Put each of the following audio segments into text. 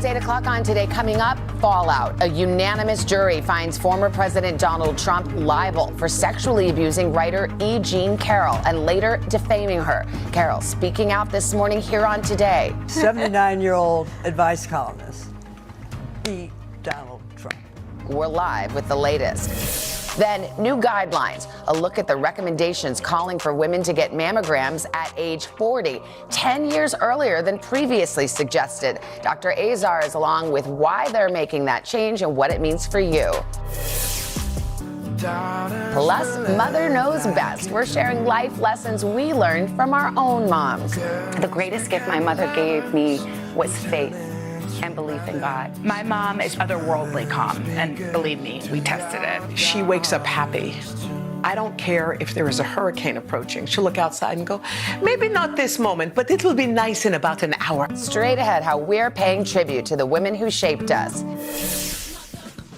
It's 8 o'clock on Today. Coming up, fallout. A unanimous jury finds former President Donald Trump liable for sexually abusing writer E. Jean Carroll and later defaming her. Carroll speaking out this morning here on Today. 79-year-old advice columnist beat Donald Trump. We're live with the latest. Then, new guidelines, a look at the recommendations calling for women to get mammograms at age 40, 10 years earlier than previously suggested. Dr. Azar is along with why they're making that change and what it means for you. Plus, Mother Knows Best. We're sharing life lessons we learned from our own moms. The greatest gift my mother gave me was faith and belief in God. My mom is otherworldly calm, and believe me, we tested it. She wakes up happy. I don't care if there is a hurricane approaching. She'll look outside and go, maybe not this moment, but it'll be nice in about an hour. Straight ahead, how we're paying tribute to the women who shaped us.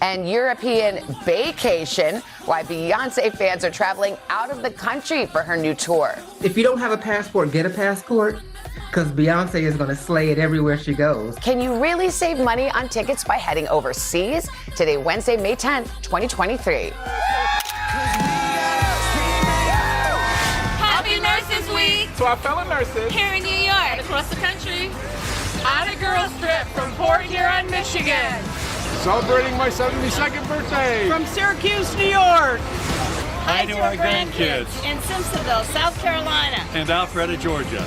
And European vacation, why Beyonce fans are traveling out of the country for her new tour. If you don't have a passport, get a passport, because Beyonce is going to slay it everywhere she goes. Can you really save money on tickets by heading overseas? Today, Wednesday, May 10th, 2023. Happy Nurses Week! To our fellow nurses Here in New York and across the country. on a girls trip from Port Huron, Michigan. Celebrating my 72nd birthday. From Syracuse, New York. Hi to our grandkids. In Simpsonville, South Carolina. And Alpharetta, Georgia.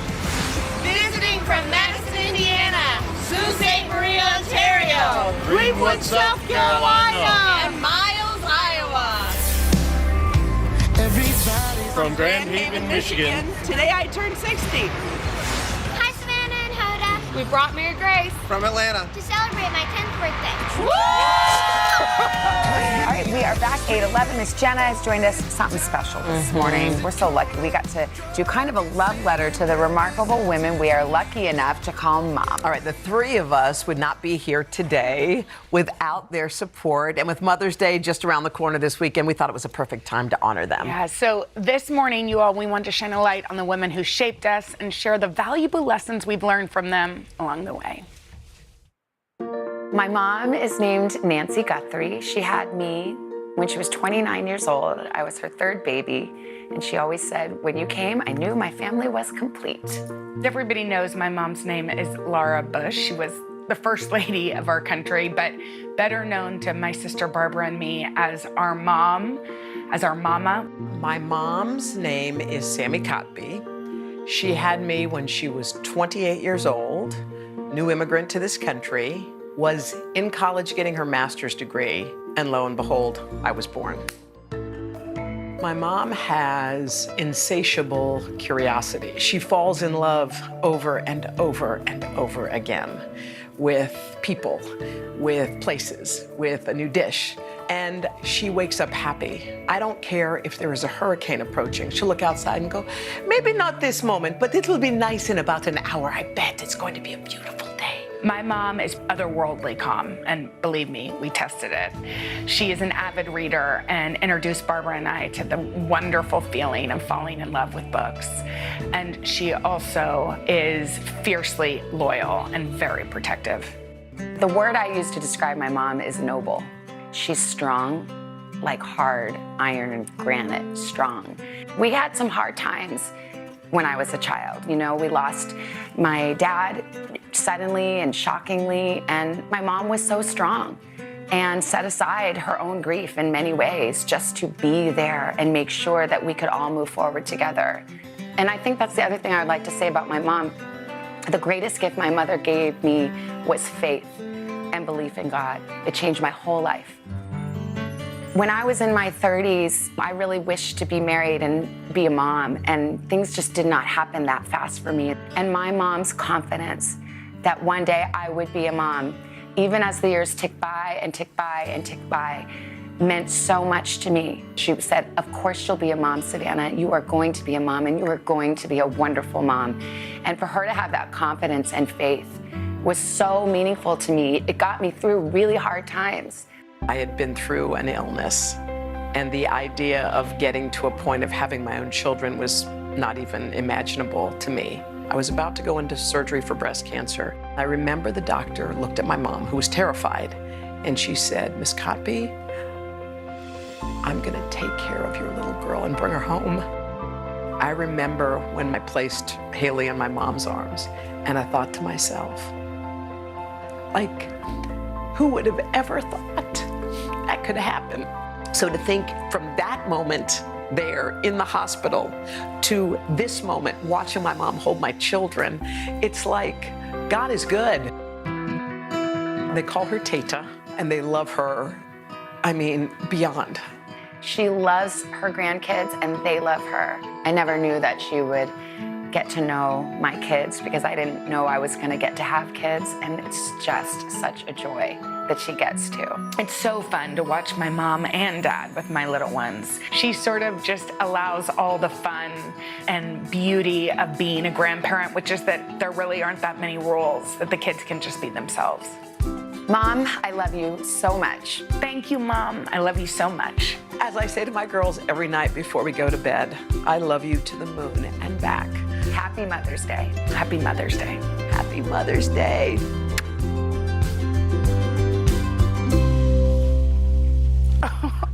Visiting from Madison, Indiana. Sault Ste. Marie, Ontario. Greenwood, South Carolina. And Miles, Iowa. From Grand Haven, Michigan. Today I turned 60. Hi, Savannah and Hoda. We brought Mary Grace. From Atlanta. To celebrate my 10th birthday. All right, we are back 8:11. Miss Jenna has joined us. Something special this morning. We're so lucky. We got to do kind of a love letter to the remarkable women we are lucky enough to call mom. All right, the three of us would not be here today without their support. And with Mother's Day just around the corner this weekend, we thought it was a perfect time to honor them. Yeah, so this morning, you all, we want to shine a light on the women who shaped us and share the valuable lessons we've learned from them along the way. My mom is named Nancy Guthrie. She had me when she was 29 years old. I was her third baby. And she always said, when you came, I knew my family was complete. Everybody knows my mom's name is Laura Bush. She was the first lady of our country, but better known to my sister Barbara and me as our mom, as our mama. My mom's name is Sammy Cotby. She had me when she was 28 years old, new immigrant to this country, was in college getting her master's degree, and lo and behold, I was born. My mom has insatiable curiosity. She falls in love over and over and over again with people, with places, with a new dish. And she wakes up happy. I don't care if there is a hurricane approaching. She'll look outside and go, maybe not this moment, but it'll be nice in about an hour. I bet it's going to be a beautiful day. My mom is otherworldly calm, and believe me, we tested it. She is an avid reader and introduced Barbara and I to the wonderful feeling of falling in love with books. And she also is fiercely loyal and very protective. The word I use to describe my mom is noble. She's strong, like hard iron granite strong. We had some hard times when I was a child. You know, we lost my dad suddenly and shockingly, and my mom was so strong and set aside her own grief in many ways just to be there and make sure that we could all move forward together. And I think that's the other thing I'd like to say about my mom. The greatest gift my mother gave me was faith and belief in God. It changed my whole life. When I was in my 30s, I really wished to be married and be a mom, and things just did not happen that fast for me. And my mom's confidence that one day I would be a mom, even as the years ticked by and ticked by and ticked by, meant so much to me. She said, of course you'll be a mom, Savannah. You are going to be a mom, and you are going to be a wonderful mom. And for her to have that confidence and faith was so meaningful to me. It got me through really hard times. I had been through an illness, and the idea of getting to a point of having my own children was not even imaginable to me. I was about to go into surgery for breast cancer. I remember the doctor looked at my mom, who was terrified, and she said, Miss Cotby, I'm gonna take care of your little girl and bring her home. I remember when I placed Haley in my mom's arms, and I thought to myself, like, who would have ever thought that could happen? So to think from that moment there in the hospital to this moment, watching my mom hold my children, it's like, God is good. They call her Tata, and they love her, I mean, beyond. She loves her grandkids and they love her. I never knew that she would get to know my kids because I didn't know I was gonna get to have kids, and it's just such a joy that she gets to. It's so fun to watch my mom and dad with my little ones. She sort of just allows all the fun and beauty of being a grandparent, which is that there really aren't that many rules, that the kids can just be themselves. Mom, I love you so much. Thank you, Mom. I love you so much. As I say to my girls every night before we go to bed, I love you to the moon and back. Happy Mother's Day. Happy Mother's Day. Happy Mother's Day.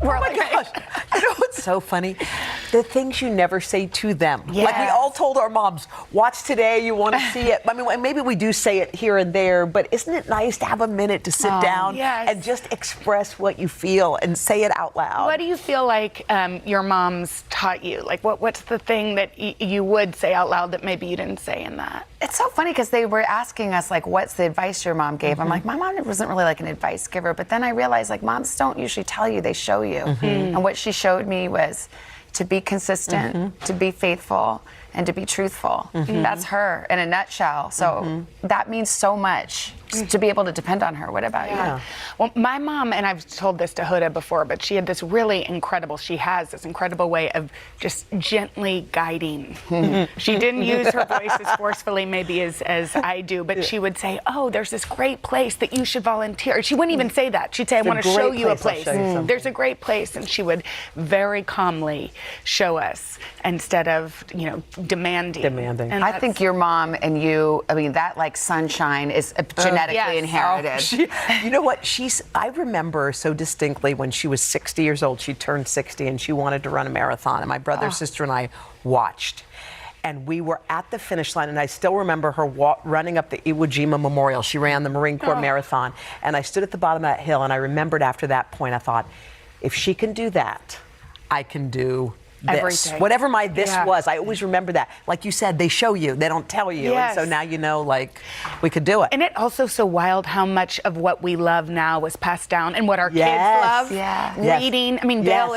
Oh my gosh. You know what's so funny? The things you never say to them. Yes. Like we all told our moms, watch today, you want to see it. I mean, maybe we do say it here and there, but isn't it nice to have a minute to sit down and just express what you feel and say it out loud? What do you feel like your moms taught you? Like what's the thing that you would say out loud that maybe you didn't say in that? It's so funny because they were asking us, like, what's the advice your mom gave? I'm like, my mom wasn't really like an advice giver, but then I realized, like, moms don't usually tell you, they show you. And what she showed me was to be consistent, to be faithful, and to be truthful. That's her in a nutshell. So that means so much to be able to depend on her. What about you? Well, my mom, and I've told this to Huda before, but she has this incredible way of just gently guiding. She didn't use her voice as forcefully maybe as I do, but she would say, oh, there's this great place that you should volunteer. She wouldn't even say that. She'd say, I want to show you a place. There's a great place. And she would very calmly show us instead of, demanding. And I think your mom and you, I mean, that like sunshine is genetically inherited. You know what? I remember so distinctly when she was 60 years old, she turned 60 and she wanted to run a marathon. And my brother, sister, and I watched. And we were at the finish line, and I still remember her running up the Iwo Jima Memorial. She ran the Marine Corps Marathon. And I stood at the bottom of that hill, and I remembered after that point, I thought, if she can do that, I can do this. Everything. Whatever my this was, I always remember that. Like you said, they show you, they don't tell you. Yes. And so now you know, like, we could do it. And it also so wild how much of what we love now was passed down and what our kids love. Reading. I mean, Dale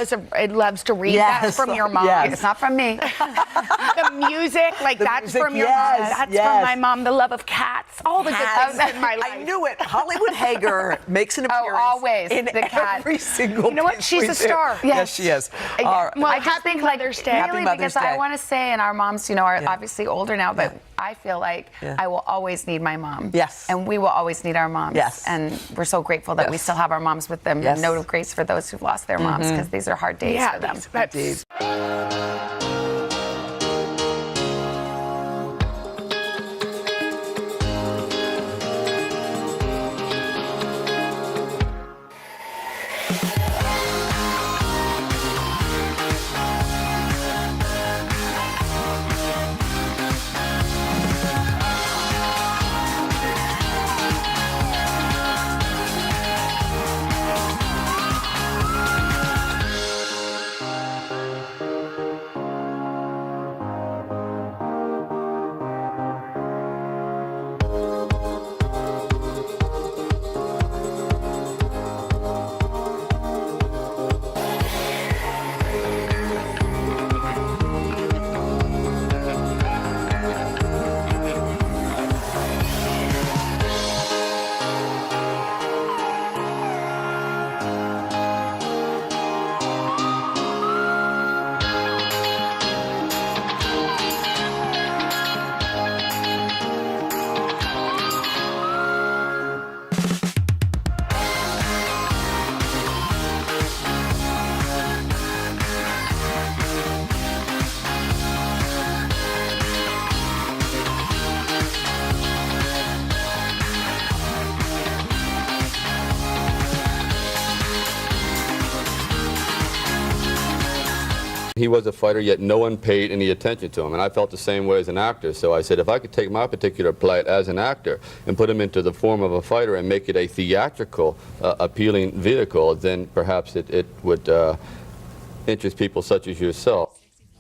loves to read. That's from your mom. It's not from me. The music, that's from your mom. That's from my mom. The love of cats. All the good things in my life. I knew it. Hollywood Hager makes an appearance. Always. In the cat. every single You know what? She's a star. Yes, she is. Well, I just think Mother's Day. Really, because I want to say, and our moms, are obviously older now, but I feel like I will always need my mom. Yes. And we will always need our moms. Yes. And we're so grateful that we still have our moms with them. Yes. A note of grace for those who've lost their moms, because these are hard days for them. Indeed. He was a fighter, yet no one paid any attention to him, and I felt the same way as an actor. So I said, if I could take my particular plight as an actor and put him into the form of a fighter and make it a theatrical, appealing vehicle, then perhaps it would interest people such as yourself.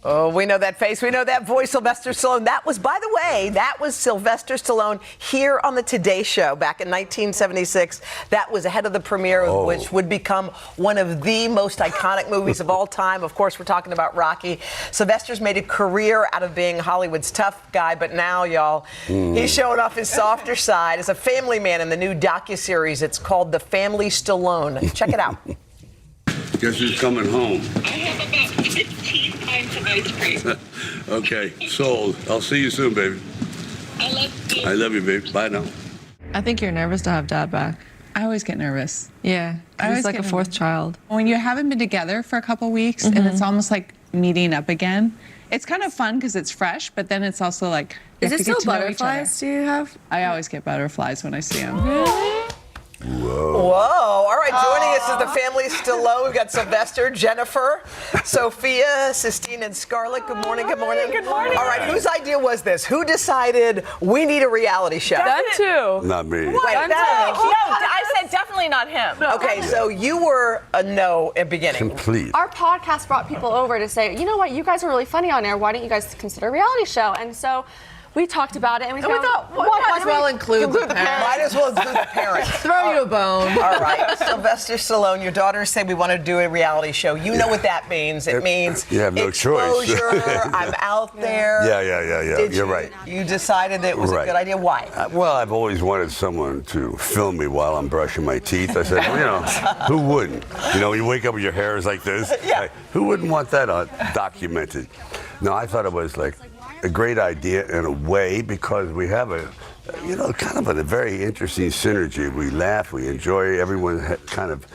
Oh, we know that face. We know that voice, Sylvester Stallone. That was, by the way, that was Sylvester Stallone here on the Today Show back in 1976. That was ahead of the premiere, which would become one of the most iconic movies of all time. Of course, we're talking about Rocky. Sylvester's made a career out of being Hollywood's tough guy, but now, y'all, he's showing off his softer side as a family man in the new docuseries. It's called The Family Stallone. Check it out. Guess who's coming home? I have about 15 pints of ice cream. Okay, sold. I'll see you soon, baby. I love you. I love you, baby. Bye now. I think you're nervous to have Dad back. I always get nervous. Yeah, he's like a fourth child. When you haven't been together for a couple weeks and it's almost like meeting up again, it's kind of fun because it's fresh, but then it's also like, Is it still butterflies do you have? I always get butterflies when I see them. Whoa. All right, joining us is the family Stallone. We've got Sylvester, Jennifer, Sophia, Sistine, and Scarlett. Good morning, good morning. Good morning. All right, whose idea was this? Who decided we need a reality show? Them too. Not me. Wait, I said definitely not him. Okay, so you were a no at beginning. Complete. Our podcast brought people over to say, you know what, you guys are really funny on air. Why don't you guys consider a reality show? And so we talked about it, and we thought, might as well include the parents. Might as well include the parents. Throw you a bone. All right, Sylvester Stallone, your daughters say we want to do a reality show. You know what that means. It means you have no choice. Exposure, I'm out there. Yeah. You're right. You decided that it was a good idea. Why? Well, I've always wanted someone to film me while I'm brushing my teeth. I said, well, you know, who wouldn't? You know, you wake up with your hair is like this. Yeah. Like, who wouldn't want that documented? No, I thought it was like a great idea in a way because we have kind of a very interesting synergy. We laugh, we enjoy, everyone kind of,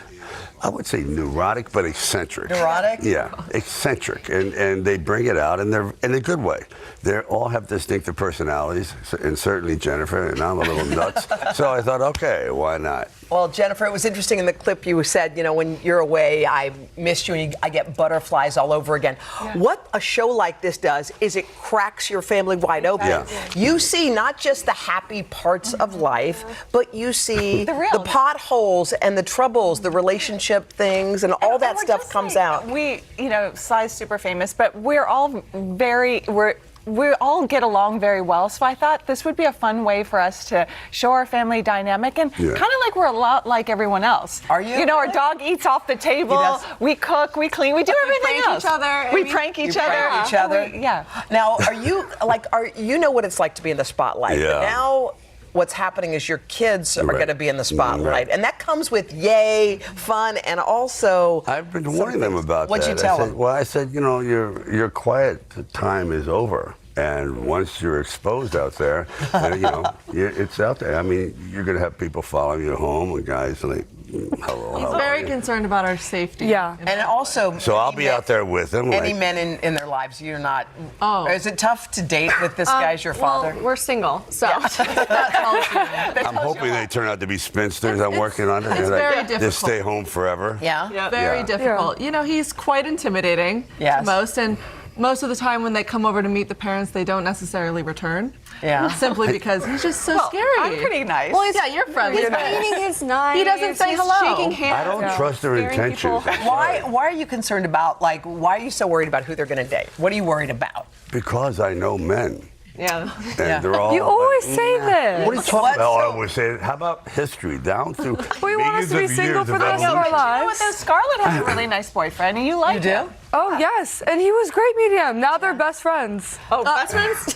I would say neurotic, but eccentric. Neurotic? Yeah, eccentric, and they bring it out, and they're in a good way. They all have distinctive personalities, and certainly Jennifer, and I'm a little nuts. So I thought, okay, why not? Well, Jennifer, it was interesting in the clip you said, you know, when you're away, I missed you, and I get butterflies all over again. Yeah. What a show like this does is it cracks your family wide open. Yeah. You see not just the happy parts of life, but you see the potholes and the troubles, the relationship things, and all that stuff comes out. We, Sly's super famous, but we're all we all get along very well, so I thought this would be a fun way for us to show our family dynamic and kind of like we're a lot like everyone else. Are you? You know, our dog eats off the table, we cook, we clean, we do everything else. We prank each other. Yeah. Now, are you you know what it's like to be in the spotlight? Yeah. But now what's happening is your kids are going to be in the spotlight, and that comes with fun, and also I've been warning them about that. What'd you tell them? Well, I said, you know, your quiet time is over. And once you're exposed out there, it's out there. I mean, you're going to have people following you home, and guys like, hello. He's very concerned about our safety. Yeah. And also, so I'll be out there with them. Any men in their lives, you're not. Oh. Is it tough to date with this guy as your father? Well, we're single, so. I'm hoping they turn out to be spinsters. I'm working on it. It's very difficult. Just stay home forever. Yeah. Very difficult. Yeah. You know, he's quite intimidating to most, and most of the time when they come over to meet the parents, they don't necessarily return. Yeah. Simply because he's just so scary. I'm pretty nice. Well, you're friendly. He's cleaning his knives. He doesn't say hello. Shaking hands. I don't trust their intentions. Why are you concerned about, why are you so worried about who they're going to date? What are you worried about? Because I know men. Yeah. And they're all. You always say this. What are you talking about? I always say it. How about history down through We want us to be single for the rest of our lives. Scarlett has a really nice boyfriend, and you like him. Oh, yes. And he was great meeting him. Now they're best friends. Oh, best friends?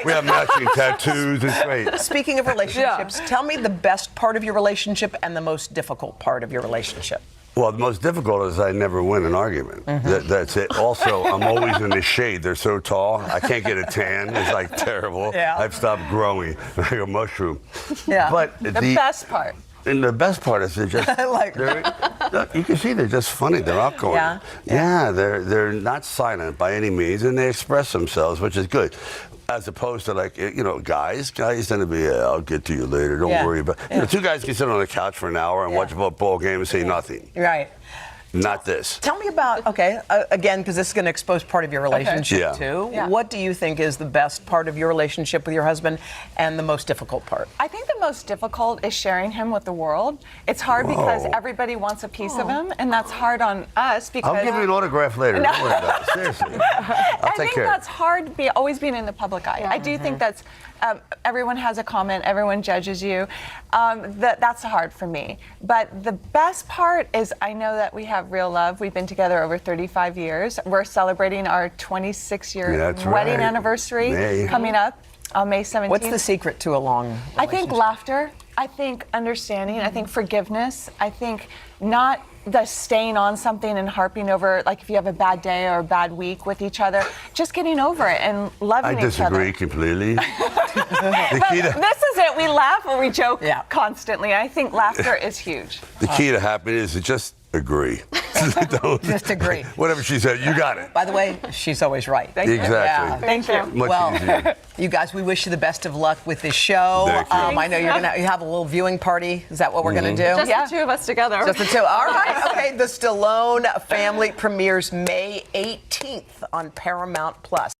We have matching tattoos. It's great. Speaking of relationships, tell me the best part of your relationship and the most difficult part of your relationship. Well, the most difficult is I never win an argument. That's it. Also, I'm always in the shade. They're so tall. I can't get a tan. It's like terrible. Yeah. I've stopped growing like a mushroom. Yeah. But the best part. And the best part is they're just, you can see they're just funny. They're outgoing. Yeah, they're not silent by any means, and they express themselves, which is good. As opposed to guys tend to be, I'll get to you later, don't worry about it. Two guys can sit on the couch for an hour and watch a football game and say nothing. Right. not this. Tell me about, again, because this is going to expose part of your relationship Yeah. too. Yeah. What do you think is the best part of your relationship with your husband and the most difficult part? I think the most difficult is sharing him with the world. It's hard because everybody wants a piece of him, and that's hard on us because I'll give you an autograph later. Don't worry about it. Seriously. I'll I take think care. that's hard, always being in the public eye. I do think that's, everyone has a comment, everyone judges you. That's hard for me. But the best part is I know that we have real love. We've been together over 35 years. We're celebrating our 26-year wedding anniversary coming up on May 17th. What's the secret to a long relationship? I think laughter. I think understanding. I think forgiveness. I think not the staying on something and harping over, like if you have a bad day or a bad week with each other, just getting over it and loving each other. I disagree completely. But this is it. We laugh or we joke constantly. I think laughter is huge. The key to happiness is just agree. Just agree. Whatever she said, you got it. By the way, she's always right. Thank you. Exactly. Yeah, thank you. Much easier. You guys, we wish you the best of luck with this show. Thank you. I know you have a little viewing party. Is that what we're going to do? Just the two of us together. Just the two. All right. Okay. The Stallone Family premieres May 18th on Paramount Plus.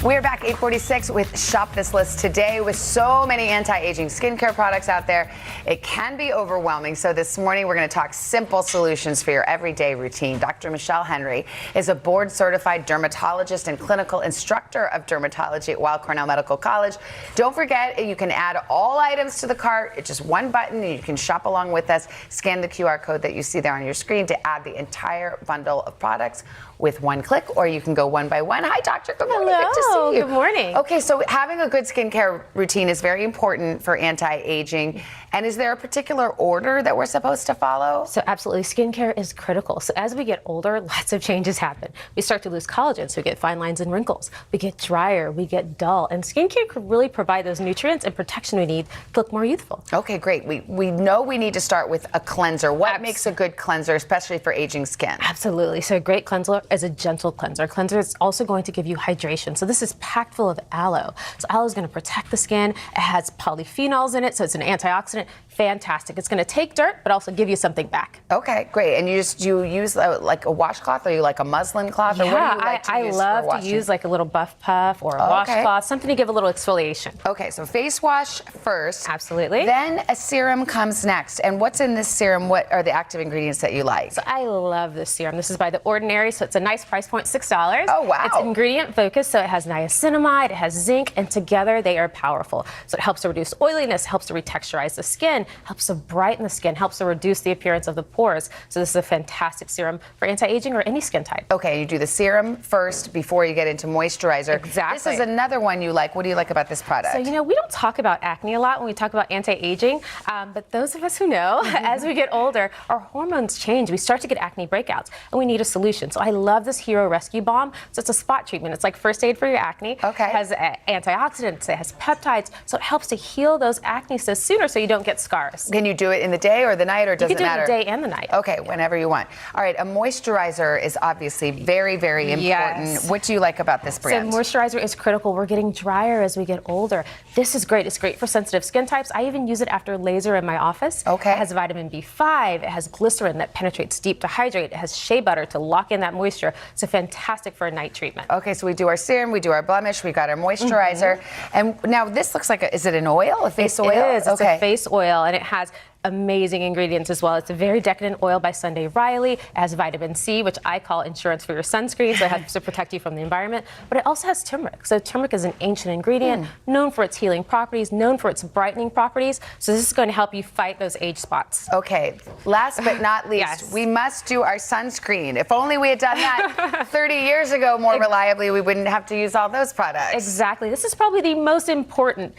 We're back 8:46 with Shop This List today with so many anti-aging skincare products out there. It can be overwhelming. So this morning we're going to talk simple solutions for your everyday routine. Dr. Michelle Henry is a board-certified dermatologist and clinical instructor of dermatology at Weill Cornell Medical College. Don't forget, you can add all items to the cart. It's just one button and you can shop along with us. Scan the QR code that you see there on your screen to add the entire bundle of products with one click, or you can go one by one. Hi, doctor. Good morning. Hello. Good to see you. Good morning. Okay, so having a good skincare routine is very important for anti-aging. And is there a particular order that we're supposed to follow? So absolutely, skincare is critical. So as we get older, lots of changes happen. We start to lose collagen, so we get fine lines and wrinkles. We get drier, we get dull. And skincare could really provide those nutrients and protection we need to look more youthful. Okay, great. We know we need to start with a cleanser. What makes a good cleanser, especially for aging skin? Absolutely. So a great cleanser is a gentle cleanser. Cleanser is also going to give you hydration. So this is packed full of aloe. So aloe is going to protect the skin. It has polyphenols in it, so it's an antioxidant. Fantastic. It's going to take dirt, but also give you something back. Okay, great. And you use like a washcloth, or you like a muslin cloth? Or Yeah, what do you like to use love for to washing? use like a little buff puff or a washcloth, something to give a little exfoliation. Okay, so face wash first. Absolutely. Then a serum comes next. And what's in this serum? What are the active ingredients that you like? So I love this serum. This is by The Ordinary, so it's a nice price point, $6. Oh, wow. It's ingredient focused, so it has niacinamide, it has zinc, and together they are powerful. So it helps to reduce oiliness, helps to retexturize the skin, helps to brighten the skin, helps to reduce the appearance of the pores. So this is a fantastic serum for anti-aging or any skin type. Okay, you do the serum first before you get into moisturizer. Exactly. This is another one you like. What do you like about this product? So, we don't talk about acne a lot when we talk about anti-aging, but those of us who know, as we get older, our hormones change. We start to get acne breakouts, and we need a solution. So I love this Hero Rescue Balm. So it's a spot treatment. It's like first aid for your acne. Okay. It has antioxidants, it has peptides, so it helps to heal those acne cysts sooner so you don't get scars. Can you do it in the day or the night, or does it matter? You can do it in the day and the night. Okay, whenever you want. All right, a moisturizer is obviously very, very important. Yes. What do you like about this brand? So moisturizer is critical. We're getting drier as we get older. This is great. It's great for sensitive skin types. I even use it after laser in my office. Okay. It has vitamin B5. It has glycerin that penetrates deep to hydrate. It has shea butter to lock in that moisture. It's fantastic for a night treatment. Okay, so we do our serum, we do our blemish, we got our moisturizer. And now this looks like, is it an oil, a face oil? It is. It's a face oil, and it has amazing ingredients as well. It's a very decadent oil by Sunday Riley. It has vitamin C, which I call insurance for your sunscreen, so it helps to protect you from the environment. But it also has turmeric. So turmeric is an ancient ingredient, known for its healing properties, known for its brightening properties. So this is going to help you fight those age spots. Okay, last but not least, we must do our sunscreen. If only we had done that 30 years ago more reliably, we wouldn't have to use all those products. Exactly. This is probably the most important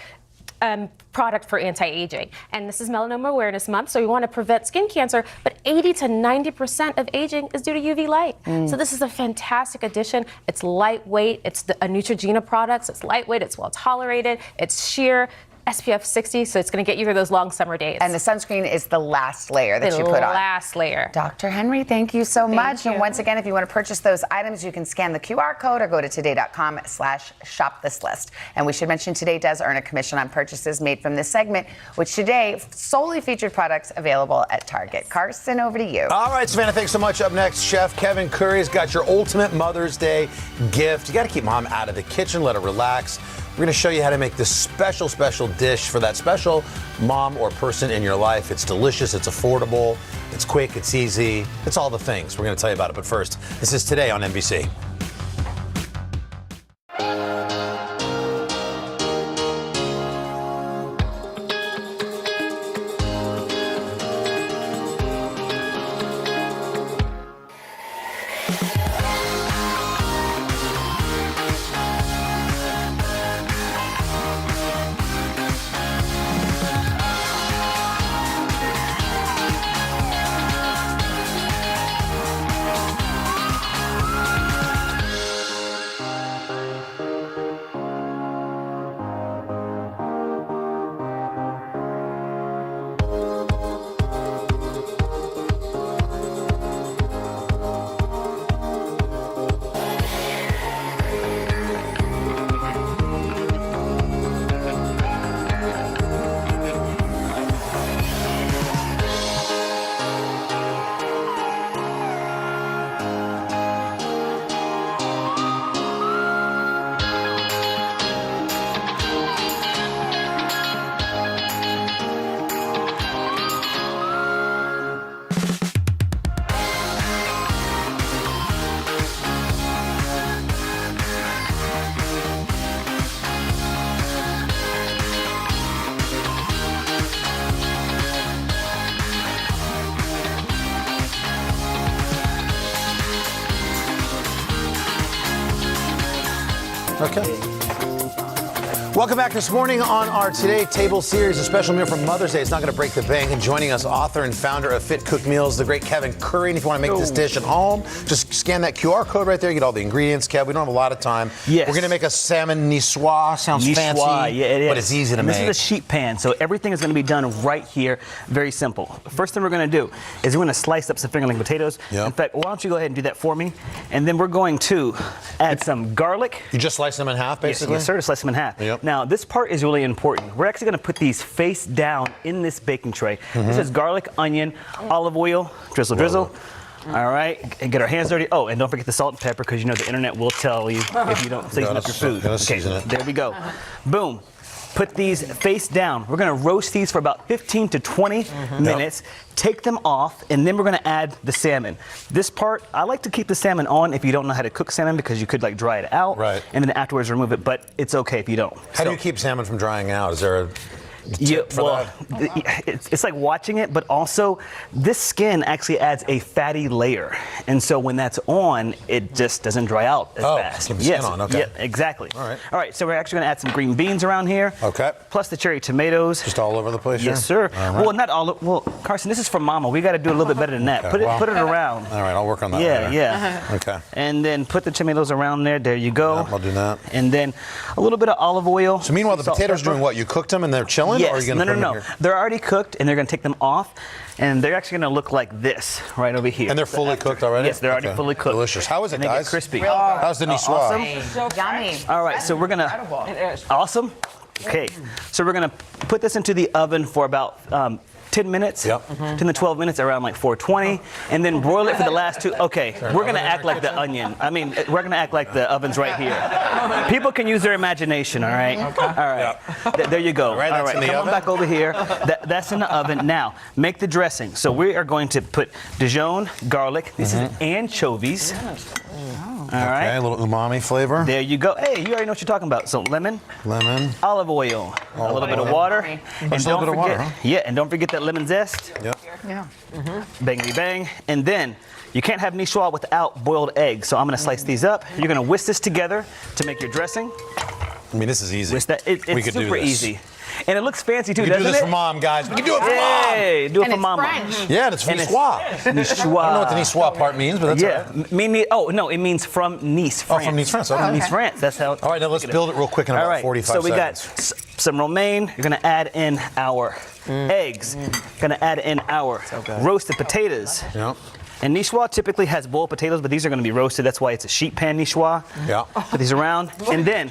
product for anti-aging. And this is Melanoma Awareness Month, so we want to prevent skin cancer, but 80 to 90% of aging is due to UV light. So this is a fantastic addition. It's lightweight, it's a Neutrogena product, so it's lightweight, it's well tolerated, it's sheer, SPF 60, so it's going to get you through those long summer days. And the sunscreen is the last layer that you put on. The last layer. Dr. Henry, thank you so much. you. And once again, if you want to purchase those items, you can scan the QR code or go to today.com/shop-this-list. And we should mention Today does earn a commission on purchases made from this segment, which today solely featured products available at Target. Carson, over to you. All right, Savannah, thanks so much. Up next, Chef Kevin Curry's got your ultimate Mother's Day gift. You got to keep mom out of the kitchen, let her relax. We're going to show you how to make this special dish for that special mom or person in your life. It's delicious, it's affordable, it's quick, it's easy. It's all the things. We're going to tell you about it. But first, this is Today on NBC. Okay. Welcome back this morning on our Today Table series, a special meal for Mother's Day. It's not going to break the bank. And joining us, author and founder of Fit Cook Meals, the great Kevin Curry. And if you want to make this dish at home, just scan that QR code right there. Get all the ingredients, Kev. We don't have a lot of time. Yes. We're going to make a salmon niçoise. Sounds fancy, yeah, it is. but it's easy to make. This is a sheet pan, so everything is going to be done right here. Very simple. First thing we're going to do is we're going to slice up some fingerling potatoes. Yep. In fact, why don't you go ahead and do that for me? And then we're going to add some garlic. You just slice them in half, basically? Yes, sir, to slice them in half. Yep. Now, this part is really important. We're actually going to put these face down in this baking tray. This is garlic, onion, olive oil, drizzle, drizzle. All right, and get our hands dirty. Oh, and don't forget the salt and pepper, because you know the internet will tell you if you don't season up your food. Okay, there we go. Boom. Put these face down. We're going to roast these for about 15 to 20 minutes. Take them off, and then we're going to add the salmon. This part, I like to keep the salmon on if you don't know how to cook salmon, because you could like dry it out, and then afterwards remove it. But it's okay if you don't. How do you keep salmon from drying out? Is there a Yeah, well, it's like watching it, but also this skin actually adds a fatty layer, and so when that's on, it just doesn't dry out as fast. Keep the skin on. Okay. Yeah, exactly. All right. All right. So we're actually going to add some green beans around here. Okay. Plus the cherry tomatoes. Just all over the place. Yes, sir. All right. Well, not all. Well, Carson, this is for Mama. We got to do a little bit better than that. Okay, Put it around. All right, I'll work on that. Yeah, later. yeah. Okay. And then put the tomatoes around there. There you go. Yep, I'll do that. And then a little bit of olive oil. So meanwhile, the salt, potatoes pepper. doing what? You cooked them and they're chilling? Yes. Or are you gonna put them in No. here? They're already cooked, and they're going to take them off, and they're actually going to look like this right over here. And they're fully cooked already? Yes, they're already Okay. fully cooked. Delicious. How is it, And they guys? get crispy. How's the niçoise? Awesome. So yummy. All right, so we're going to. It is. Awesome. Okay, so we're going to put this into the oven for about 10 minutes, 10 to 12 minutes, around like 420, and then broil it for the last 2. Okay, we're gonna act like the onion. I mean, we're gonna act like the oven's right here. People can use their imagination, all right? Okay. All right. There you go. Right, all that's right, in the come oven? on back over here. That's in the oven. Now, make the dressing. So we are going to put Dijon, garlic. This is anchovies. All right. Okay, a little umami flavor. There you go. Hey, you already know what you're talking about. So lemon, olive oil, a little bit of water, and Just a little bit of water, huh? yeah, and don't forget that lemon zest. Yep. Yeah. Bangity bang. And then you can't have niçoise without boiled eggs. So I'm going to slice these up. You're going to whisk this together to make your dressing. I mean, this is easy. Whisk that. It's We could do super this. easy. And it looks fancy too, We can doesn't do this it? for mom, guys. We can do it for mom. Hey, do it And for it's mama. French. Yeah, and it's And niçoise. Niçoise. I don't know what the niçoise part means, but that's all right. It means from Nice, France. Oh, from Nice, France. Okay. From Nice, France. That's how. All right, now let's build it real quick in about All right, 45 so we seconds. got some romaine. You're gonna add in our eggs. Gonna add in our roasted potatoes. Yep. And niçoise typically has boiled potatoes, but these are gonna be roasted. That's why it's a sheet pan niçoise. Yeah. Put these around, and then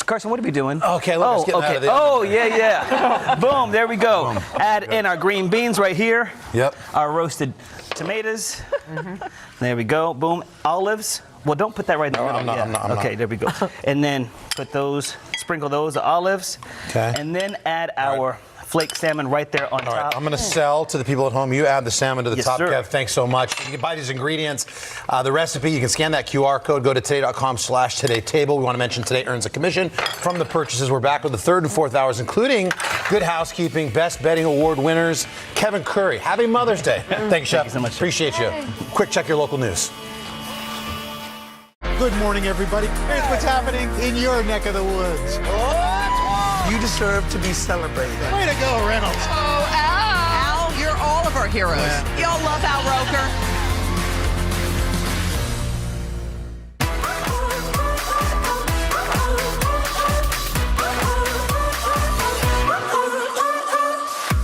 Carson, what are we doing? Okay, look, let's get out of the oven. Yeah. Boom, there we go. Add in our green beans right here. Yep. Our roasted tomatoes. There we go. Boom. Olives. Well, don't put that right in the middle. I'm not. Okay, there we go. And then put those, sprinkle those olives. Okay. And then add our flaked salmon right there on All right, top. I'm going to sell to the people at home. You add the salmon to the Yes, top, sir. Kev. Thanks so much. You can buy these ingredients. The recipe, you can scan that QR code. Go to today.com/todaytable. We want to mention Today earns a commission from the purchases. We're back with the third and fourth hours, including Good Housekeeping, Best Betting Award winners, Kevin Curry. Happy Mother's Day. Thank you, Chef. Thank you so much. Appreciate you. Quick check your local news. Good morning, everybody. Here's what's happening in your neck of the woods. You deserve to be celebrated. Way to go, Reynolds. Oh, Al. Al, you're all of our heroes. Y'all love Al Roker.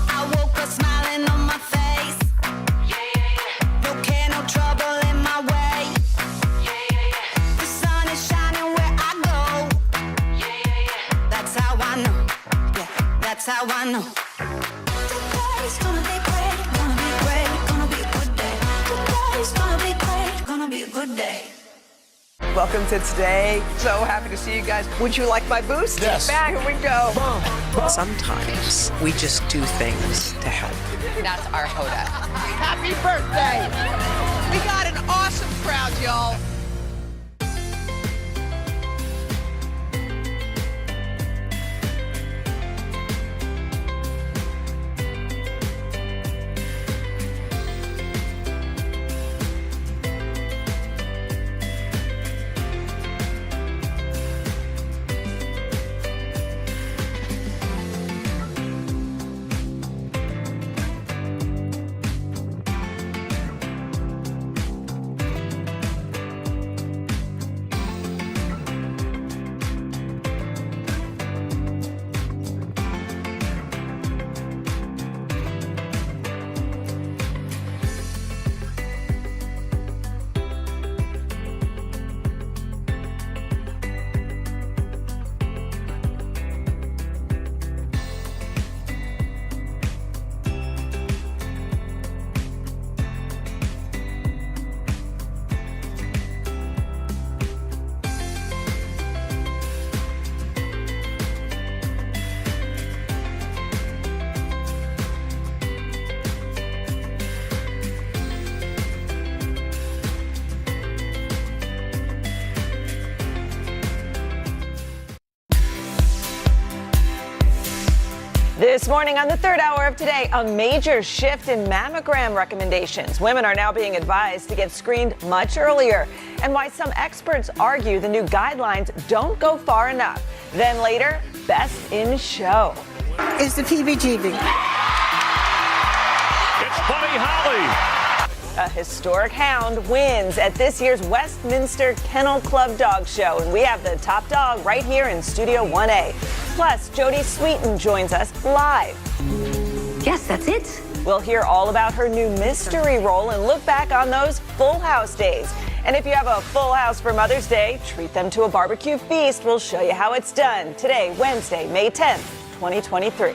I woke up smiling on my face. No care, no trouble in my way. The sun is shining where I go. That's how I know. Yeah, that's how I know. Today's gonna be great, gonna be great, gonna be a good day. Today's gonna be great, gonna be a good day. Welcome to Today. So happy to see you guys. Would you like my boost? Yes. Back, here we go. Sometimes we just do things to help. That's our Hoda. Happy birthday. We got an awesome crowd, y'all. This morning on the third hour of Today, a major shift in mammogram recommendations. Women are now being advised to get screened much earlier, and why some experts argue the new guidelines don't go far enough. Then later, Best in Show. It's the PBGB. It's Buddy Holly. A historic hound wins at this year's Westminster Kennel Club Dog Show, and we have the top dog right here in Studio 1A. Plus, Jodie Sweetin joins us live. Yes, that's it. We'll hear all about her new mystery role and look back on those Full House days. And if you have a full house for Mother's Day, treat them to a barbecue feast. We'll show you how it's done today, Wednesday, May 10th, 2023.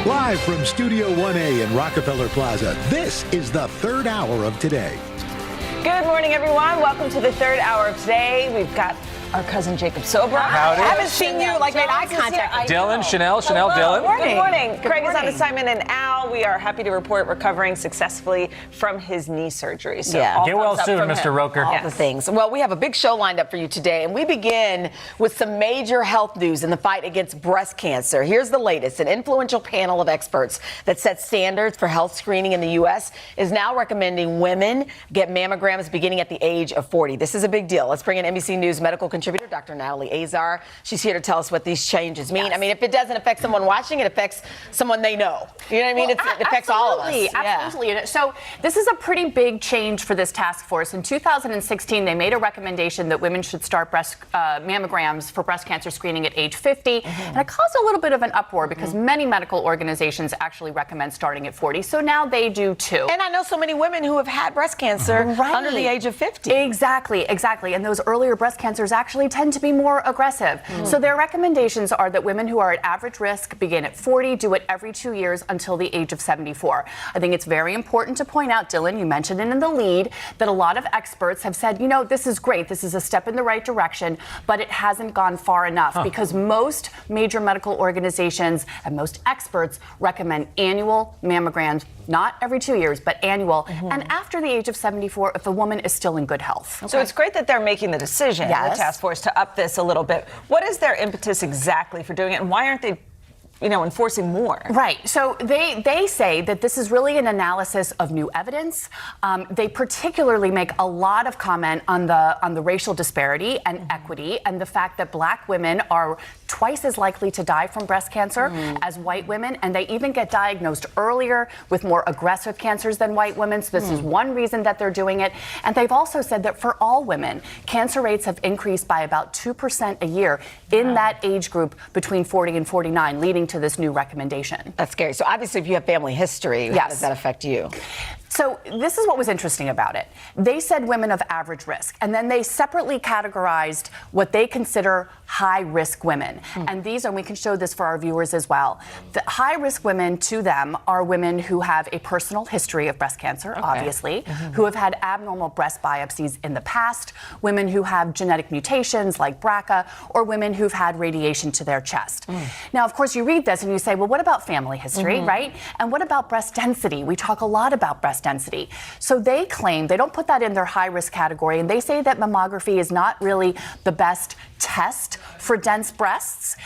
Live from Studio 1A in Rockefeller Plaza, this is the third hour of Today. Good morning, everyone. Welcome to the third hour of Today. We've got our cousin Jacob Sobra. Howdy. I haven't seen you, like, made eye contact. Dylan, Chanel, Hello. Dylan. Good morning. Good Craig is on morning. assignment, and Al, we are happy to report, recovering successfully from his knee surgery. So all Get well thumbs up soon, from Mr. him. Roker. All the things. Well, we have a big show lined up for you today, and we begin with some major health news in the fight against breast cancer. Here's the latest. An influential panel of experts that sets standards for health screening in the U.S. is now recommending women get mammograms beginning at the age of 40. This is a big deal. Let's bring in NBC News medical contributor Dr. Natalie Azar. She's here to tell us what these changes mean. Yes. I mean, if it doesn't affect someone watching, it affects someone they know. You know what I mean? Well, It affects all of us. absolutely, Yeah. Absolutely. So this is a pretty big change for this task force. In 2016, they made a recommendation that women should start mammograms for breast cancer screening at age 50. And it caused a little bit of an uproar because many medical organizations actually recommend starting at 40. So now they do too. And I know so many women who have had breast cancer under the age of 50. Exactly. And those earlier breast cancers actually tend to be more aggressive. So their recommendations are that women who are at average risk begin at 40, do it every 2 years until the age of 74. I think it's very important to point out, Dylan, you mentioned it in the lead, that a lot of experts have said, you know, this is great, this is a step in the right direction, but it hasn't gone far enough because most major medical organizations and most experts recommend annual mammograms, not every 2 years, but annual, and after the age of 74 if a woman is still in good health. So it's great that they're making the decision, the task force, to up this a little bit. What is their impetus exactly for doing it, and why aren't they, enforcing more? Right. So they say that this is really an analysis of new evidence. They particularly make a lot of comment on the racial disparity and equity, and the fact that Black women are twice as likely to die from breast cancer as white women, and they even get diagnosed earlier with more aggressive cancers than white women. So this is one reason that they're doing it. And they've also said that for all women, cancer rates have increased by about 2% a year in that age group between 40 and 49, leading to this new recommendation. That's scary. So obviously, if you have family history, how does that affect you? So this is what was interesting about it. They said women of average risk, and then they separately categorized what they consider high-risk women. And these, and we can show this for our viewers as well. The high-risk women to them are women who have a personal history of breast cancer, obviously, who have had abnormal breast biopsies in the past, women who have genetic mutations like BRCA, or women who've had radiation to their chest. Now, of course, you read this and you say, well, what about family history, right? And what about breast density? We talk a lot about breast density. So they claim, they don't put that in their high risk category, and they say that mammography is not really the best test for dense breasts,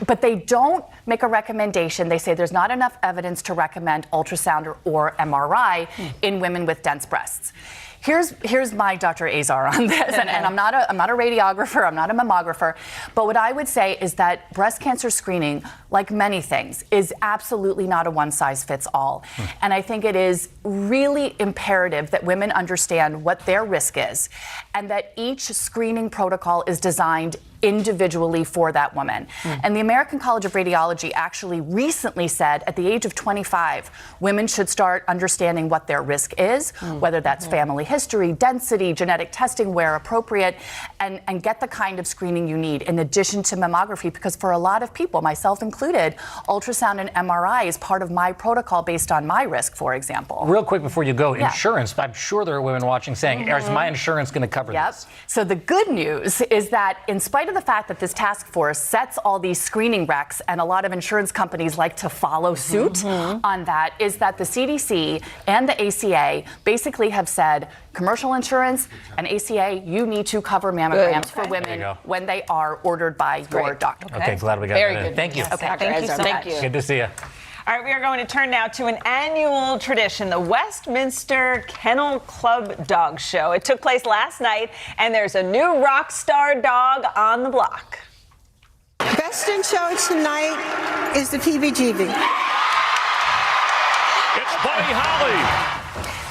but they don't make a recommendation. They say there's not enough evidence to recommend ultrasound or MRI in women with dense breasts. Here's my Dr. Azar on this, and I'm not a radiographer, I'm not a mammographer, but what I would say is that breast cancer screening, like many things, is absolutely not a one-size-fits-all. And I think it is really imperative that women understand what their risk is, and that each screening protocol is designed individually for that woman. And the American College of Radiology actually recently said at the age of 25, women should start understanding what their risk is, whether that's family history, density, genetic testing where appropriate, and get the kind of screening you need in addition to mammography, because for a lot of people, myself included, ultrasound and MRI is part of my protocol based on my risk, for example. Real quick before you go, insurance. I'm sure there are women watching saying, is my insurance going to cover this? So the good news is that in spite of the fact that this task force sets all these screening recs, and a lot of insurance companies like to follow suit on that, is that the CDC and the ACA basically have said, commercial insurance and ACA, you need to cover mammograms for women when they are ordered by your doctor. Okay, glad we got that in. Thank you. Okay, thank you so much. Good to see you. All right, we are going to turn now to an annual tradition, the Westminster Kennel Club Dog Show. It took place last night, and there's a new rock star dog on the block. Best in show tonight is the PBGB. It's Buddy Holly.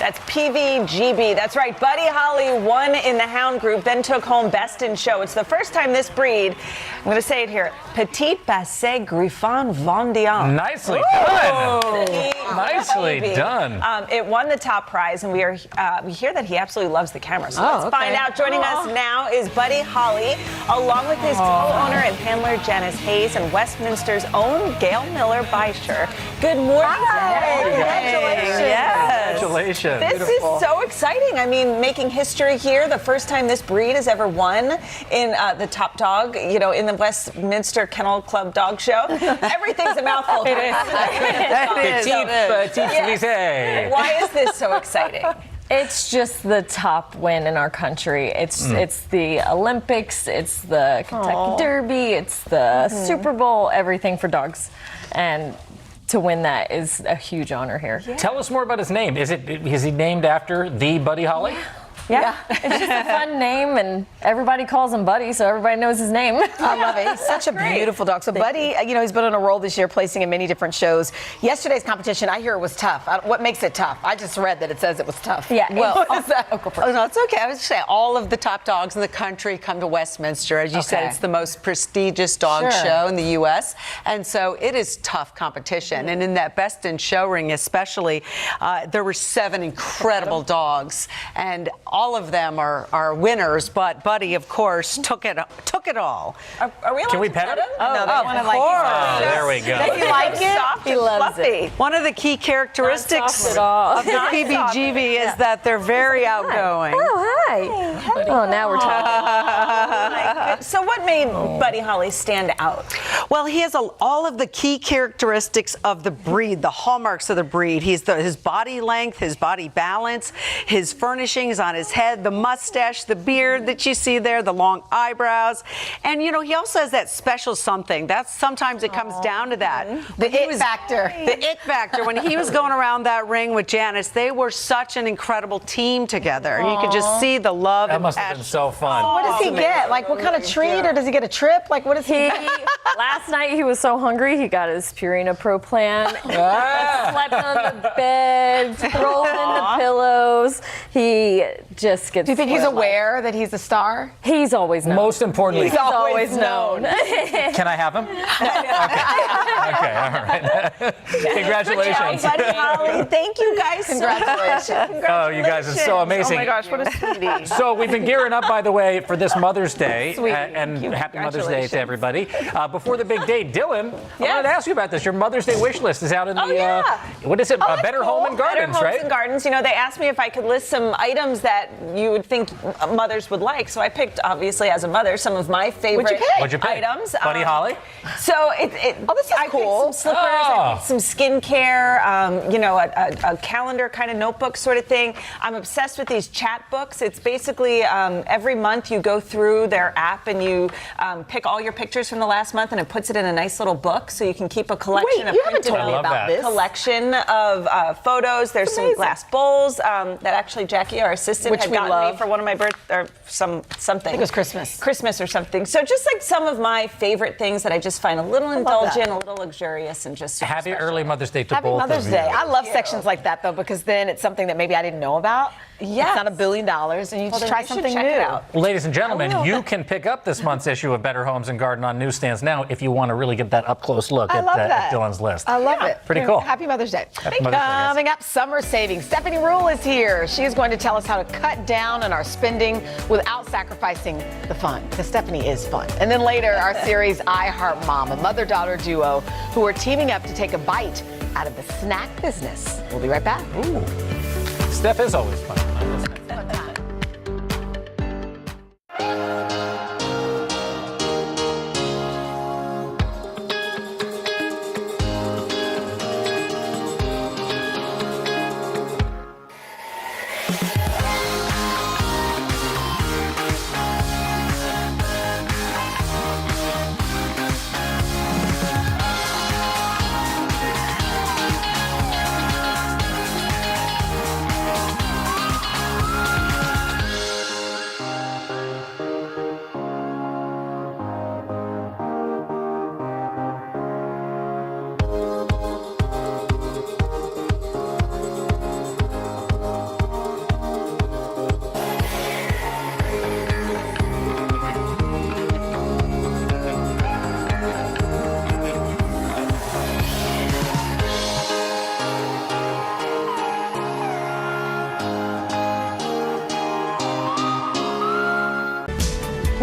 That's PVGB. That's right. Buddy Holly won in the hound group, then took home Best in Show. It's the first time this breed, I'm going to say it here, Petit Basset Griffon Vendéen. Nicely done. Nicely done. It won the top prize, and we hear that he absolutely loves the camera. So let's find out. Joining us now is Buddy Holly, along with his co-owner and handler Janice Hayes, and Westminster's own Gail Miller-Beischer. Good morning. Congratulations. Yes. Congratulations. This is so exciting. I mean, making history here. The first time this breed has ever won in the top dog, in the Westminster Kennel Club Dog Show. Everything's a mouthful. It is. Petit. Why is this so exciting? It's just the top win in our country. It's the Olympics, it's the Kentucky Derby, it's the Super Bowl, everything for dogs. And to win that is a huge honor here. Yeah. Tell us more about his name. Is he named after the Buddy Holly? Yeah. It's just a fun name, and everybody calls him Buddy, so everybody knows his name. I love it. He's such a beautiful dog. So Buddy, he's been on a roll this year, placing in many different shows. Yesterday's competition, I hear it was tough. What makes it tough? I just read that it says it was tough. Yeah. Well, what is that? Oh, no, it's okay. I was just saying, all of the top dogs in the country come to Westminster. As you said, it's the most prestigious dog show in the U.S., and so it is tough competition. And in that Best in Show ring especially, there were 7 incredible dogs, and all of them are winners, but Buddy, of course, took it all. Are we allowed Can we to pet him? No, they want to Oh, there we go. Does he like it? Soft He loves fluffy. One of the key characteristics at all. of the PBGB is that they're very outgoing. Oh, hi. Oh, now we're talking. So what made Buddy Holly stand out? Well, he has all of the key characteristics of the breed, the hallmarks of the breed. His body length, his body balance, his furnishings on his head, the mustache, the beard that you see there, the long eyebrows. And, he also has that special something. Sometimes it comes down to that. The it factor. The it factor. When he was going around that ring with Janice, they were such an incredible team together. And you could just see the love That and must have been so fun. What does he get? Like, what kind of treat, or does he get a trip? Like, what does he get? Last night he was so hungry, he got his Purina Pro plan. Slept on the bed, rolled in the pillows. He just gets. Do you think he's aware that he's a star? He's always known. Most importantly, he's always known. Can I have him? Okay, all right. Congratulations. Buddy Holly, thank you guys. Congratulations. Oh, you guys are so amazing. Oh my gosh, what a sweetie. So we've been gearing up, by the way, for this Mother's Day, Sweet. and Thank you. happy Mother's Day to everybody. Before the big day, Dylan, I wanted to ask you about this. Your Mother's Day wish list is out in the, what is it? Better Home and Gardens, Better right? Homes and Gardens. They asked me if I could list some items that you would think mothers would like. So I picked, obviously, as a mother, some of my favorite What'd you pick? items. Buddy Holly? So this is I cool. Picked some slippers, I picked some skincare, a calendar kind of notebook sort of thing. I'm obsessed with these chat books. It's basically every month you go through their app and you pick all your pictures from the last month, and it puts it in a nice little book so you can keep a collection of you haven't told me about this. Collection of photos. There's some glass bowls that actually Jackie, our assistant, had gotten me for one of my or something. I think it was Christmas. Christmas or something. So just like some of my favorite things that I just find a little indulgent, a little luxurious, and just super Happy special. early Mother's Day to Happy both Mother's of you. Day. I love sections like that, though, because then it's something that maybe I didn't know about. Yes. It's not $1 billion, and you just try something check new. it out. Well, ladies and gentlemen, you can pick up this month's issue of Better Homes and Garden on newsstands now if you want to really get that up-close look at Dylan's list. I love it. Pretty cool. Happy Mother's Day. Happy Mother's Day, guys. Coming up, summer savings. Stephanie Rule is here. She is going to tell us how to cut down on our spending without sacrificing the fun, because Stephanie is fun. And then later, our series, I Heart Mom, a mother-daughter duo who are teaming up to take a bite out of the snack business. We'll be right back. Ooh. Steph is always fun.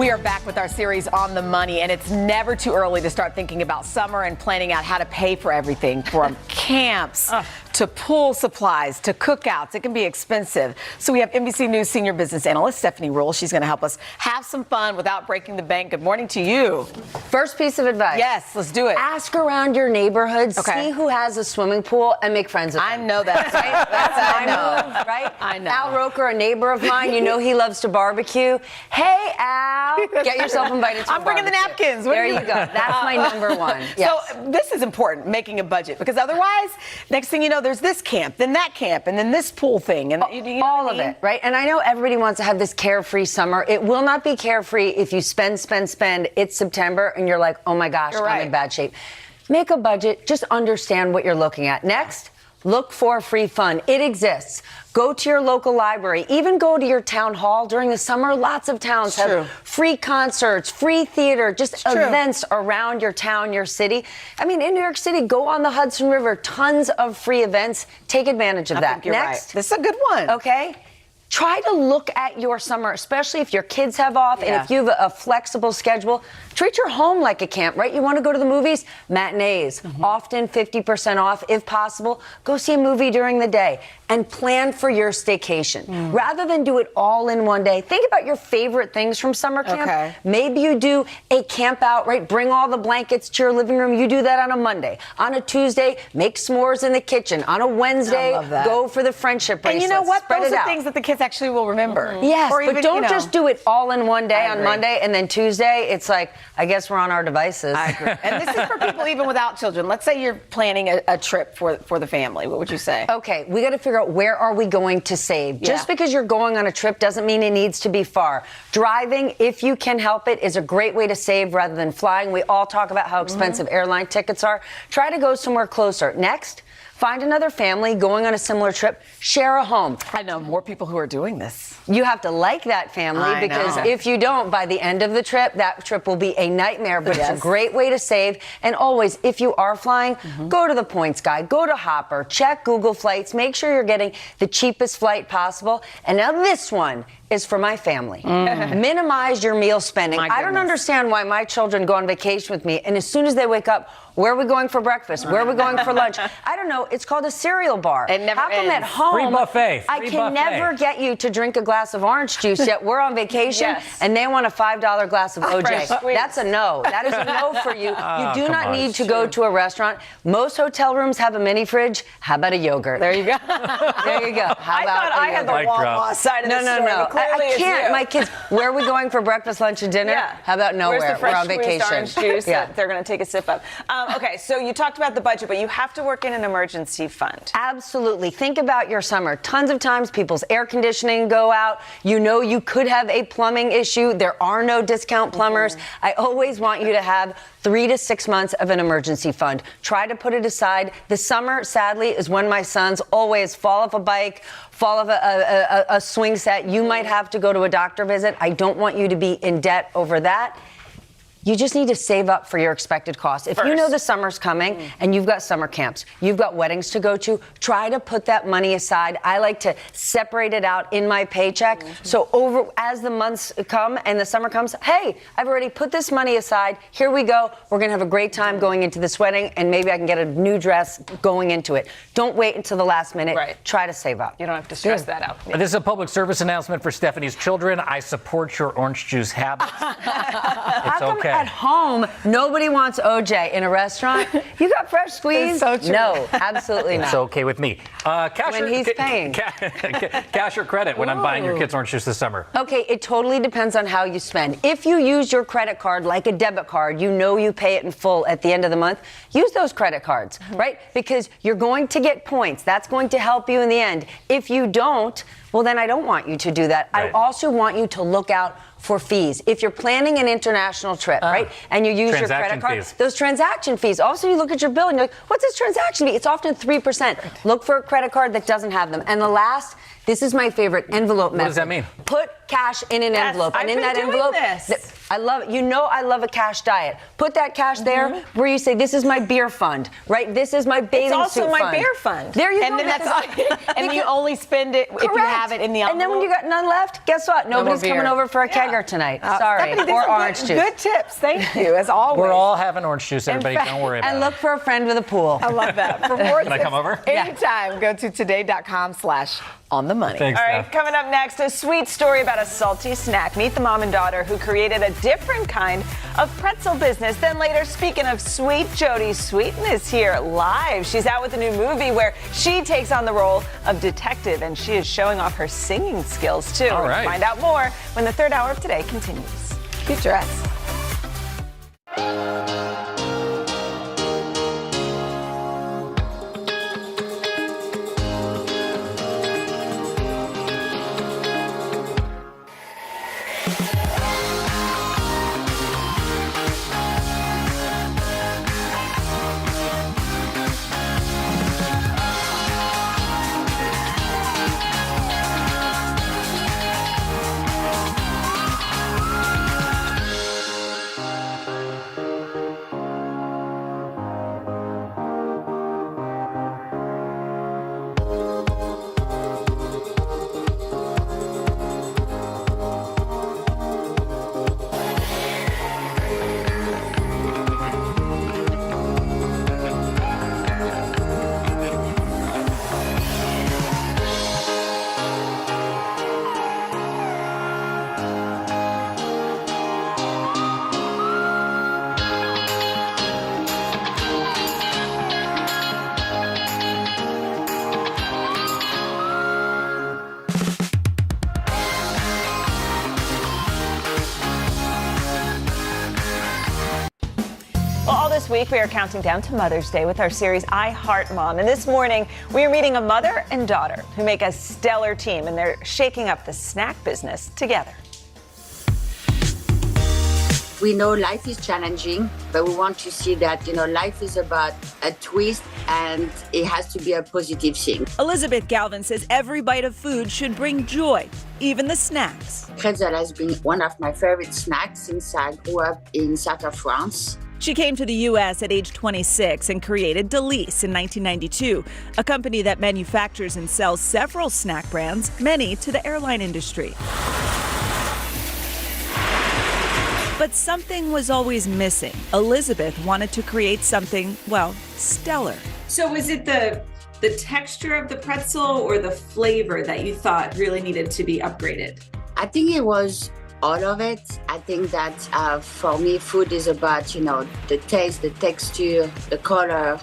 We are back with our series On the Money, and it's never too early to start thinking about summer and planning out how to pay for everything from camps to pool supplies to cookouts. It can be expensive. So we have NBC News senior business analyst Stephanie Rule. She's going to help us have some fun without breaking the bank. Good morning to you. First piece of advice. Yes, let's do it. Ask around your neighborhood, Okay. see who has a swimming pool, and make friends with them. I know that. Right? That's my move, right? I know. Al Roker, a neighbor of mine, you know he loves to barbecue. Hey, Al, get yourself invited to I'm a bringing the barbecue. napkins. What There are you go. That's my number one. Yes. So this is important, making a budget, because otherwise, next thing you know, there's this camp, then that camp, and then this pool thing, and you know all what I of mean? it, right? And I know everybody wants to have this carefree summer. It will not be carefree if you spend. It's September, and you're like, oh my gosh, You're I'm right. in bad shape. Make a budget. Just understand what you're looking at. Next, look for free fun. It exists. Go to your local library. Even go to your town hall during the summer. Lots of towns have free concerts, free theater, just events around your town, your city. I mean, in New York City, go on the Hudson River. Tons of free events. Take advantage of that. think you're Next, right. This is a good one. Okay. Try to look at your summer, especially if your kids have off and if you have a flexible schedule. Treat your home like a camp, right? You want to go to the movies? Matinees, often 50% off if possible. Go see a movie during the day and plan for your staycation. Rather than do it all in one day, think about your favorite things from summer camp. Okay. Maybe you do a camp out, right? Bring all the blankets to your living room. You do that on a Monday. On a Tuesday, make s'mores in the kitchen. On a Wednesday, I love that. go for the friendship bracelets. And you know what? Spread Those it are out. things that the kids actually will remember. Yes, Or but even, don't you know. just do it all in one day I on agree. Monday, and then Tuesday, it's like, I guess we're on our devices. I agree. And this is for people even without children. Let's say you're planning a trip for the family. What would you say? Okay, we got to figure out where are we going to save. Just because you're going on a trip doesn't mean it needs to be far. Driving, if you can help it, is a great way to save rather than flying. We all talk about how expensive airline tickets are. Try to go somewhere closer. Next, find another family going on a similar trip. Share a home. I know more people who are doing this. You have to like that family I because know. if you don't, by the end of the trip, that trip will be a nightmare. But it's a great way to save. And always, if you are flying, go to the points guide, go to Hopper, check Google Flights, make sure you're getting the cheapest flight possible. And now this one is for my family. Minimize your meal spending. I don't understand why my children go on vacation with me, and as soon as they wake up, where are we going for breakfast? Where are we going for lunch? I don't know. It's called a cereal bar. It never How come ends. at home Free buffet. I Free can buffet. never get you to drink a glass of orange juice, yet we're on vacation and they want a $5 glass of OJ. Fresh squeeze. That's a no. That is a no for you. You do come not on. need to go to a restaurant. Most hotel rooms have a mini fridge. How about a yogurt? There you go. There you go. How I about thought a I had the yogurt? Mic drop. Wawa side of No, the no, story, no. but clearly I it's can't. you. My kids, where are we going for breakfast, lunch, and dinner? Yeah. How about nowhere? Where's the fresh we're on squeezed vacation. orange juice Yeah. that they're going to take a sip of? Okay, so you talked about the budget, but you have to work in an emergency fund. Absolutely. Think about your summer. Tons of times people's air conditioning go out. You know you could have a plumbing issue. There are no discount plumbers. I always want you to have 3 to 6 months of an emergency fund. Try to put it aside. The summer, sadly, is when my sons always fall off a bike, fall off a swing set. You might have to go to a doctor visit. I don't want you to be in debt over that. You just need to save up for your expected costs. If you know the summer's coming and you've got summer camps, you've got weddings to go to, try to put that money aside. I like to separate it out in my paycheck. So as the months come and the summer comes, hey, I've already put this money aside. Here we go. We're going to have a great time going into this wedding, and maybe I can get a new dress going into it. Don't wait until the last minute. Try to save up. You don't have to stress that out. This is a public service announcement for Stephanie's children. I support your orange juice habits. It's okay. At home, nobody wants OJ in a restaurant. You got fresh squeeze? so true. No, absolutely not. It's okay with me. Cash When he's paying. Cash or credit when I'm buying your kids orange juice this summer. Okay, it totally depends on how you spend. If you use your credit card like a debit card, you know you pay it in full at the end of the month, use those credit cards, right? Because you're going to get points. That's going to help you in the end. If you don't, well, then I don't want you to do that. I also want you to look out for fees. If you're planning an international trip, right, and you use your credit card, fees. those transaction fees. Also, you look at your bill and you're like, what's this transaction fee? It's often 3%. Look for a credit card that doesn't have them. And the last, this is my favorite, envelope method. What does that mean? Put cash in an envelope. I've And in been that doing envelope, this. I love, I love a cash diet. Put that cash there where you say, this is my beer fund, right? This is my bathing suit It's also my fund. beer fund. There you and go. Then and you only spend it if you have it in the envelope. And then when you got none left, guess what? Nobody's coming over for a kegger tonight. Sorry. Stephanie, Or orange juice. Good tips. Thank you, as always. We're all having orange juice, everybody. Don't worry about And it. look for a friend with a pool. I love that. For more Can I come over? anytime, go to today.com/onthemoney. Thanks, All right, Steph. coming up next, a sweet story about a salty snack. Meet the mom and daughter who created a different kind of pretzel business. Then later, speaking of sweet, Jodie Sweetin is here live. She's out with a new movie where she takes on the role of detective, and she is showing off her singing skills, too. All right. Find out more when the third hour of Today continues. Keep dressed. All this week, we are counting down to Mother's Day with our series, I Heart Mom. And this morning, we are meeting a mother and daughter who make a stellar team, and they're shaking up the snack business together. We know life is challenging, but we want to see that, life is about a twist and it has to be a positive thing. Elizabeth Galvin says every bite of food should bring joy, even the snacks. Pretzel has been one of my favorite snacks since I grew up in south of France. She came to the U.S. at age 26 and created Deli in 1992, a company that manufactures and sells several snack brands, many to the airline industry. But something was always missing. Elizabeth wanted to create something, well, stellar. So was it the texture of the pretzel or the flavor that you thought really needed to be upgraded? I think it was all of it. I think that for me, food is about, the taste, the texture, the color.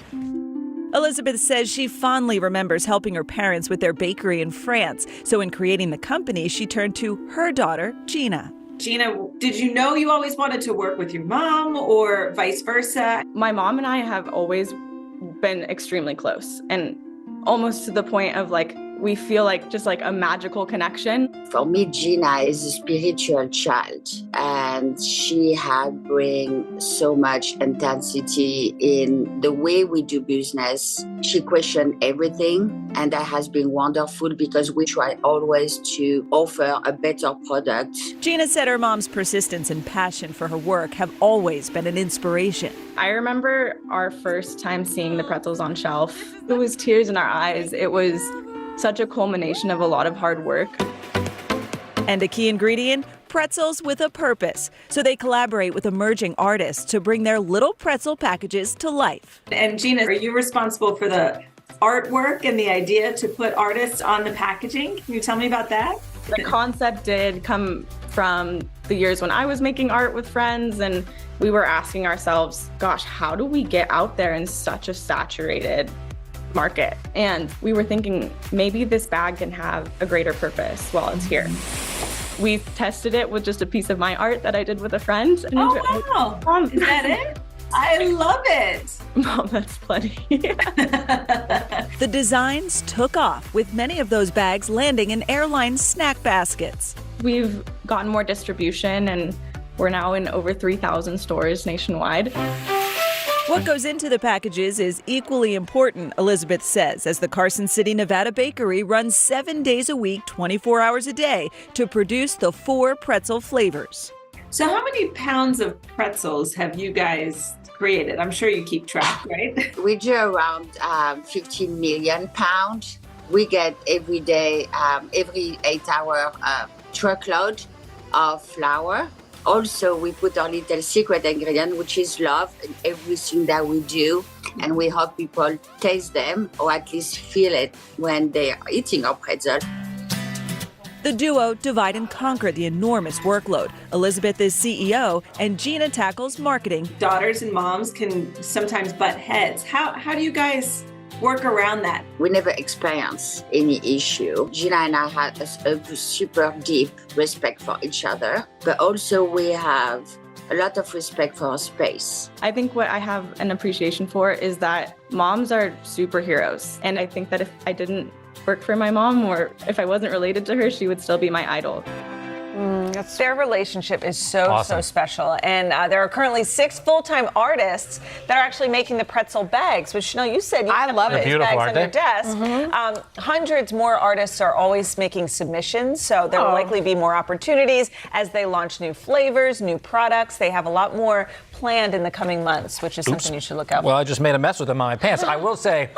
Elizabeth says she fondly remembers helping her parents with their bakery in France. So in creating the company, she turned to her daughter, Gina. Gina, did you know you always wanted to work with your mom or vice versa? My mom and I have always been extremely close, and almost to the point of we feel like just like a magical connection. For me, Gina is a spiritual child, and she had bring so much intensity in the way we do business. She questioned everything, and that has been wonderful because we try always to offer a better product. Gina said her mom's persistence and passion for her work have always been an inspiration. I remember our first time seeing the pretzels on shelf. It was tears in our eyes. It was such a culmination of a lot of hard work. And a key ingredient, pretzels with a purpose. So they collaborate with emerging artists to bring their little pretzel packages to life. And Gina, are you responsible for the artwork and the idea to put artists on the packaging? Can you tell me about that? The concept did come from the years when I was making art with friends, and we were asking ourselves, gosh, how do we get out there in such a saturated market? And we were thinking maybe this bag can have a greater purpose while it's here. We tested it with just a piece of my art that I did with a friend. And wow, Mom, is that it? I love it. Mom, that's plenty. The designs took off, with many of those bags landing in airline snack baskets. We've gotten more distribution, and we're now in over 3,000 stores nationwide. What goes into the packages is equally important, Elizabeth says, as the Carson City, Nevada bakery runs 7 days a week, 24 hours a day to produce the 4 pretzel flavors. So how many pounds of pretzels have you guys created? I'm sure you keep track, right? We do around 15 million pounds. We get every day, every 8-hour truckload of flour. Also, we put our little secret ingredient, which is love in everything that we do. And we hope people taste them or at least feel it when they are eating our pretzel. The duo divide and conquer the enormous workload. Elizabeth is CEO and Gina tackles marketing. Daughters and moms can sometimes butt heads. How do you guys work around that? We never experience any issue. Gina and I had a super deep respect for each other, but also we have a lot of respect for our space. I think what I have an appreciation for is that moms are superheroes. And I think that if I didn't work for my mom or if I wasn't related to her, she would still be my idol. Their relationship is so Awesome. special. And there are currently 6 full-time artists that are actually making the pretzel bags, which Chanel, you said you have love these it. Beautiful, bags aren't on your they? desk. Hundreds more artists are always making submissions, so there will likely be more opportunities as they launch new flavors, new products. They have a lot more planned in the coming months, which is something you should look out for. Well, I just made a mess with them on my pants. I will say,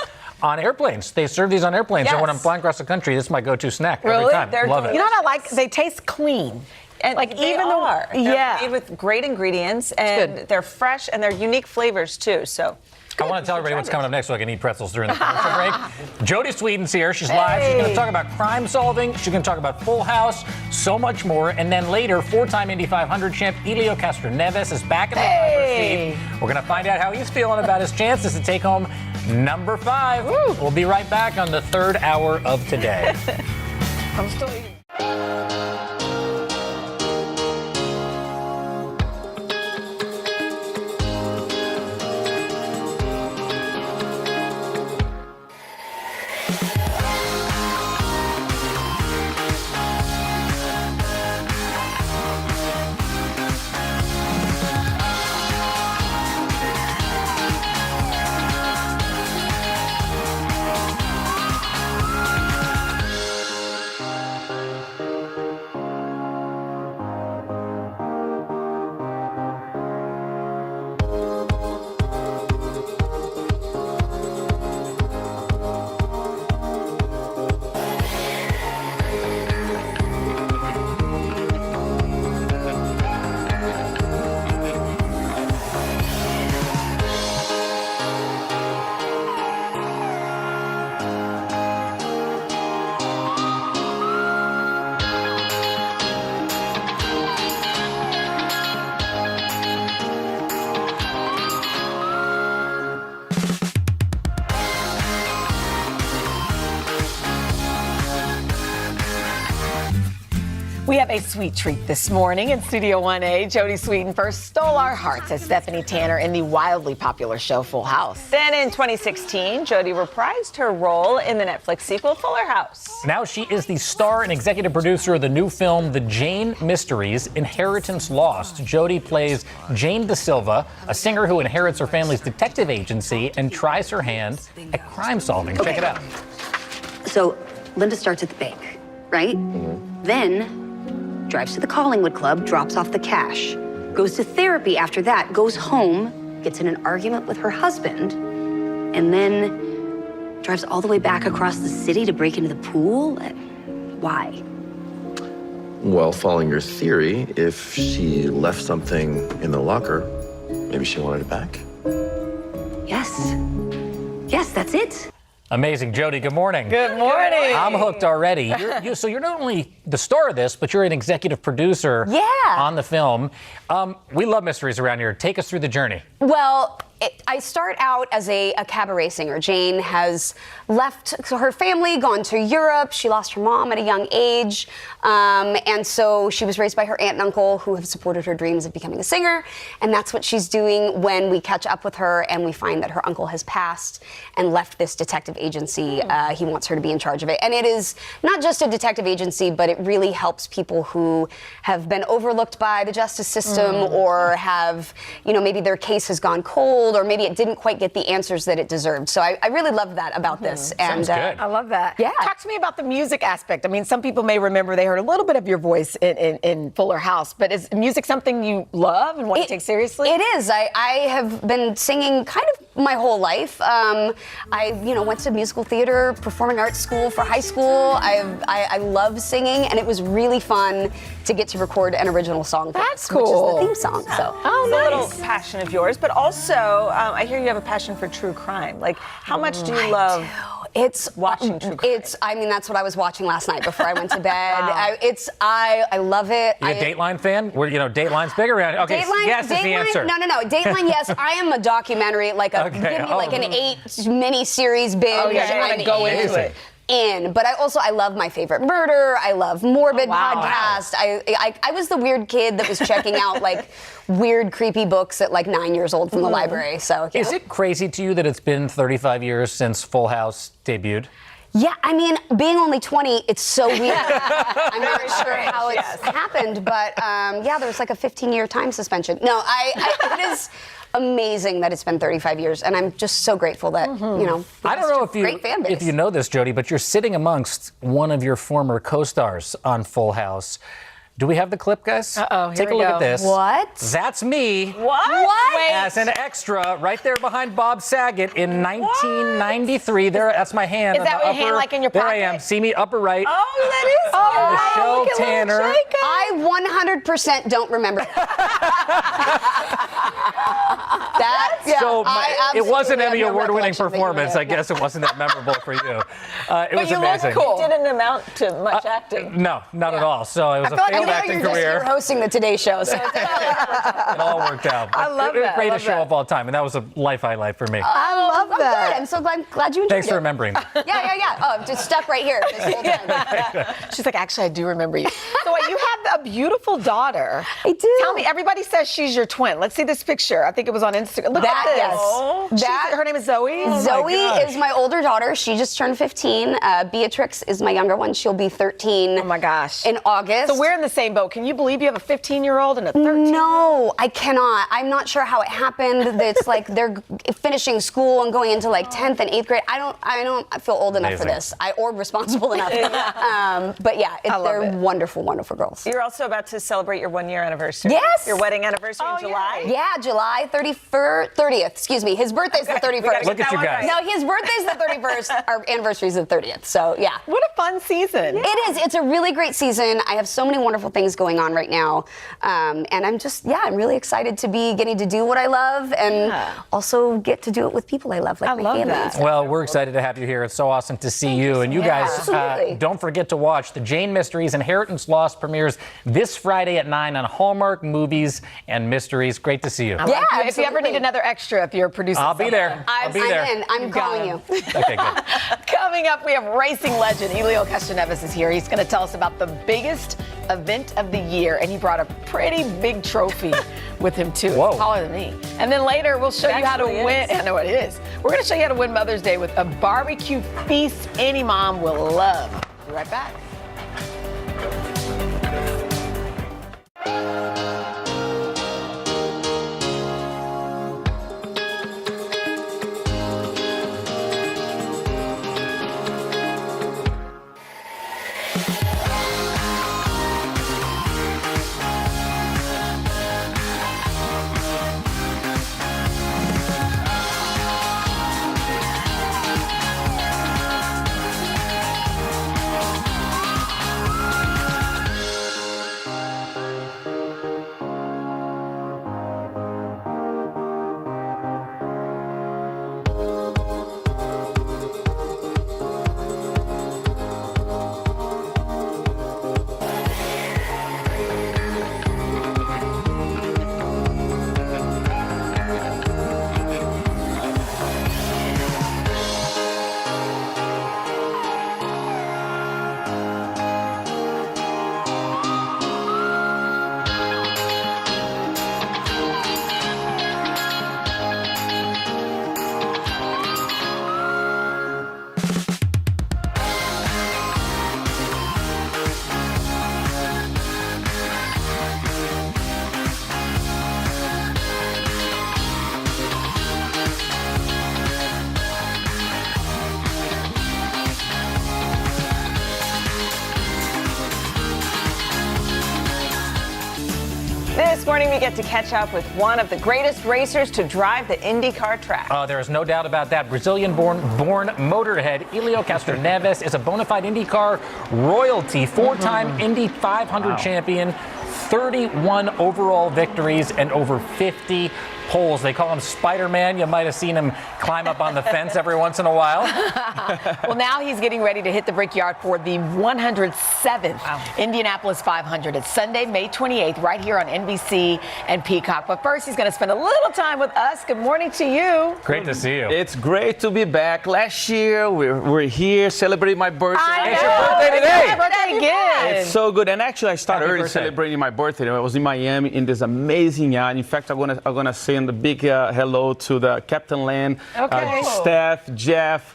on airplanes, they serve these on airplanes. Yes. And when I'm flying across the country, this is my go-to snack every Really? time. They're Love it. You know what I like? They taste clean. And Like, they even though- are. They're yeah. made with great ingredients, and they're fresh, and they're unique flavors, too. So I want to tell everybody what's coming up next so I can eat pretzels during the commercial break. Jodie Sweetin's here. She's live. She's going to talk about crime solving. She's going to talk about Full House, so much more. And then later, 4-time Indy 500 champ Elio Castroneves is back in the driver's seat. We're going to find out how he's feeling about his chances to take home number 5. We'll be right back on the 3rd hour of today. I'm still eating. We have a sweet treat this morning in Studio 1A. Jodie Sweetin first stole our hearts as Stephanie Tanner in the wildly popular show Full House. Then in 2016, Jodie reprised her role in the Netflix sequel Fuller House. Now she is the star and executive producer of the new film, The Jane Mysteries, Inheritance Lost. Jodie plays Jane Da Silva, a singer who inherits her family's detective agency and tries her hand at crime solving. Check it out. So Linda starts at the bank, right? Then drives to the Collingwood Club, drops off the cash, goes to therapy after that, goes home, gets in an argument with her husband, and then drives all the way back across the city to break into the pool? Why? Well, following your theory, if she left something in the locker, maybe she wanted it back. Yes. Yes, that's it. Amazing. Jodie, good morning. Good morning. I'm hooked already. So you're not only the star of this, but you're an executive producer on the film. We love mysteries around here. Take us through the journey. Well, I start out as a cabaret singer. Jane has left her family, gone to Europe. She lost her mom at a young age. And so she was raised by her aunt and uncle who have supported her dreams of becoming a singer. And that's what she's doing when we catch up with her and we find that her uncle has passed and left this detective agency. He wants her to be in charge of it. And it is not just a detective agency, but it really helps people who have been overlooked by the justice system or have, maybe their case has gone cold told, or maybe it didn't quite get the answers that it deserved. So I really love that about this. And I love that. Yeah. Talk to me about the music aspect. I mean, some people may remember they heard a little bit of your voice in Fuller House, but is music something you love and want to take seriously? It is. I have been singing kind of my whole life. I went to musical theater, performing arts school for high school. I love singing, and it was really fun to get to record an original song. That's which cool. is the theme song. So. Oh, nice. A little passion of yours, but also I hear you have a passion for true crime. Like, how much do you love? It's watching true crime. That's what I was watching last night before I went to bed. I love it. You a Dateline fan? Dateline's big around. Okay, Dateline, yes is the answer. No. Dateline, yes. I am a documentary, give me like an 8 mini-series binge. Oh, yeah, you want to go into it. But I love My Favorite Murder. I love Morbid podcast. I was the weird kid that was checking out like weird, creepy books at like 9 years old from the library. So yeah. Is it crazy to you that it's been 35 years since Full House debuted? Yeah, I mean, being only 20, it's so weird. I'm not sure how it's happened, but there's like a 15-year time suspension. No, it is amazing that it's been 35 years, and I'm just so grateful that, I don't know great fan base. if you know this, Jodie, but you're sitting amongst one of your former co-stars on Full House. Do we have the clip, guys? Uh-oh, Take a look at this. What? That's me. What? Wait. As an extra, right there behind Bob Saget in 1993. There, that's my hand. Is that your hand, like in your there pocket? I am. See me upper right. Oh, that is Michelle look at Tanner. little Jacob. I 100% don't remember. It was an Emmy have no Award-winning recollection that you performance. have. I guess it wasn't that memorable for you. It But was you amazing. look cool. It didn't amount to much acting. No, not at all. So it was a failed acting You're career. hosting the Today Show, so It all worked out. I love It was that. the greatest show of all time, and that was a life highlight for me. I love that. Good. I'm so glad you enjoyed Thanks it. for remembering that. Yeah. Oh, just stuck right here this whole time. She's like, actually, I do remember you. So you have a beautiful daughter. I do. Tell me, everybody says she's your twin. Let's see this picture. I think it was on Instagram. Look at this. Yes. Her name is Zoe? Zoe is my older daughter. She just turned 15. Beatrix is my younger one. She'll be 13. Oh my gosh. In August. So we're in the same boat. Can you believe you have a 15-year-old and a 13? No, I cannot. I'm not sure how it happened. It's like they're finishing school and going into like 10th and 8th grade. I don't feel old enough for this. Or responsible enough. But yeah, they're wonderful, wonderful girls. You're also about to celebrate your 1-year anniversary. Yes. Your wedding anniversary in July. Yeah, July 30th. Excuse me. His birthday's the 31st. Look at you guys. No, his birthday's the 31st. Our anniversary's the 30th. So yeah. What a fun season. It is. It's a really great season. I have so many wonderful things going on right now. And I'm really excited to be getting to do what I love and also get to do it with people I love, like my family. Well, we're excited to have you here. It's so awesome to see you. And you guys, don't forget to watch The Jane Mysteries Inheritance Lost premieres this Friday at 9 on Hallmark Movies and Mysteries. Great to see you. Yeah, if you ever need another extra, if you're producing I'll be there. I'm in. I'm calling you. Okay, good. Coming up, we have racing legend Elio Castroneves is here. He's going to tell us about the biggest event of the year, and he brought a pretty big trophy with him too. Whoa. It's taller than me. And then later, we'll show you how to win. I know it is. We're going to show you how to win Mother's Day with a barbecue feast any mom will love. Be right back. This morning, we get to catch up with one of the greatest racers to drive the IndyCar track. There is no doubt about that. Brazilian-born motorhead Helio Castroneves is a bona fide IndyCar royalty, four-time Indy 500 champion, 31 overall victories, and over 50 poles. They call him Spider-Man. You might have seen him climb up on the fence every once in a while. Well, now he's getting ready to hit the Brickyard for the 107th Indianapolis 500. It's Sunday, May 28th, right here on NBC and Peacock. But first, he's going to spend a little time with us. Good morning to you. Great to see you. It's great to be back. Last year, we're here celebrating my birthday. It's your birthday today. Happy birthday again. It's so good. And actually, I started early celebrating my birthday. I was in Miami in this amazing yacht. In fact, I'm gonna send a big hello to the Captain Land, Steph, Jeff,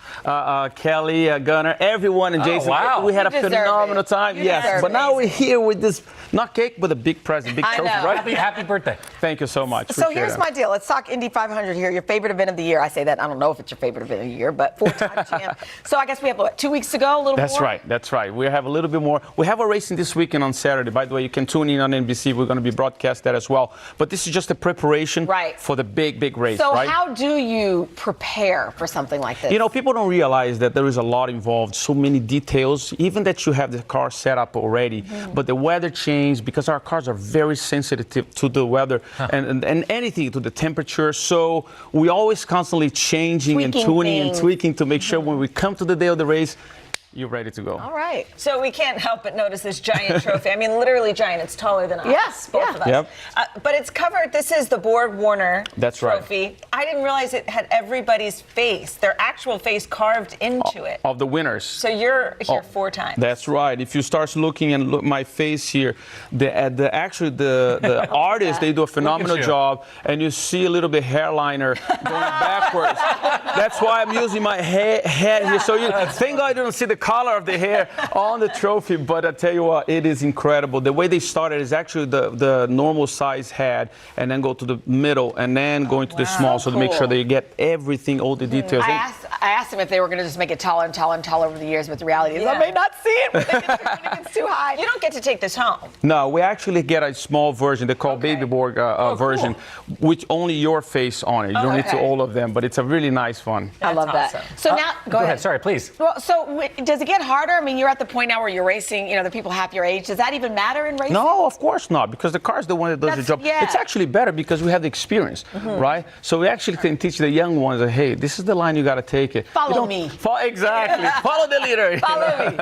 Kelly, Gunnar, everyone, and Jason. Wow. We had a phenomenal time. Yes, but now we're here with this, not cake, but a big present, big trophy, right? Happy birthday. Thank you so much. So here's my deal. Let's talk Indy 500 here. Your favorite event of the year. I say that. I don't know if it's your favorite event of the year, but four-time champ. So I guess we have, what, 2 weeks to go, a little That's more? right. That's right. We have a little bit more. We have a racing this weekend on Saturday. By the way, you can tune in on NBC. We're going to be broadcast that as well. But this is just a preparation for the big race, so right? how do you prepare for something like this? You know, people don't realize that there is a lot involved, so many details, even that you have the car set up already, but the weather change, because our cars are very sensitive to the weather and anything, to the temperature. So we always constantly changing and tuning and tweaking to make sure when we come to the day of the race, you're ready to go. All right. So we can't help but notice this giant trophy. I mean, literally giant. It's taller than us. Yes, both of us. Yep. But it's covered. This is the Borg Warner trophy. I didn't realize it had everybody's face, their actual face carved into it. Of the winners. So you're here 4 times. That's right. If you start looking and look my face here, the artists, they do a phenomenal job, and you see a little bit hairliner going backwards. That's why I'm using my head here. So thank God you don't see the color of the hair on the trophy, but I tell you what, it is incredible. The way they started is actually the normal size head, and then go to the middle, and then going to the small, so to make sure that you get everything, all the details. I asked them if they were going to just make it taller and taller and taller over the years, but the reality is I may not see it when it gets too high. You don't get to take this home. No, we actually get a small version. They call Baby Borg version, which only your face on it. You don't need to all of them, but it's a really nice one. I love that. So now, go ahead. Sorry, please. Well, so does it get harder? I mean, you're at the point now where you're racing, the people half your age. Does that even matter in racing? No, of course not, because the car is the one that does the job. Yeah. It's actually better because we have the experience, right? So we actually can teach the young ones that, hey, this is the line you got to take it. Follow me. Exactly. Follow the leader. Follow me.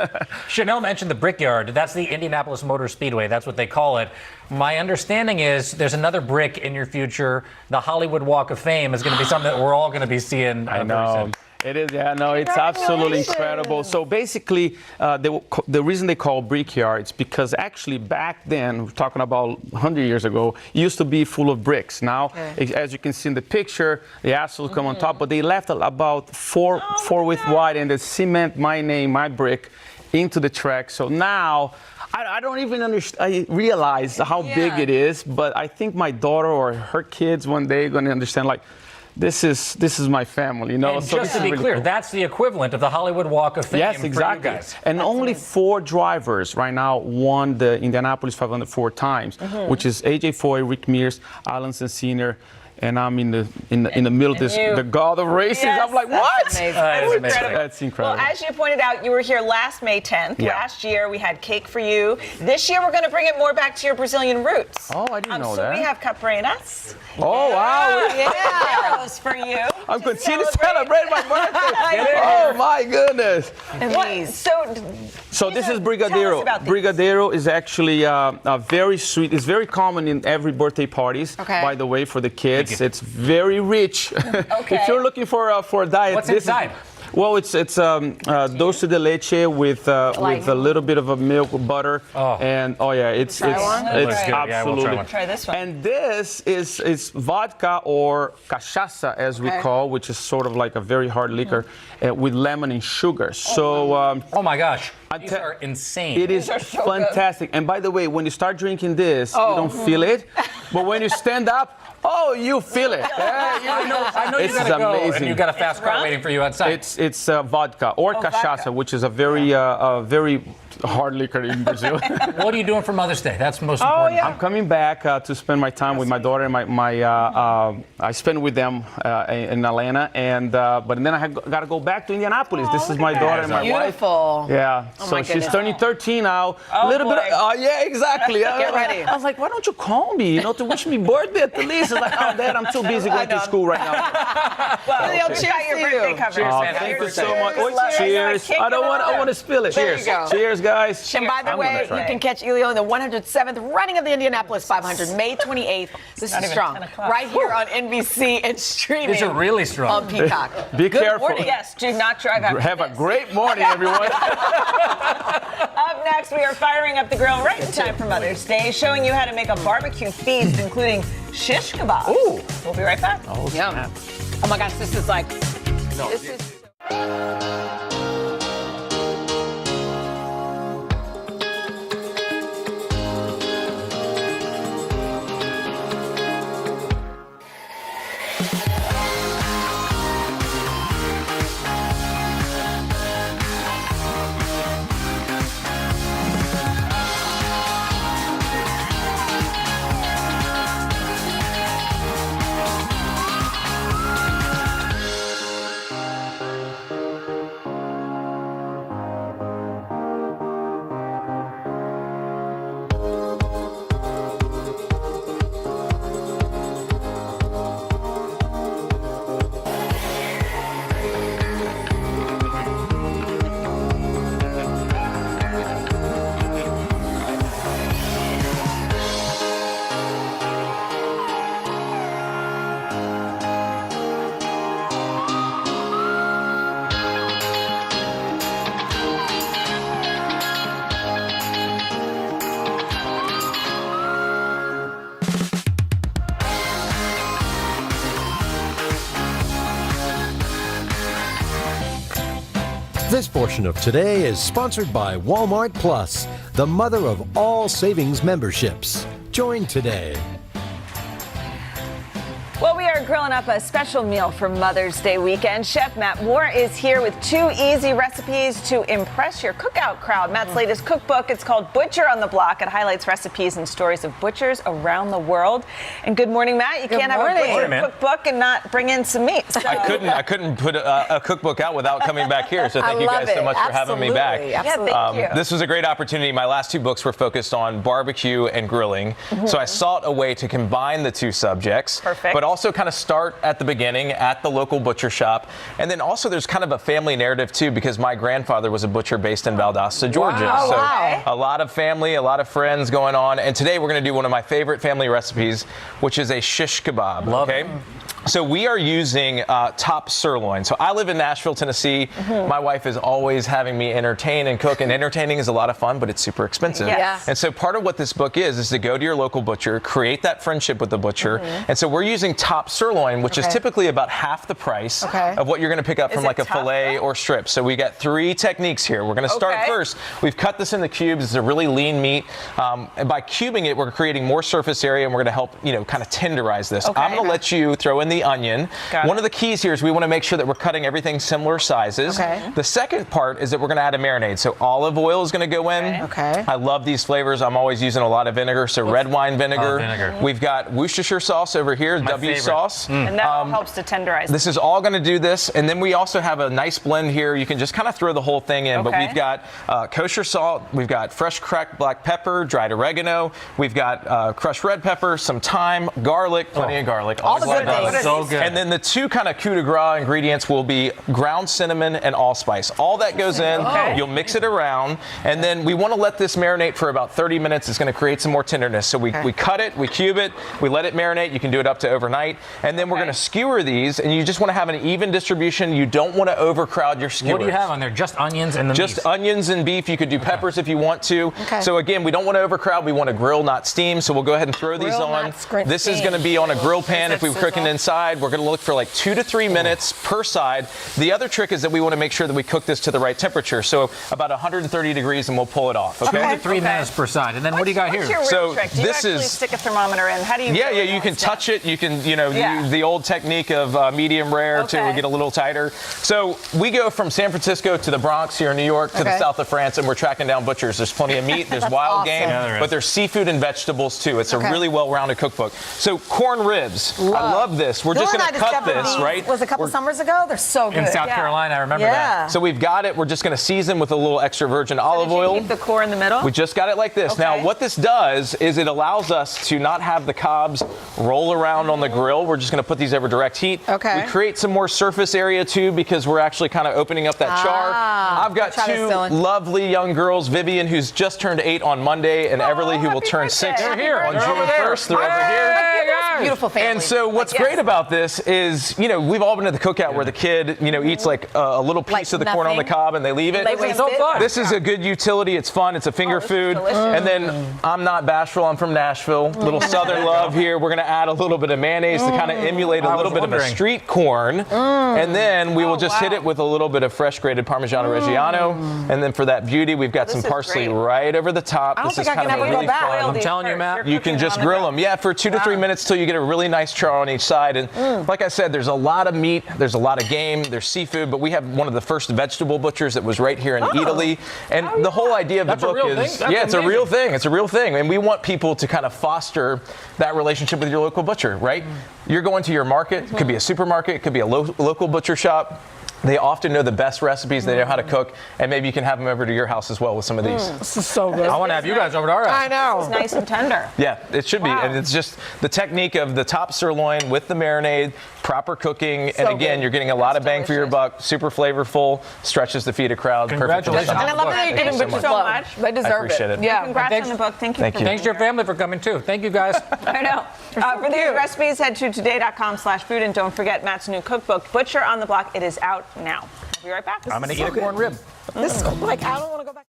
Chanel mentioned the Brickyard. That's the Indianapolis Motor Speedway. That's what they call it. My understanding is there's another brick in your future. The Hollywood Walk of Fame is going to be something that we're all going to be seeing. I know. It is, it's absolutely incredible. So basically, the reason they call Brickyard is because actually back then, we're talking about 100 years ago, it used to be full of bricks. Now, as you can see in the picture, the asphalt come on top, but they left about 4 width wide, and they cement my name, my brick, into the track. So now, I don't even realize how big it is, but I think my daughter or her kids one day are going to understand, like, this is my family, And so just to be really clear, cool. that's the equivalent of the Hollywood Walk of Fame. Yes, exactly. For you guys. And only 4 drivers right now won the Indianapolis 500 4 times, which is AJ Foy, Rick Mears, Alan Senior, and I'm in the middle of this, the god of races. Yes, I'm like, what? That's incredible. That's incredible. Well, as you pointed out, you were here last May 10th. Yeah. Last year, we had cake for you. This year, we're going to bring it more back to your Brazilian roots. Oh, I didn't know so that. we have caprenas. Oh, wow. Gyros for you. I'm continuing to celebrate my birthday. Oh, my goodness. So this is Brigadeiro. Brigadeiro is actually very sweet. It's very common in every birthday parties, by the way, for the kids. It's very rich. If you're looking for a diet, what's inside? Well, it's dulce de leche with a little bit of a milk, butter, and it's absolutely. Try this one. And this is vodka or cachaça, as we call, which is sort of like a very hard liquor with lemon and sugar. So, oh my gosh, these are insane. It is fantastic. And by the way, when you start drinking this, you don't feel it, but when you stand up, you feel it. I know you gotta go, amazing. and you got a fast car waiting for you outside. It's vodka or cachaça, which is a very hard liquor in Brazil. What are you doing for Mother's Day? That's most Oh, important. yeah. I'm coming back to spend my time with my daughter and I spend with them in Atlanta, and but then I got to go back to Indianapolis. This is my daughter and my wife. Beautiful. Yeah. Oh, so my she's goodness. turning 13 now. Oh, a little boy. bit. Yeah, exactly. Get ready. I was like, why don't you call me? To wish me birthday at the least. It's like, oh, Dad, I'm too busy going to school right now. Well, Okay. cheers to your birthday cover. Cheers, man. Thank you so much. Cheers. I want to spill it. There you go. Cheers, guys. And by the way, you can catch Elio in the 107th running of the Indianapolis 500, May 28th. This is strong. Right here on NBC and streaming. These are really strong. On Peacock. Be Good careful. morning. Yes, do not drive after Have a great morning, everyone. Up next, we are firing up the grill right in time for Mother's Day, showing you how to make a barbecue feast, including shish kebabs. Ooh. We'll be right back. Oh, Yum. Oh my gosh, this is like. This is. This portion of Today is sponsored by Walmart Plus, the mother of all savings memberships. Join today. Well, we are grilling up a special meal for Mother's Day weekend. Chef Matt Moore is here with 2 easy recipes to impress your cookout crowd. Matt's latest cookbook, it's called Butcher on the Block. It highlights recipes and stories of butchers around the world. And good morning, Matt. You can't have a butcher cookbook and not bring in some meat. So. I couldn't put a cookbook out without coming back here. So thank you guys so much for having me back. Yeah, thank you. This was a great opportunity. My last 2 books were focused on barbecue and grilling. So I sought a way to combine the 2 subjects. Perfect. But also kind of start at the beginning at the local butcher shop. And then also there's kind of a family narrative too, because my grandfather was a butcher based in Valdosta, Georgia. Wow. So Wow. a lot of family, a lot of friends going on. And today we're going to do one of my favorite family recipes, which is a shish kebab. Love okay? it. So we are using top sirloin. So I live in Nashville, Tennessee. My wife is always having me entertain and cook, and entertaining is a lot of fun, but it's super expensive. Yes. And so part of what this book is to go to your local butcher, create that friendship with the butcher. And so we're using top sirloin, which is typically about half the price of what you're going to pick up Is from it like a tough, fillet or strip. So we got 3 techniques here. We're going to start first. We've cut this into cubes. It's a really lean meat. And by cubing it, we're creating more surface area, and we're going to help, kind of tenderize this. I'm going to let you throw in the onion. One of the keys here is we want to make sure that we're cutting everything similar sizes. The second part is that we're going to add a marinade. So olive oil is going to go in. I love these flavors. I'm always using a lot of vinegar. So red wine vinegar. We've got Worcestershire sauce over here, W sauce. And that all helps to tenderize. This is all going to do this. And then we also have a nice blend here. You can just kind of throw the whole thing in. But we've got kosher salt. We've got fresh cracked black pepper, dried oregano. We've got crushed red pepper, some thyme, garlic, plenty of garlic. All the good things. So good. And then the 2 kind of coup de grace ingredients will be ground cinnamon and allspice. All that goes in. You'll mix it around. And then we want to let this marinate for about 30 minutes. It's going to create some more tenderness. So we cut it, we cube it, we let it marinate. You can do it up to overnight. And then we're going to skewer these, and you just want to have an even distribution. You don't want to overcrowd your skewers. What do you have on there? Just onions and the Just meat? onions and beef. You could do peppers if you want to. So again, we don't want to overcrowd. We want to grill, not steam. So we'll go ahead and throw these on. This is going to be on a grill pan if we were cooking inside. We're going to look for like 2 to 3 minutes per side. The other trick is that we want to make sure that we cook this to the right temperature. So about 130 degrees, and we'll pull it off. 2 to 3 minutes per side. And then what do you got here? What's your real trick? Do you actually stick a thermometer in? How do you? Yeah, you can touch it. You can you know, use the old technique of medium rare to get a little tighter. So we go from San Francisco to the Bronx here in New York to the south of France, and we're tracking down butchers. There's plenty of meat, there's wild game, but there's seafood and vegetables too. It's a really well-rounded cookbook. So corn ribs, I love this. We're just going to cut this, right? Was a couple summers ago. They're so good. In South Carolina, I remember that. So we've got it. We're just going to season with a little extra virgin olive oil. Keep the core in the middle? We just got it like this. Now, what this does is it allows us to not have the cobs roll around on the grill. We're just going to put these over direct heat. We create some more surface area too because we're actually kind of opening up that char. I've got two lovely young girls, Vivian, who's just turned 8 on Monday, and Everly, who will turn 6 on June 1st. They're over here. Beautiful family. And so what's great about this is, you know, we've all been to the cookout where the kid, you know, eats like a little piece of the corn on the cob and they leave it. This is a good utility. It's fun. It's a finger food. And then I'm not bashful. I'm from Nashville. Little Southern love here. We're going to add a little bit of mayonnaise to kind of emulate a little bit of a street corn. And then we will just hit it with a little bit of fresh grated Parmigiano Reggiano. And then for that beauty, we've got some parsley right over the top. This is kind of really fun. I'm telling you, Matt. You can just grill them. Yeah, for 2 to 3 minutes till you get a really nice char on each side. And like I said, there's a lot of meat. There's a lot of game. There's seafood. But we have one of the first vegetable butchers that was right here in Italy. And the whole idea of the book is, it's a real thing. It's a real thing. And we want people to kind of foster that relationship with your local butcher, right? You're going to your market. It could be a supermarket. It could be a local butcher shop. They often know the best recipes. They know how to cook, and maybe you can have them over to your house as well with some of these. This is so good. I want to have you guys over to our house. I know. It's nice and tender. Yeah, it should be. And it's just the technique of the top sirloin with the marinade, proper cooking, and again, you're getting a lot of bang for your buck. Super flavorful, stretches the feed of crowd. Congratulations. And I love that you're giving butchers so much. They deserve appreciate it. Yeah, congrats on the book. Thank you. Thanks to your family for coming too. Thank you, guys. I know. For these recipes, head to today.com/food, and don't forget Matt's new cookbook, Butcher on the Block. It is out now. We'll be right back. I'm going to eat a corn rib. This is like, I don't want to go back.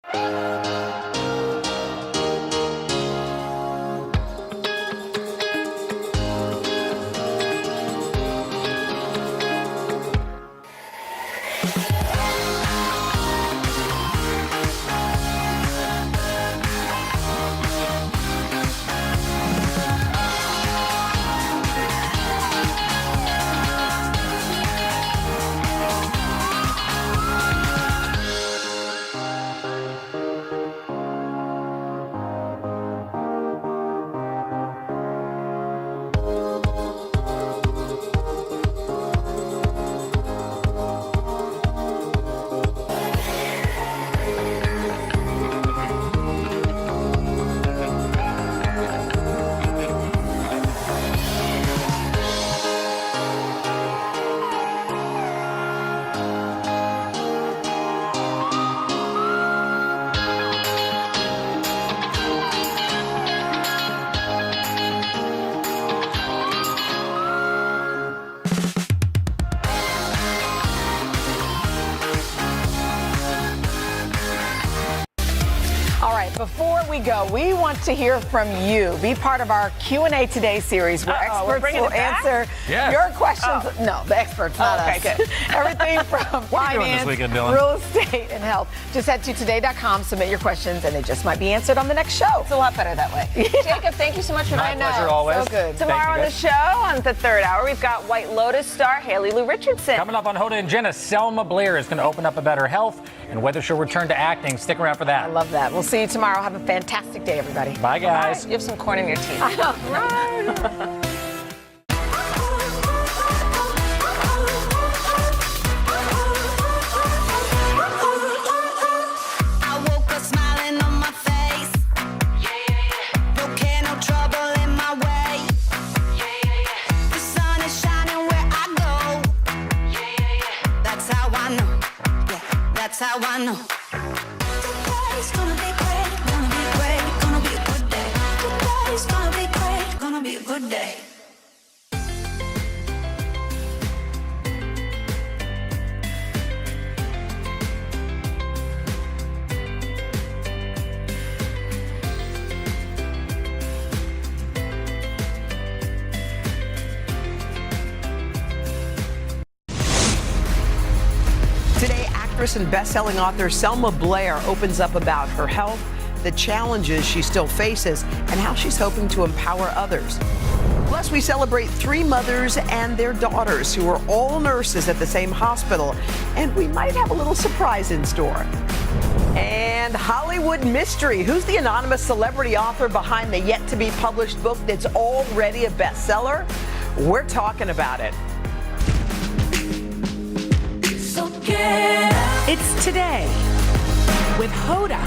Before we go, we want to hear from you. Be part of our Q&A Today series where experts will answer your questions. No, the experts, not us. Good. Everything from finance, real estate, and health. Just head to today.com, submit your questions, and they just might be answered on the next show. It's a lot better that way. Jacob, thank you so much for My pleasure always. So good. Tomorrow on the show, on the third hour, we've got White Lotus star Haley Lou Richardson. Coming up on Hoda and Jenna, Selma Blair is going to open up about her health and whether she'll return to acting. Stick around for that. I love that. We'll see you tomorrow. Have a fantastic day, everybody. Bye, guys. You have some corn in your teeth. Right. That's how I know. Today's gonna be great, gonna be great, gonna be a good day. Today's gonna be great, gonna be a good day. Today, actress and best-selling author Selma Blair opens up about her health, the challenges she still faces, and how she's hoping to empower others. Plus, we celebrate 3 mothers and their daughters who are all nurses at the same hospital. And we might have a little surprise in store. And Hollywood mystery. Who's the anonymous celebrity author behind the yet-to-be-published book that's already a bestseller? We're talking about it. So get up. It's Today with Hoda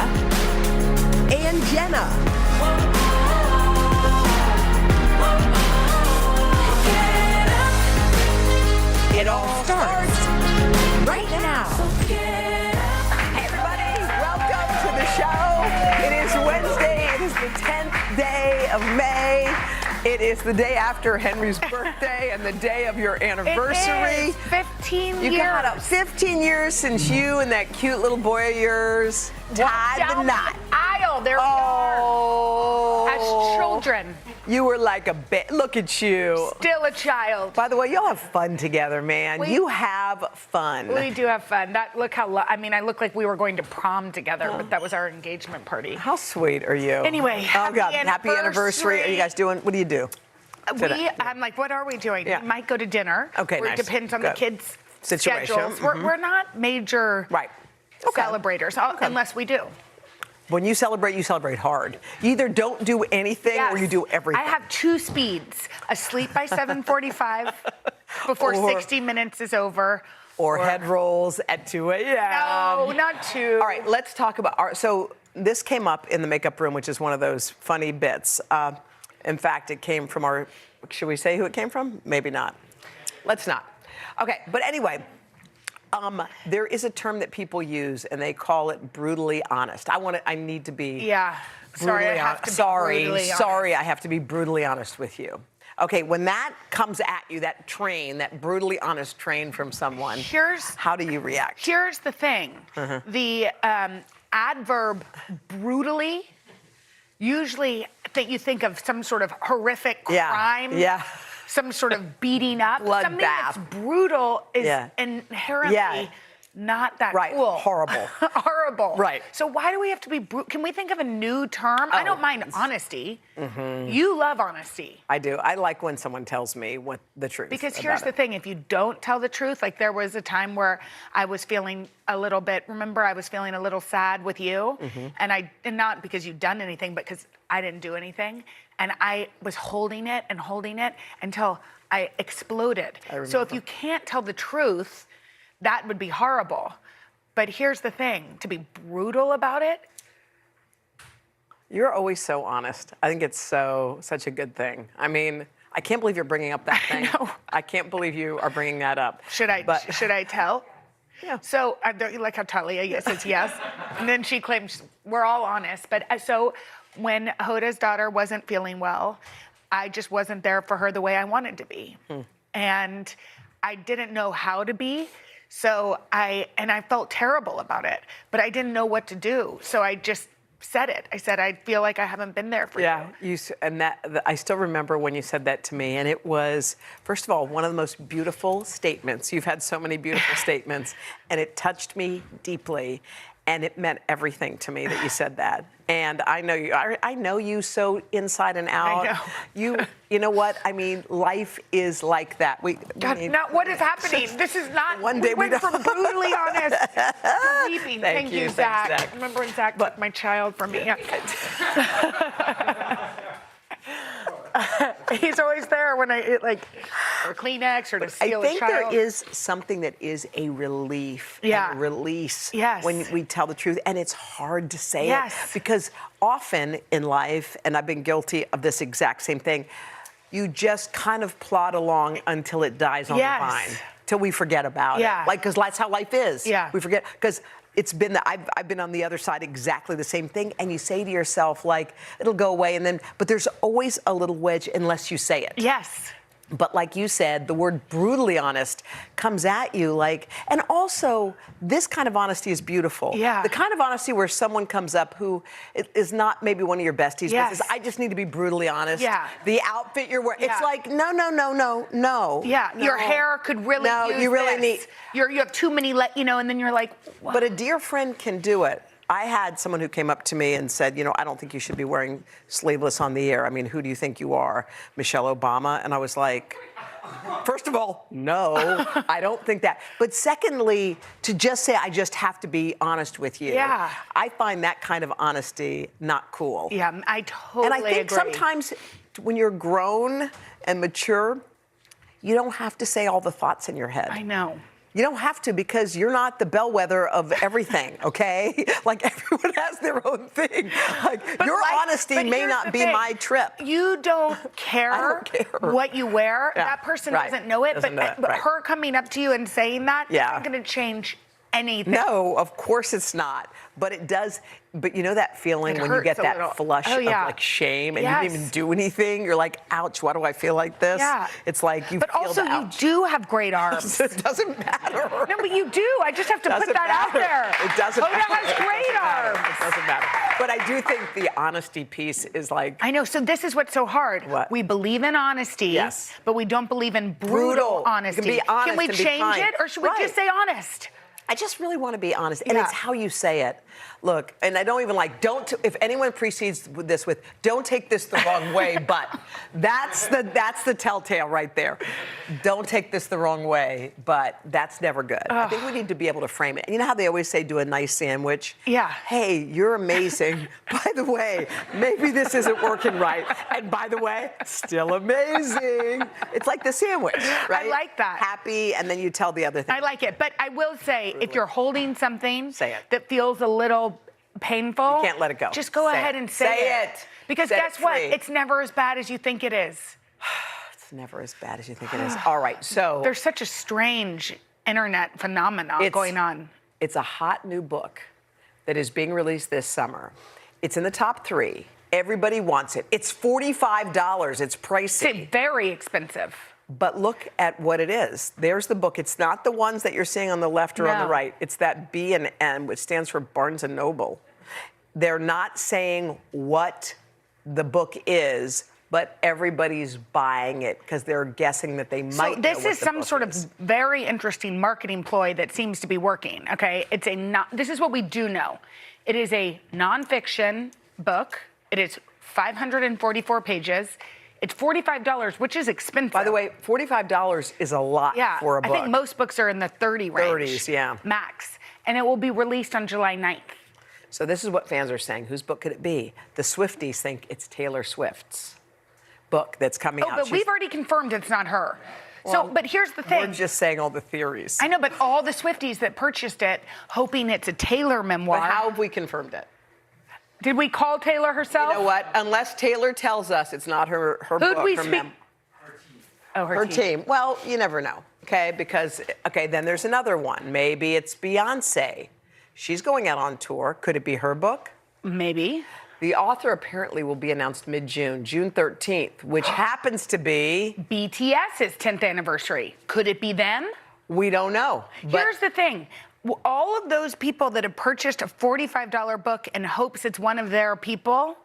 and Jenna. It all starts right now. Hey everybody, welcome to the show. It is Wednesday. It is the 10th day of May. It is the day after Henry's birthday and the day of your anniversary. It is 15 You years. got 15 years since you and that cute little boy of yours tied the knot. Aisle, there we are. As children. You were like a look at you. Still a child. By the way, y'all have fun together, man. You have fun. We do have fun. Look how, I look like we were going to prom together, but that was our engagement party. How sweet are you? Anyway, oh God, happy anniversary. Are you guys doing, what do you do? I'm like, what are we doing? Yeah. We might go to dinner. Okay, It nice. depends on the Good. kids' Situation. schedules. We're not major celebrators, unless we do. When you celebrate hard. You either don't do anything or you do everything. I have 2 speeds. Asleep by 7:45 before 60 minutes is over. Or head rolls at 2 a.m. No, not 2. All right, let's talk about so this came up in the makeup room, which is one of those funny bits. In fact, it came from should we say who it came from? Maybe not. Let's not. Okay, but anyway, there is a term that people use, and they call it brutally honest. I need to be. Yeah. Sorry, I have to be brutally honest. Sorry, I have to be brutally honest with you. Okay, when that comes at you, that brutally honest train from someone, how do you react? Here's the thing. The adverb brutally, usually you think of some sort of horrific crime. Yeah. Some sort of beating up. Something that's brutal is inherently not that cool. Horrible. Horrible. Right. So why do we have to be brutal? Can we think of a new term? I don't mind honesty. You love honesty. I do. I like when someone tells me what the truth. Because here's the thing, if you don't tell the truth, like there was a time where I was feeling a little bit, remember I was feeling a little sad with you, and not because you'd done anything, but because I didn't do anything. And I was holding it until I exploded. So if you can't tell the truth, that would be horrible. But here's the thing, to be brutal about it. You're always so honest. I think it's such a good thing. I mean, I can't believe you're bringing up that thing. I know. I can't believe you are bringing that up. Should I tell? Yeah. So, don't you like how Talia says yes? And then she claims we're all honest. But so when Hoda's daughter wasn't feeling well, I just wasn't there for her the way I wanted to be. And I didn't know how to be. So I felt terrible about it, but I didn't know what to do. So I just said it. I said, I feel like I haven't been there for you. Yeah, and I still remember when you said that to me, and it was, first of all, one of the most beautiful statements. You've had so many beautiful statements, and it touched me deeply, and it meant everything to me that you said that. And I know you. I know you so inside and out. I know. You know what? I mean, life is like that. Now what is happening? This is not. One day we went from brutally honest to weeping. Thank you, Zach. Thanks, Zach. Remember when Zach took my child from me? He's always there when or Kleenex or to steal a child. I think there is something that is a relief and a release when we tell the truth, and it's hard to say it because often in life, and I've been guilty of this exact same thing, you just kind of plod along until it dies on the vine, till we forget about it. Because that's how life is. We forget, because it's been I've been on the other side exactly the same thing, and you say to yourself, like, it'll go away, but there's always a little wedge unless you say it. Yes. But like you said, the word brutally honest comes at you and also this kind of honesty is beautiful. Yeah. The kind of honesty where someone comes up who is not maybe one of your besties, but says, I just need to be brutally honest. Yeah. The outfit you're wearing, it's like, no. Yeah, no. your hair could really use you really this. need. You have too many, and then you're like, what? But a dear friend can do it. I had someone who came up to me and said, I don't think you should be wearing sleeveless on the air. I mean, who do you think you are, Michelle Obama? And I was like, first of all, no, I don't think that. But secondly, to just say, I just have to be honest with you. Yeah. I find that kind of honesty not cool. Yeah, I totally And I think agree. sometimes when you're grown and mature, you don't have to say all the thoughts in your head. I know. You don't have to, because you're not the bellwether of everything, okay? Like, everyone has their own thing. Like, your honesty may not be my trip. You don't care, what you wear. Yeah, That person right. doesn't know it, Doesn't know it, but right. her coming up to you and saying that Yeah. isn't going to change anything. No, of course it's not. But it does. But you know that feeling It when you get hurts a little. that flush Oh, yeah. of like shame and Yes. you didn't even do anything? You're like, ouch, why do I feel like this? Yeah. It's like you But feel also, the you ouch. do have great arms. It doesn't matter. No, but you do. I just have to put Doesn't that out matter. there. It doesn't Hoda matter. has It great doesn't matter. arms. It doesn't matter. But I do think the honesty piece is like. I know. So this is what's so hard. What? We believe in honesty, Yes. but we don't believe in brutal honesty. You can be honest Can we and be change kind. it, or should we Right. just say honest? I just really want to be honest, and Yeah. it's how you say it. Look, and I don't even like, if anyone precedes with this with, don't take this the wrong way, but that's the telltale right there. Don't take this the wrong way, but that's never good. I think we need to be able to frame it. You know how they always say, do a nice sandwich? Yeah. Hey, you're amazing. By the way, maybe this isn't working right. And by the way, still amazing. It's like the sandwich, right? I like that. Happy, and then you tell the other thing. I like it, but I will say, if you're holding something Say it. that feels a little painful, You can't let it go. Just go Say ahead it. and say Say it. it. Because Set guess it what? free. It's never as bad as you think it is. It's never as bad as you think it is. All right, so There's such a strange internet phenomenon going on. It's a hot new book that is being released this summer. It's in the top 3. Everybody wants it. It's $45. It's pricey. It's very expensive. But look at what it is. There's the book. It's not the ones that you're seeing on the left or on the No. right. It's that B and N, which stands for Barnes and Noble. They're not saying what the book is, but everybody's buying it because they're guessing that they might So know this what is the some book sort is. of very interesting marketing ploy that seems to be working. Okay, this is what we do know. It is a nonfiction book. It is 544 pages. It's $45, which is expensive. By the way, $45 is a lot for a book. I think most books are in the 30 range. 30s, yeah. Max. And it will be released on July 9th. So this is what fans are saying. Whose book could it be? The Swifties think it's Taylor Swift's book that's coming out. But we've already confirmed it's not her. Well, but here's the thing. We're just saying all the theories. I know, but all the Swifties that purchased it, hoping it's a Taylor memoir. But how have we confirmed it? Did we call Taylor herself? You know what? Unless Taylor tells us it's not her book. Who'd we her speak? Her team. Well, you never know, okay? Because, then there's another one. Maybe it's Beyonce. She's going out on tour. Could it be her book? Maybe. The author apparently will be announced mid-June, June 13th, which happens to be BTS's 10th anniversary. Could it be them? We don't know. Here's the thing. All of those people that have purchased a $45 book in hopes it's one of their people.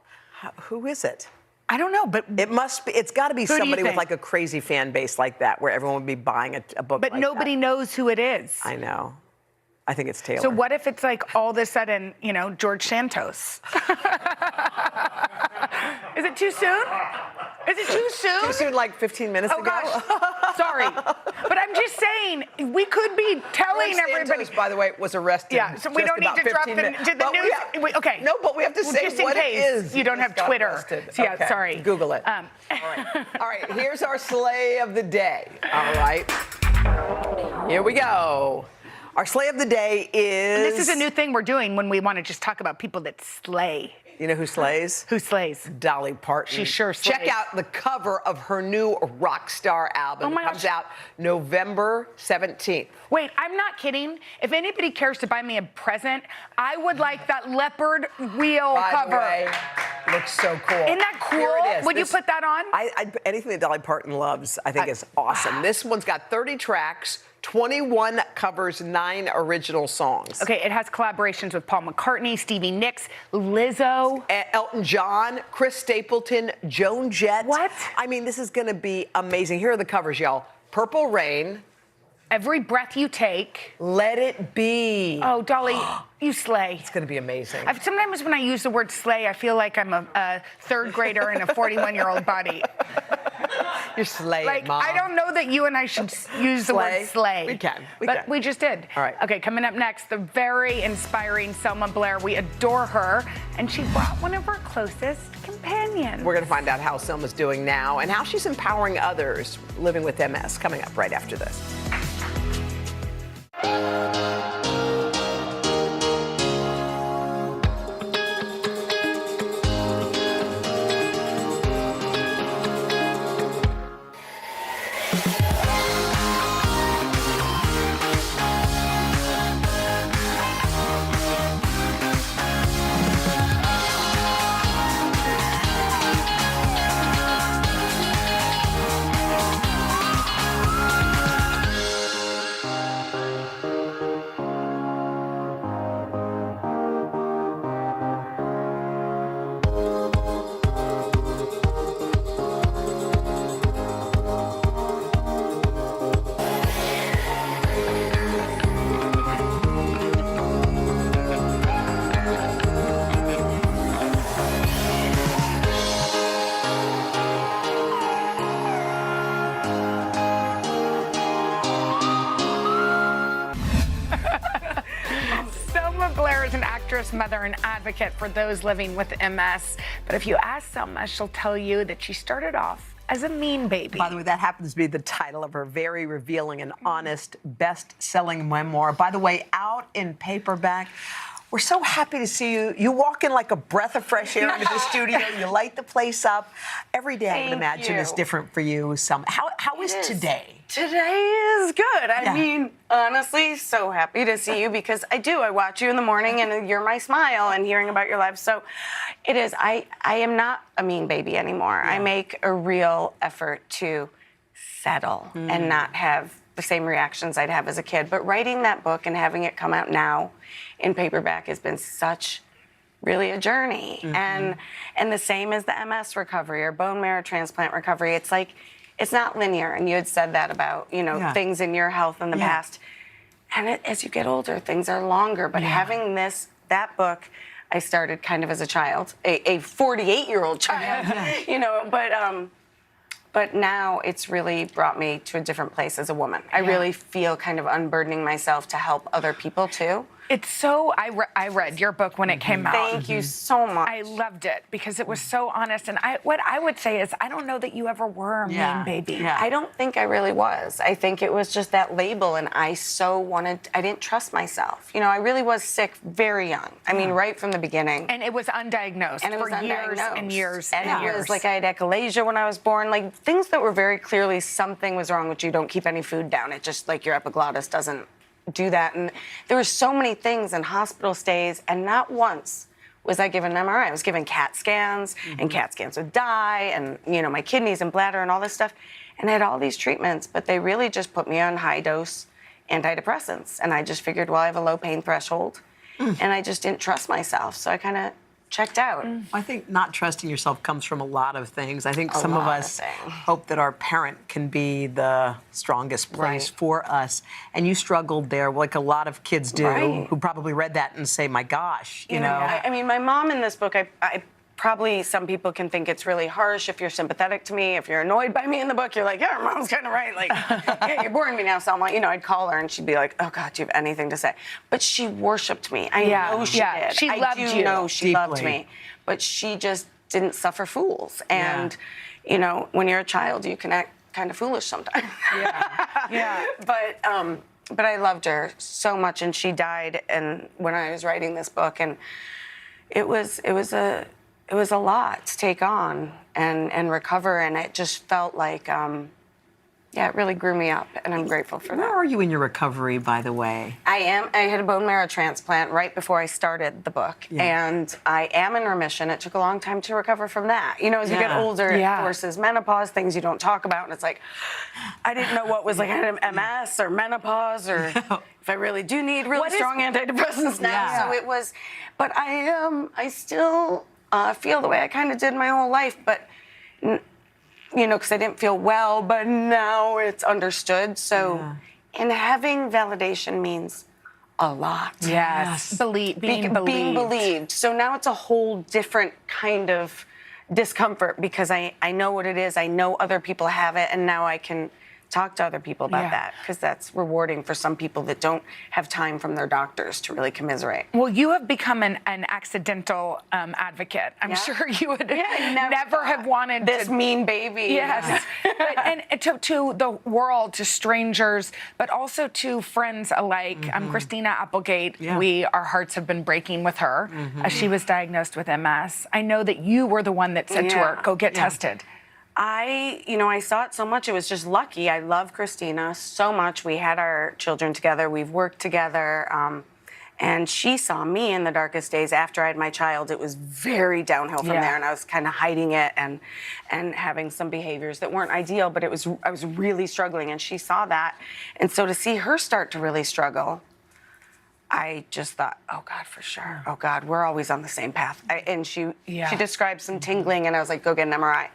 Who is it? I don't know, but it must be. It's got to be Who do you somebody with think? like a crazy fan base like that, where everyone would be buying a book. But like nobody knows who it is. I know. I think it's Taylor. So what if it's like all of a sudden, George Santos? Is it too soon? Is it too soon? Too soon, like 15 minutes ago? Gosh. Sorry. But I'm just saying, we could be telling George everybody. Santos, by the way, was arrested. Yeah, so we just don't need about to drop 15 the minutes. to the But we news. have- Okay. No, but we have to say just in what case it is. you don't have Just got Twitter. arrested. So yeah, Okay. sorry. Google it. All right, here's our sleigh of the day. All right. Here we go. Our sleigh of the day is... And this is a new thing we're doing when we want to just talk about people that slay. You know who slays? Who slays? Dolly Parton. She sure slays. Check out the cover of her new rock star album. Oh my It comes gosh. out November 17th. Wait, I'm not kidding. If anybody cares to buy me a present, I would like that leopard wheel By cover. the way, looks so cool. Isn't that cool? Here it is. Would you put that on? Anything that Dolly Parton loves, I think is awesome. This one's got 30 tracks, 21 covers, 9 original songs. Okay, it has collaborations with Paul McCartney, Stevie Nicks, Lizzo, Elton John, Chris Stapleton, Joan Jett. What? I mean, this is going to be amazing. Here are the covers, y'all. Purple Rain, Every breath you take. Let it be. Oh, Dolly, you slay. It's going to be amazing. Sometimes when I use the word slay, I feel like I'm a third grader in a 41-year-old body. You're slaying, Like, Mom. I don't know that you and I should use the word slay. We can. But we just did. All right. Okay, coming up next, the very inspiring Selma Blair. We adore her, and she brought one of her closest companions. We're going to find out how Selma's doing now and how she's empowering others living with MS. Coming up right after this. Selma Blair is an actress, mother, and advocate for those living with MS. But if you ask Selma, she'll tell you that she started off as a mean baby. By the way, that happens to be the title of her very revealing and honest best-selling memoir. By the way, out in paperback. We're so happy to see you. You walk in like a breath of fresh air into the studio. You light the place up. Every day, I would imagine, is different for you. How is today? Today is good. I mean, honestly, so happy to see you because I watch you in the morning and you're my smile and hearing about your life. So it is. I am not a mean baby anymore. I make a real effort to settle and not have the same reactions I'd have as a kid. But writing that book and having it come out now in paperback has been such really a journey. And the same as the MS recovery or bone marrow transplant recovery. It's like, it's not linear. And you had said that about, things in your health in the past. And as you get older, things are longer. But having that book, I started kind of as a child, a 48-year-old child, but now it's really brought me to a different place as a woman. I really feel kind of unburdening myself to help other people too. It's so, I read your book when it came out. Thank you so much. I loved it because it was so honest. And what I would say is, I don't know that you ever were a mean baby. I don't think I really was. I think it was just that label, and I didn't trust myself. I really was sick very young. I mean, right from the beginning. And it was undiagnosed and it was for years undiagnosed. and years and and it years. was like I had echolalia when I was born, like things that were very clearly something was wrong with you. Don't keep any food down. It just like your epiglottis doesn't do that. And there were so many things in hospital stays, and not once was I given an MRI. I was given CAT scans, and CAT scans would die, and my kidneys and bladder and all this stuff. And I had all these treatments, but they really just put me on high-dose antidepressants. And I just figured, well, I have a low pain threshold, and I just didn't trust myself. So I kind of checked out. I think not trusting yourself comes from a lot of things. I think some of us hope that our parent can be the strongest place for us. And you struggled there like a lot of kids do, who probably read that and say, my gosh, you know. I mean, my mom in this book, I probably, some people can think it's really harsh if you're sympathetic to me. If you're annoyed by me in the book, you're like, yeah, your mom's kind of right. Like, yeah, you're boring me now, Selma. I'd call her and she'd be like, oh, God, do you have anything to say? But she worshipped me. I know she did. She loved you. I do know she deeply. loved me. But she just didn't suffer fools. And, when you're a child, you can act kind of foolish sometimes. But I loved her so much, and she died when I was writing this book, and it was a lot to take on and recover, and it just felt like, it really grew me up, and I'm grateful for that. Where are you in your recovery, by the way? I had a bone marrow transplant right before I started the book, and I am in remission. It took a long time to recover from that. As you get older, it forces menopause, things you don't talk about, and it's like, I didn't know what was like MS or menopause, or if I really do need really strong antidepressants now. So it was, but I still feel the way I kind of did my whole life, but because I didn't feel well, but now it's understood. So And having validation means a lot. Yes. Being believed. So now it's a whole different kind of discomfort because I know what it is. I know other people have it, and now I can talk to other people about that because that's rewarding for some people that don't have time from their doctors to really commiserate. Well, you have become an accidental advocate. I'm sure you would never have wanted this mean baby. Yes. and to the world, to strangers, but also to friends alike. Christina Applegate, our hearts have been breaking with her as she was diagnosed with MS. I know that you were the one that said to her, go get tested. I saw it so much. It was just lucky. I love Christina so much. We had our children together. We've worked together. And she saw me in the darkest days after I had my child. It was very downhill from there. And I was kind of hiding it and having some behaviors that weren't ideal, but I was really struggling. And she saw that. And so to see her start to really struggle, I just thought, oh God, for sure. Oh God, we're always on the same path. She described some tingling, and I was like, go get an MRI.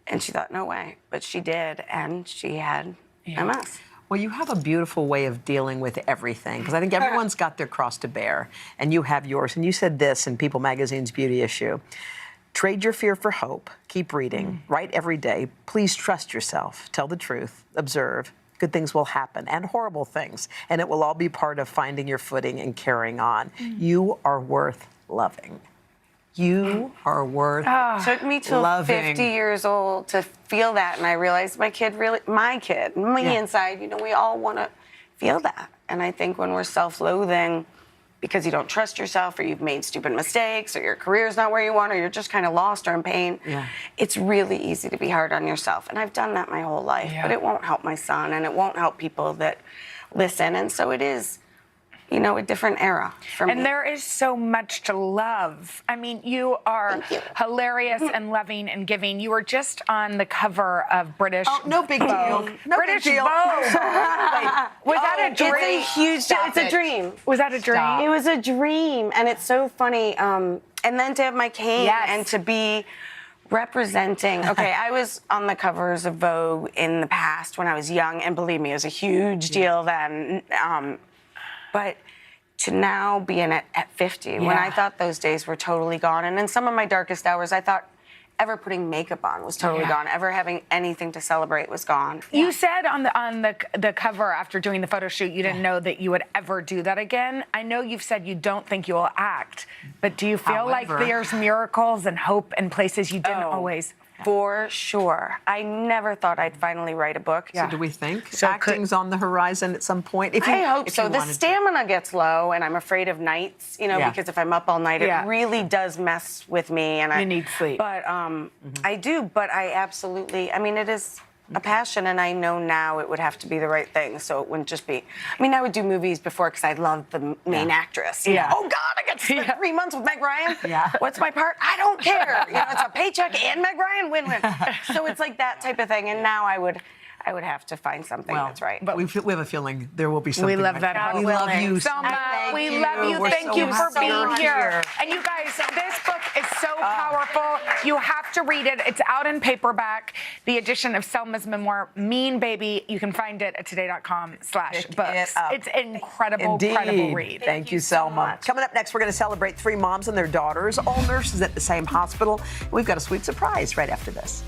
And she thought, no way. But she did, and she had MS. Well, you have a beautiful way of dealing with everything, because I think everyone's got their cross to bear, and you have yours. And you said this in People Magazine's Beauty issue. Trade your fear for hope. Keep reading. Write every day. Please trust yourself. Tell the truth. Observe. Good things will happen, and horrible things. And it will all be part of finding your footing and carrying on. You are worth loving. You are worth Took me till loving. 50 years old to feel that, and I realized me inside, we all want to feel that. And I think when we're self-loathing because you don't trust yourself, or you've made stupid mistakes, or your career's not where you want, or you're just kind of lost or in pain, it's really easy to be hard on yourself. And I've done that my whole life, but it won't help my son, and it won't help people that listen. And so it is, a different era for me. And there is so much to love. I mean, you are hilarious and loving and giving. You were just on the cover of British Vogue. No big deal. No British big deal. Vogue. Was that a dream? It's a huge. It's a dream. Was that a dream? Stop. It was a dream, and it's so funny. And then to have my cane and to be representing. Okay, I was on the covers of Vogue in the past when I was young, and believe me, it was a huge deal then. But to now be in it at 50, when I thought those days were totally gone, and in some of my darkest hours, I thought ever putting makeup on was totally gone. Ever having anything to celebrate was gone. You said on the cover after doing the photo shoot, you didn't know that you would ever do that again. I know you've said you don't think you will act, but do you feel like there's miracles and hope in places you didn't always? For sure. I never thought I'd finally write a book. So do we think acting's on the horizon at some point? I hope so. The stamina gets low, and I'm afraid of nights, because if I'm up all night, it really does mess with me. And you need sleep. But I do, but I absolutely, it is a passion, and I know now it would have to be the right thing, so it wouldn't just be, I would do movies before because I loved the main actress. Oh God, I got to spend 3 months with Meg Ryan. What's my part? I don't care. It's a paycheck and Meg Ryan, win-win. So it's like that type of thing, and now I would have to find something that's right. But we have a feeling there will be something. We love that. We love you, Selma. We love you. Thank you for being here. And you guys, this book is so powerful. You have to read it. It's out in paperback. The edition of Selma's memoir, Mean Baby. You can find it at today.com/books. It's an incredible read. Thank you, Selma. Coming up next, we're going to celebrate 3 moms and their daughters, all nurses at the same hospital. We've got a sweet surprise right after this.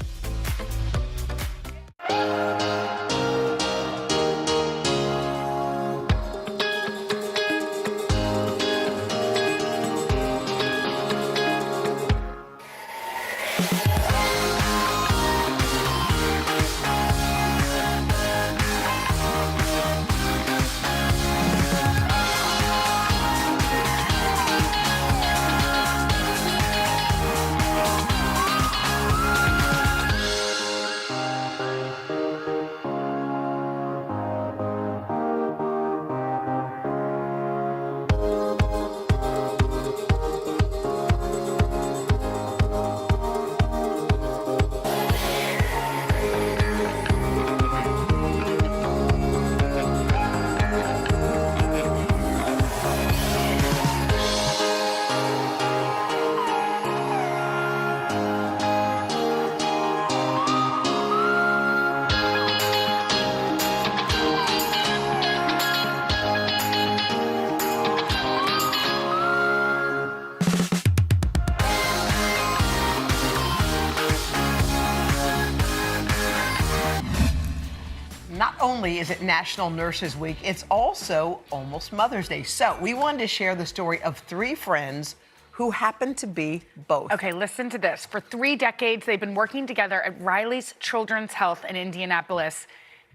not only is it National Nurses Week, it's also almost Mother's Day. So we wanted to share the story of 3 friends who happen to be both. Okay, listen to this. For 3 decades, they've been working together at Riley's Children's Health in Indianapolis.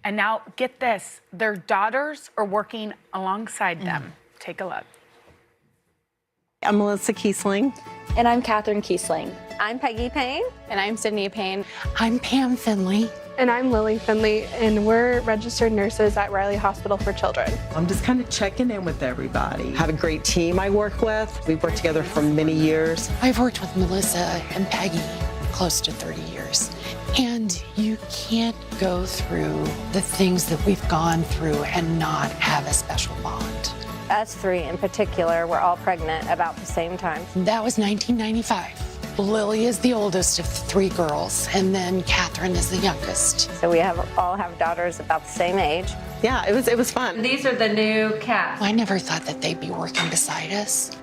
And now, get this, their daughters are working alongside them. Take a look. I'm Melissa Kiesling. And I'm Catherine Kiesling. I'm Peggy Payne. And I'm Sydney Payne. I'm Pam Finley. And I'm Lily Finley, and we're registered nurses at Riley Hospital for Children. I'm just kind of checking in with everybody. I have a great team I work with. We've worked together for many years. I've worked with Melissa and Peggy close to 30 years. And you can't go through the things that we've gone through and not have a special bond. Us 3 in particular were all pregnant about the same time. That was 1995. Lily is the oldest of 3 girls, and then Catherine is the youngest. So we all have daughters about the same age. Yeah, it was fun. These are the new cats. I never thought that they'd be working beside us.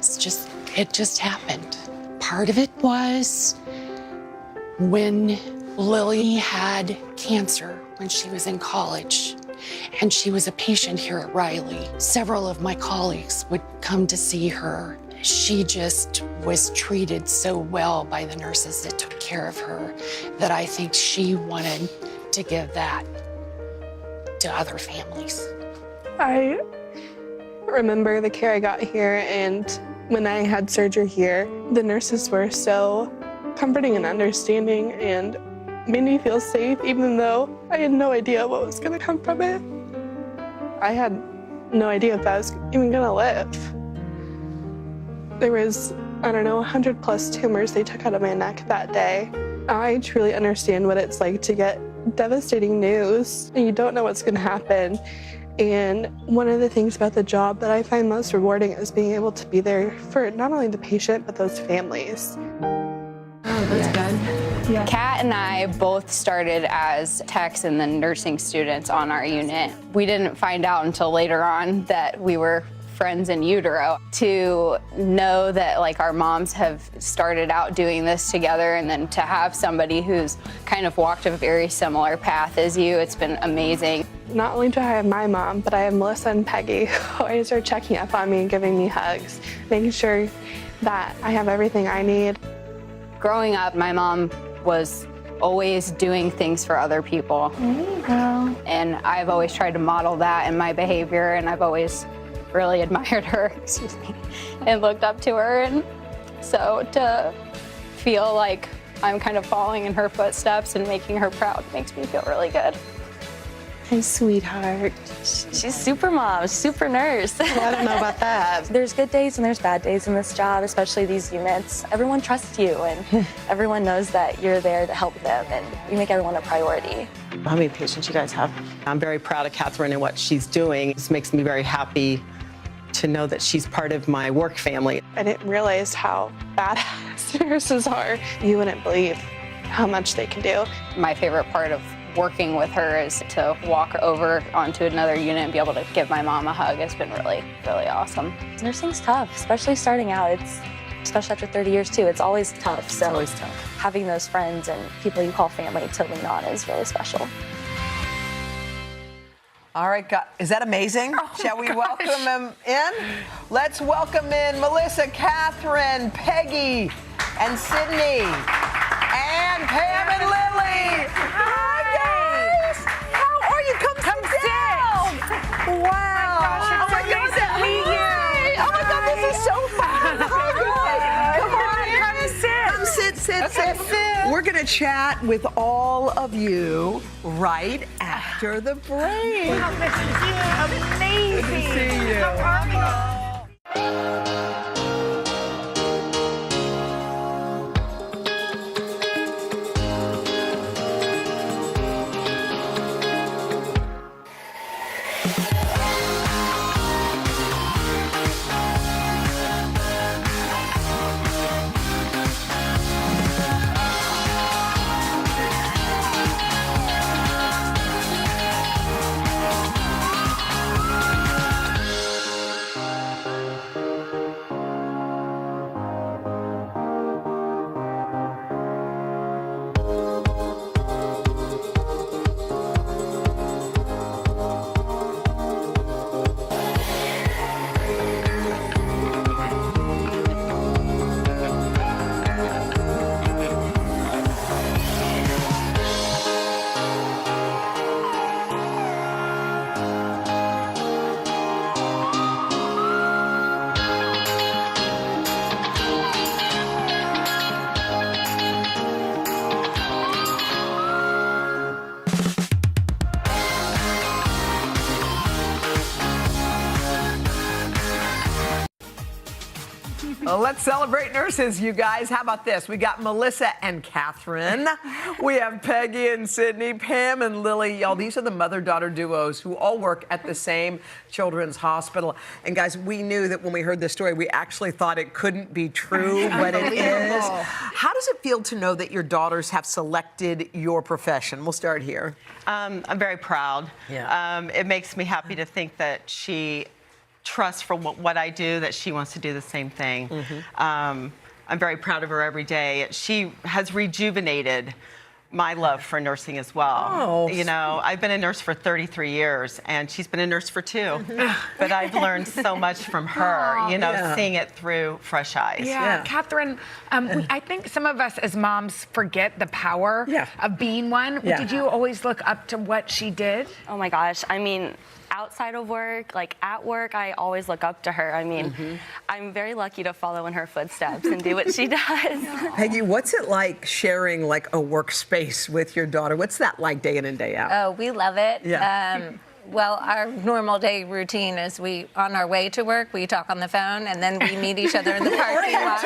It just happened. Part of it was when Lily had cancer when she was in college, and she was a patient here at Riley. Several of my colleagues would come to see her. She just was treated so well by the nurses that took care of her that I think she wanted to give that to other families. I remember the care I got here, and when I had surgery here, the nurses were so comforting and understanding and made me feel safe, even though I had no idea what was going to come from it. I had no idea if I was even going to live. There was, 100+ tumors they took out of my neck that day. I truly understand what it's like to get devastating news and you don't know what's going to happen. And one of the things about the job that I find most rewarding is being able to be there for not only the patient, but those families. Oh, that's good. Yeah. Kat and I both started as techs and then nursing students on our unit. We didn't find out until later on that we were friends in utero. To know that like our moms have started out doing this together, and then to have somebody who's kind of walked a very similar path as you, it's been amazing. Not only do I have my mom, but I have Melissa and Peggy who always are checking up on me and giving me hugs, making sure that I have everything I need. Growing up, my mom was always doing things for other people. There you go. And I've always tried to model that in my behavior, and I've always really admired her, and looked up to her. And so to feel like I'm kind of following in her footsteps and making her proud makes me feel really good. Hey, sweetheart. She's super mom, super nurse. Well, I don't know about that. There's good days and there's bad days in this job, especially these units. Everyone trusts you, and everyone knows that you're there to help them, and you make everyone a priority. How many patients you guys have? I'm very proud of Catherine and what she's doing. This makes me very happy to know that she's part of my work family. I didn't realize how badass nurses are. You wouldn't believe how much they can do. My favorite part of working with her is to walk over onto another unit and be able to give my mom a hug. It's been really, really awesome. Nursing's tough, especially starting out. Especially after 30 years too, it's always tough. It's always tough. Having those friends and people you call family to lean on is really special. All right, is that amazing? Shall we welcome them in? Let's welcome in Melissa, Catherine, Peggy, and Sydney, and Pam and Lily. Hi, guys. How are you? Come sit. Wow. Oh my gosh, it's so meet you. Oh my God, this is so fun. Come on, come sit. We're gonna chat with all of you right after the break. Wow, this is amazing. Good to see you. How are you? Let's celebrate nurses, you guys. How about this? We got Melissa and Catherine. We have Peggy and Sydney, Pam and Lily. Y'all, these are the mother-daughter duos who all work at the same children's hospital. And guys, we knew that when we heard this story, we actually thought it couldn't be true, but it is. How does it feel to know that your daughters have selected your profession? We'll start here. I'm very proud. Yeah. It makes me happy to think that she trusts for what I do, that she wants to do the same thing. I'm very proud of her every day. She has rejuvenated my love for nursing as well. Oh. You know, I've been a nurse for 33 years, and she's been a nurse for 2. But I've learned so much from her, you know, seeing it through fresh eyes. Yeah. Catherine, I think some of us as moms forget the power of being one. Yeah. Did you always look up to what she did? Oh my gosh, I mean, outside of work, like at work, I always look up to her. I mean, I'm very lucky to follow in her footsteps and do what she does. Peggy, what's it like sharing like a workspace with your daughter? What's that like day in and day out? Oh, we love it. Yeah. Well, our normal day routine is on our way to work, we talk on the phone, and then we meet each other in the parking lot.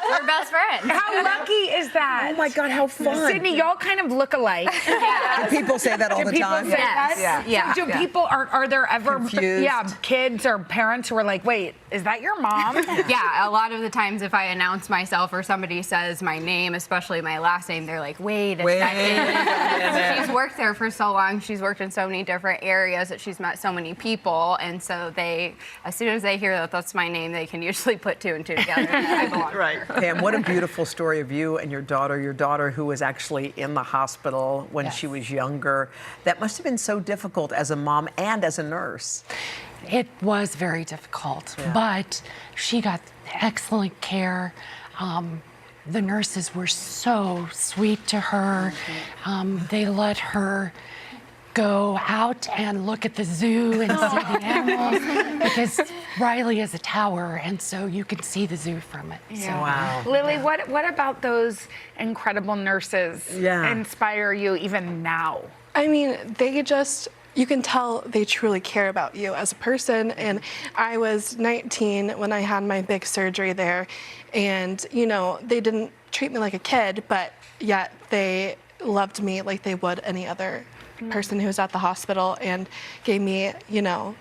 We're best friends. How lucky is that? Oh my God, how fun. Sydney, y'all kind of look alike. Do people say that all the time? Do people say that? Yeah. Do people, are there ever Confused? kids or parents who are like, wait, is that your mom? Yeah, a lot of the times if I announce myself or somebody says my name, especially my last name, they're like, wait a second. She's worked there for so long. She's worked in so many different areas that she's met so many people. And so as soon as they hear that that's my name, they can usually put 2 and 2 together. I belong Right. Pam, what a beautiful story of you and your daughter who was actually in the hospital when she was younger. That must have been so difficult as a mom and as a nurse. It was very difficult, but she got excellent care. The nurses were so sweet to her. They let her go out and look at the zoo and see the animals because Riley is a tower, and so you can see the zoo from it. Yeah. So, Wow. Lily, what about those incredible nurses inspire you even now? I mean, you can tell they truly care about you as a person. And I was 19 when I had my big surgery there. And, you know, they didn't treat me like a kid, but yet they loved me like they would any other person who was at the hospital and gave me, you know,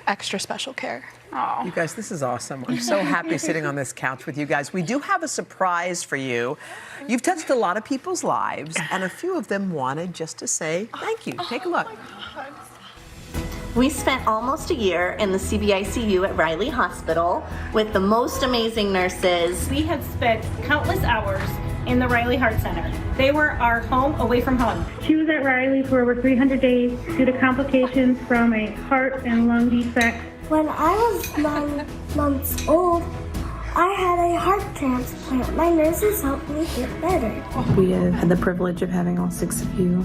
extra special care. Oh. You guys, this is awesome. I'm so happy sitting on this couch with you guys. We do have a surprise for you. You've touched a lot of people's lives, and a few of them wanted just to say thank you. Take a look. We spent almost a year in the CBICU at Riley Hospital with the most amazing nurses. We have spent countless hours in the Riley Heart Center. They were our home away from home. She was at Riley for over 300 days due to complications from a heart and lung defect. When I was 9 months old, I had a heart transplant. My nurses helped me get better. We have had the privilege of having all 6 of you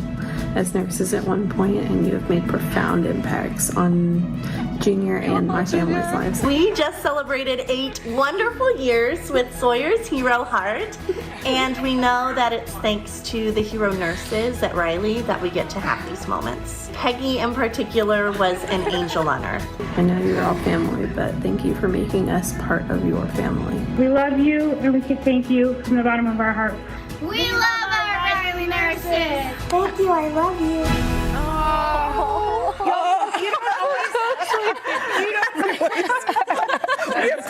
as nurses at one point, and you have made profound impacts on Junior and my family's lives. We just celebrated 8 wonderful years with Sawyer's Hero Heart, and we know that it's thanks to the hero nurses at Riley that we get to have these moments. Peggy in particular was an angel on earth. I know you're all family, but thank you for making us part of your family. We love you, and we can thank you from the bottom of our hearts. We love our Riley nurses. Thank you, I love you.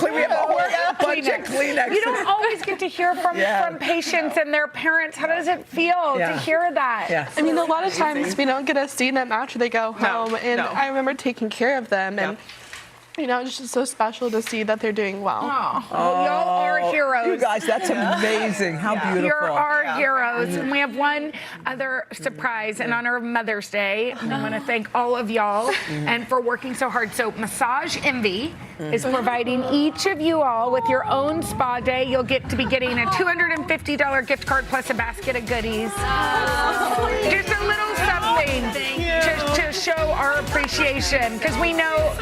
We have a bunch of Kleenex. You don't always get to hear from patients and their parents. How does it feel to hear that? I mean, a lot of times we don't get to see them after they go home, and I remember taking care of them, and you know, it's just so special to see that they're doing well. Well, y'all are heroes. You guys, that's amazing. How beautiful. You're our heroes. And we have one other surprise in honor of Mother's Day. I want to thank all of y'all and for working so hard. So Massage Envy is providing each of you all with your own spa day. You'll get to be getting a $250 gift card plus a basket of goodies. Just a little something to show our appreciation, because we know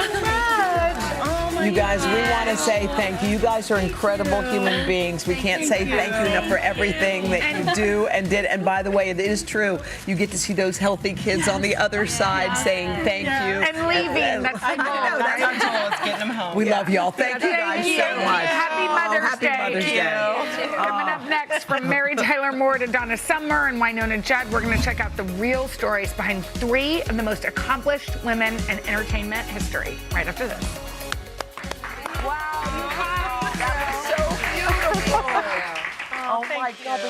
You guys, we want to say thank you. You guys are incredible human beings. We can't say thank you enough for everything that you do and did. And by the way, it is true. You get to see those healthy kids on the other side saying thank you. And leaving. That's the goal. That's our goal. It's getting them home. We love y'all. Thank you guys so much. Happy Mother's Day. Happy Mother's Day. Coming up next, from Mary Tyler Moore to Donna Summer and Winona Judd, we're going to check out the real stories behind 3 of the most accomplished women in entertainment history. Right after this. Wow, that was so beautiful. Oh my God.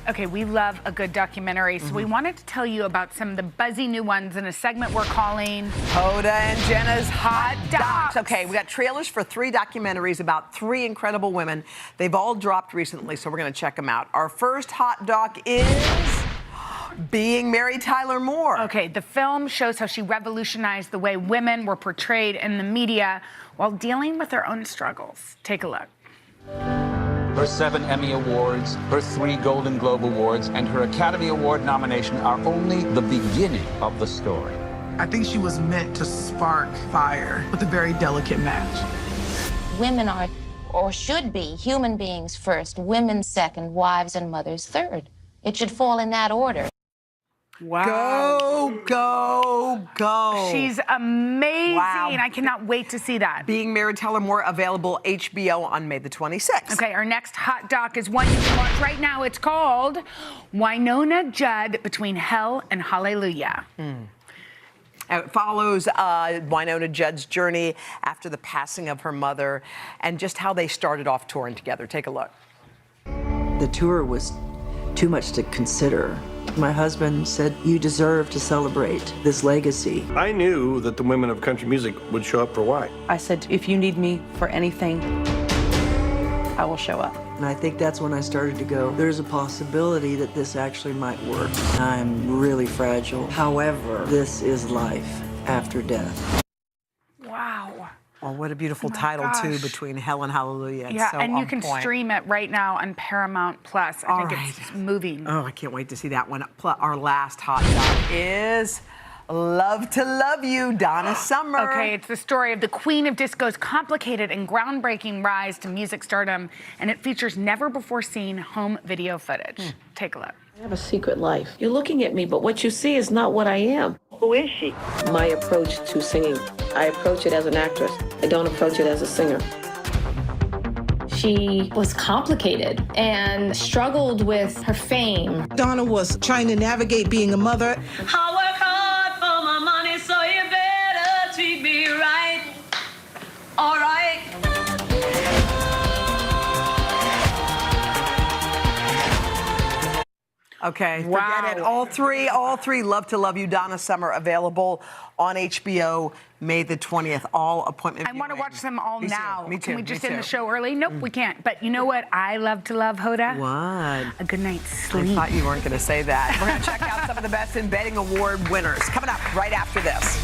Okay, we love a good documentary, so we wanted to tell you about some of the buzzy new ones in a segment we're calling Hoda and Jenna's Hot Docs. Okay, we got trailers for 3 documentaries about 3 incredible women. They've all dropped recently, so we're going to check them out. Our first hot doc is Being Mary Tyler Moore. Okay, the film shows how she revolutionized the way women were portrayed in the media while dealing with their own struggles. Take a look. Her 7 Emmy Awards, her 3 Golden Globe Awards, and her Academy Award nomination are only the beginning of the story. I think she was meant to spark fire with a very delicate match. Women are, or should be, human beings first, women second, wives and mothers third. It should fall in that order. Wow. Go. She's amazing. Wow. I cannot wait to see that. Being Mary Tyler Moore, available HBO on May the 26th. Okay, our next hot doc is one you can watch right now. It's called Winona Judd Between Hell and Hallelujah. It follows Winona Judd's journey after the passing of her mother and just how they started off touring together. Take a look. The tour was too much to consider. My husband said, you deserve to celebrate this legacy. I knew that the women of country music would show up for why. I said, if you need me for anything, I will show up. And I think that's when I started to go, there's a possibility that this actually might work. I'm really fragile. However, this is life after death. Wow. Oh, what a beautiful title, too, Between Hell and Hallelujah. It's Yeah, so and you on can point. stream it right now on Paramount Plus. I think it's moving. Oh, I can't wait to see that one. Our last hot doc is Love to Love You, Donna Summer. Okay, it's the story of the queen of disco's complicated and groundbreaking rise to music stardom, and it features never-before-seen home video footage. Take a look. I have a secret life. You're looking at me, but what you see is not what I am. Who is she? My approach to singing. I approach it as an actress. I don't approach it as a singer. She was complicated and struggled with her fame. Donna was trying to navigate being a mother. I work hard for my money, so you better treat me right. All right. Okay, forget it. All three Love to Love You, Donna Summer, available on HBO May the 20th. All appointment I want to watch them all now. Me too. Can we just end the show early? Nope, we can't. But you know what I love to love, Hoda? What? A good night's sleep. I thought you weren't going to say that. We're going to check out some of the Best in Betting Award winners. Coming up right after this.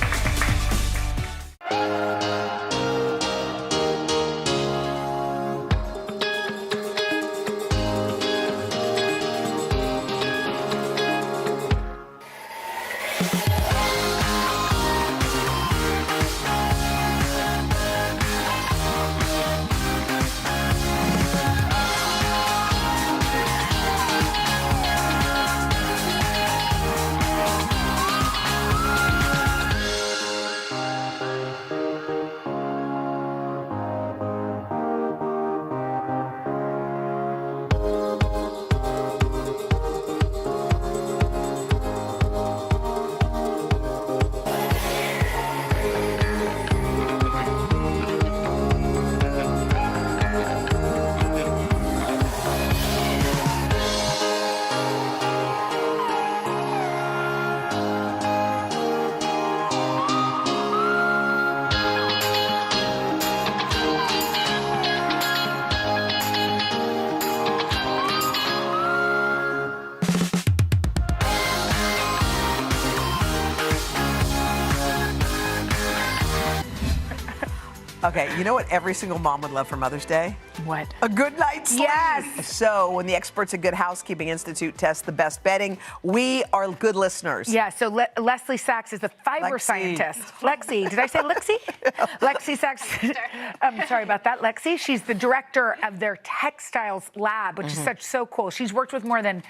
Okay, you know what every single mom would love for Mother's Day? What? A good night's sleep. Yes. So when the experts at Good Housekeeping Institute test the best bedding, we are good listeners. Yeah, so Leslie Sachs is a fiber scientist. Lexi, did I say Lexi? Lexi Sachs, sorry about that, Lexi. She's the director of their textiles lab, which is so cool. She's worked with more than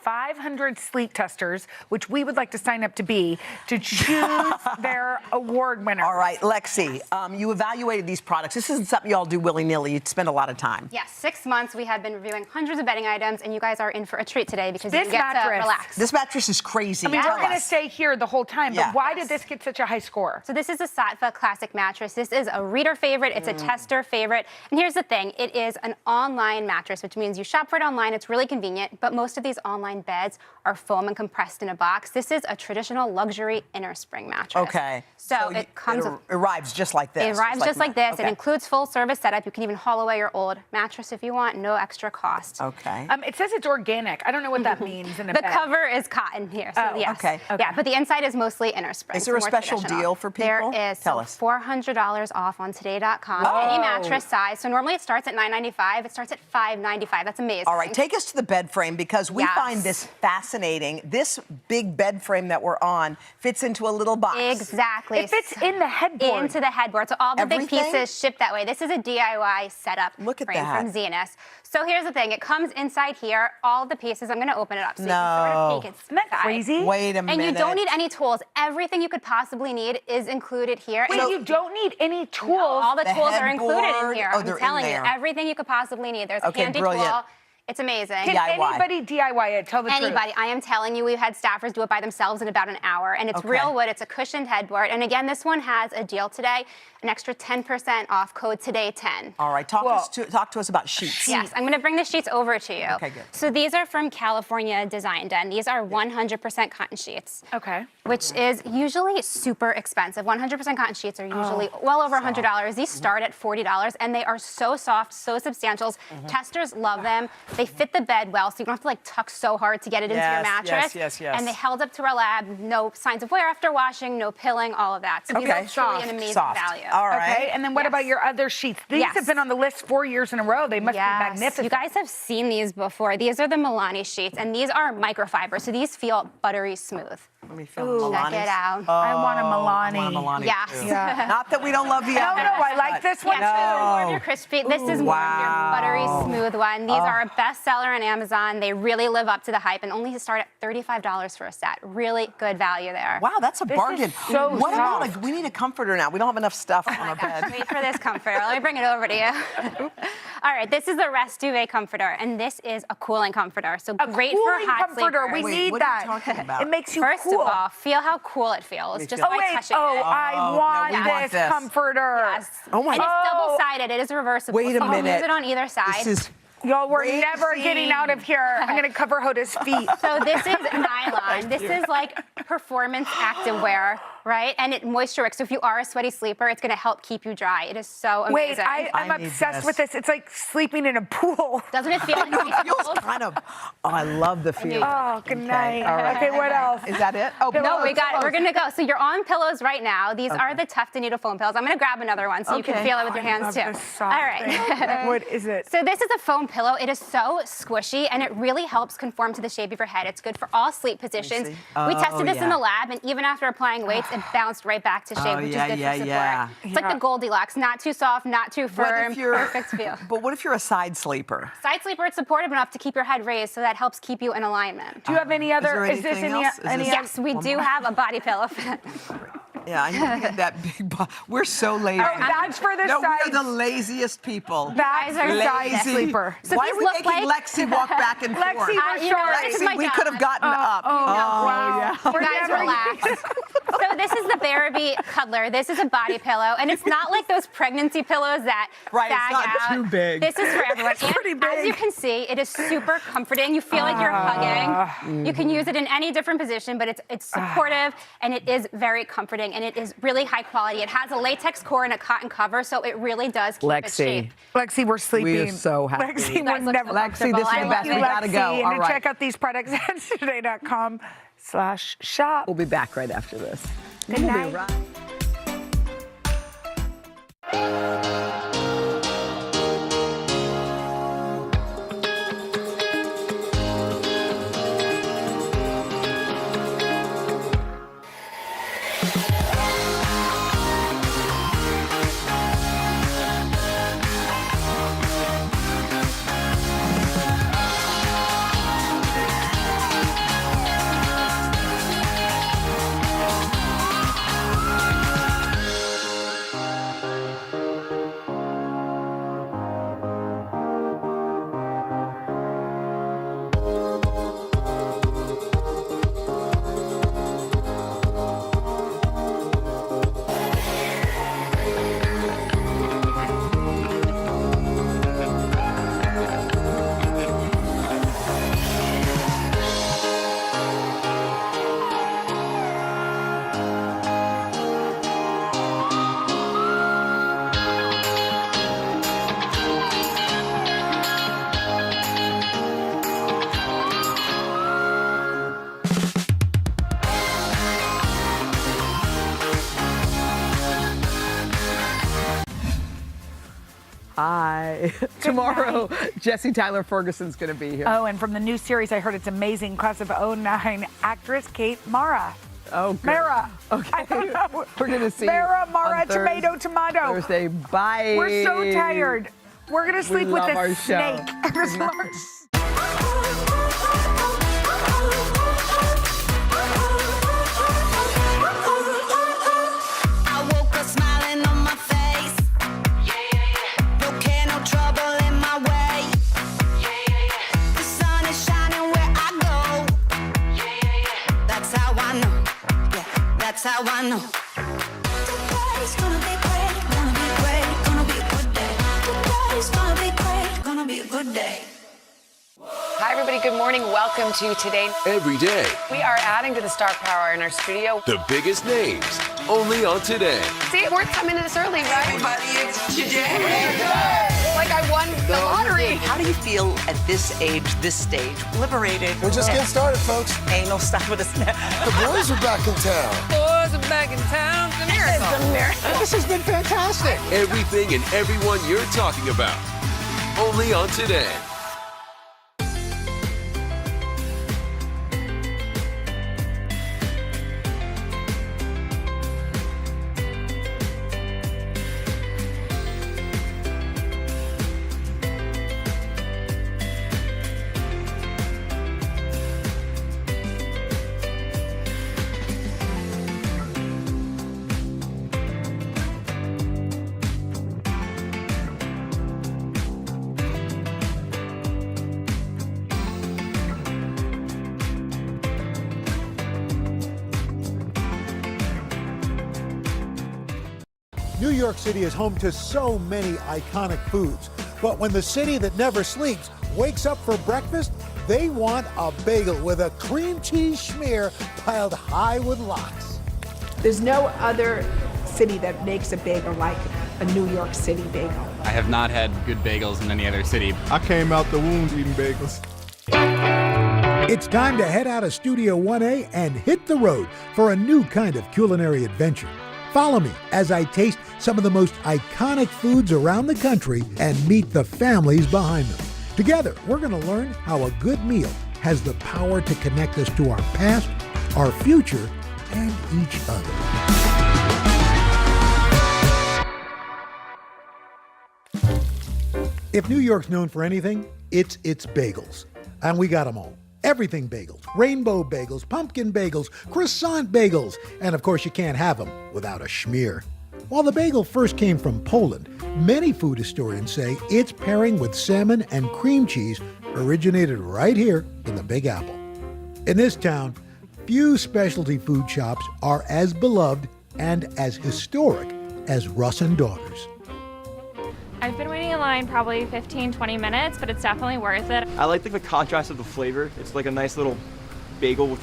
500 sleep testers, which we would like to sign up to be, to choose their award winner. All right, Lexi, you evaluated these products. This isn't something you all do willy-nilly. You spend a lot of time. Yes, 6 months we have been reviewing hundreds of bedding items, and you guys are in for a treat today because you get to relax. This mattress is crazy. I mean, we're going to stay here the whole time, but why did this get such a high score? So this is a Sattva Classic mattress. This is a reader favorite. It's a tester favorite. And here's the thing. It is an online mattress, which means you shop for it online. It's really convenient, but most of these online beds are foam and compressed in a box. This is a traditional luxury inner spring mattress. Okay. So it comes it arrives just like this. It arrives just like this. Okay. It includes full service setup. You can even haul away your old mattress if you want, no extra cost. Okay. It says it's organic. I don't know what that means in a The bed. cover is cotton here, so yes. Okay. Yeah, but the inside is mostly inner spring. Is there a special deal for people? There is. Tell us. $400 off on today.com. Whoa. Any mattress size. So normally it starts at $9.95. It starts at $5.95. That's amazing. All right, take us to the bed frame because we find this fascinating. This big bed frame that we're on fits into a little box. Exactly. It fits in the headboard. Into the headboard. So all the big Everything? pieces ship that way. This is a DIY setup Look at frame that. from Zenus. So here's the thing. It comes inside here. All the pieces. I'm going to open it up so you can sort of peek inside. Isn't that crazy? Wait a minute. And you don't need any tools. Everything you could possibly need is included here. Wait, you don't need any tools? No, all the tools are included in headboard? here. Oh, I'm they're in telling you, there. everything you could possibly need. There's a handy brilliant. tool. It's amazing. Can anybody DIY it? Tell the truth. Anybody. I am telling you, we've had staffers do it by themselves in about an hour. And it's real wood. It's a cushioned headboard. And again, this one has a deal today, an extra 10% off, code today10. All right, talk to us about sheets. Yes, I'm going to bring the sheets over to you. Okay, good. So these are from California Design Den. These are 100% cotton sheets. Okay. Which is usually super expensive. 100% cotton sheets are usually well over $100. These start at $40, and they are so soft, so substantial. Testers love them. They fit the bed well, so you don't have to like tuck so hard to get it into your mattress. Yes. And they held up to our lab. No signs of wear after washing, no pilling, all of that. So these are truly an amazing value. All right. Okay, and then what about your other sheets? These have been on the list 4 years in a row. They must be magnificent. You guys have seen these before. These are the Milani sheets, and these are microfiber, so these feel buttery smooth. Let me feel Check it out. I want a Milani. I want a Milani Yes. too. Not that we don't love the No, others. I like this one Yes, too. this is more of your crispy. This is more of your buttery smooth one. These are a bestseller on Amazon. They really live up to the hype and only start at $35 for a set. Really good value there. Wow, that's a bargain. so what about soft. we need a comforter now? We don't have enough stuff on our bed. Wait for this comforter. Let me bring it over to you. All right, this is the Rest Duvet comforter, and this is a cooling comforter. So great for cooling hot comforter. sleepers. We need what that. are you talking about? It makes you First cool. of all, feel how cool it feels just by touching it. I want no, we want this this. comforter. Yes. Oh my And it's God. double-sided. It is reversible. Wait a so you can minute. use it on either side. This is Y'all, we're crazy. never getting out of here. I'm going to cover Hoda's feet. So this is nylon. This is like performance activewear. right? And it moisture wicks. So if you are a sweaty sleeper, it's going to help keep you dry. It is so amazing. Wait, I'm obsessed with this. It's like sleeping in a pool. Doesn't it feel like It feels kind of. Oh, I love the feeling. Oh, good night. All right. Okay, what else? Is that it? Oh, No, we got it. We're gonna go. So you're on pillows right now. These are the Tough to Needle foam pillows. I'm gonna grab another one so you can feel it with your hands too. All right. What is it? So this is a foam pillow. It is so squishy and it really helps conform to the shape of your head. It's good for all sleep positions. We tested this in the lab, and even after applying weights, it bounced right back to shape, which is good for support. It's like the Goldilocks, not too soft, not too firm, perfect feel. But what if you're a side sleeper? Side sleeper, it's supportive enough to keep your head raised, so that helps keep you in alignment. Do you have any other? Is this any? Yes, we do have a body pillow. Yeah, I need to get that big. We're so lazy. Oh, that's for the No, side. we're the laziest people. That's are the side sleeper. So Why these are we look making like- Lexi walk back and forth? Lexi, we're you know, sorry. this is my we job. could have gotten up. wow. Yeah. You guys relax. So this is the Barabee Cuddler. This is a body pillow, and it's not like those pregnancy pillows that Right, sag it's not out. too big. This is for everyone. It's pretty And big. as you can see, it is super comforting. You feel like you're hugging. You can use it in any different position, but it's supportive, and it is very comforting, and it is really high quality. It has a latex core and a cotton cover, so it really does keep its shape. Lexi, we're sleeping. We are so happy. Lexi, You guys we're look never. so Lexi, this is comfortable. the best. I We love gotta it. go. And All to right. check out these products at today.com/shop. We'll be back right after this. Good night. Hi. Tomorrow, Jesse Tyler Ferguson's going to be here. Oh, and from the new series, I heard it's amazing. Class of '09 actress Kate Mara. Oh, good. Mara. Okay. I don't know. We're going to see Mara, you Mara, on tomato. Thursday. Bye. We're so tired. We're going to sleep with love our a show. snake. I woke up smiling on my face. No care, no trouble in my way. The sun is shining where I go. That's how I know. Yeah, that's how I know. Today's gonna be great, gonna be great, gonna be a good day. Today's gonna be great, gonna be a good day. Hi, everybody. Good morning. Welcome to Today. Every day, We are adding to the star power in our studio. the biggest names, only on Today. See, it worth coming to this early, right? Everybody, it's today. Like I won the lottery. How do you feel at this age, this stage? Liberated. We're just getting started, folks. Anal stuff with a snap. The boys are back in town. Boys are back in town. It's a miracle. It's a miracle. This has been fantastic. Everything and everyone you're talking about, only on Today. New York City is home to so many iconic foods. But when the city that never sleeps wakes up for breakfast, they want a bagel with a cream cheese schmear piled high with lox. There's no other city that makes a bagel like a New York City bagel. I have not had good bagels in any other city. I came out the womb eating bagels. It's time to head out of Studio 1A and hit the road for a new kind of culinary adventure. Follow me as I taste some of the most iconic foods around the country and meet the families behind them. Together, we're going to learn how a good meal has the power to connect us to our past, our future, and each other. If New York's known for anything, it's its bagels. And we got them all. Everything bagels, rainbow bagels, pumpkin bagels, croissant bagels, and of course you can't have them without a schmear. While the bagel first came from Poland, many food historians say its pairing with salmon and cream cheese originated right here in the Big Apple. In this town, few specialty food shops are as beloved and as historic as Russ and Daughters. I've been waiting in line probably 15, 20 minutes, but it's definitely worth it. I like the contrast of the flavor. It's like a nice little bagel with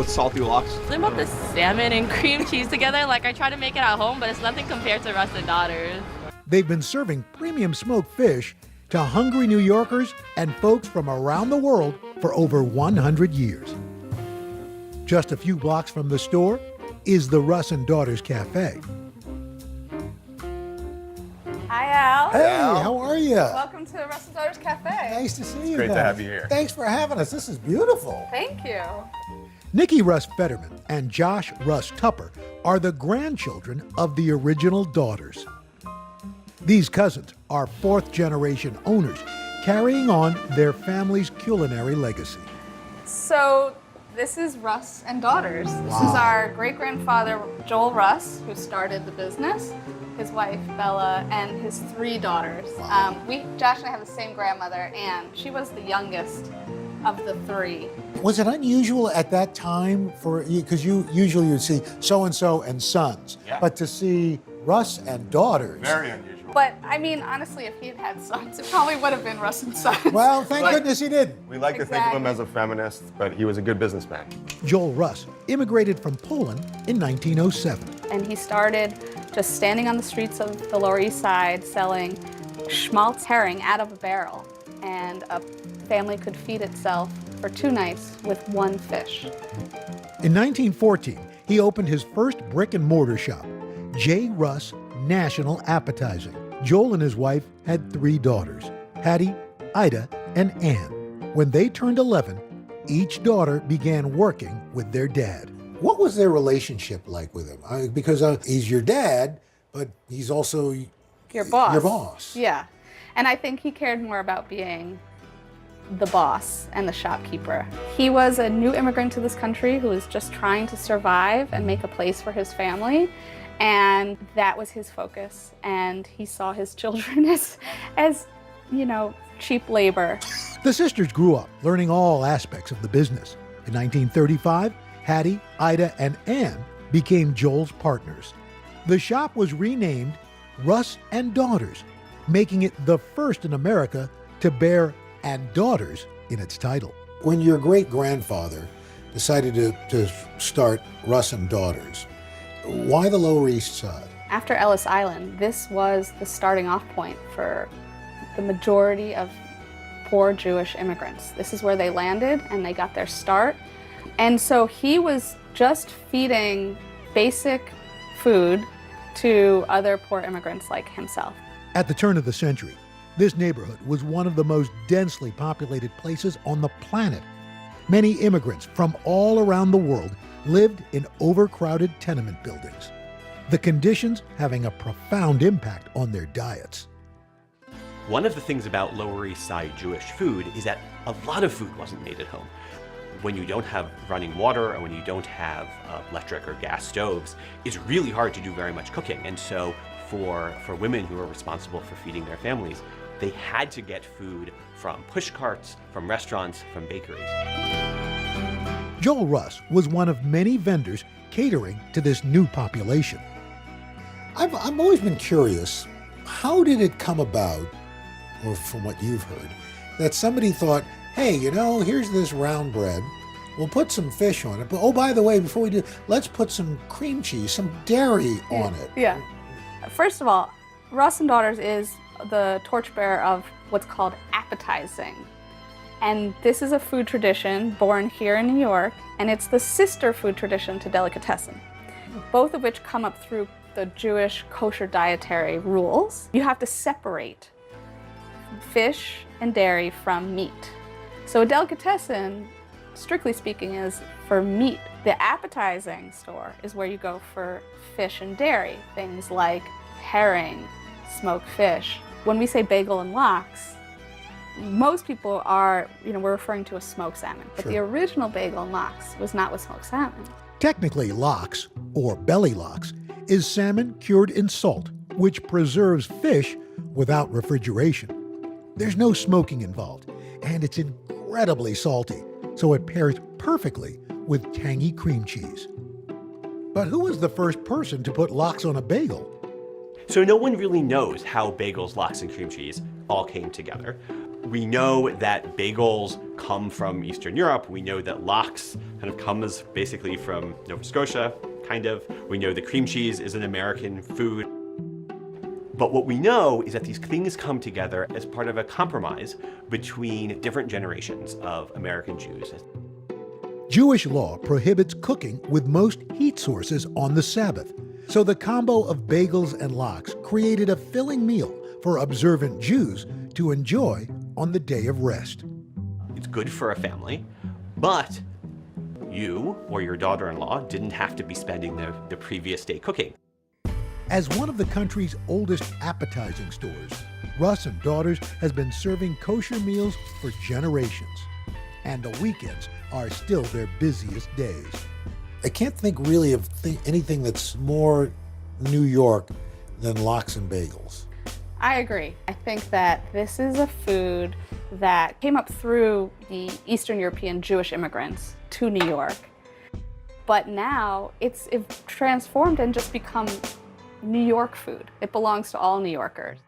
salty lox. Something about the salmon and cream cheese together, like I try to make it at home, but it's nothing compared to Russ and Daughters. They've been serving premium smoked fish to hungry New Yorkers and folks from around the world for over 100 years. Just a few blocks from the store is the Russ and Daughters Cafe. Hi, Al. Hey, how are you? Welcome to Russ and Daughters Cafe. Nice to see you great guys. to have you here. Thanks for having us. This is beautiful. Thank you. Nikki Russ Fetterman and Josh Russ Tupper are the grandchildren of the original Daughters. These cousins are fourth-generation owners, carrying on their family's culinary legacy. So this is Russ and Daughters. This is our great-grandfather, Joel Russ, who started the business, his wife, Bella, and his 3 daughters. Josh and I have the same grandmother, Anne. She was the youngest of the 3. Was it unusual at that time for you, because you usually would see so-and-so and sons, but to see Russ and Daughters? Very unusual. But, I mean, honestly, if he had had sons, it probably would have been Russ and Sons. Well, thank goodness he did. We like to think of him as a feminist, but he was a good businessman. Joel Russ immigrated from Poland in 1907. And he started just standing on the streets of the Lower East Side selling schmaltz herring out of a barrel. And a family could feed itself for 2 nights with 1 fish. In 1914, he opened his first brick and mortar shop, J. Russ National Appetizing. Joel and his wife had 3 daughters, Hattie, Ida, and Ann. When they turned 11, each daughter began working with their dad. What was their relationship like with him? Because he's your dad, but he's also your boss. Your boss. Yeah. And I think he cared more about being the boss and the shopkeeper. He was a new immigrant to this country who was just trying to survive and make a place for his family. And that was his focus. And he saw his children as cheap labor. The sisters grew up learning all aspects of the business. In 1935, Hattie, Ida, and Ann became Joel's partners. The shop was renamed Russ and Daughters, making it the first in America to bear "and Daughters" in its title. When your great-grandfather decided to start Russ and Daughters, why the Lower East Side? After Ellis Island, this was the starting off point for the majority of poor Jewish immigrants. This is where they landed and they got their start. And so he was just feeding basic food to other poor immigrants like himself. At the turn of the century, this neighborhood was one of the most densely populated places on the planet. Many immigrants from all around the world lived in overcrowded tenement buildings, the conditions having a profound impact on their diets. One of the things about Lower East Side Jewish food is that a lot of food wasn't made at home. When you don't have running water or when you don't have electric or gas stoves, it's really hard to do very much cooking. And so for women who are responsible for feeding their families, they had to get food from push carts, from restaurants, from bakeries. Joel Russ was one of many vendors catering to this new population. I've always been curious, how did it come about, or from what you've heard, that somebody thought, hey, here's this round bread, We'll put some fish on it. But oh, by the way, before we do, let's put some cream cheese, some dairy on it. Yeah. First of all, Russ and Daughters is the torchbearer of what's called appetizing. And this is a food tradition born here in New York, and it's the sister food tradition to delicatessen, both of which come up through the Jewish kosher dietary rules. You have to separate fish and dairy from meat. So a delicatessen, strictly speaking, is for meat. The appetizing store is where you go for fish and dairy, things like herring, smoked fish. When we say bagel and lox, most people are, we're referring to a smoked salmon. But the original bagel and lox was not with smoked salmon. Technically, lox, or belly lox, is salmon cured in salt, which preserves fish without refrigeration. There's no smoking involved, and it's incredibly salty, so it pairs perfectly with tangy cream cheese. But who was the first person to put lox on a bagel? So no one really knows how bagels, lox, and cream cheese all came together. We know that bagels come from Eastern Europe. We know that lox kind of comes basically from Nova Scotia, kind of. We know the cream cheese is an American food. But what we know is that these things come together as part of a compromise between different generations of American Jews. Jewish law prohibits cooking with most heat sources on the Sabbath, so the combo of bagels and lox created a filling meal for observant Jews to enjoy on the day of rest. It's good for a family, but you or your daughter-in-law didn't have to be spending the previous day cooking. As one of the country's oldest appetizing stores, Russ and Daughters has been serving kosher meals for generations, and the weekends are still their busiest days. I can't think really of anything that's more New York than lox and bagels. I agree. I think that this is a food that came up through the Eastern European Jewish immigrants to New York. But now it's transformed and just become New York food. It belongs to all New Yorkers.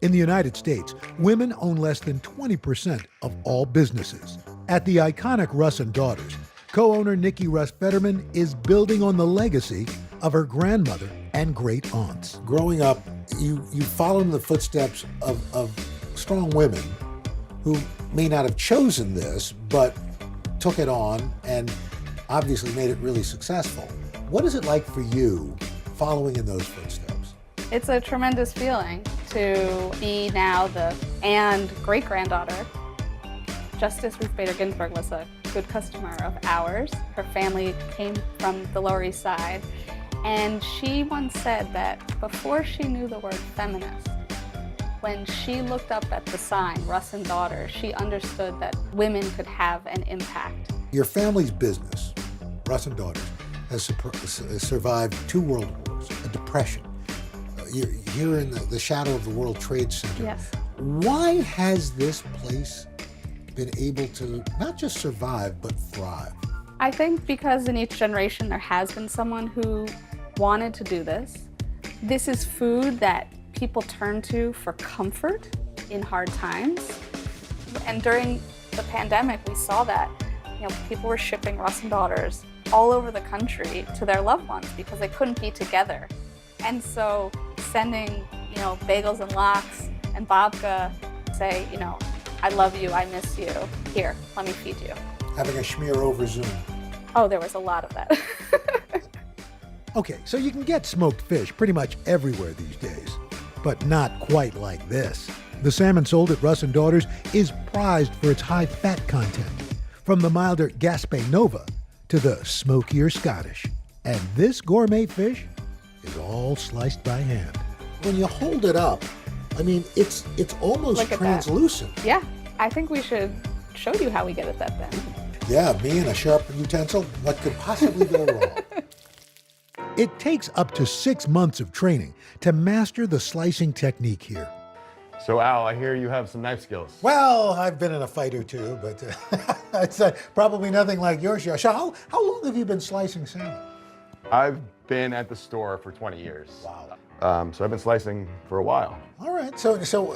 In the United States, women own less than 20% of all businesses. At the iconic Russ and Daughters, co-owner Nikki Russ Fetterman is building on the legacy of her grandmother and great aunts. Growing up, you followed in the footsteps of strong women who may not have chosen this, but took it on and obviously made it really successful. What is it like for you following in those footsteps? It's a tremendous feeling to be now the great-granddaughter. Justice Ruth Bader Ginsburg was a good customer of ours. Her family came from the Lower East Side, and she once said that before she knew the word feminist, when she looked up at the sign, Russ and Daughters, she understood that women could have an impact. Your family's business, Russ and Daughters, has survived 2 world wars, a depression. You're here in the shadow of the World Trade Center. Yes. Why has this place been able to not just survive, but thrive? I think because in each generation there has been someone who wanted to do this. This is food that people turn to for comfort in hard times. And during the pandemic, we saw that, people were shipping Russ and Daughters all over the country to their loved ones because they couldn't be together. And so sending, bagels and lox and babka, say, I love you, I miss you, here, let me feed you. Having a schmear over Zoom. Oh, there was a lot of that. Okay, so you can get smoked fish pretty much everywhere these days, but not quite like this. The salmon sold at Russ and Daughters is prized for its high fat content, from the milder Gaspé Nova to the smokier Scottish. And this gourmet fish is all sliced by hand. When you hold it up, it's almost Look at translucent. that. Yeah, I think we should show you how we get it that thin. Yeah, me and a sharp utensil, what could possibly go wrong? It takes up to 6 months of training to master the slicing technique here. So Al, I hear you have some knife skills. Well, I've been in a fight or two, but it's probably nothing like yours. So how long have you been slicing salmon? I've been at the store for 20 years. Wow. So I've been slicing for a while. All right. So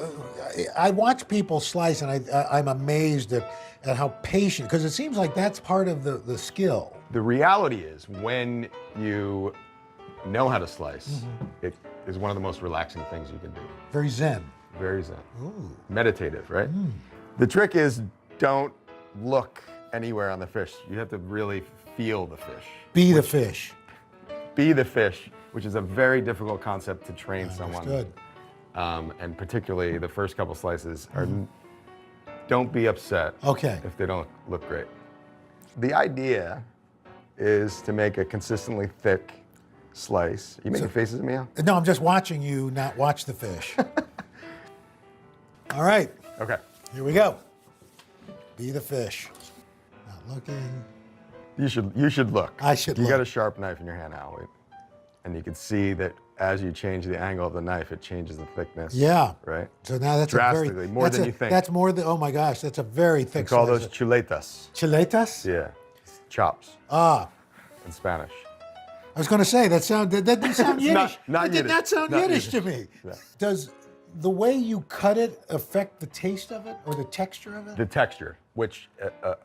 I watch people slice, and I'm amazed at how patient, because it seems like that's part of the skill. The reality is, when you know how to slice, it is one of the most relaxing things you can do. Very zen. Very zen. Ooh. Meditative, right? The trick is, don't look anywhere on the fish. You have to really feel the fish. Be the fish. Be the fish, which is a very difficult concept to train someone. Understood. And particularly the first couple slices are, don't be upset if they don't look great. The idea is to make a consistently thick slice. You making faces at me, Al? No, I'm just watching you not watch the fish. All right. Okay. Here we go. Be the fish. Not looking. You should look. I should look. You look. got a sharp knife in your hand, Al. And you can see that as you change the angle of the knife, it changes the thickness. Yeah. Right? So now that's drastically, more than you think. That's more than, oh my gosh, that's a very thick We call slice. those chuletas. Chuletas? Yeah. Chops. Ah. In Spanish. I was going to say, that didn't sound Yiddish. not That did Yiddish. not sound Not Yiddish to Yiddish. me. Yeah. Does the way you cut it affect the taste of it or the texture of it? The texture, which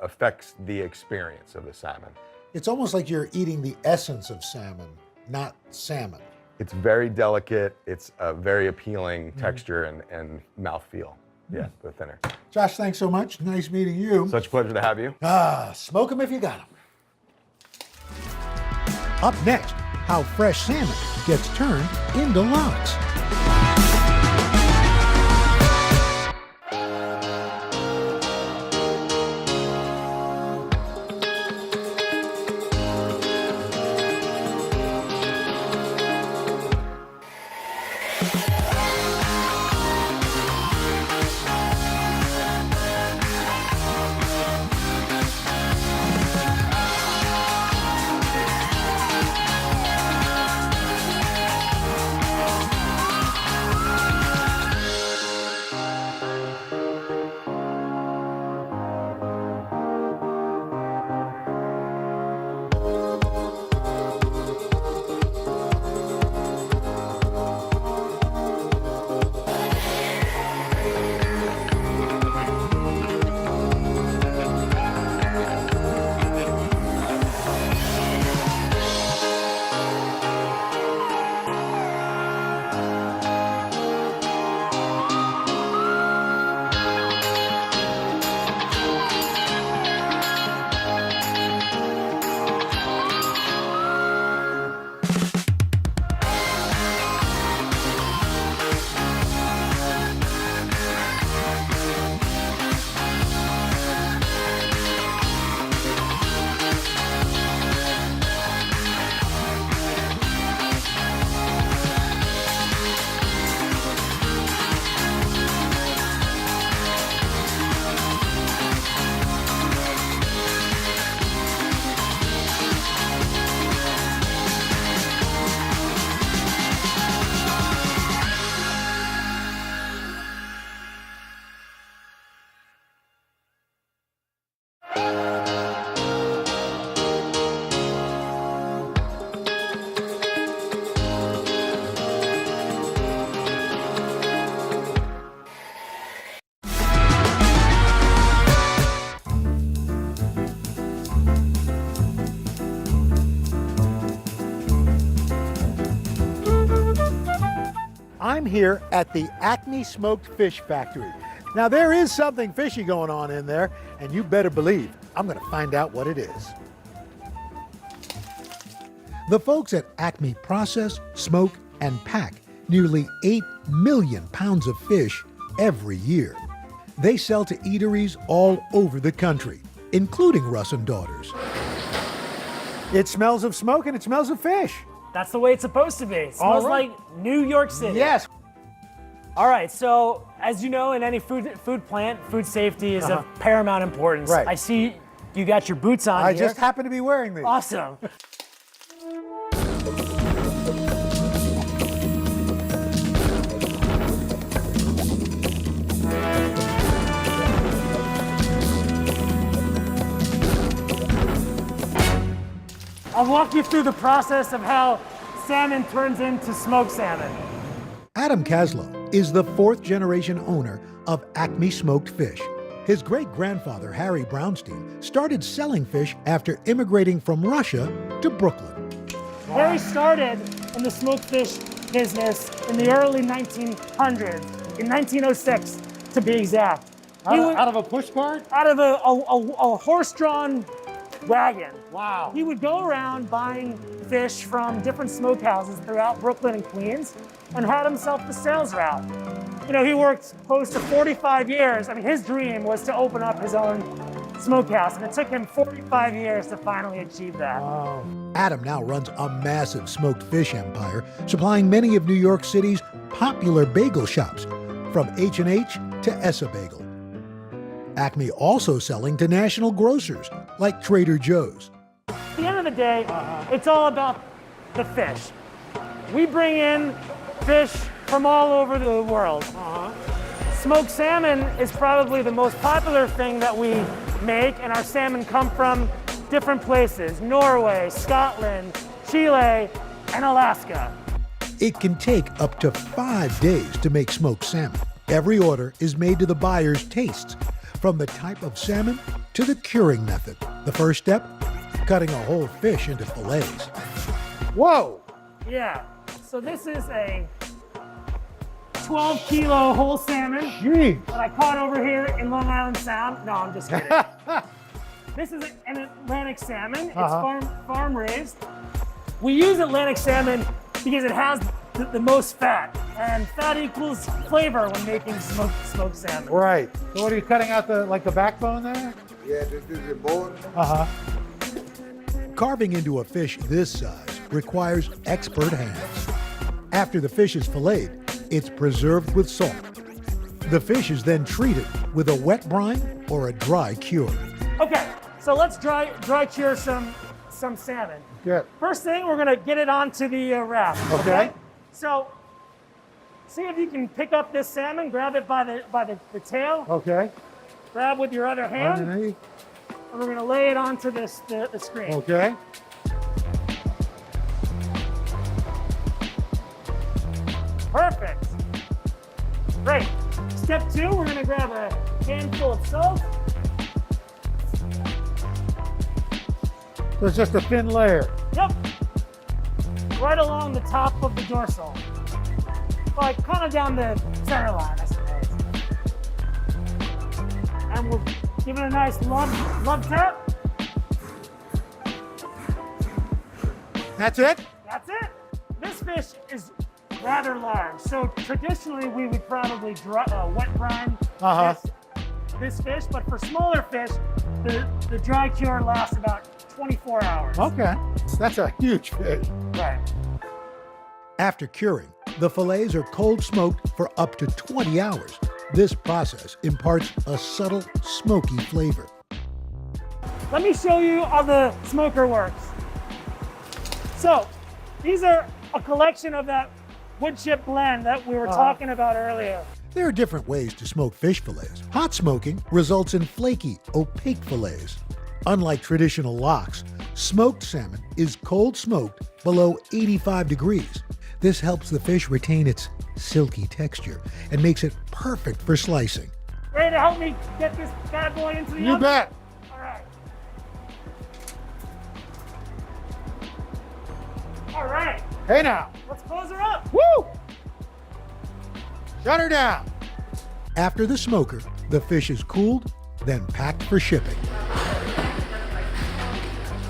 affects the experience of the salmon. It's almost like you're eating the essence of salmon, not salmon. It's very delicate. It's a very appealing texture and mouthfeel. Yeah, the thinner. Josh, thanks so much. Nice meeting you. Such a pleasure to have you. Smoke them if you got them. Up next, how fresh salmon gets turned into lox. I'm here at the Acme Smoked Fish Factory. Now there is something fishy going on in there, and you better believe I'm gonna find out what it is. The folks at Acme process, smoke, and pack nearly 8 million pounds of fish every year. They sell to eateries all over the country, including Russ and Daughters. It smells of smoke and it smells of fish. That's the way it's supposed to be. It smells like New York City. Yes. All right, so as you know, in any food plant, food safety is of paramount importance. Right. I see you got your boots on I here. just happen to be wearing these. Awesome. I'll walk you through the process of how salmon turns into smoked salmon. Adam Kaslow is the 4th generation owner of Acme Smoked Fish. His great-grandfather, Harry Brownstein, started selling fish after immigrating from Russia to Brooklyn. Harry started in the smoked fish business in the early 1900s, in 1906 to be exact. Out of a push cart? Out of a horse-drawn wagon. Wow. He would go around buying fish from different smokehouses throughout Brooklyn and Queens and had himself the sales route. You know, he worked close to 45 years. I mean, his dream was to open up his own smokehouse, and it took him 45 years to finally achieve that. Wow. Adam now runs a massive smoked fish empire, supplying many of New York City's popular bagel shops, from H&H to Essa Bagel. Acme also selling to national grocers like Trader Joe's. At the end of the day, it's all about the fish. We bring in fish from all over the world. Smoked salmon is probably the most popular thing that we make, and our salmon come from different places: Norway, Scotland, Chile, and Alaska. It can take up to 5 days to make smoked salmon. Every order is made to the buyer's tastes, from the type of salmon to the curing method. The first step, cutting a whole fish into fillets. Whoa! Yeah, so this is a 12-kilo whole salmon that I caught over here in Long Island Sound. No, I'm just kidding. This is an Atlantic salmon. It's farm raised. We use Atlantic salmon because it has the most fat, and fat equals flavor when making smoked salmon. Right. So what are you cutting out, the backbone there? Yeah, this is the bone. Carving into a fish this size requires expert hands. After the fish is filleted, it's preserved with salt. The fish is then treated with a wet brine or a dry cure. Okay, so let's dry cure some salmon. Good. First thing, we're gonna get it onto the raft. Okay. So, see if you can pick up this salmon, grab it by the tail. Okay. Grab with your other hand. Underneath. And we're gonna lay it onto the screen. Okay. Perfect. Great. Step 2, we're gonna grab a handful of salt. So it's just a thin layer. Yep. Right along the top of the dorsal. Like kind of down the center line, I suppose. And we'll give it a nice love tap. That's it? That's it. This fish is rather large. So traditionally we would probably wet brine this fish, but for smaller fish, the dry cure lasts about 24 hours. Okay. That's a huge fish. Right. After curing, the fillets are cold smoked for up to 20 hours. This process imparts a subtle, smoky flavor. Let me show you how the smoker works. So, these are a collection of that wood chip blend that we were talking about earlier. There are different ways to smoke fish fillets. Hot smoking results in flaky, opaque fillets. Unlike traditional locks, smoked salmon is cold smoked below 85 degrees. This helps the fish retain its silky texture and makes it perfect for slicing. Ready to help me get this bad boy into the oven? You bet. All right. All right. Hey now. Let's close her up. Woo! Shut her down. After the smoker, the fish is cooled, then packed for shipping.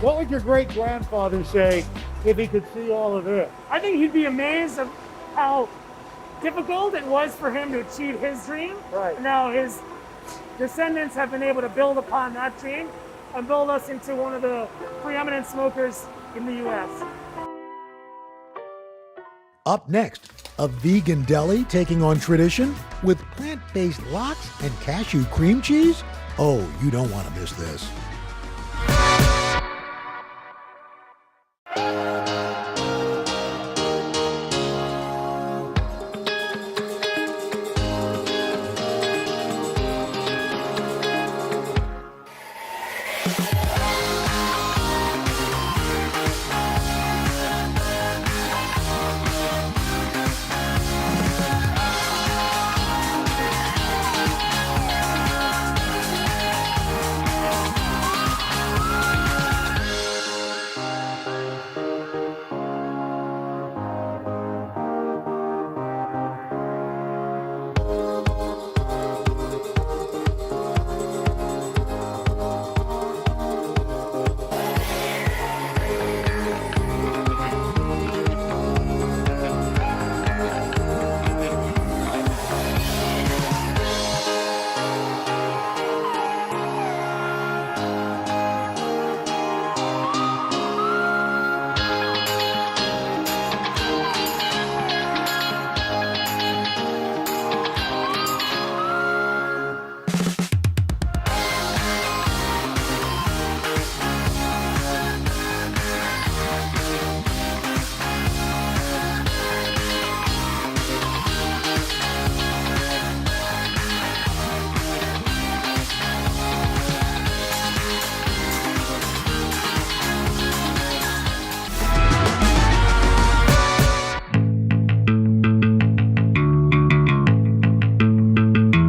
What would your great-grandfather say if he could see all of this? I think he'd be amazed of how difficult it was for him to achieve his dream. Right. And now his descendants have been able to build upon that dream and build us into one of the preeminent smokers in the U.S. Up next, a vegan deli taking on tradition with plant-based lox and cashew cream cheese? Oh, you don't want to miss this.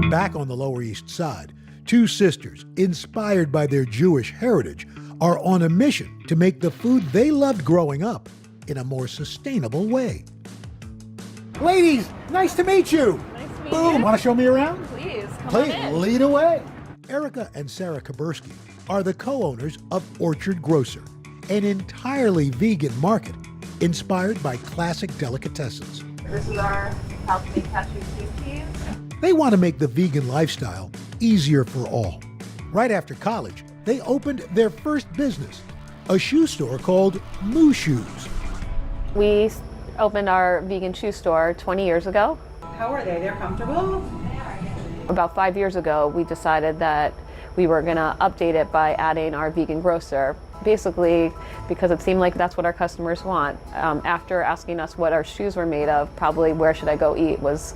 Back on the Lower East Side, two sisters, inspired by their Jewish heritage, are on a mission to make the food they loved growing up in a more sustainable way. Ladies, nice to meet you. Nice to meet Boom. you. Want to show me around? Please, come Please, on in. lead away. Erica and Sarah Kabursky are the co-owners of Orchard Grocer, an entirely vegan market inspired by classic delicatessens. This is our healthy cashew cream cheese. They want to make the vegan lifestyle easier for all. Right after college, they opened their first business, a shoe store called Moo Shoes. We opened our vegan shoe store 20 years ago. How are they? They're comfortable? About 5 years ago, we decided that we were going to update it by adding our vegan grocer, basically because it seemed like that's what our customers want. After asking us what our shoes were made of, probably where should I go eat was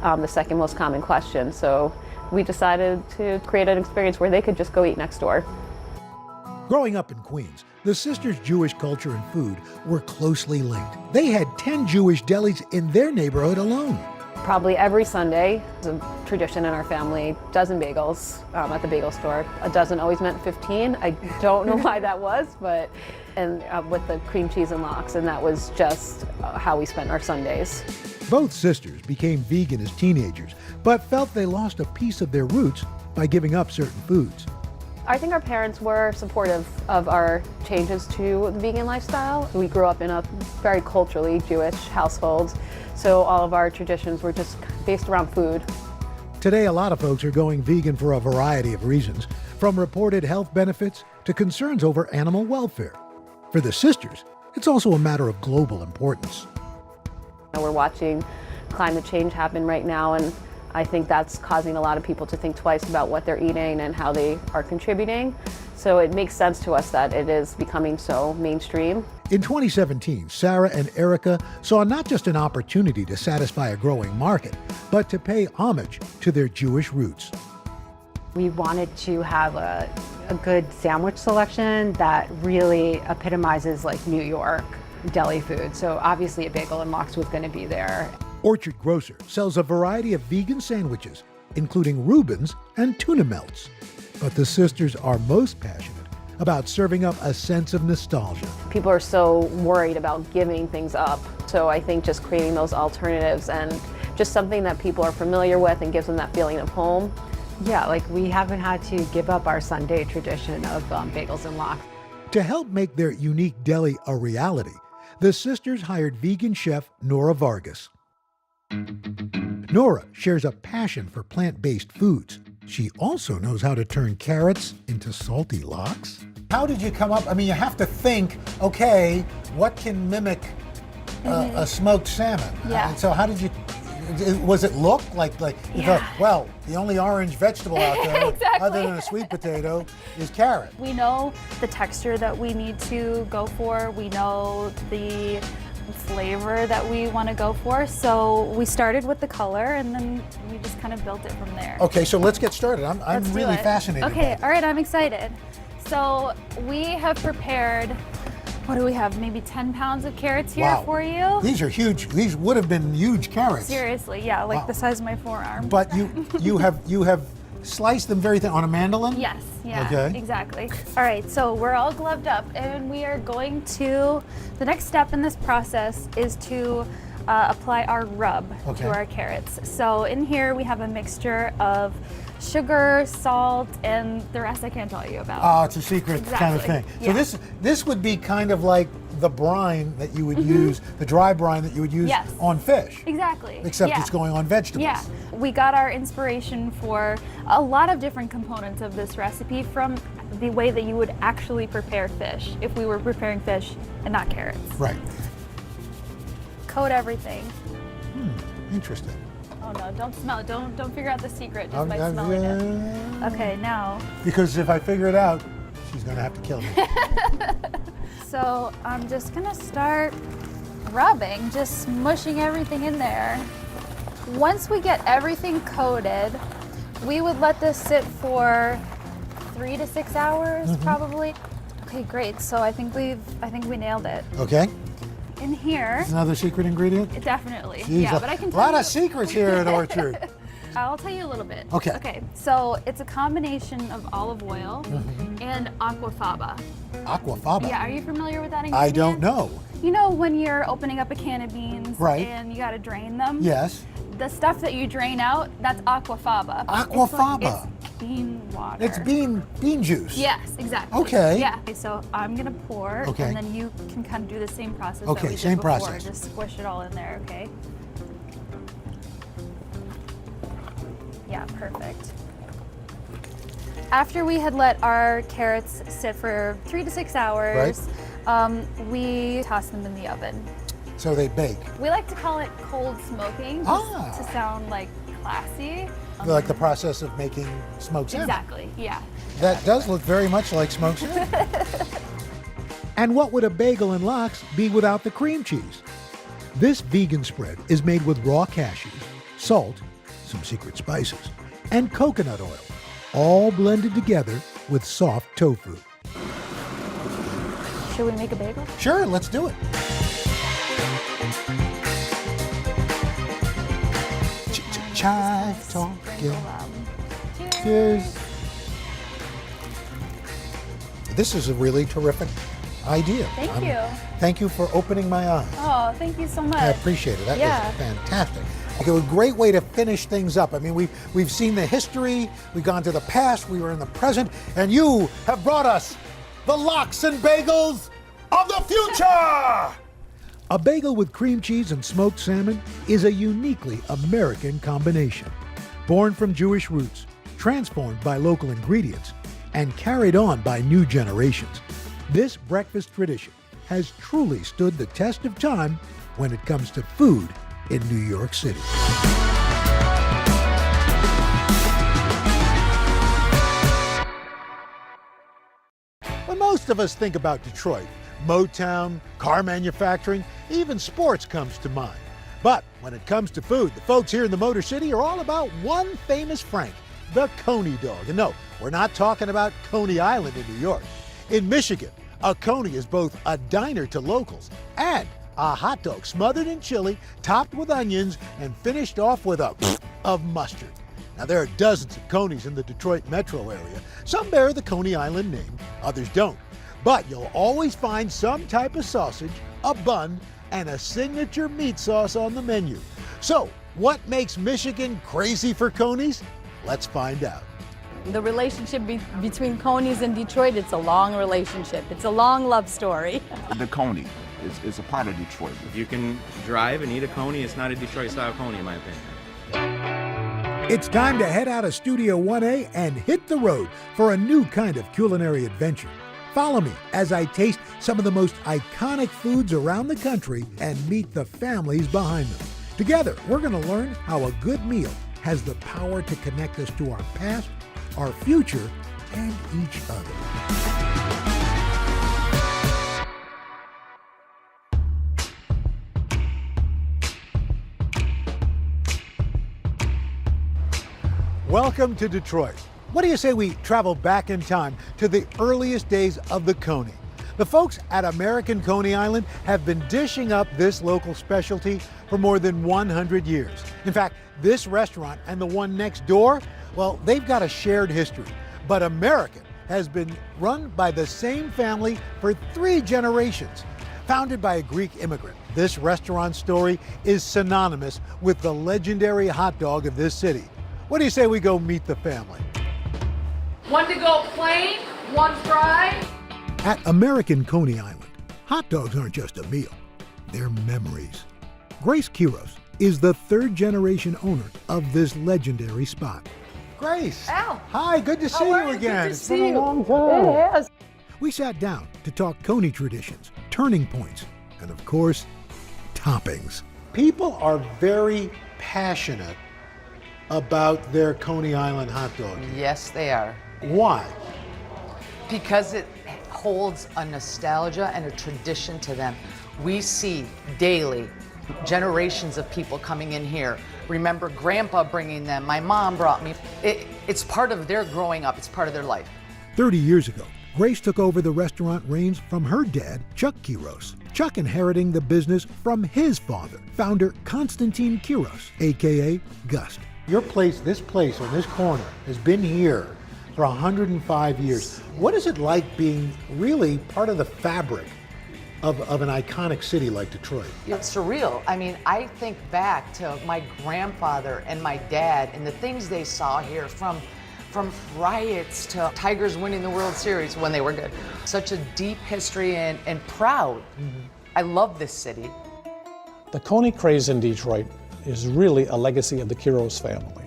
the second most common question. So we decided to create an experience where they could just go eat next door. Growing up in Queens, the sisters' Jewish culture and food were closely linked. They had 10 Jewish delis in their neighborhood alone. Probably every Sunday, it's a tradition in our family, dozen bagels at the bagel store. A dozen always meant 15. I don't know why that was, but with the cream cheese and lox, and that was just how we spent our Sundays. Both sisters became vegan as teenagers, but felt they lost a piece of their roots by giving up certain foods. I think our parents were supportive of our changes to the vegan lifestyle. We grew up in a very culturally Jewish household, so all of our traditions were just based around food. Today, a lot of folks are going vegan for a variety of reasons, from reported health benefits to concerns over animal welfare. For the sisters, it's also a matter of global importance. We're watching climate change happen right now, and I think that's causing a lot of people to think twice about what they're eating and how they are contributing. So it makes sense to us that it is becoming so mainstream. In 2017, Sarah and Erica saw not just an opportunity to satisfy a growing market, but to pay homage to their Jewish roots. We wanted to have a good sandwich selection that really epitomizes like New York deli food. So obviously a bagel and lox was going to be there. Orchard Grocer sells a variety of vegan sandwiches, including Reubens and tuna melts. But the sisters are most passionate about serving up a sense of nostalgia. People are so worried about giving things up. So I think just creating those alternatives and just something that people are familiar with and gives them that feeling of home. Yeah, like we haven't had to give up our Sunday tradition of bagels and lox. To help make their unique deli a reality, the sisters hired vegan chef Nora Vargas. Nora shares a passion for plant-based foods. She also knows how to turn carrots into salty lox. How did you come up? I mean, you have to think, okay, what can mimic a smoked salmon? Yeah. So how did you, was it look like you thought, well, the only orange vegetable out there, Exactly. other than a sweet potato, is carrot. We know the texture that we need to go for. We know the flavor that we want to go for. So we started with the color and then we just kind of built it from there. Okay, so let's get started. I'm Let's do really it. fascinated. Okay, all right, I'm excited. So we have prepared, what do we have? Maybe 10 pounds of carrots here for you. These are huge. These would have been huge carrots. Seriously, yeah, like Wow. the size of my forearm. But you have sliced them very thin on a mandolin? Yes, yeah, Okay. exactly. All right, so we're all gloved up and we are going to, the next step in this process is to apply our rub to our carrots. So in here we have a mixture of sugar, salt, and the rest I can't tell you about. Oh, it's a secret kind of thing. Yeah. So this would be kind of like the brine that you would use, the dry brine that you would use on fish. Exactly. Except yeah. it's going on vegetables. Yeah, we got our inspiration for a lot of different components of this recipe from the way that you would actually prepare fish if we were preparing fish and not carrots. Right. Coat everything. Interesting. Oh no, don't smell it. Don't figure out the secret just by I'm- smelling it. Okay, now. Because if I figure it out, she's going to have to kill me. So I'm just gonna start rubbing, just smushing everything in there. Once we get everything coated, we would let this sit for 3 to 6 hours, probably. Okay, great. So I think we nailed it. Okay. In here. Is another secret ingredient? Definitely. Jeez, yeah, but I can a tell lot you. of secrets here at Orchard. I'll tell you a little bit. Okay. Okay, so it's a combination of olive oil and aquafaba. Aquafaba? Yeah, are you familiar with that ingredient? I don't know. You know when you're opening up a can of beans Right. and you gotta drain them? Yes. The stuff that you drain out, that's aquafaba. Aquafaba. It's bean water. It's bean juice. Yes, exactly. Okay. Yeah. Okay, so I'm gonna pour, Okay. and then you can kind of do the same process Okay, that we same did before. process. Just squish it all in there, okay? Yeah, perfect. After we had let our carrots sit for 3 to 6 hours, we tossed them in the oven. So they bake. We like to call it cold smoking, just to sound like classy. Like the process of making smoked salmon. Exactly, yeah. That does look very much like smoked salmon. And what would a bagel and lox be without the cream cheese? This vegan spread is made with raw cashews, salt, some secret spices, and coconut oil, all blended together with soft tofu. Should we make a bagel? Sure, let's do it. Chive talking. Cheers. This is a really terrific idea. Thank you. Thank you for opening my eyes. Oh, thank you so much. I appreciate it. That Yeah. was fantastic. It was a great way to finish things up. I mean, we've seen the history, we've gone to the past, we were in the present, and you have brought us the lox and bagels of the future! A bagel with cream cheese and smoked salmon is a uniquely American combination. Born from Jewish roots, transformed by local ingredients, and carried on by new generations, this breakfast tradition has truly stood the test of time when it comes to food in New York City. When most of us think about Detroit, Motown, car manufacturing, even sports comes to mind. But when it comes to food, the folks here in the Motor City are all about one famous Frank, the Coney dog. And no, we're not talking about Coney Island in New York. In Michigan, a Coney is both a diner to locals and a hot dog smothered in chili, topped with onions, and finished off with a of mustard. Now, there are dozens of Coneys in the Detroit metro area. Some bear the Coney Island name, others don't. But you'll always find some type of sausage, a bun, and a signature meat sauce on the menu. So, what makes Michigan crazy for Coneys? Let's find out. The relationship between Coneys and Detroit, it's a long relationship. It's a long love story. The Coney is a part of Detroit. If you can drive and eat a Coney, it's not a Detroit-style Coney, in my opinion. It's time to head out of Studio 1A and hit the road for a new kind of culinary adventure. Follow me as I taste some of the most iconic foods around the country and meet the families behind them. Together, we're going to learn how a good meal has the power to connect us to our past, our future, and each other. Welcome to Detroit. What do you say we travel back in time to the earliest days of the Coney? The folks at American Coney Island have been dishing up this local specialty for more than 100 years. In fact, this restaurant and the one next door, well, they've got a shared history. But American has been run by the same family for 3 generations. Founded by a Greek immigrant, this restaurant story is synonymous with the legendary hot dog of this city. What do you say we go meet the family? One to go plain, one fry. At American Coney Island, hot dogs aren't just a meal, they're memories. Grace Quiros is the 3rd generation owner of this legendary spot. Grace! Al! Hi, good to see you again. Good to see been a you. long time. It has. We sat down to talk Coney traditions, turning points, and of course, toppings. People are very passionate about their Coney Island hot dog. Yes, they are. Why? Because it holds a nostalgia and a tradition to them. We see daily generations of people coming in here. Remember Grandpa bringing them, my mom brought me. It's part of their growing up, it's part of their life. 30 years ago, Grace took over the restaurant reins from her dad, Chuck Quiros. Chuck inheriting the business from his father, founder Constantine Quiros, AKA Gust. Your place, this place on this corner, has been here for 105 years. What is it like being really part of the fabric of an iconic city like Detroit? It's surreal. I mean, I think back to my grandfather and my dad and the things they saw here from riots to Tigers winning the World Series when they were good. Such a deep history and proud. I love this city. The Coney craze in Detroit is really a legacy of the Quiros family.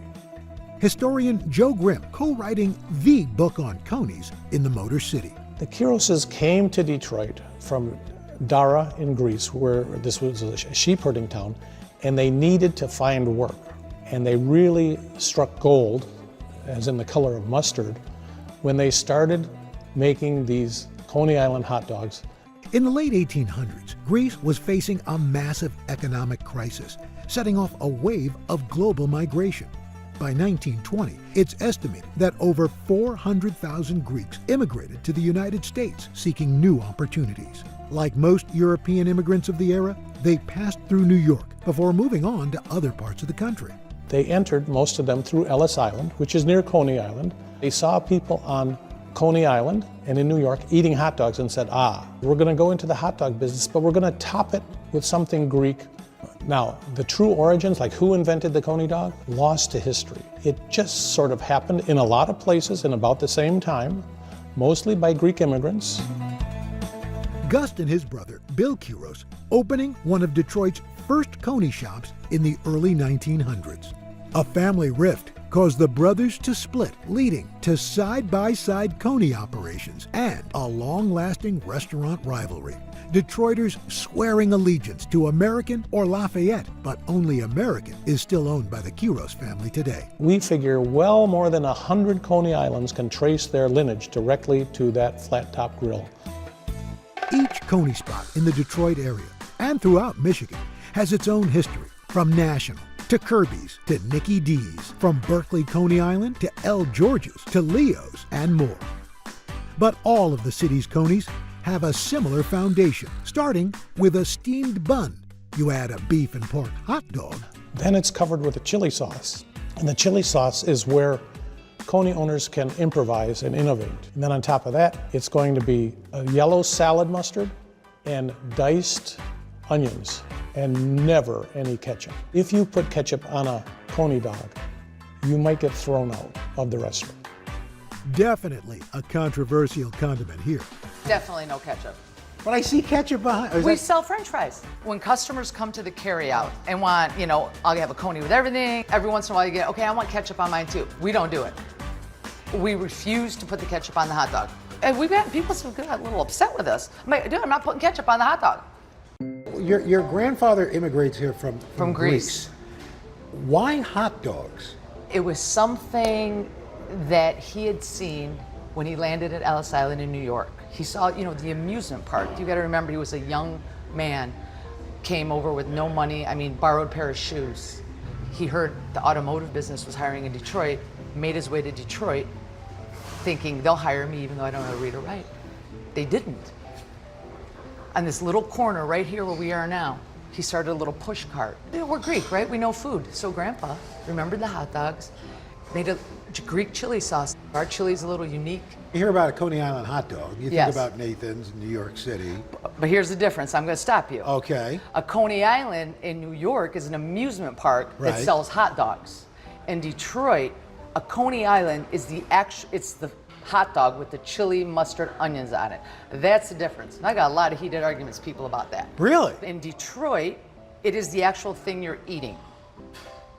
Historian Joe Grimm co-writing the book on Coneys in the Motor City. The Quiroses came to Detroit from Dara in Greece, where this was a sheep herding town, and they needed to find work. And they really struck gold, as in the color of mustard, when they started making these Coney Island hot dogs. In the late 1800s, Greece was facing a massive economic crisis, setting off a wave of global migration. By 1920, it's estimated that over 400,000 Greeks immigrated to the United States seeking new opportunities. Like most European immigrants of the era, they passed through New York before moving on to other parts of the country. They entered, most of them, through Ellis Island, which is near Coney Island. They saw people on Coney Island and in New York eating hot dogs and said, we're going to go into the hot dog business, but we're going to top it with something Greek. Now, the true origins, like who invented the Coney dog, lost to history. It just sort of happened in a lot of places in about the same time, mostly by Greek immigrants. Gust and his brother, Bill Quiros, opening one of Detroit's first Coney shops in the early 1900s. A family rift caused the brothers to split, leading to side-by-side Coney operations and a long-lasting restaurant rivalry. Detroiters swearing allegiance to American or Lafayette, but only American is still owned by the Quiros family today. We figure well more than 100 Coney Islands can trace their lineage directly to that flat-top grill. Each Coney spot in the Detroit area and throughout Michigan has its own history, from National to Kirby's to Nicky D's, from Berkeley Coney Island to El George's to Leo's and more. But all of the city's Coneys have a similar foundation, starting with a steamed bun. You add a beef and pork hot dog. Then it's covered with a chili sauce. And the chili sauce is where Coney owners can improvise and innovate. And then on top of that, it's going to be a yellow salad mustard and diced onions, and never any ketchup. If you put ketchup on a Coney dog, you might get thrown out of the restaurant. Definitely a controversial condiment here. Definitely no ketchup. But I see ketchup behind. We sell French fries. When customers come to the carryout and want, I'll have a Coney with everything. Every once in a while you get, okay, I want ketchup on mine too. We don't do it. We refuse to put the ketchup on the hot dog. And we've had people got a little upset with us. I'm like, dude, I'm not putting ketchup on the hot dog. Your grandfather immigrates here from Greece. Why hot dogs? It was something that he had seen when he landed at Ellis Island in New York. He saw, the amusement park. You got to remember, he was a young man, came over with no money. Borrowed a pair of shoes. He heard the automotive business was hiring in Detroit, made his way to Detroit, thinking they'll hire me even though I don't know how to read or write. They didn't. On this little corner right here where we are now, he started a little push cart. We're Greek, right? We know food. So Grandpa remembered the hot dogs, made a Greek chili sauce. Our chili's a little unique. You hear about a Coney Island hot dog, you Yes. think about Nathan's in New York City. But here's the difference. I'm going to stop you. Okay. A Coney Island in New York is an amusement park that Right. sells hot dogs. In Detroit, a Coney Island is it's the hot dog with the chili, mustard, onions on it. That's the difference. And I got a lot of heated arguments, people, about that. Really? In Detroit, it is the actual thing you're eating,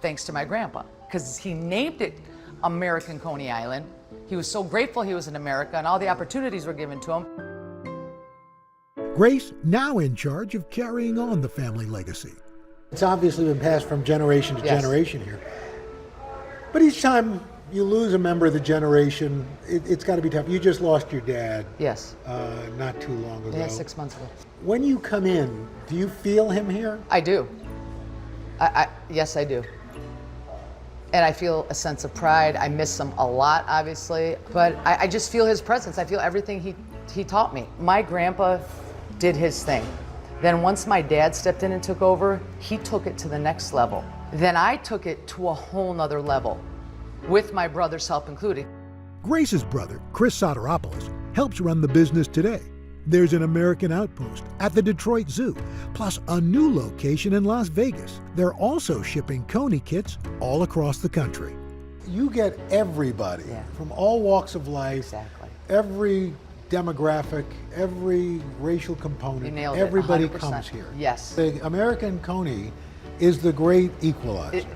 thanks to my grandpa, because he named it American Coney Island. He was so grateful he was in America and all the opportunities were given to him. Grace now in charge of carrying on the family legacy. It's obviously been passed from generation to Yes. generation here. But each time you lose a member of the generation, it's got to be tough. You just lost your dad. Yes. Not too long ago. Yeah, 6 months ago. When you come in, do you feel him here? I do. Yes, I do. And I feel a sense of pride. I miss him a lot, obviously, but I just feel his presence. I feel everything he taught me. My grandpa did his thing. Then once my dad stepped in and took over, he took it to the next level. Then I took it to a whole nother level, with my brother's help included. Grace's brother, Chris Soteropoulos, helps run the business today. There's an American outpost at the Detroit Zoo, plus a new location in Las Vegas. They're also shipping Coney kits all across the country. You get everybody from all walks of life, every demographic, every racial component, You nailed it, everybody 100%. comes here. Yes. The American Coney is the great equalizer.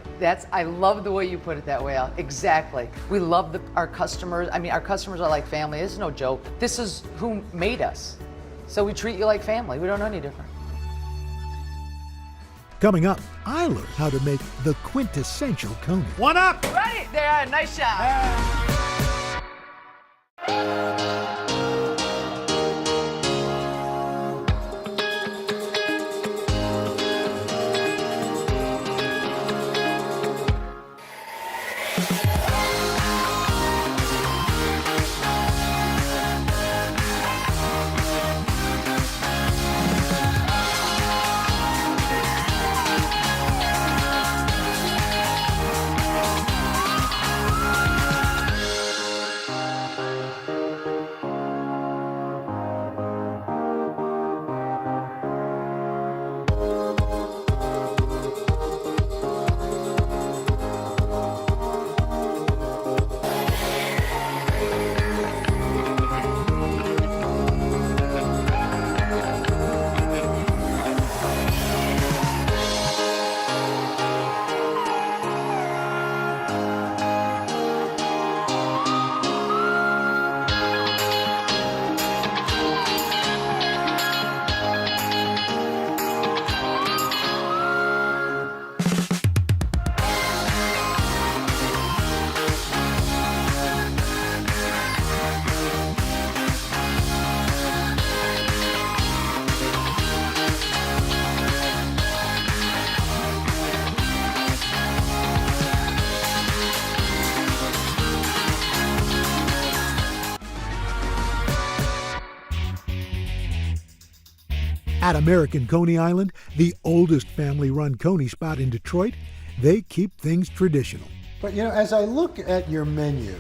I love the way you put it that way, Al. Exactly. We love our customers. Our customers are like family. This is no joke. This is who made us. So we treat you like family. We don't know any different. Coming up, I learned how to make the quintessential Coney. One up! Right there, nice shot. At American Coney Island, the oldest family-run Coney spot in Detroit, they keep things traditional. But you know, as I look at your menu,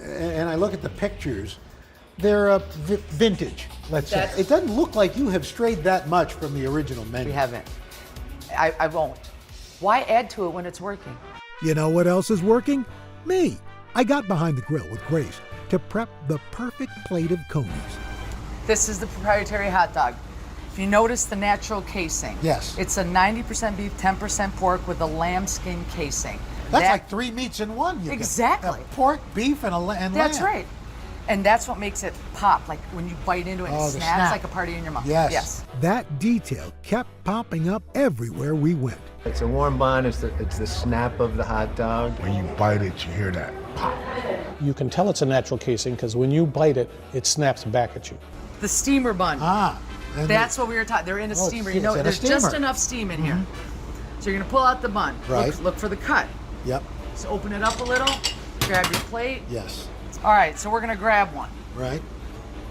and I look at the pictures, they're vintage, let's say. It doesn't look like you have strayed that much from the original menu. We haven't. I won't. Why add to it when it's working? You know what else is working? Me. I got behind the grill with Grace to prep the perfect plate of Coneys. This is the proprietary hot dog. If you notice the natural casing. Yes. It's a 90% beef, 10% pork with a lambskin casing. That's like 3 meats in one. You Exactly. Pork, beef, and lamb. That's right. And that's what makes it pop. Like when you bite into it, it snaps like a party in your mouth. Yes. That detail kept popping up everywhere we went. It's a warm bun, it's the snap of the hot dog. When you bite it, you hear that pop. You can tell it's a natural casing because when you bite it, it snaps back at you. The steamer bun. That's what we were talking. They're in a steamer. You know, there's just enough steam in here. So you're gonna pull out the bun. Right. Look for the cut. Yep. So open it up a little. Grab your plate. Yes. All right. So we're gonna grab one. Right.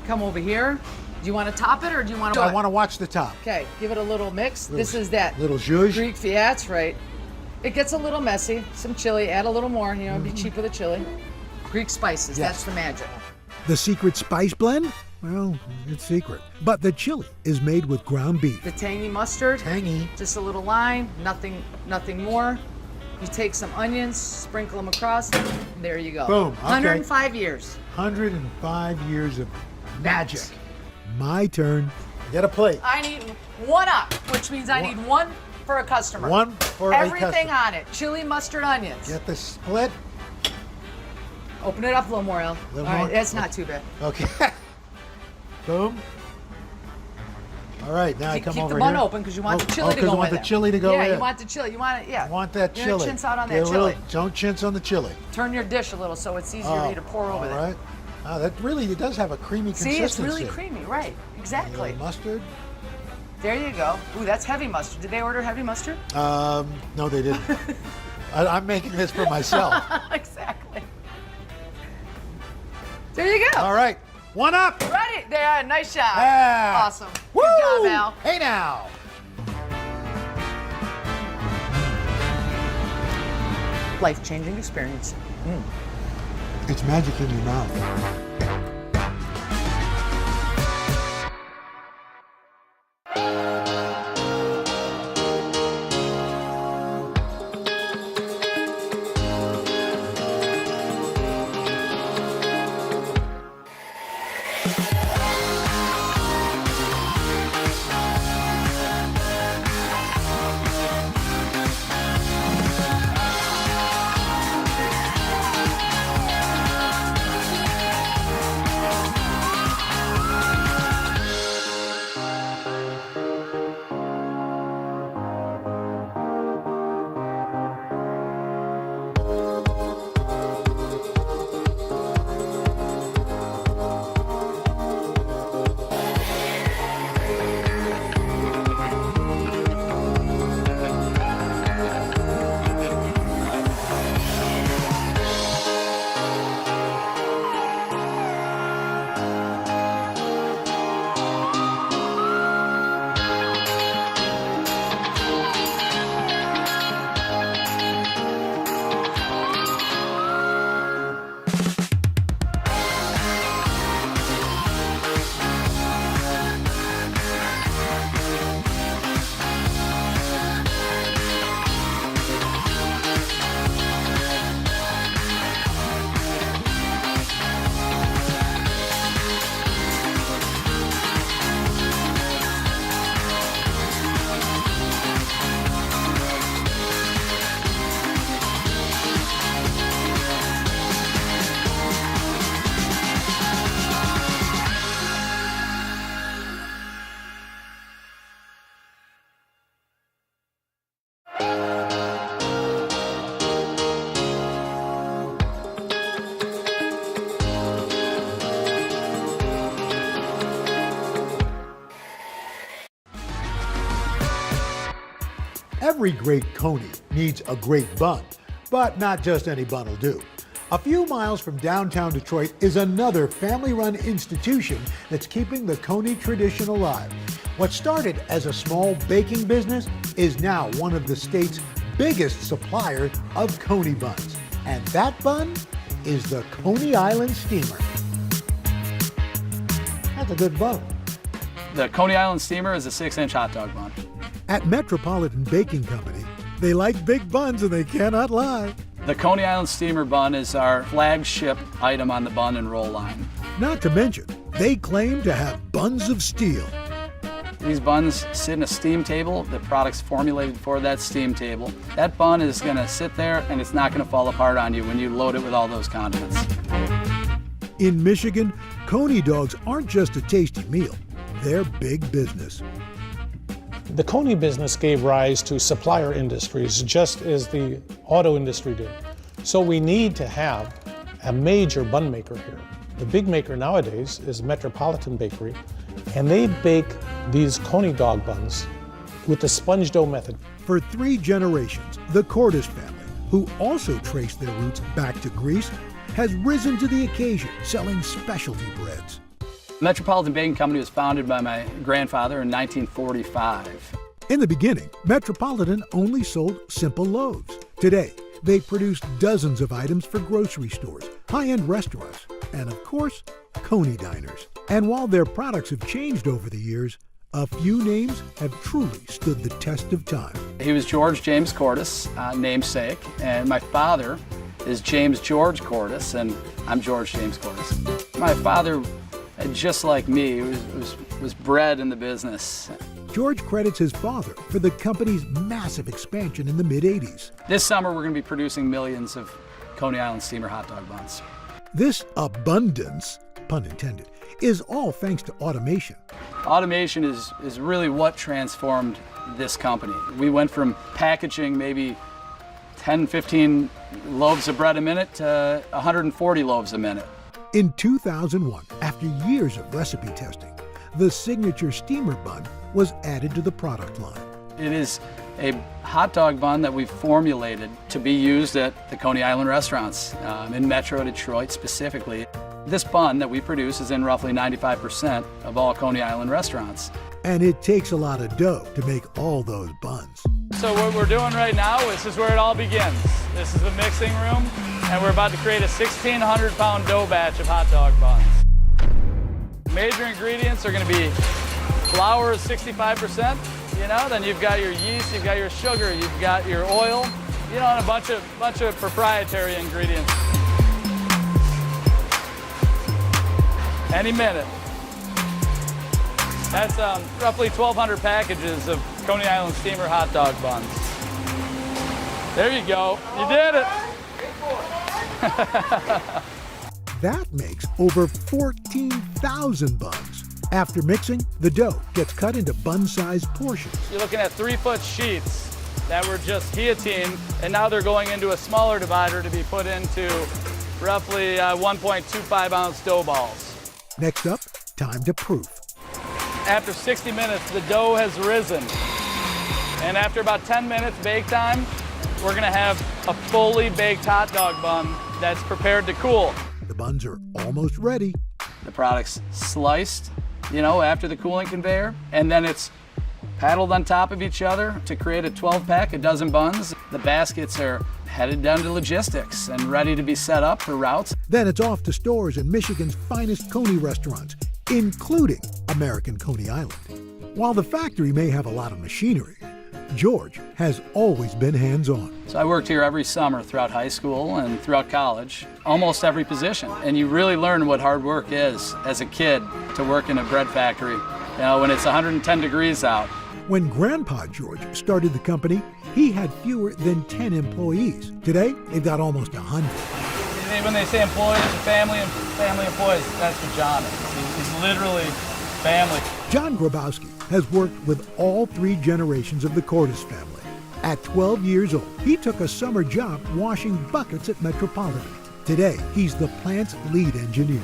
Come over here. Do you want to top it or do you want to? I want to watch the top. Okay. Give it a little mix. This is that little zhuzh. Greek fiats, right? It gets a little messy. Some chili. Add a little more. You know, be cheap with the chili. Greek spices. Yes. That's the magic. The secret spice blend? Well, it's secret. But the chili is made with ground beef. The tangy mustard. Tangy. Just a little lime. Nothing more. You take some onions, sprinkle them across. And there you go. Boom. Okay. 105 years. 105 years of magic. My turn. Get a plate. I need one up, which means I need one for a customer. One for a customer. Everything on it. Chili, mustard, onions. Get the split. Open it up a little more, El. Little All more? right, that's not too bad. Okay. Boom. All right, now I come keep over the bun here. open because you want the chili to go in. you want the chili to go in. Yeah, you want the chili. You want it. Yeah. I want that You're chili. gonna chintz out on Get that a little- chili. Don't chintz on the chili. Turn your dish a little so it's easier for you to pour over there. All right. That really, it does have a creamy consistency. See, it's really creamy, right? Exactly. Mustard. There you go. Ooh, that's heavy mustard. Did they order heavy mustard? No, they didn't. I'm making this for myself. Exactly. There you go. All right. One up. Ready? There. Nice job. Yeah. Awesome. Woo! Good job, Al. Hey now. Life-changing experience. It's magic in your mouth. Every great Coney needs a great bun, but not just any bun will do. A few miles from downtown Detroit is another family-run institution that's keeping the Coney tradition alive. What started as a small baking business is now one of the state's biggest suppliers of Coney buns. And that bun is the Coney Island Steamer. That's a good bun. The Coney Island Steamer is a 6-inch hot dog bun. At Metropolitan Baking Company, they like big buns and they cannot lie. The Coney Island Steamer bun is our flagship item on the bun and roll line. Not to mention, they claim to have buns of steel. These buns sit in a steam table. The product's formulated for that steam table. That bun is going to sit there and it's not going to fall apart on you when you load it with all those condiments. In Michigan, Coney dogs aren't just a tasty meal, they're big business. The Coney business gave rise to supplier industries, just as the auto industry did. So we need to have a major bun maker here. The big maker nowadays is Metropolitan Bakery, and they bake these Coney dog buns with the sponge dough method. For 3 generations, the Cordes family, who also trace their roots back to Greece, has risen to the occasion, selling specialty breads. Metropolitan Baking Company was founded by my grandfather in 1945. In the beginning, Metropolitan only sold simple loaves. Today, they produce dozens of items for grocery stores, high-end restaurants, and of course, Coney diners. And while their products have changed over the years, a few names have truly stood the test of time. He was George James Cordes, namesake, and my father is James George Cordes, and I'm George James Cordes. My father, just like me, was bred in the business. George credits his father for the company's massive expansion in the mid-'80s. This summer, we're going to be producing millions of Coney Island Steamer hot dog buns. This abundance, pun intended, is all thanks to automation. Automation is really what transformed this company. We went from packaging maybe 10, 15 loaves of bread a minute to 140 loaves a minute. In 2001, after years of recipe testing, the signature steamer bun was added to the product line. It is a hot dog bun that we've formulated to be used at the Coney Island restaurants, in Metro Detroit specifically. This bun that we produce is in roughly 95% of all Coney Island restaurants. And it takes a lot of dough to make all those buns. So what we're doing right now, this is where it all begins. This is the mixing room, and we're about to create a 1,600-pound dough batch of hot dog buns. Major ingredients are going to be flour is 65%, then you've got your yeast, you've got your sugar, you've got your oil, and a bunch of proprietary ingredients. Any minute. That's roughly 1,200 packages of Coney Island Steamer hot dog buns. There you go. You did it. That makes over 14,000 buns. After mixing, the dough gets cut into bun-sized portions. You're looking at 3-foot sheets that were just guillotined, and now they're going into a smaller divider to be put into roughly 1.25-ounce dough balls. Next up, time to proof. After 60 minutes, the dough has risen. And after about 10 minutes bake time, we're gonna have a fully baked hot dog bun that's prepared to cool. The buns are almost ready. The product's sliced, after the cooling conveyor, and then it's paddled on top of each other to create a 12-pack, a dozen buns. The baskets are headed down to logistics and ready to be set up for routes. Then it's off to stores in Michigan's finest Coney restaurants, including American Coney Island. While the factory may have a lot of machinery, George has always been hands-on. So I worked here every summer throughout high school and throughout college, almost every position. And you really learn what hard work is as a kid to work in a bread factory, when it's 110 degrees out. When Grandpa George started the company, he had fewer than 10 employees. Today, they've got almost 100. When they say employees, family employees, that's what John is. He's literally family. John Grabowski has worked with all 3 generations of the Cordes family. At 12 years old, he took a summer job washing buckets at Metropolitan. Today, he's the plant's lead engineer.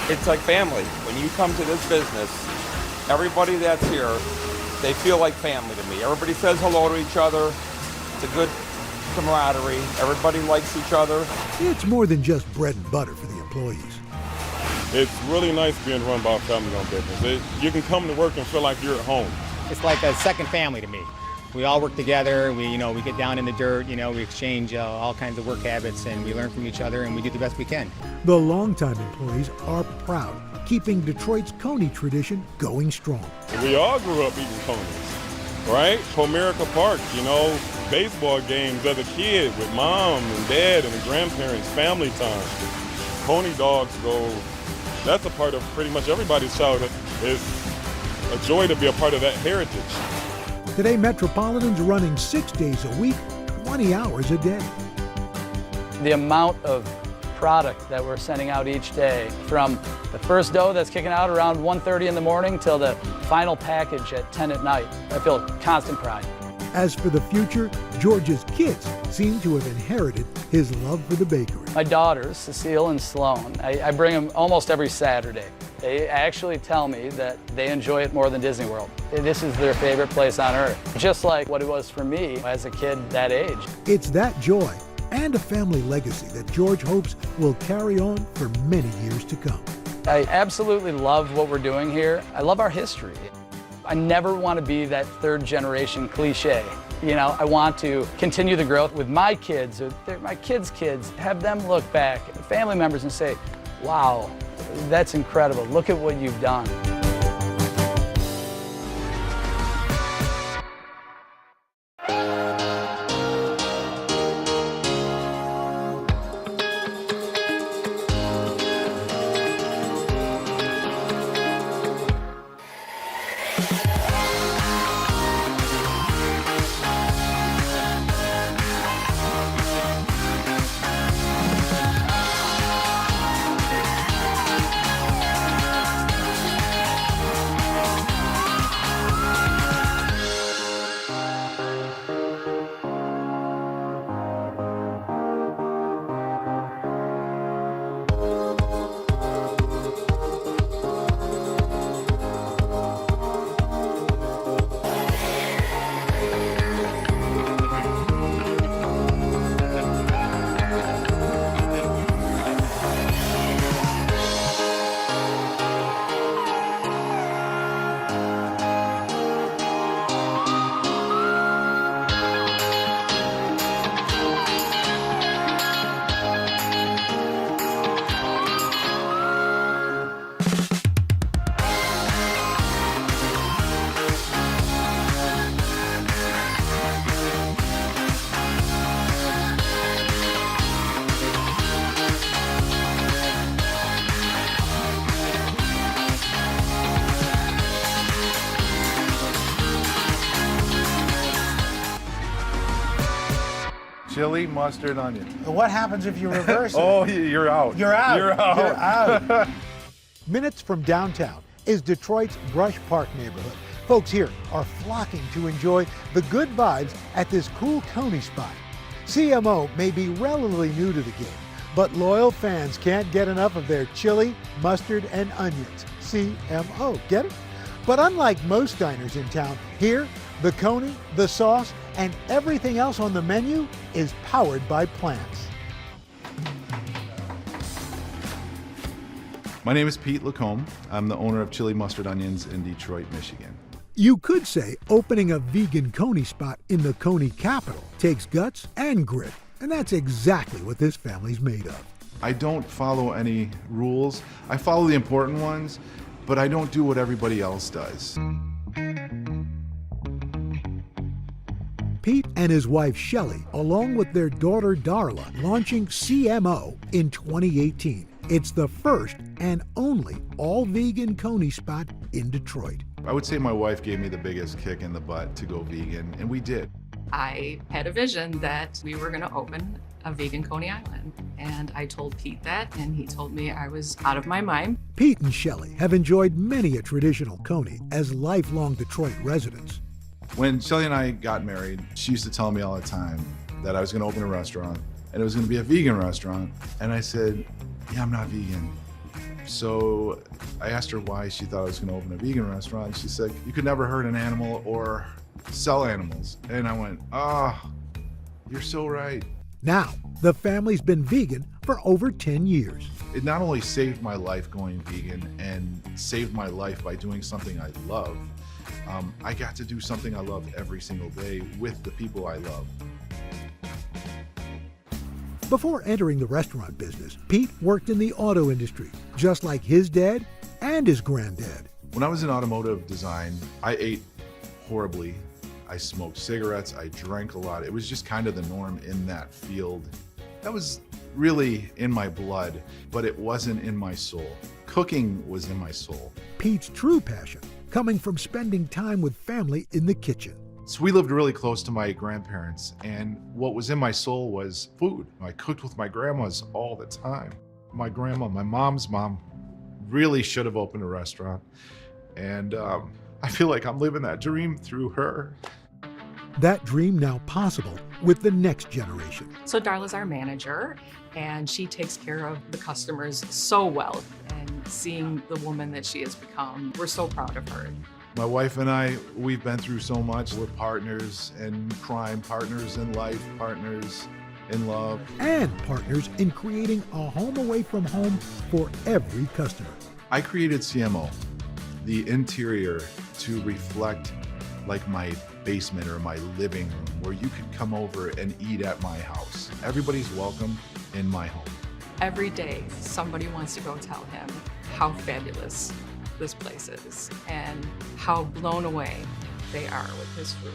It's like family. When you come to this business, everybody that's here, they feel like family to me. Everybody says hello to each other. It's a good camaraderie. Everybody likes each other. It's more than just bread and butter for the employees. It's really nice being run by a family-owned business. You can come to work and feel like you're at home. It's like a second family to me. We all work together, we get down in the dirt, we exchange all kinds of work habits, and we learn from each other, and we do the best we can. The longtime employees are proud, keeping Detroit's Coney tradition going strong. We all grew up eating Coneys, right? Comerica Park, baseball games as a kid with mom and dad and grandparents, family time. Coney dogs that's a part of pretty much everybody's childhood. It's a joy to be a part of that heritage. Today, Metropolitan's running 6 days a week, 20 hours a day. The amount of product that we're sending out each day, from the first dough that's kicking out around 1:30 in the morning till the final package at 10 at night, I feel constant pride. As for the future, George's kids seem to have inherited his love for the bakery. My daughters, Cecile and Sloan, I bring them almost every Saturday. They actually tell me that they enjoy it more than Disney World. This is their favorite place on earth, just like what it was for me as a kid that age. It's that joy and a family legacy that George hopes will carry on for many years to come. I absolutely love what we're doing here. I love our history. I never want to be that third generation cliche. I want to continue the growth with my kids, or my kids' kids, have them look back at family members and say, wow, that's incredible. Look at what you've done. Chili, mustard, onion. What happens if you reverse it? Oh, you're out. You're out. You're out. You're out. Minutes from downtown is Detroit's Brush Park neighborhood. Folks here are flocking to enjoy the good vibes at this cool Coney spot. CMO may be relatively new to the game, but loyal fans can't get enough of their chili, mustard, and onions. CMO, get it? But unlike most diners in town, here, the Coney, the sauce, and everything else on the menu is powered by plants. My name is Pete Lacombe. I'm the owner of Chili Mustard Onions in Detroit, Michigan. You could say opening a vegan Coney spot in the Coney capital takes guts and grit, and that's exactly what this family's made of. I don't follow any rules. I follow the important ones, but I don't do what everybody else does. Pete and his wife Shelley, along with their daughter Darla, launching CMO in 2018. It's the first and only all-vegan Coney spot in Detroit. I would say my wife gave me the biggest kick in the butt to go vegan, and we did. I had a vision that we were going to open a vegan Coney Island, and I told Pete that, and he told me I was out of my mind. Pete and Shelley have enjoyed many a traditional Coney as lifelong Detroit residents. When Shelley and I got married, she used to tell me all the time that I was going to open a restaurant, and it was going to be a vegan restaurant. And I said, yeah, I'm not vegan. So I asked her why she thought I was going to open a vegan restaurant. She said, you could never hurt an animal or sell animals. And I went, you're so right. Now, the family's been vegan for over 10 years. It not only saved my life going vegan and saved my life by doing something I love, I got to do something I love every single day with the people I love. Before entering the restaurant business, Pete worked in the auto industry, just like his dad and his granddad. When I was in automotive design, I ate horribly. I smoked cigarettes, I drank a lot. It was just kind of the norm in that field. That was really in my blood, but it wasn't in my soul. Cooking was in my soul. Pete's true passion coming from spending time with family in the kitchen. So we lived really close to my grandparents, and what was in my soul was food. I cooked with my grandmas all the time. My grandma, my mom's mom, really should have opened a restaurant, and I feel like I'm living that dream through her. That dream now possible with the next generation. So Darla's our manager, and she takes care of the customers so well. And seeing the woman that she has become, we're so proud of her. My wife and I, we've been through so much. We're partners in crime, partners in life, partners in love. And partners in creating a home away from home for every customer. I created CMO, the interior, to reflect like my basement or my living room, where you could come over and eat at my house. Everybody's welcome in my home. Every day, somebody wants to go tell him how fabulous this place is and how blown away they are with his food.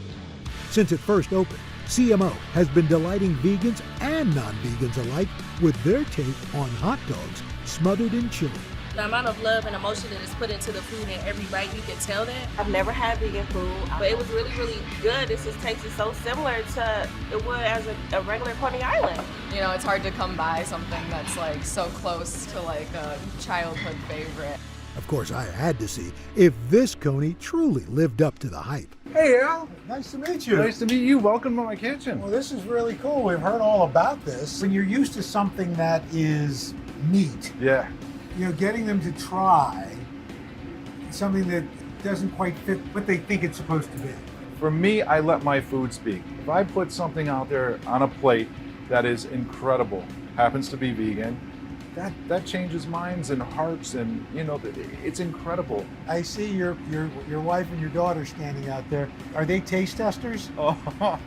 Since it first opened, CMO has been delighting vegans and non-vegans alike with their take on hot dogs smothered in chili. The amount of love and emotion that is put into the food in every bite, you can tell that. I've never had vegan food, but it was really, really good. This just tasted so similar to it would as a regular Coney Island. You know, it's hard to come by something that's like so close to like a childhood favorite. Of course, I had to see if this Coney truly lived up to the hype. Hey, Al. Nice to meet you. Nice to meet you. Welcome to my kitchen. Well, this is really cool. We've heard all about this. When you're used to something that is meat, Yeah. you know, getting them to try something that doesn't quite fit what they think it's supposed to be. For me, I let my food speak. If I put something out there on a plate that is incredible, happens to be vegan, that changes minds and hearts, and you know, it's incredible. I see your wife and your daughter standing out there. Are they taste testers? Oh,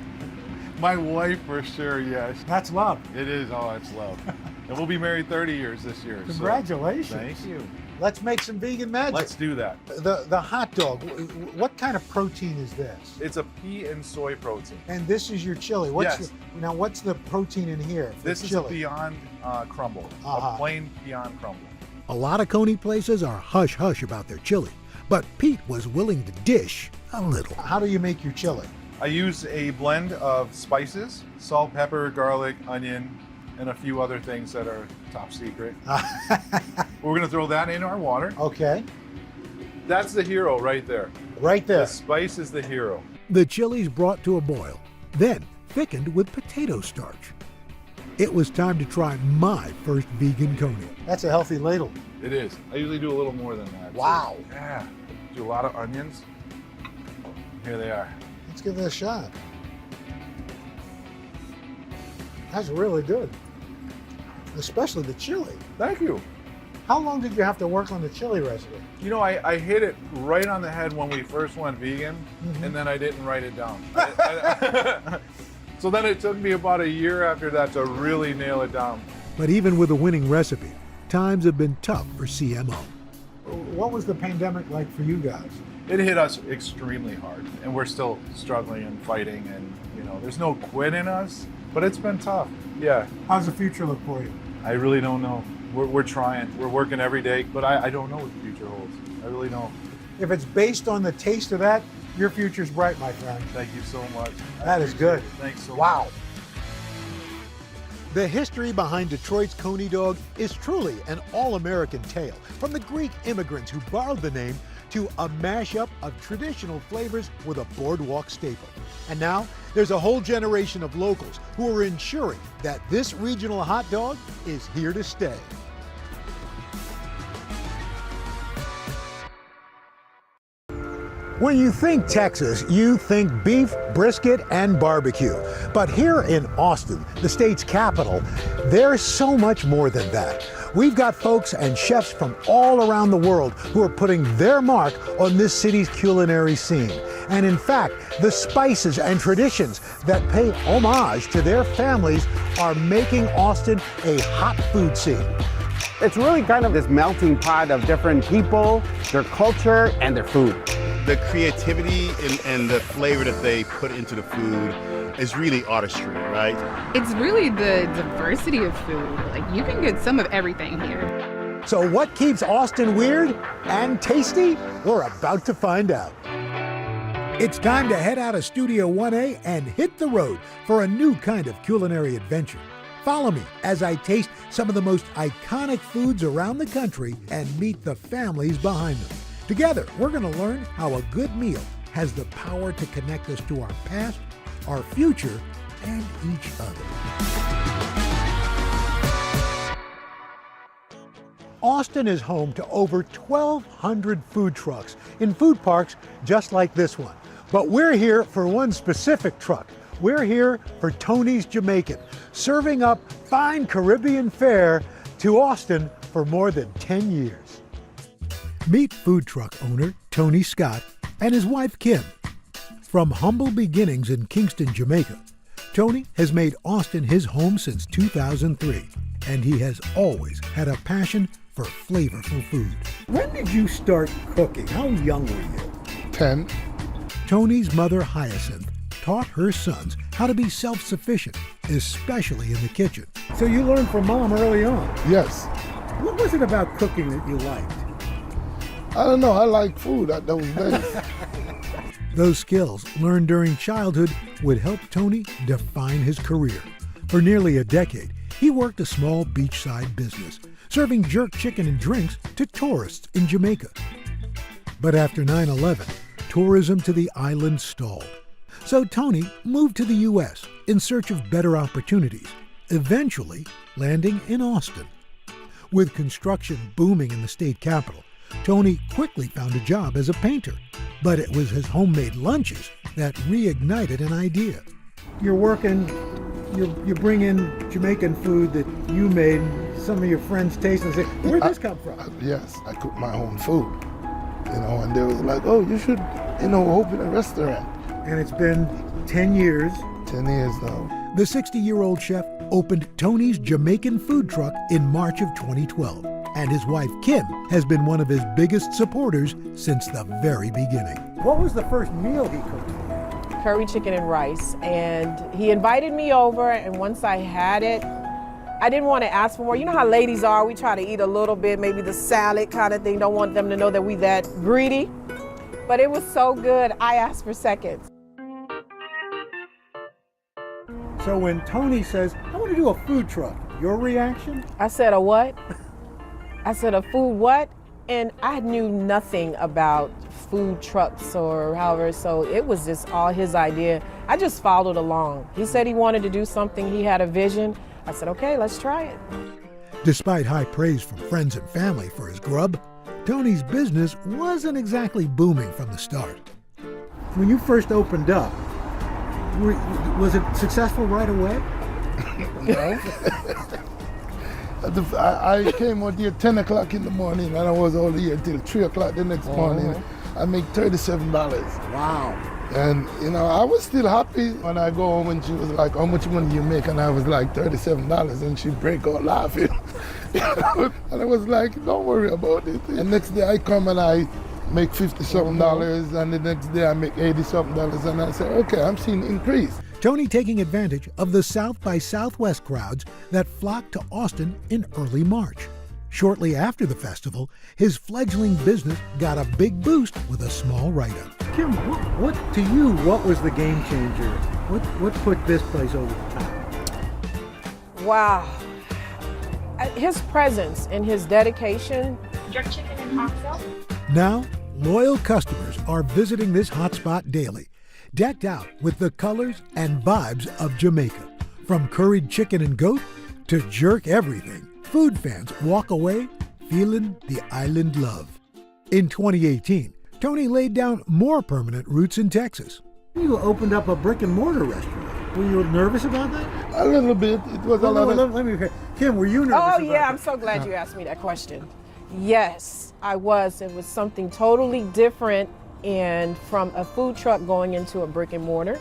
my wife for sure, yes. That's love. It is, oh, it's love. And we'll be married 30 years this year. Congratulations. So, thank you. Let's make some vegan magic. Let's do that. The hot dog, what kind of protein is this? It's a pea and soy protein. And this is your chili. Yes. Now, what's the protein in here for This chili? is a beyond crumble, a plain beyond crumble. A lot of Coney places are hush-hush about their chili, but Pete was willing to dish a little. How do you make your chili? I use a blend of spices, salt, pepper, garlic, onion, and a few other things that are top secret. We're gonna throw that in our water. Okay. That's the hero right there. Right there. The spice is the hero. The chili's brought to a boil, then thickened with potato starch. It was time to try my first vegan Coney. That's a healthy ladle. It is. I usually do a little more than that. Wow. So, yeah. Do a lot of onions. Here they are. Let's give this a shot. That's really good. Especially the chili. Thank you. How long did you have to work on the chili recipe? You know, I hit it right on the head when we first went vegan, and then I didn't write it down. So then it took me about a year after that to really nail it down. But even with a winning recipe, times have been tough for CMO. What was the pandemic like for you guys? It hit us extremely hard, and we're still struggling and fighting, and you know, there's no quit in us, but it's been tough. Yeah. How's the future look for you? I really don't know. We're trying. We're working every day, but I don't know what the future holds. I really don't. If it's based on the taste of that, your future's bright, my friend. Thank you so much. That is good. Thanks so much. Wow. The history behind Detroit's Coney dog is truly an all-American tale, from the Greek immigrants who borrowed the name to a mashup of traditional flavors with a boardwalk staple. And now, there's a whole generation of locals who are ensuring that this regional hot dog is here to stay. When you think Texas, you think beef, brisket, and barbecue. But here in Austin, the state's capital, there's so much more than that. We've got folks and chefs from all around the world who are putting their mark on this city's culinary scene. And in fact, the spices and traditions that pay homage to their families are making Austin a hot food scene. It's really kind of this melting pot of different people, their culture, and their food. The creativity and the flavor that they put into the food is really artistry, right? It's really the diversity of food. Like, you can get some of everything here. So what keeps Austin weird and tasty? We're about to find out. It's time to head out of Studio 1A and hit the road for a new kind of culinary adventure. Follow me as I taste some of the most iconic foods around the country and meet the families behind them. Together, we're going to learn how a good meal has the power to connect us to our past, our future, and each other. Austin is home to over 1,200 food trucks in food parks just like this one. But we're here for one specific truck. We're here for Tony's Jamaican, serving up fine Caribbean fare to Austin for more than 10 years. Meet food truck owner Tony Scott and his wife Kim. From humble beginnings in Kingston, Jamaica, Tony has made Austin his home since 2003, and he has always had a passion for flavorful food. When did you start cooking? How young were you? 10. Tony's mother, Hyacinth, taught her sons how to be self-sufficient, especially in the kitchen. So you learned from Mom early on? Yes. What was it about cooking that you liked? I don't know, I like food at those days. Those skills learned during childhood would help Tony define his career. For nearly a decade, he worked a small beachside business, serving jerk chicken and drinks to tourists in Jamaica. But after 9/11, tourism to the island stalled. So Tony moved to the U.S. in search of better opportunities, eventually landing in Austin. With construction booming in the state capital, Tony quickly found a job as a painter, but it was his homemade lunches that reignited an idea. You're working, you bring in Jamaican food that you made, some of your friends taste and say, where'd this come from? Yes, I cook my own food, and they was like, oh, you should, open a restaurant. And it's been 10 years. 10 years now. The 60-year-old chef opened Tony's Jamaican food truck in March of 2012. And his wife, Kim, has been one of his biggest supporters since the very beginning. What was the first meal he cooked for you? Curry chicken and rice. And he invited me over, and once I had it, I didn't want to ask for more. You know how ladies are, we try to eat a little bit, maybe the salad kind of thing. Don't want them to know that we that greedy. But it was so good, I asked for seconds. So when Tony says, I want to do a food truck, your reaction? I said, a what? I said, a food what? And I knew nothing about food trucks or however, so it was just all his idea. I just followed along. He said he wanted to do something, he had a vision. I said, okay, let's try it. Despite high praise from friends and family for his grub, Tony's business wasn't exactly booming from the start. When you first opened up, was it successful right away? No. I came out here 10 o'clock in the morning, and I was all here till 3 o'clock the next morning. I make $37. Wow. And, I was still happy when I go home and she was like, how much money you make? And I was like, $37. And she break out laughing. And I was like, don't worry about it. And next day I come and I make $50-something, and the next day I make $80-something. And I said, okay, I'm seeing increase. Tony taking advantage of the South by Southwest crowds that flocked to Austin in early March. Shortly after the festival, his fledgling business got a big boost with a small write-up. Kim, what was the game changer? What put this place over the top? Wow. His presence and his dedication. Jerk chicken and oxtail. Now, loyal customers are visiting this hotspot daily, decked out with the colors and vibes of Jamaica. From curried chicken and goat to jerk everything, food fans walk away feeling the island love. In 2018, Tony laid down more permanent roots in Texas. You opened up a brick and mortar restaurant. Were you nervous about that? A little bit. It was a lot of... Let me hear. Kim, were you nervous Oh, about yeah, that? I'm so glad you asked me that question. Yes, I was. It was something totally different, and from a food truck going into a brick and mortar.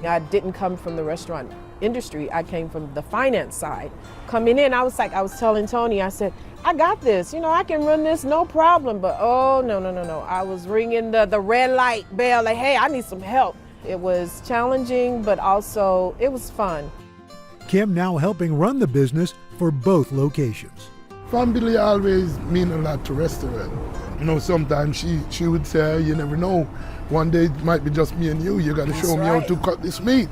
I didn't come from the restaurant industry. I came from the finance side. Coming in, I was telling Tony, I said, I got this, I can run this, no problem. But oh, no. I was ringing the red light bell, like, hey, I need some help. It was challenging, but also it was fun. Kim now helping run the business for both locations. Family always mean a lot to restaurant. Sometimes she would say, you never know. One day it might be just me and you. You got to show me how to cut this meat.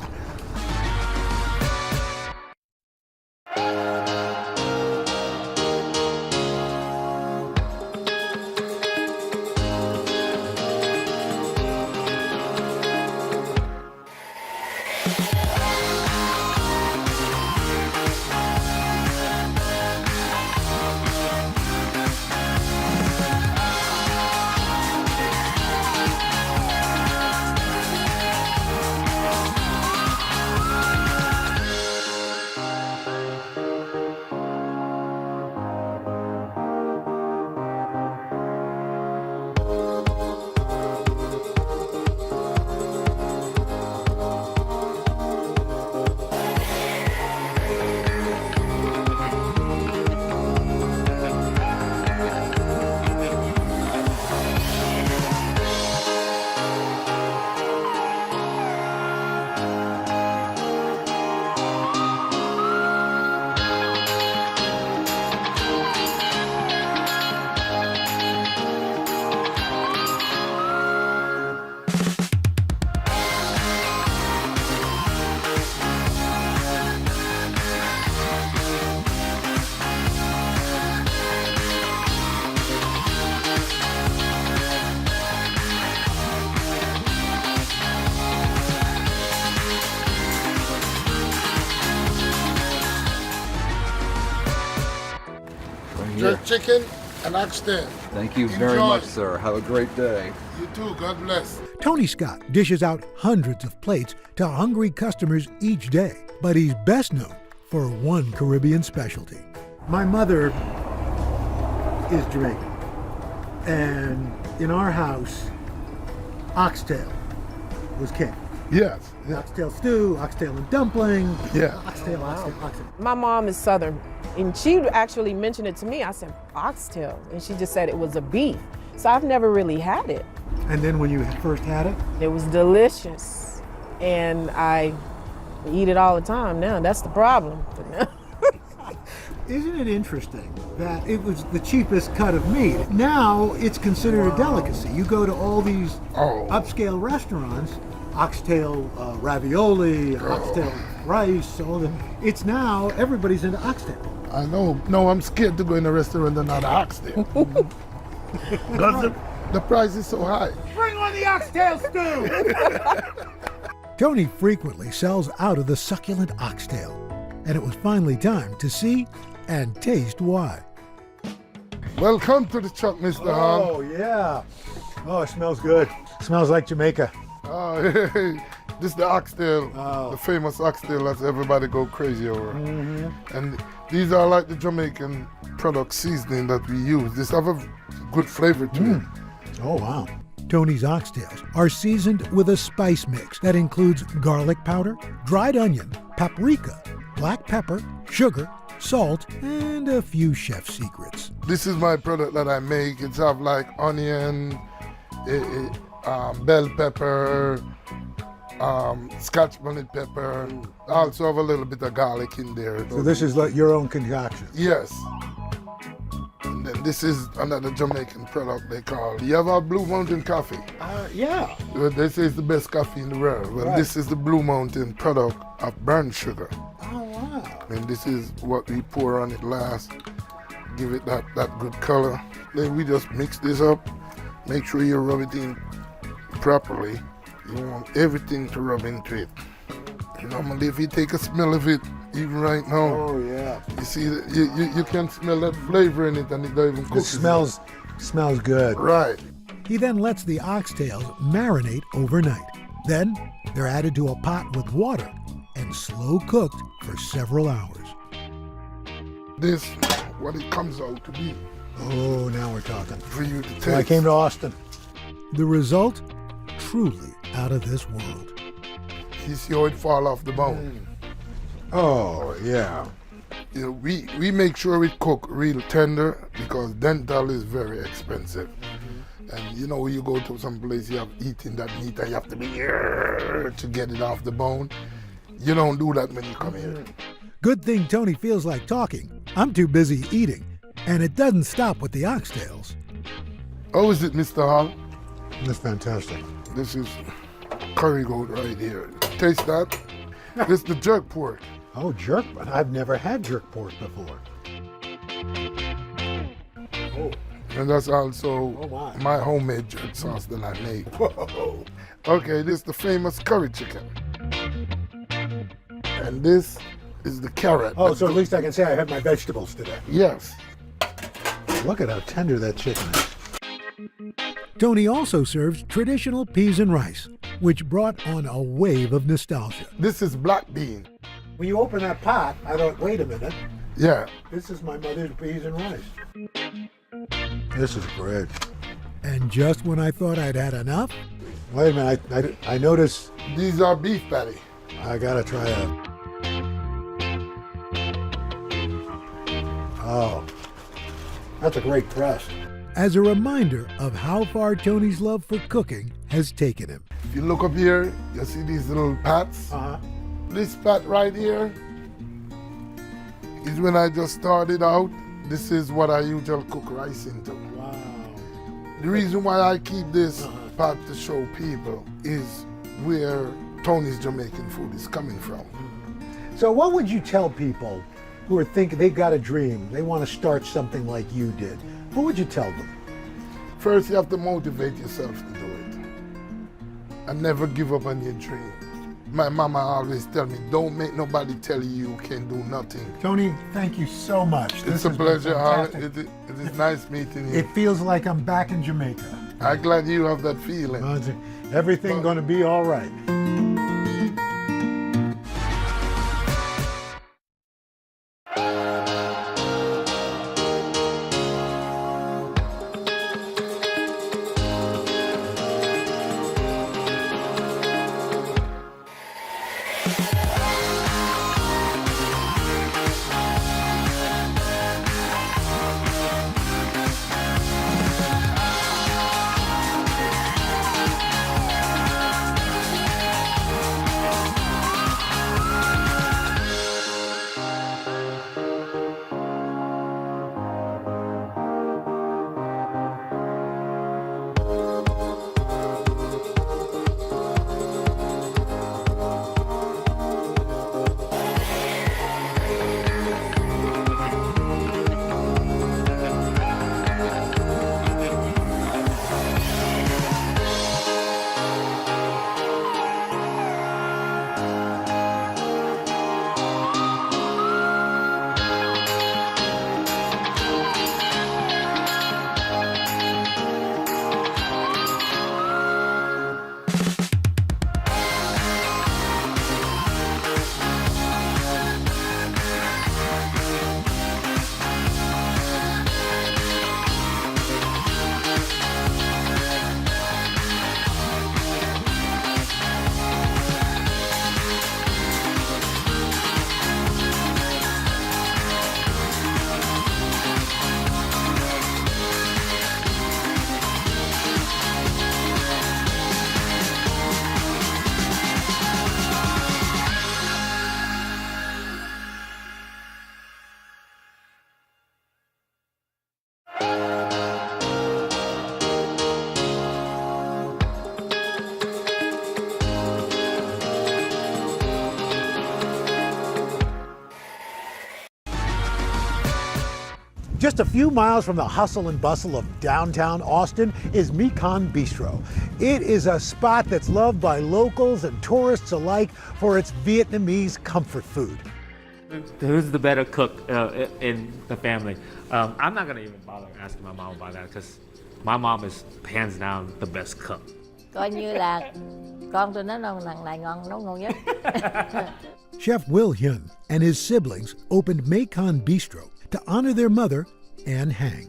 Jerk chicken and oxtail. Thank you very much, sir. Have a great day. You too. God bless. Tony Scott dishes out hundreds of plates to hungry customers each day, but he's best known for one Caribbean specialty. My mother is Jamaican, and in our house, oxtail was king. Yes. Oxtail stew, oxtail and dumpling. Yeah. Oxtail. My mom is Southern, and she actually mentioned it to me. I said, oxtail, and she just said it was a beef. So I've never really had it. And then when you first had it? It was delicious, and I eat it all the time now. That's the problem. Isn't it interesting that it was the cheapest cut of meat? Now it's considered a delicacy. You go to all these upscale restaurants, oxtail ravioli, oxtail rice, it's now everybody's into oxtail. I know. No, I'm scared to go in a restaurant and not oxtail. Because the price is so high. Bring on the oxtail stew! Tony frequently sells out of the succulent oxtail, and it was finally time to see and taste why. Welcome to the truck, Mr. Hahn. Oh, yeah. Oh, it smells good. It smells like Jamaica. Oh, this is the oxtail, the famous oxtail that everybody go crazy over. Mm-hmm. And these are like the Jamaican product seasoning that we use. This have a good flavor to it. Oh, wow. Tony's oxtails are seasoned with a spice mix that includes garlic powder, dried onion, paprika, black pepper, sugar, salt, and a few chef secrets. This is my product that I make. It's have like onion, bell pepper, Scotch bonnet pepper. Also have a little bit of garlic in there. So this is like your own concoction? Yes. And then this is another Jamaican product they call. You ever have Blue Mountain coffee? Yeah. They say it's the best coffee in the world. Well, this is the Blue Mountain product of burnt sugar. Oh, wow. And this is what we pour on it last. Give it that good color. Then we just mix this up. Make sure you rub it in properly. You want everything to rub into it. Normally, if you take a smell of it, even right now, oh yeah, you see, you can smell that flavor in it, and it don't even cook. It smells good. Right. He then lets the oxtails marinate overnight. Then they're added to a pot with water and slow cooked for several hours. This, what it comes out to be. Oh, now we're talking. For you to taste. So I came to Austin. The result, truly out of this world. You see how it fall off the bone? Oh, yeah. You know, we make sure we cook real tender because dental is very expensive. And you know, you go to some place, you have eating that meat and you have to be here to get it off the bone. You don't do that when you come here. Good thing Tony feels like talking. I'm too busy eating. And it doesn't stop with the oxtails. How is it, Mr. Hall? That's fantastic. This is curry goat right here. Taste that. This is the jerk pork. Oh, jerk? I've never had jerk pork before. Oh. And that's also my homemade jerk sauce that I make. Whoa. Okay, this is the famous curry chicken. And this is the carrot. Oh, so at least I can say I had my vegetables today. Yes. Look at how tender that chicken is. Tony also serves traditional peas and rice, which brought on a wave of nostalgia. This is black bean. When you open that pot, I thought, wait a minute. Yeah. This is my mother's peas and rice. This is great. And just when I thought I'd had enough... Wait a minute, I noticed... These are beef patty. I gotta try a... Oh, that's a great crust. As a reminder of how far Tony's love for cooking has taken him. If you look up here, you see these little pots. This pot right here is when I just started out. This is what I usually cook rice into. Wow. The reason why I keep this pot to show people is where Tony's Jamaican food is coming from. So what would you tell people who are thinking they've got a dream, they want to start something like you did? What would you tell them? First, you have to motivate yourself to do it. And never give up on your dream. My mama always tell me, don't make nobody tell you you can do nothing. Tony, thank you so much. It's a pleasure, Harlan. It is nice meeting you. It feels like I'm back in Jamaica. I'm glad you have that feeling. Everything gonna be all right. Just a few miles from the hustle and bustle of downtown Austin is Mekong Bistro. It is a spot that's loved by locals and tourists alike for its Vietnamese comfort food. Who's the better cook in the family? I'm not gonna even bother asking my mom about that because My mom is hands down the best cook. Coi như là con tôi nói thằng này nấu ngon nhất. Chef Will Hyun and his siblings opened Mekong Bistro to honor their mother, Ann Hang.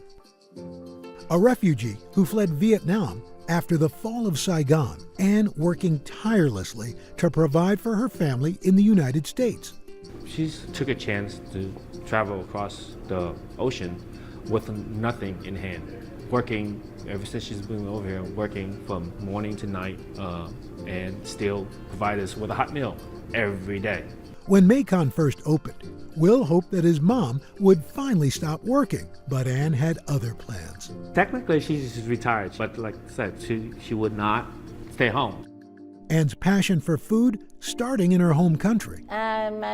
A refugee who fled Vietnam after the fall of Saigon, Ann working tirelessly to provide for her family in the United States. She took a chance to travel across the ocean with nothing in hand. Working ever since she's been over here, working from morning to night, and still provide us with a hot meal every day. When Mekong first opened, Will hoped that his mom would finally stop working, but Ann had other plans. Technically, she's retired, but like I said, she would not stay home. Ann's passion for food starting in her home country.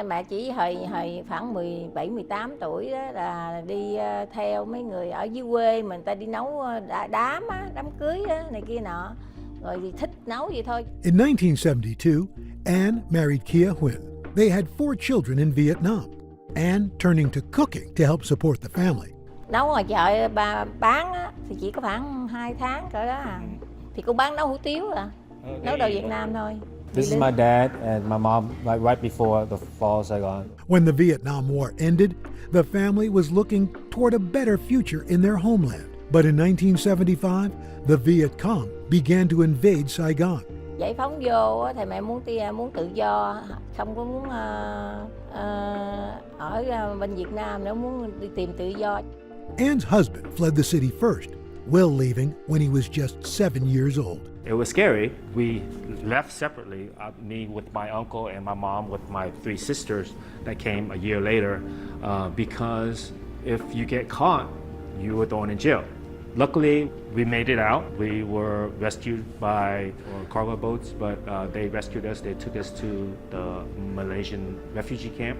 Mẹ chỉ hồi khoảng 17-18 tuổi đó là đi theo mấy người ở dưới quê mình ta đi nấu đám cưới này kia nọ. Rồi thì thích nấu vậy thôi. In 1972, Ann married Kia Huynh. They had 4 children in Vietnam. Ann turning to cooking to help support the family. Nấu ngoài chợ bán thì chỉ có khoảng 2 tháng cỡ đó à. Thì cô bán nấu hủ tiếu à. Nấu đồ Việt Nam thôi. This is my dad and my mom right before the fall of Saigon. When the Vietnam War ended, the family was looking toward a better future in their homeland. But in 1975, the Viet Cong began to invade Saigon. Giải phóng vô thì mẹ muốn tự do, không có muốn ở bên Việt Nam nữa, muốn đi tìm tự do. Ann's husband fled the city first, Will leaving when he was just 7 years old. It was scary. We left separately, me with my uncle and my mom with my 3 sisters that came a year later, because if you get caught, you were thrown in jail. Luckily, we made it out. We were rescued by cargo boats, but they rescued us. They took us to the Malaysian refugee camp.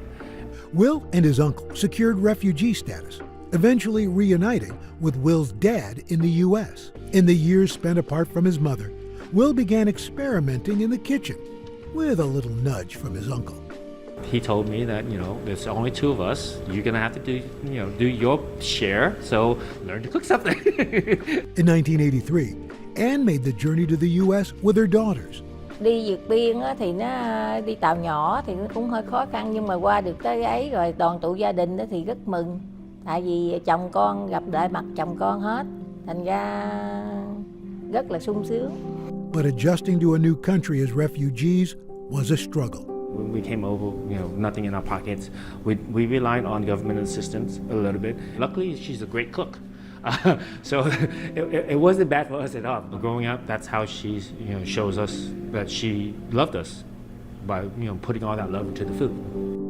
Will and his uncle secured refugee status, eventually reuniting with Will's dad in the U.S. In the years spent apart from his mother, Will began experimenting in the kitchen with a little nudge from his uncle. He told me that, there's only 2 of us. You're gonna have to do your share, so learn to cook something. In 1983, Ann made the journey to the U.S. with her daughters. Đi vượt biên thì nó đi tàu nhỏ thì nó cũng hơi khó khăn, nhưng mà qua được tới ấy rồi đoàn tụ gia đình thì rất mừng. Tại vì chồng con gặp lại mặt chồng con hết, thành ra rất là sung sướng. But adjusting to a new country as refugees was a struggle. When we came over, nothing in our pockets. We relied on government assistance a little bit. Luckily, she's a great cook. So it wasn't bad for us at all. Growing up, that's how she shows us that she loved us by putting all that love into the food.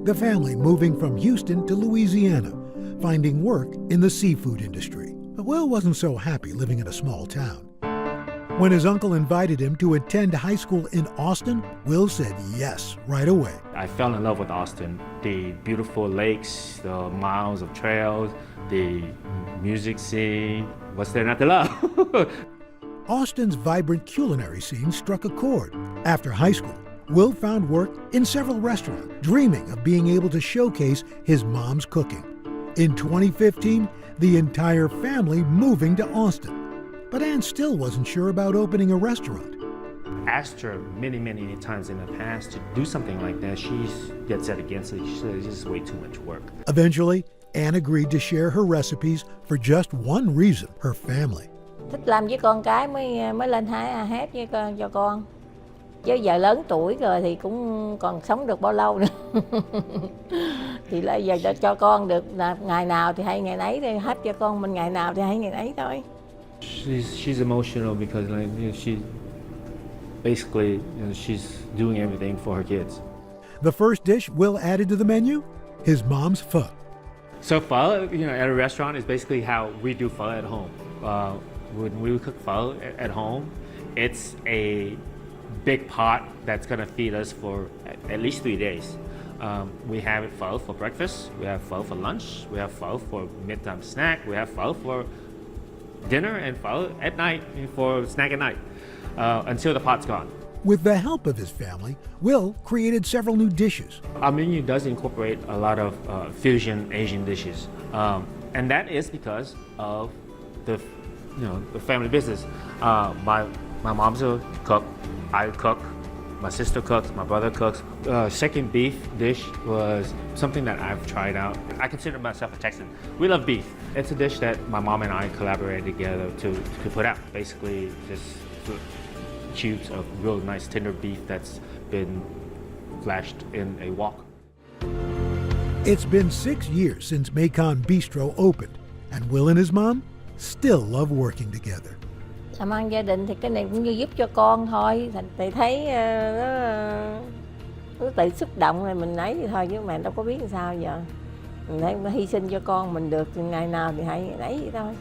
The family moving from Houston to Louisiana, finding work in the seafood industry. But Will wasn't so happy living in a small town. When his uncle invited him to attend high school in Austin, Will said yes right away. I fell in love with Austin. The beautiful lakes, the miles of trails, the music scene. What's there not to love? Austin's vibrant culinary scene struck a chord. After high school, Will found work in several restaurants, dreaming of being able to showcase his mom's cooking. In 2015, the entire family moving to Austin. But Ann still wasn't sure about opening a restaurant. Asked her many times in the past to do something like that. She's dead set against it. She said it's just way too much work. Eventually, Ann agreed to share her recipes for just one reason, her family. Thích làm với con cái mới lên hát với cho con. Chứ giờ lớn tuổi rồi thì cũng còn sống được bao lâu nữa. Thì là giờ cho con được là ngày nào thì hay ngày nấy, thì hát cho con mình ngày nào thì hay ngày nấy thôi. She's emotional because she basically she's doing everything for her kids. The first dish Will added to the menu, his mom's pho. So pho, at a restaurant is basically how we do pho at home. When we cook pho at home, it's a big pot that's gonna feed us for at least 3 days. We have pho for breakfast, we have pho for lunch, we have pho for midtime snack, we have pho for dinner, and pho at night for snack at night until the pot's gone. With the help of his family, Will created several new dishes. Our menu does incorporate a lot of fusion Asian dishes, and that is because of the the family business. My mom's a cook, I cook, my sister cooks, my brother cooks. Second beef dish was something that I've tried out. I consider myself a Texan. We love beef. It's a dish that my mom and I collaborated together to put out. Basically, just cubes of real nice tender beef that's been flashed in a wok. It's been 6 years since Macon Bistro opened, and Will and his mom still love working together. Làm ăn gia đình thì cái này cũng như giúp cho con thôi. Thầy thấy nó tự xúc động rồi mình ấy thì thôi chứ mẹ đâu có biết làm sao giờ. Mình thấy nó hy sinh cho con mình được ngày nào thì hãy ấy vậy thôi.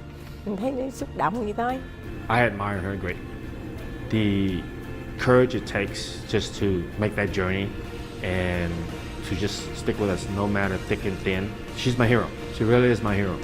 Mình thấy nó xúc động vậy thôi. I admire her greatly. The courage it takes just to make that journey and to just stick with us no matter thick and thin. She's my hero. She really is my hero.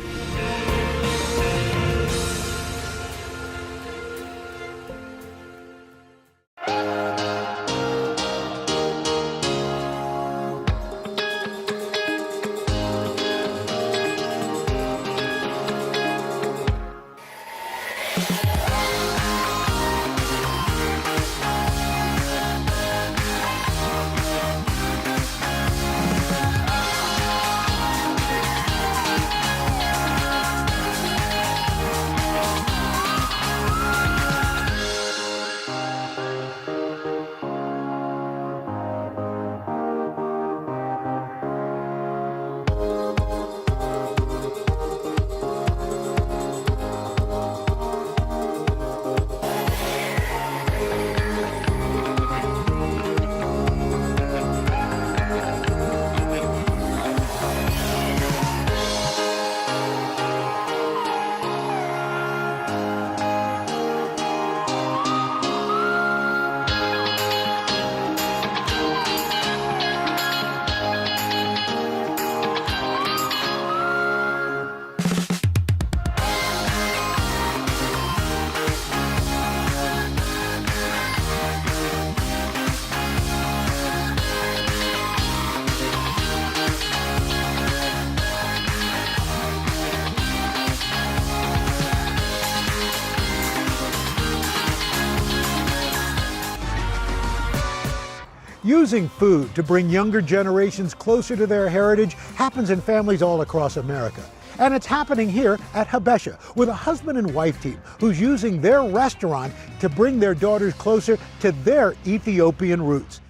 Using food to bring younger generations closer to their heritage happens in families all across America. And it's happening here at Habesha with a husband and wife team who's using their restaurant to bring their daughters closer to their Ethiopian roots.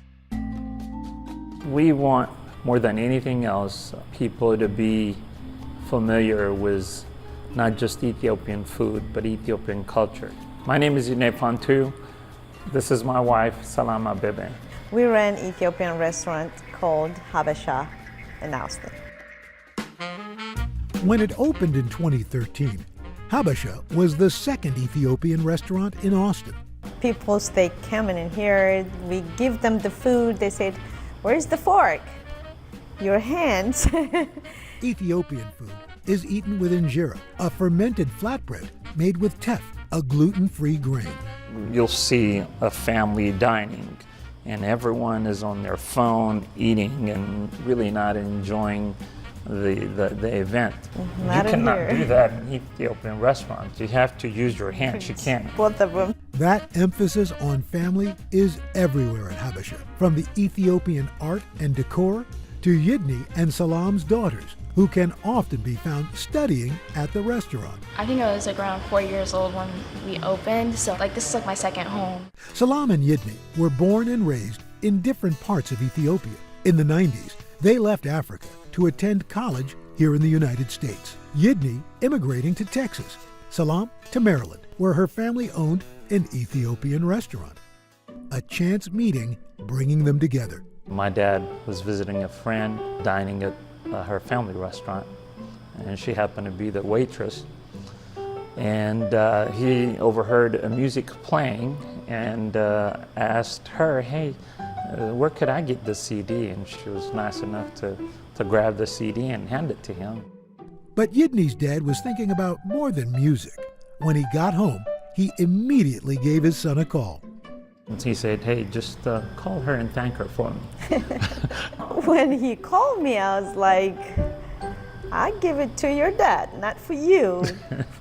We want, more than anything else, people to be familiar with not just Ethiopian food, but Ethiopian culture. My name is Yine Fantu. This is my wife, Selma Blair. We ran an Ethiopian restaurant called Habesha in Austin. When it opened in 2013, Habesha was the second Ethiopian restaurant in Austin. People, they come in here, we give them the food, they said, "Where's the fork?" Your hands. Ethiopian food is eaten with injera, a fermented flatbread made with teff, a gluten-free grain. You'll see a family dining, and everyone is on their phone eating and really not enjoying the event. Not you cannot here. do that in Ethiopian restaurants. You have to use your hands. You can't. Both of them. That emphasis on family is everywhere at Habesha, from the Ethiopian art and decor to Yidney and Salam's daughters, who can often be found studying at the restaurant. I think I was like around 4 years old when we opened, so this is like my second home. Salam and Yidney were born and raised in different parts of Ethiopia. In the 90s, they left Africa to attend college here in the United States. Yidney immigrating to Texas, Salam to Maryland, where her family owned an Ethiopian restaurant. A chance meeting bringing them together. My dad was visiting a friend dining at her family restaurant, and she happened to be the waitress. And he overheard a music playing and asked her, "Hey, where could I get the CD?" And she was nice enough to grab the CD and hand it to him. But Yidney's dad was thinking about more than music. When he got home, he immediately gave his son a call. And he said, "Hey, just call her and thank her for me." When he called me, I was like, I give it to your dad, not for you.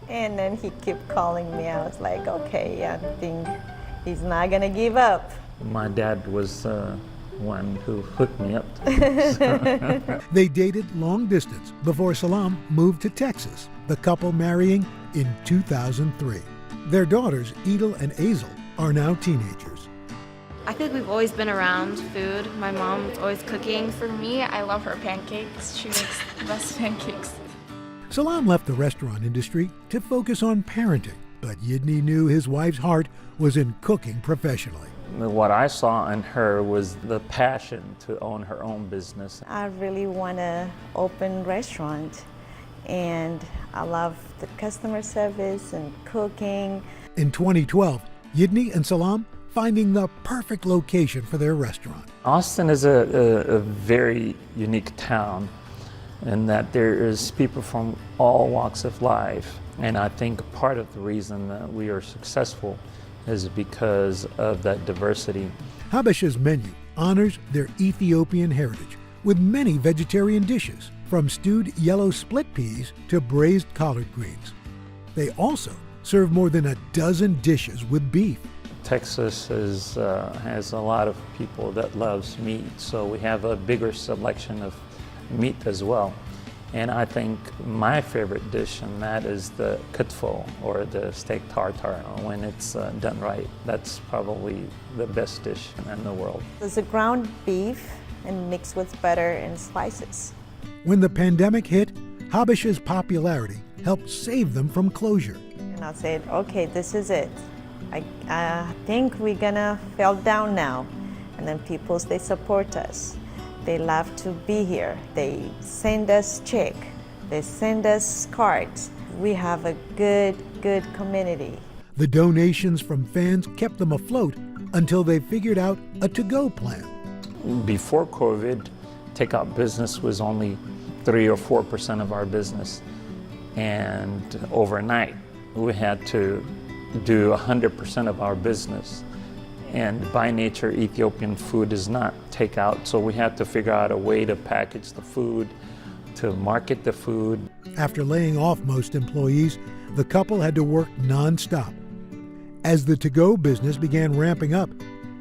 And then he kept calling me. I was like, okay, I think he's not gonna give up. My dad was one who hooked me up to it. They dated long distance before Salam moved to Texas, the couple marrying in 2003. Their daughters, Edel and Azel, are now teenagers. I feel like we've always been around food. My mom's always cooking. For me, I love her pancakes. She makes the best pancakes. Salam left the restaurant industry to focus on parenting, but Yidney knew his wife's heart was in cooking professionally. What I saw in her was the passion to own her own business. I really want to open a restaurant, and I love the customer service and cooking. In 2012, Yidney and Salam finding the perfect location for their restaurant. Austin is a very unique town in that there is people from all walks of life. And I think part of the reason that we are successful is because of that diversity. Habesha's menu honors their Ethiopian heritage with many vegetarian dishes, from stewed yellow split peas to braised collard greens. They also serve more than a dozen dishes with beef. Texas has a lot of people that loves meat, so we have a bigger selection of meat as well. And I think my favorite dish, and that is the kutfo, or the steak tartare. When it's done right, that's probably the best dish in the world. There's a ground beef and mixed with butter and spices. When the pandemic hit, Habesha's popularity helped save them from closure. And I said, okay, this is it. I think we're gonna fall down now. And then people, they support us. They love to be here. They send us check. They send us cards. We have a good community. The donations from fans kept them afloat until they figured out a to-go plan. Before COVID, takeout business was only 3 or 4% of our business. And overnight, we had to do 100% of our business. And by nature, Ethiopian food is not takeout, so we had to figure out a way to package the food, to market the food. After laying off most employees, the couple had to work nonstop. As the to-go business began ramping up,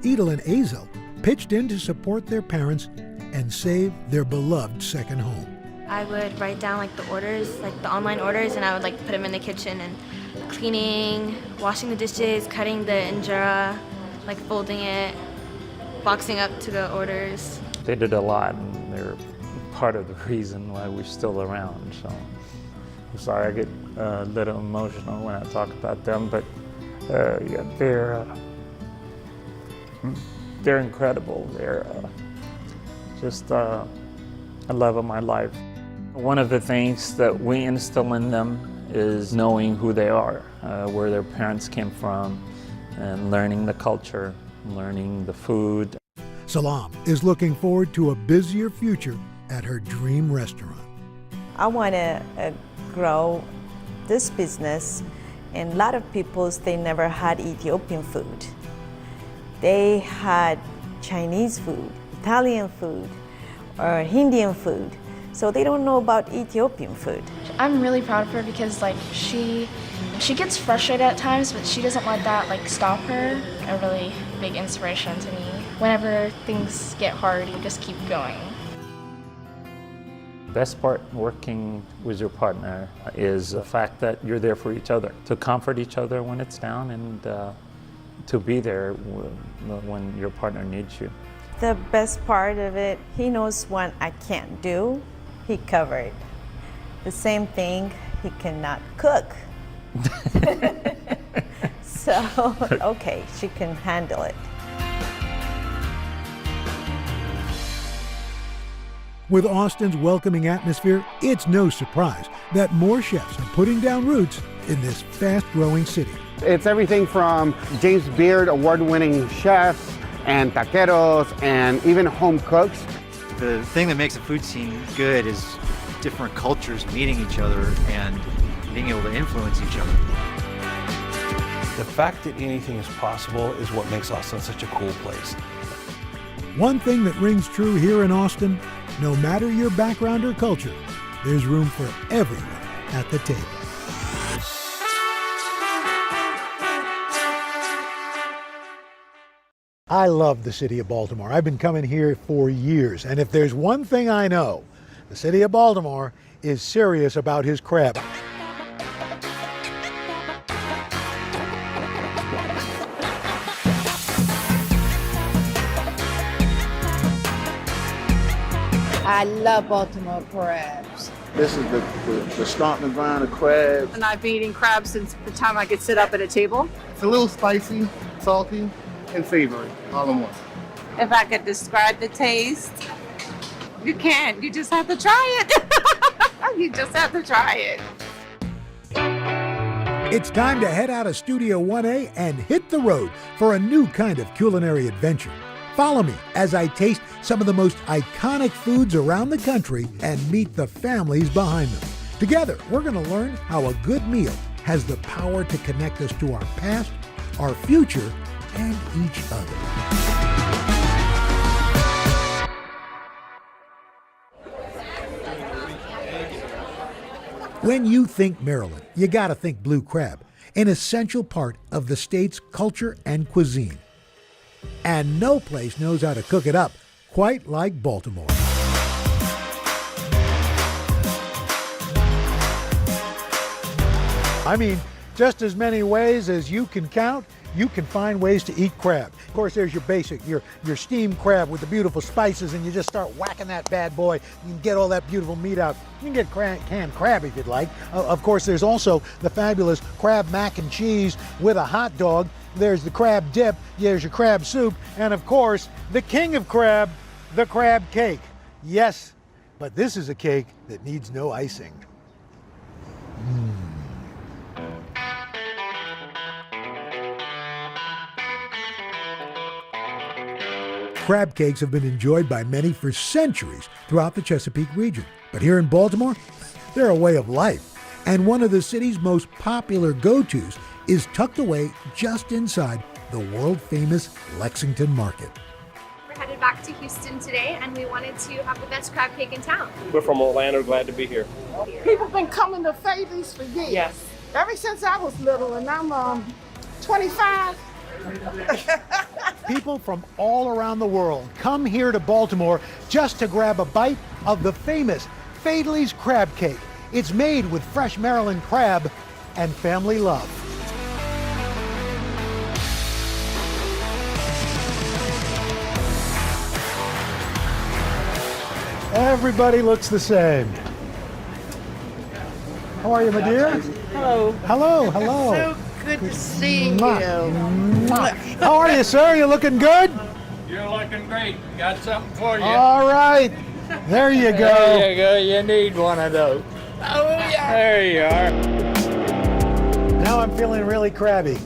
Edel and Azel pitched in to support their parents and save their beloved second home. I would write down like the orders, like the online orders, and I would like put them in the kitchen and cleaning, washing the dishes, cutting the injera, like folding it, boxing up to the orders. They did a lot, and they're part of the reason why we're still around. So I'm sorry I get a little emotional when I talk about them, but yeah, they're incredible. They're just a love of my life. One of the things that we instill in them is knowing who they are, where their parents came from, and learning the culture, learning the food. Salam is looking forward to a busier future at her dream restaurant. I want to grow this business, and a lot of people, they never had Ethiopian food. They had Chinese food, Italian food, or Indian food, so they don't know about Ethiopian food. I'm really proud of her because like she gets frustrated at times, but she doesn't let that like stop her. A really big inspiration to me. Whenever things get hard, you just keep going. Best part working with your partner is the fact that you're there for each other, to comfort each other when it's down, and to be there when your partner needs you. The best part of it, he knows what I can't do, he covered. The same thing, he cannot cook. So, okay, she can handle it. With Austin's welcoming atmosphere, it's no surprise that more chefs are putting down roots in this fast-growing city. It's everything from James Beard award-winning chefs and taqueros and even home cooks. The thing that makes a food scene good is different cultures meeting each other and being able to influence each other. The fact that anything is possible is what makes Austin such a cool place. One thing that rings true here in Austin, no matter your background or culture, there's room for everyone at the table. I love the city of Baltimore. I've been coming here for years, and if there's one thing I know, the city of Baltimore is serious about his crab. I love Baltimore crabs. This is the starting line of crabs. And I've been eating crabs since the time I could sit up at a table. It's a little spicy, salty, and savory, all in one. If I could describe the taste, you can't. You just have to try it. You just have to try it. It's time to head out of Studio 1A and hit the road for a new kind of culinary adventure. Follow me as I taste some of the most iconic foods around the country and meet the families behind them. Together, we're going to learn how a good meal has the power to connect us to our past, our future, and each other. When you think Maryland, you gotta think blue crab, an essential part of the state's culture and cuisine. And no place knows how to cook it up quite like Baltimore. I mean, just as many ways as you can count, you can find ways to eat crab. Of course, there's your basic, your steamed crab with the beautiful spices, and you just start whacking that bad boy. You can get all that beautiful meat out. You can get canned crab if you'd like. Of course, there's also the fabulous crab mac and cheese with a hot dog. There's the crab dip, there's your crab soup, and of course, the king of crab, the crab cake. Yes, but this is a cake that needs no icing. Crab cakes have been enjoyed by many for centuries throughout the Chesapeake region. But here in Baltimore, they're a way of life. And one of the city's most popular go-tos is tucked away just inside the world-famous Lexington Market. We're headed back to Houston today, and we wanted to have the best crab cake in town. We're from Orlando, glad to be here. People have been coming to Fayetteville's for years. Yes. Ever since I was little, and I'm 25. People from all around the world come here to Baltimore just to grab a bite of the famous Fayetteville's crab cake. It's made with fresh Maryland crab and family love. Everybody looks the same. How are you, my dear? Hello. Hello, hello. So good to see you. How are you, sir? You looking good? You're looking great. Got something for you. All right. There you go. There you go. You need one of those. Oh, yeah. There you are. Now I'm feeling really crabby.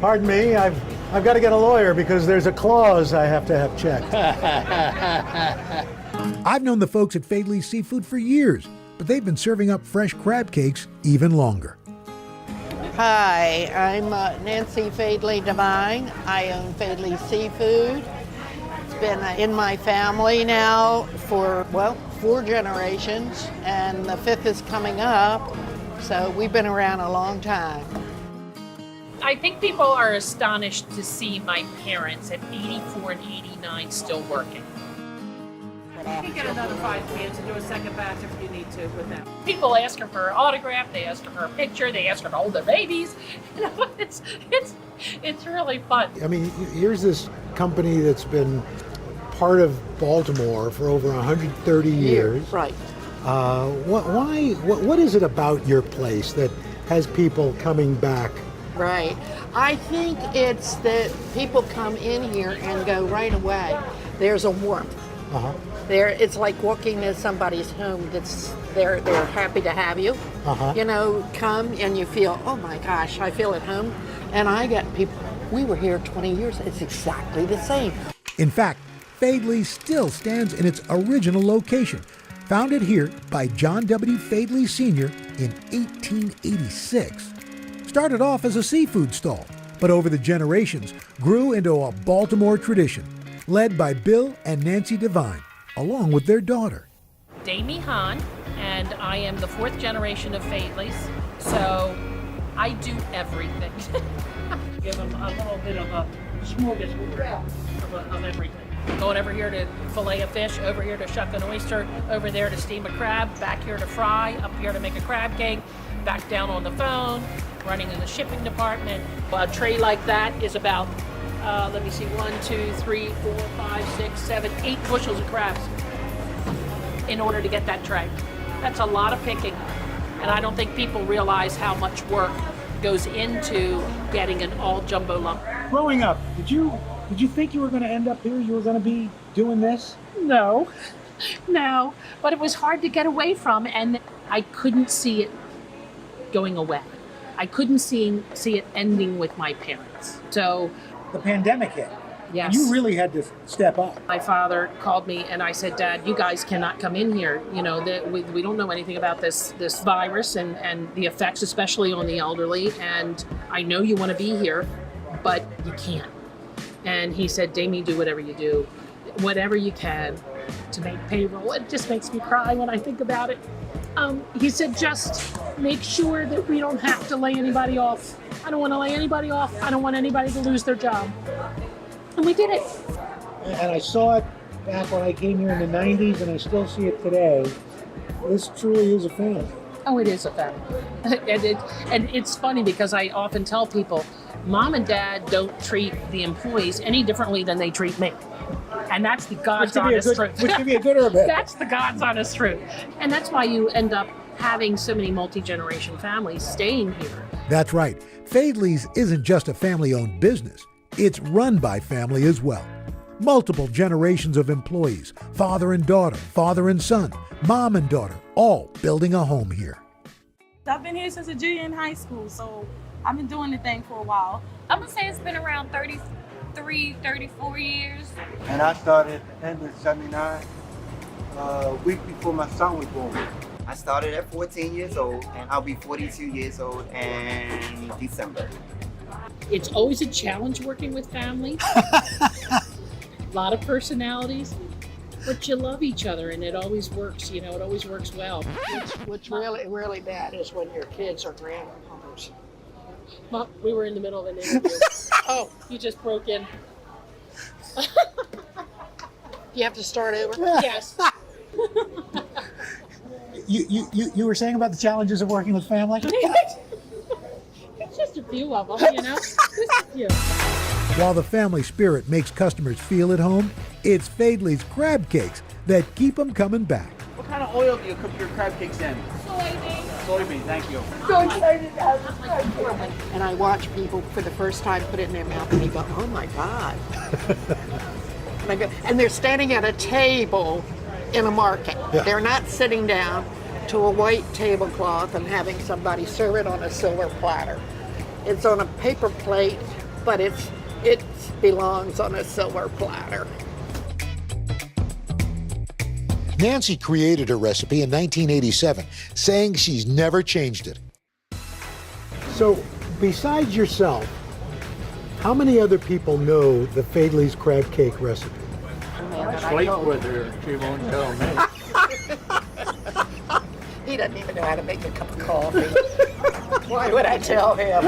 Pardon me, I've got to get a lawyer because there's a clause I have to have checked. I've known the folks at Fayetteville's Seafood for years, but they've been serving up fresh crab cakes even longer. Hi, I'm Nancy Fayetteville Devine. I own Fayetteville Seafood. It's been in my family now for, 4 generations, and the 5th is coming up, so we've been around a long time. I think people are astonished to see my parents at 84 and 89 still working. You can get another 5 cans and do a second batch if you need to with them. People ask her for an autograph, they ask her for a picture, they ask her to hold their babies. You know, it's really fun. I mean, here's this company that's been part of Baltimore for over 130 years. Right. What is it about your place that has people coming back? Right. I think it's that people come in here and go right away. There's a warmth. Uh-huh. It's like walking to somebody's home they're happy to have you. Uh-huh. You know, come and you feel, oh my gosh, I feel at home. And I get people, we were here 20 years, it's exactly the same. In fact, Fayetteville still stands in its original location, founded here by John W. Fayetteville Sr. in 1886. Started off as a seafood stall, but over the generations grew into a Baltimore tradition, led by Bill and Nancy Devine, along with their daughter. Damie Hahn, and I am the 4th generation of Fadley's. So I do everything. Give them a little bit of a smorgasbord of everything. Going over here to fillet a fish, over here to shuck an oyster, over there to steam a crab, back here to fry, up here to make a crab cake, back down on the phone, running in the shipping department. A tray like that is about, let me see, 1, 2, 3, 4, 5, 6, 7, 8 bushels of crabs in order to get that tray. That's a lot of picking, and I don't think people realize how much work goes into getting an all jumbo lump. Growing up, did you think you were going to end up here? You were going to be doing this? No, but it was hard to get away from, and I couldn't see it going away. I couldn't see it ending with my parents. So the pandemic hit. Yes. You really had to step up. My father called me and I said, Dad, you guys cannot come in here. You know, we don't know anything about this virus and the effects, especially on the elderly. And I know you want to be here, but you can't. And he said, Damie, do whatever you do, whatever you can to make payroll. It just makes me cry when I think about it. He said, just make sure that we don't have to lay anybody off. I don't want to lay anybody off. I don't want anybody to lose their job. And we did it. And I saw it back when I came here in the 90s, and I still see it today. This truly is a family. Oh, it is a family. And it's funny because I often tell people, Mom and Dad don't treat the employees any differently than they treat me. And that's the God's honest truth. Which could be a good or a bad. That's the God's honest truth. And that's why you end up having so many multi-generation families staying here. That's right. Fadley's isn't just a family-owned business. It's run by family as well. Multiple generations of employees, father and daughter, father and son, mom and daughter, all building a home here. I've been here since a junior in high school, so I've been doing the thing for a while. I'm gonna say it's been around 33, 34 years. And I started at the end of '79, a week before my son was born. I started at 14 years old, and I'll be 42 years old in December. It's always a challenge working with families. A lot of personalities, but you love each other and it always works, you know, it always works well. What's really, really bad is when your kids are grandmothers. Mom, we were in the middle of an interview. Oh, you just broke in. You have to start over? Yes. You were saying about the challenges of working with family? It's just a few of them, you know? Just a few. While the family spirit makes customers feel at home, it's Fadley's crab cakes that keep them coming back. What kind of oil do you cook your crab cakes in? Soybean. Soybean, thank you. So excited to have this crab cake. And I watch people for the first time put it in their mouth and they go, oh my God. And they're standing at a table in a market. Yeah. They're not sitting down to a white tablecloth and having somebody serve it on a silver platter. It's on a paper plate, but it belongs on a silver platter. Nancy created her recipe in 1987, saying she's never changed it. So, besides yourself, how many other people know the Fadley's crab cake recipe? Sleep with her, she won't tell me. He doesn't even know how to make a cup of coffee. Why would I tell him?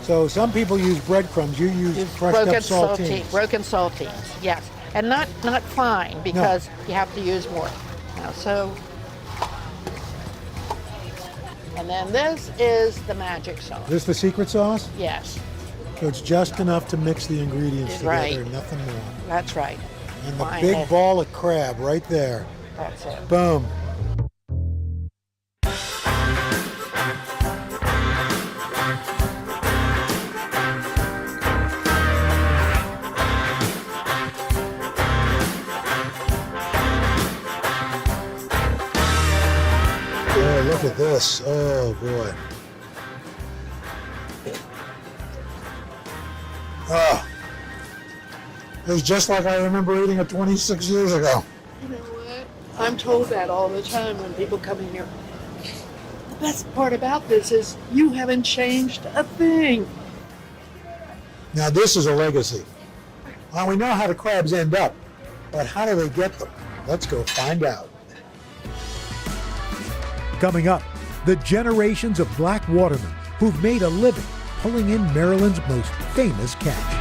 So some people use breadcrumbs. You use crushed up saltines. Broken saltines, yes. And not fine, because you have to use more. Now, so, and then this is the magic sauce. This the secret sauce? Yes. So it's just enough to mix the ingredients together, Right. nothing more. That's right. And the Fine. big ball of crab right there. That's it. Boom. Oh, look at this. Oh, boy. Oh. It was just like I remember eating it 26 years ago. You know what? I'm told that all the time when people come in here. The best part about this is you haven't changed a thing. Now this is a legacy. Well, we know how the crabs end up, but how do they get them? Let's go find out. Coming up, the generations of black watermen who've made a living pulling in Maryland's most famous catch.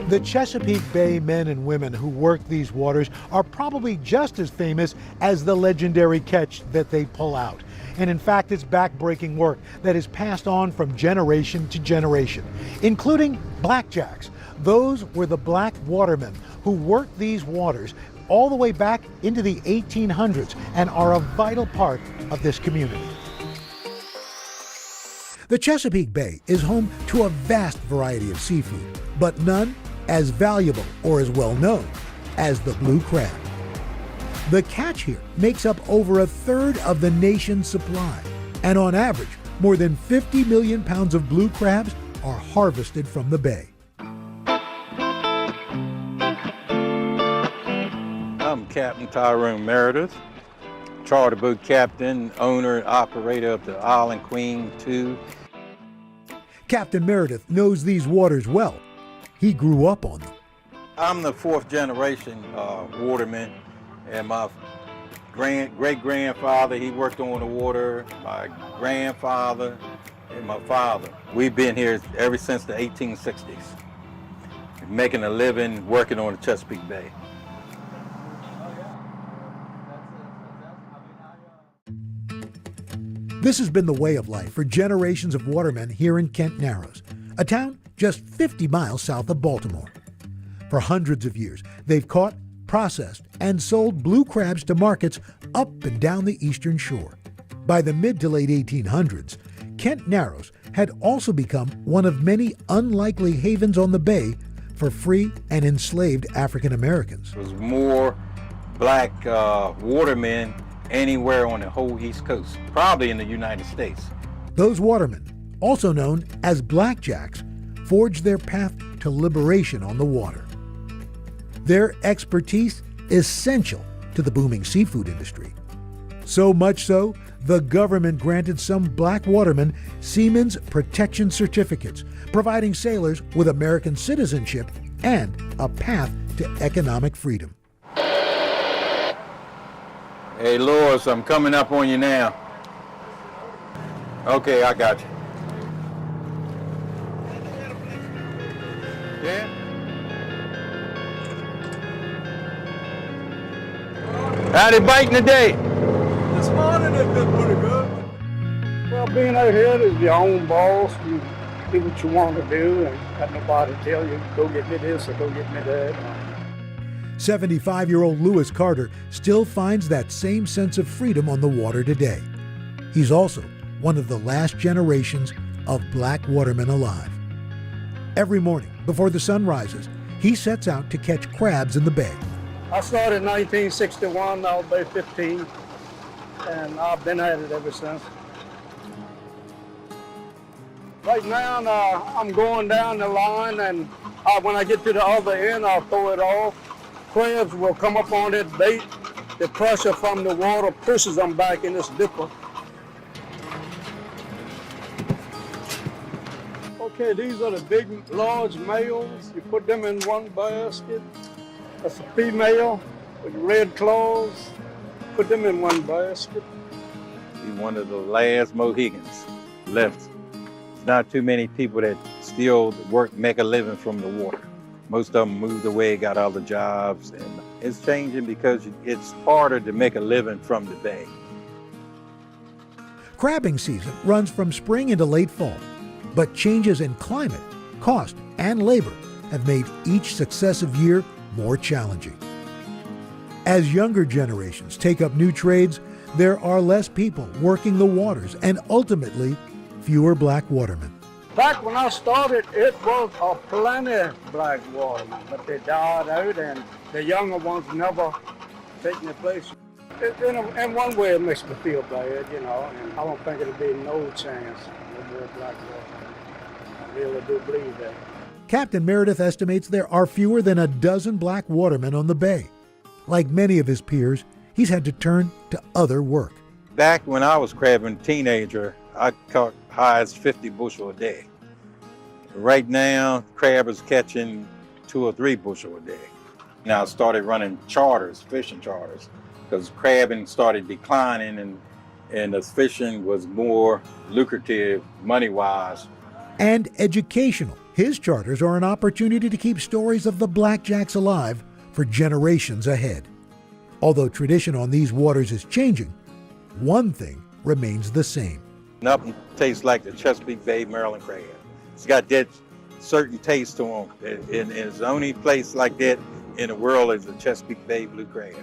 The Chesapeake Bay men and women who work these waters are probably just as famous as the legendary catch that they pull out. And in fact, it's backbreaking work that is passed on from generation to generation, including blackjacks. Those were the black watermen who worked these waters all the way back into the 1800s and are a vital part of this community. The Chesapeake Bay is home to a vast variety of seafood, but none as valuable or as well known as the blue crab. The catch here makes up over a third of the nation's supply, and on average, more than 50 million pounds of blue crabs are harvested from the bay. I'm Captain Tyrone Meredith, charter boat captain, owner, and operator of the Island Queen II. Captain Meredith knows these waters well. He grew up on them. I'm the fourth generation waterman, and my great-grandfather, he worked on the water, my grandfather, and my father. We've been here ever since the 1860s, making a living, working on the Chesapeake Bay. This has been the way of life for generations of watermen here in Kent Narrows, a town just 50 miles south of Baltimore. For hundreds of years, they've caught, processed, and sold blue crabs to markets up and down the eastern shore. By the mid to late 1800s, Kent Narrows had also become one of many unlikely havens on the bay for free and enslaved African Americans. There was more black watermen anywhere on the whole East Coast, probably in the United States. Those watermen, also known as blackjacks, forged their path to liberation on the water. Their expertise essential to the booming seafood industry. So much so, the government granted some black watermen Seamen's Protection Certificates, providing sailors with American citizenship and a path to economic freedom. Hey, Lois, I'm coming up on you now. Okay, I got you. Yeah? How they biting today? This morning it's been pretty good. Well, being out here is your own boss. You do what you want to do and have nobody tell you, go get me this or go get me that. 75-year-old Lewis Carter still finds that same sense of freedom on the water today. He's also one of the last generations of black watermen alive. Every morning before the sun rises, he sets out to catch crabs in the bay. I started in 1961, I was about 15, and I've been at it ever since. Right now, I'm going down the line, and when I get to the other end, I'll throw it off. Crabs will come up on that bait. The pressure from the water pushes them back in this dipper. Okay, these are the big, large males. You put them in one basket. That's a female with red claws. Put them in one basket. He's one of the last Mohegans left. There's not too many people that still make a living from the water. Most of them moved away, got other jobs, and it's changing because it's harder to make a living from the bay. Crabbing season runs from spring into late fall, but changes in climate, cost, and labor have made each successive year more challenging. As younger generations take up new trades, there are less people working the waters and ultimately fewer black watermen. Back when I started, it was a plenty black watermen, but they died out and the younger ones never taken their place. In one way, it makes me feel bad, you know, and I don't think it'll be no chance no more black watermen. I really do believe that. Captain Meredith estimates there are fewer than a dozen black watermen on the bay. Like many of his peers, he's had to turn to other work. Back when I was crabbing teenager, I caught high as 50 bushel a day. Right now, crabbers catching 2 or 3 bushel a day. Now I started running charters, fishing charters, because crabbing started declining and the fishing was more lucrative money-wise. And educational. His charters are an opportunity to keep stories of the blackjacks alive for generations ahead. Although tradition on these waters is changing, one thing remains the same. Nothing tastes like the Chesapeake Bay Maryland crab. It's got that certain taste to them. And it's the only place like that in the world is the Chesapeake Bay blue crab.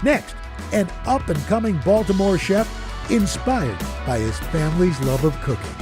Next, an up-and-coming Baltimore chef inspired by his family's love of cooking.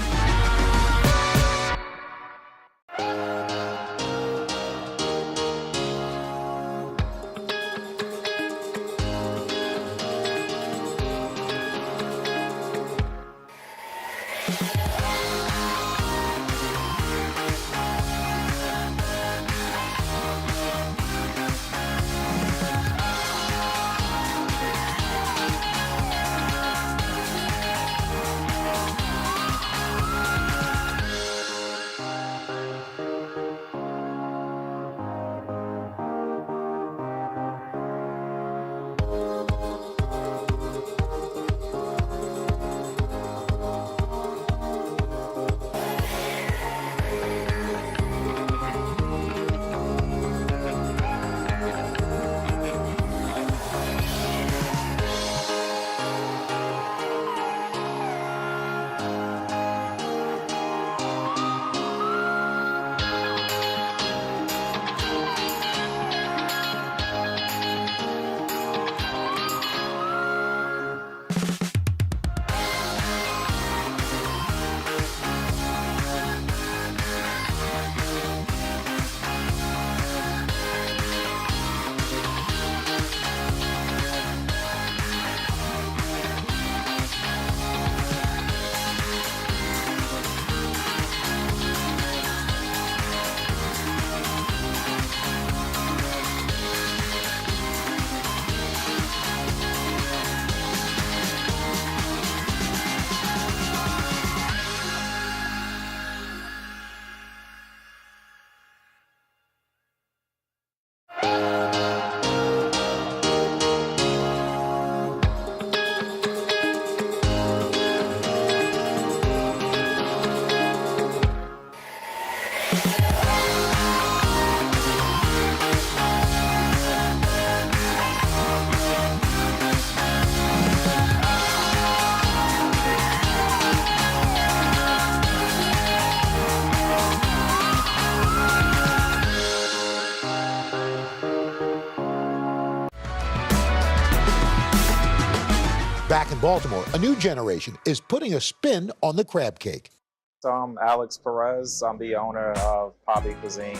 Back in Baltimore, a new generation is putting a spin on the crab cake. So I'm Alex Perez. I'm the owner of Poppy Cuisine.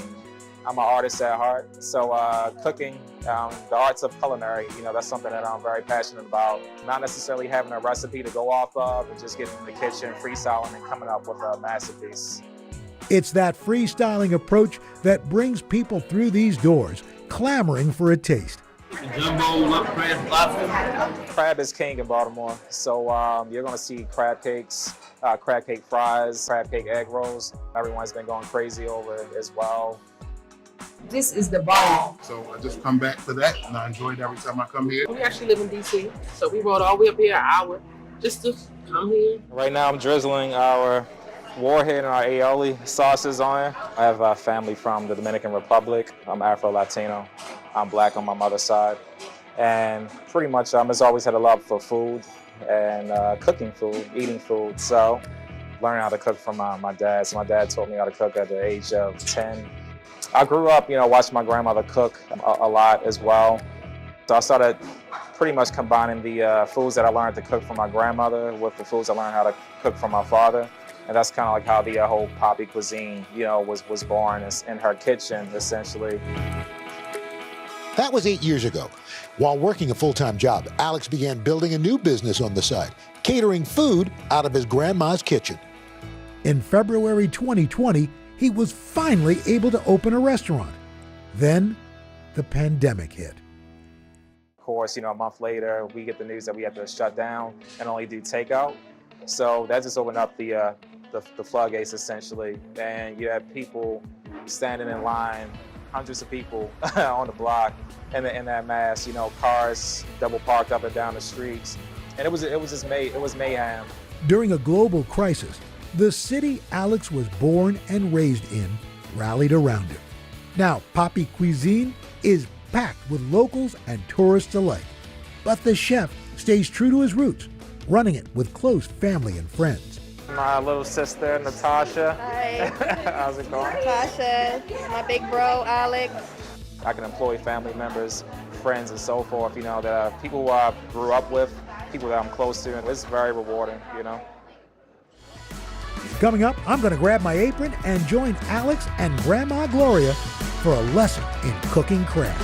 I'm an artist at heart, so cooking, the arts of culinary, that's something that I'm very passionate about. Not necessarily having a recipe to go off of, and just getting in the kitchen, freestyling, and coming up with a masterpiece. It's that freestyling approach that brings people through these doors, clamoring for a taste. Jumbo, what crab lobster? Crab is king in Baltimore, so you're gonna see crab cakes, crab cake fries, crab cake egg rolls. Everyone's been going crazy over it as well. This is the bomb. So I just come back for that, and I enjoy it every time I come here. We actually live in DC, so we rode all the way up here an hour just to come here. Right now I'm drizzling our warhead and our aioli sauces on it. I have a family from the Dominican Republic. I'm Afro-Latino. I'm black on my mother's side. And pretty much I've always had a love for food and cooking food, eating food. So learning how to cook from my dad. So my dad taught me how to cook at the age of 10. I grew up, watching my grandmother cook a lot as well. So I started pretty much combining the foods that I learned to cook from my grandmother with the foods I learned how to cook from my father. And that's kind of like how the whole Poppy Cuisine, was born in her kitchen, essentially. That was 8 years ago. While working a full-time job, Alex began building a new business on the side, catering food out of his grandma's kitchen. In February 2020, he was finally able to open a restaurant. Then the pandemic hit. Of course, a month later, we get the news that we have to shut down and only do takeout. So that just opened up the floodgates, essentially. And you have people standing in line, hundreds of people on the block in that mass, cars double parked up and down the streets. And it was mayhem. During a global crisis, the city Alex was born and raised in rallied around him. Now, Poppy Cuisine is packed with locals and tourists alike. But the chef stays true to his roots, running it with close family and friends. My little sister, Natasha. Hi. How's it going? Natasha, my big bro, Alex. I can employ family members, friends, and so forth, that people who I grew up with, people that I'm close to, and it's very rewarding, Coming up, I'm going to grab my apron and join Alex and Grandma Gloria for a lesson in cooking crab.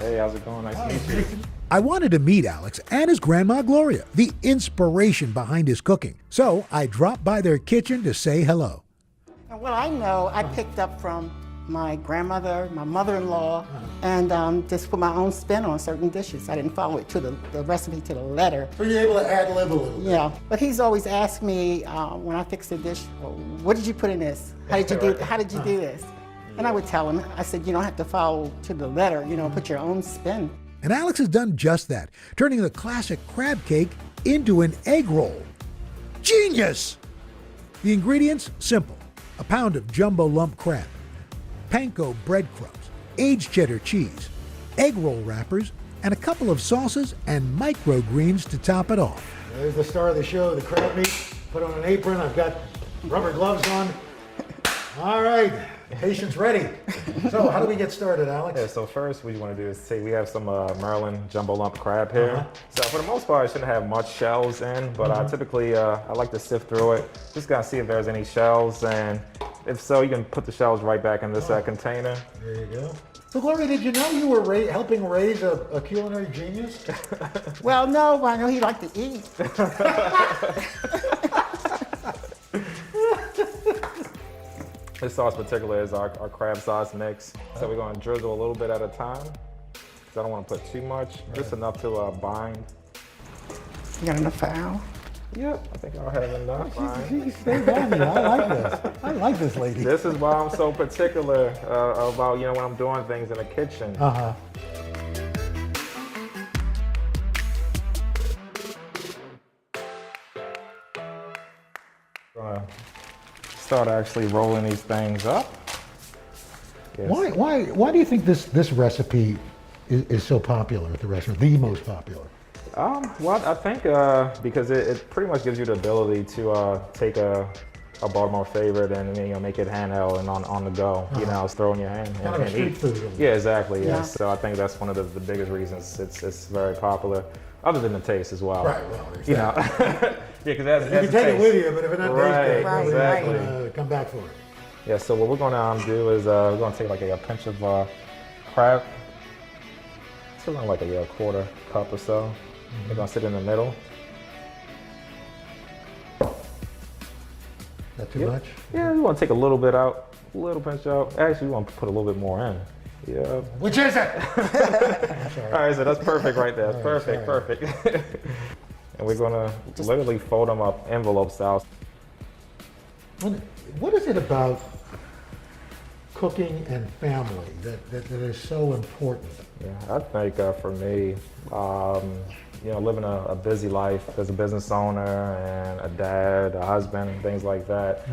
Hey, how's it going? Nice to meet you. I wanted to meet Alex and his Grandma Gloria, the inspiration behind his cooking. So I dropped by their kitchen to say hello. Well, I know I picked up from my grandmother, my mother-in-law, and just put my own spin on certain dishes. I didn't follow it to the recipe to the letter. So you're able to ad-lib a little bit. Yeah, but he's always asked me when I fix a dish, what did you put in this? How did you do this? And I would tell him, I said, you don't have to follow to the letter, put your own spin. And Alex has done just that, turning the classic crab cake into an egg roll. Genius! The ingredients, simple. A pound of jumbo lump crab, panko breadcrumbs, aged cheddar cheese, egg roll wrappers, and a couple of sauces and microgreens to top it off. There's the star of the show, the crab meat. Put on an apron. I've got rubber gloves on. All right, patient's ready. So how do we get started, Alex? Yeah, so first what you want to do is say we have some Maryland jumbo lump crab here. So for the most part, it shouldn't have much shells in, but typically I like to sift through it. Just gotta see if there's any shells, and if so, you can put the shells right back in this container. There you go. So Gloria, did you know you were helping raise a culinary genius? Well, no, but I know he liked to eat. This sauce in particular is our crab sauce mix. So we're gonna drizzle a little bit at a time, because I don't want to put too much, just enough to bind. You got enough foul? Yep, I think I'll have enough. She's staying on me. I like this. I like this lady. This is why I'm so particular about, when I'm doing things in the kitchen. Gonna start actually rolling these things up. Yes. Why do you think this recipe is so popular at the restaurant, the most popular? Well, I think because it pretty much gives you the ability to take a Baltimore favorite and make it handheld and on the go. It's throw in your hand Kind of a street eat. food. Yeah, exactly. Yeah. Yes. So I think that's one of the biggest reasons it's very popular, other than the taste as well. Right. Well, there's Yeah, because that's you can take it with you, but if it doesn't taste good, right, exactly. come back for it. Yeah. So what we're gonna do is we're gonna take like a pinch of crab. It's around like a quarter cup or so. We're gonna sit in the middle. Not too much? Yeah, we want to take a little bit out, a little pinch out. Actually, we want to put a little bit more in. Yeah. Which is it? All right, so that's perfect right there. That's perfect. And we're gonna literally fold them up envelope style. What is it about cooking and family that is so important? Yeah, I think for me, living a busy life as a business owner and a dad, a husband, and things like that,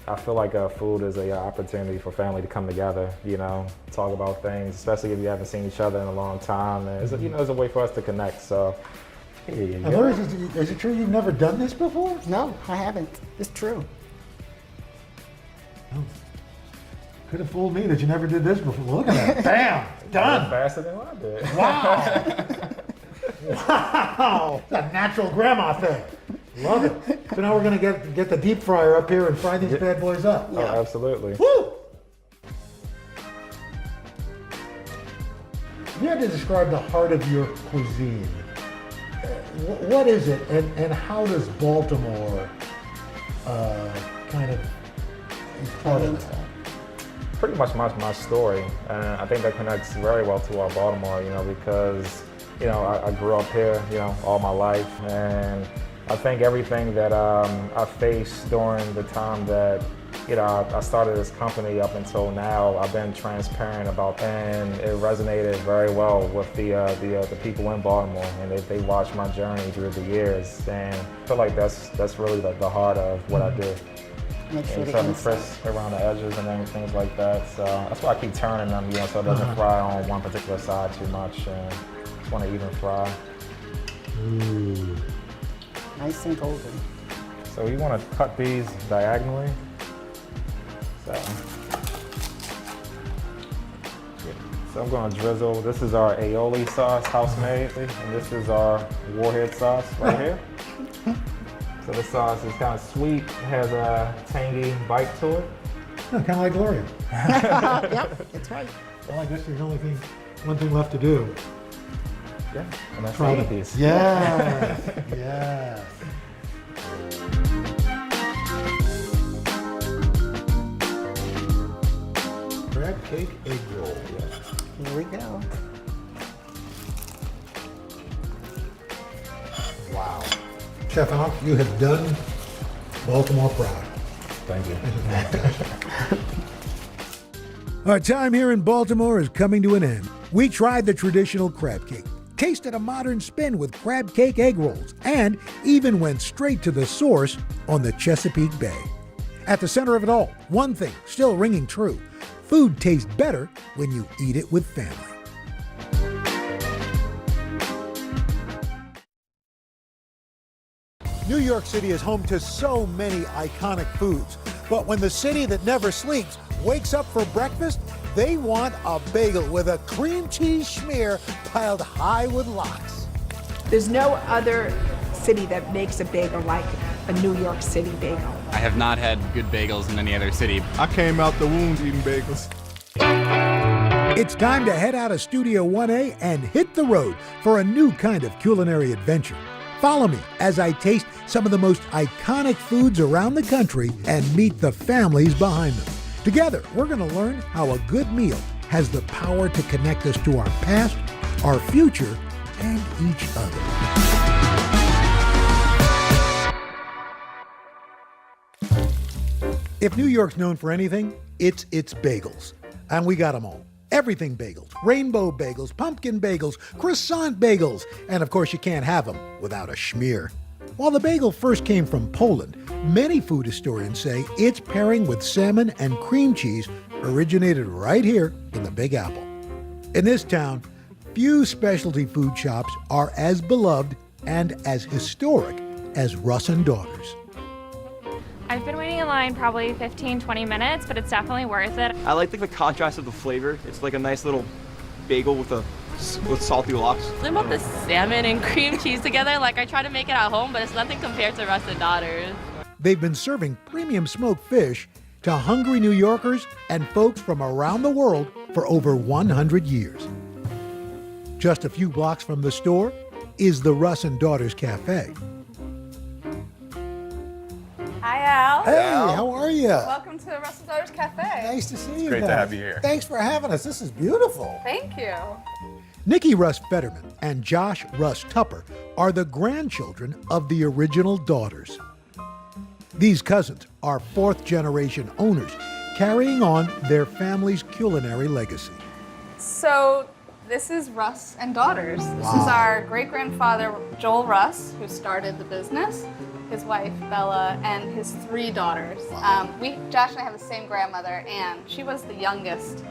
I feel like food is an opportunity for family to come together, talk about things, especially if you haven't seen each other in a long time. And it's a way for us to connect. So, here you go. Laura, is it true you've never done this before? No, I haven't. It's true. Could have fooled me that you never did this before. Look at that. Bam! Done! Faster than I did. Wow! Wow! It's a natural grandma thing. Love it. So now we're going to get the deep fryer up here and fry these bad boys up. Oh, absolutely. Woo! If you had to describe the heart of your cuisine, what is it, and how does Baltimore kind of is part of that? Pretty much my story, and I think that connects very well to our Baltimore, because I grew up here, all my life, and I think everything that I faced during the time that I started this company up until now, I've been transparent about, and it resonated very well with the people in Baltimore, and they watched my journey through the years, and I feel like that's really the heart of what I do. Make sure and something crisp around the edges and things like that. So that's why I keep turning them, so it doesn't fry on one particular side too much. And just want to even fry. Ooh. Nice and golden. So you want to cut these diagonally. So I'm going to drizzle. This is our aioli sauce, house made, and this is our warhead sauce right here. So the sauce is kind of sweet, has a tangy bite to it. Oh, kind of like Gloria. Yep, that's right. Well, I guess there's only one thing left to do. Yeah, and that's Try the it. piece. Yes, yes. Crab cake egg roll. Here we go. Wow. Chef Alf, you have done Baltimore proud. Thank you. Our time here in Baltimore is coming to an end. We tried the traditional crab cake. tasted a modern spin with crab cake egg rolls, and even went straight to the source on the Chesapeake Bay. At the center of it all, one thing still ringing true: food tastes better when you eat it with family. New York City is home to so many iconic foods, but when the city that never sleeps wakes up for breakfast, they want a bagel with a cream cheese schmear piled high with lox. There's no other city that makes a bagel like a New York City bagel. I have not had good bagels in any other city. I came out the womb eating bagels. It's time to head out of Studio 1A and hit the road for a new kind of culinary adventure. Follow me as I taste some of the most iconic foods around the country and meet the families behind them. Together, we're going to learn how a good meal has the power to connect us to our past, our future, and each other. If New York's known for anything, it's its bagels. And we got them all. Everything bagels, rainbow bagels, pumpkin bagels, croissant bagels, and of course you can't have them without a schmear. While the bagel first came from Poland, many food historians say its pairing with salmon and cream cheese originated right here in the Big Apple. In this town, few specialty food shops are as beloved and as historic as Russ and Daughters. I've been waiting in line probably 15-20 minutes, but it's definitely worth it. I like the contrast of the flavor. It's like a nice little bagel with salty lox. Something about the salmon and cream cheese together, like I try to make it at home, but it's nothing compared to Russ and Daughters. They've been serving premium smoked fish to hungry New Yorkers and folks from around the world for over 100 years. Just a few blocks from the store is the Russ and Daughters Cafe. Hi, Al. Hey, how are you? Welcome to Russ and Daughters Cafe. Nice to see you great guys. to have you here. Thanks for having us. This is beautiful. Thank you. Nikki Russ Fetterman and Josh Russ Tupper are the grandchildren of the original Daughters. These cousins are fourth-generation owners, carrying on their family's culinary legacy. So this is Russ and Daughters. Wow. This is our great-grandfather, Joel Russ, who started the business, his wife, Bella, and his 3 daughters. Wow. Josh and I have the same grandmother, Anne. She was the youngest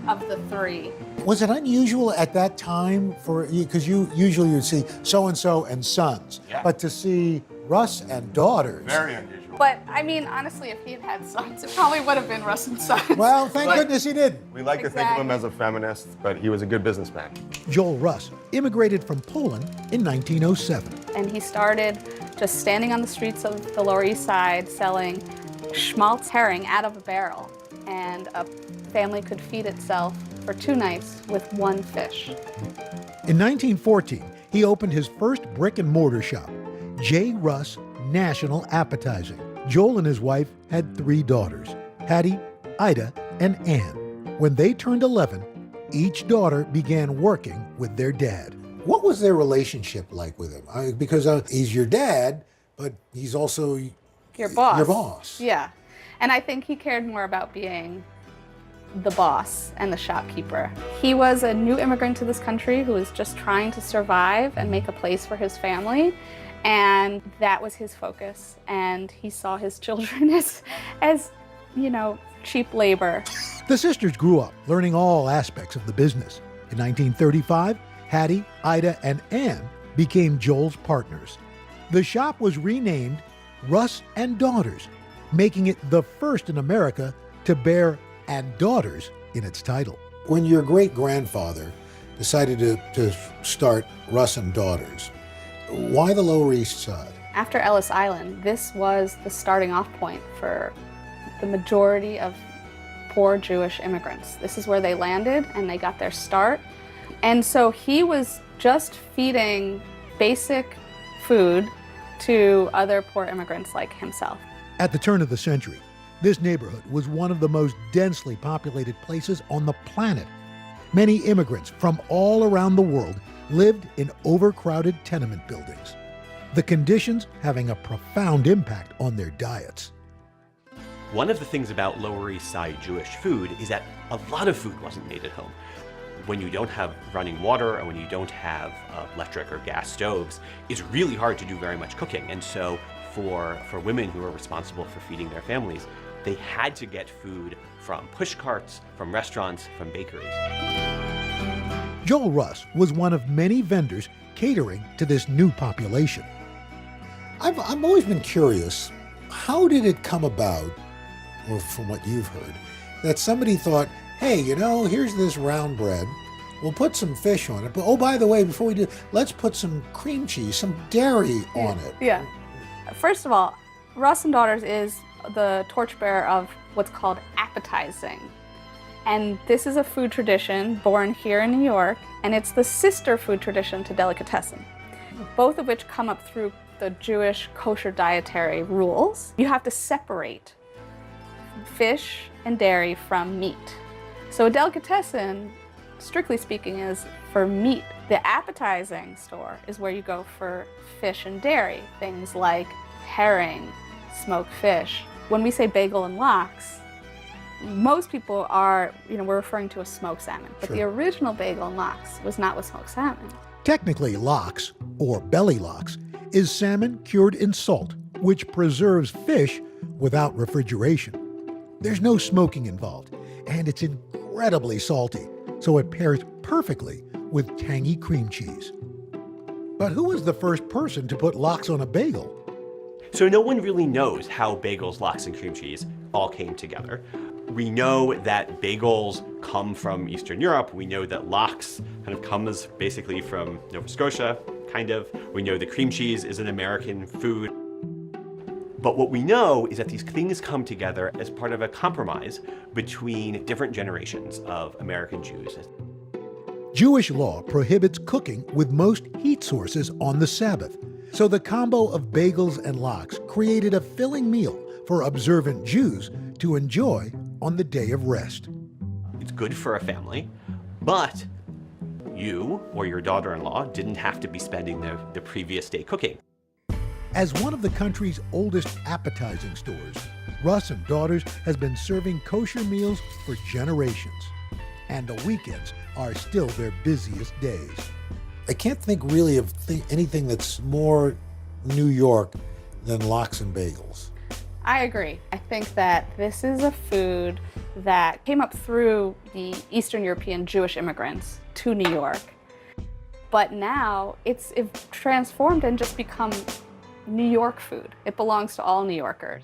of the 3. Was it unusual at that time for you, because you usually would see so-and-so and sons, but to see Russ and Daughters? Very unusual. But, I mean, honestly, if he had had sons, it probably would have been Russ and Sons. Well, thank goodness he did. We like to think of him as a feminist, but he was a good businessman. Joel Russ immigrated from Poland in 1907. And he started just standing on the streets of the Lower East Side selling schmaltz herring out of a barrel. And a family could feed itself for 2 nights with 1 fish. In 1914, he opened his first brick and mortar shop, J. Russ National Appetizing. Joel and his wife had 3 daughters, Hattie, Ida, and Ann. When they turned 11, each daughter began working with their dad. What was their relationship like with him? Because he's your dad, but he's also Your boss. Your boss. Yeah. And I think he cared more about being the boss and the shopkeeper. He was a new immigrant to this country who was just trying to survive and make a place for his family. And that was his focus. And he saw his children as cheap labor. The sisters grew up learning all aspects of the business. In 1935, Hattie, Ida, and Ann became Joel's partners. The shop was renamed Russ and Daughters, making it the first in America to bear "and Daughters" in its title. When your great-grandfather decided to start Russ and Daughters, why the Lower East Side? After Ellis Island, this was the starting off point for the majority of poor Jewish immigrants. This is where they landed and they got their start. And so he was just feeding basic food to other poor immigrants like himself. At the turn of the century, this neighborhood was one of the most densely populated places on the planet. Many immigrants from all around the world lived in overcrowded tenement buildings, the conditions having a profound impact on their diets. One of the things about Lower East Side Jewish food is that a lot of food wasn't made at home. when you don't have running water or when you don't have electric or gas stoves, it's really hard to do very much cooking. And so for women who are responsible for feeding their families, they had to get food from push carts, from restaurants, from bakeries. Joel Russ was one of many vendors catering to this new population. I've always been curious, how did it come about, or from what you've heard, that somebody thought, hey, you know, here's this round bread, we'll put some fish on it, but oh, by the way, before we do, let's put some cream cheese, some dairy on it. Yeah. First of all, Russ and Daughters is the torchbearer of what's called appetizing. And this is a food tradition born here in New York, and it's the sister food tradition to delicatessen, both of which come up through the Jewish kosher dietary rules. You have to separate fish and dairy from meat. So a delicatessen, strictly speaking, is for meat. The appetizing store is where you go for fish and dairy, things like herring, smoked fish. When we say bagel and lox, most people are, we're referring to a smoked salmon, but the original bagel and lox was not with smoked salmon. Technically, lox, or belly lox, is salmon cured in salt, which preserves fish without refrigeration. There's no smoking involved, and it's incredibly salty, so it pairs perfectly with tangy cream cheese. But who was the first person to put lox on a bagel? So no one really knows how bagels, lox, and cream cheese all came together. We know that bagels come from Eastern Europe. We know that lox kind of comes basically from Nova Scotia, kind of. We know the cream cheese is an American food. But what we know is that these things come together as part of a compromise between different generations of American Jews. Jewish law prohibits cooking with most heat sources on the Sabbath. So the combo of bagels and lox created a filling meal for observant Jews to enjoy on the day of rest. It's good for a family, but you or your daughter-in-law didn't have to be spending the previous day cooking. As one of the country's oldest appetizing stores, Russ and Daughters has been serving kosher meals for generations. And the weekends are still their busiest days. I can't think really of anything that's more New York than lox and bagels. I agree. I think that this is a food that came up through the Eastern European Jewish immigrants to New York. But now it's transformed and just become New York food. It belongs to all New Yorkers.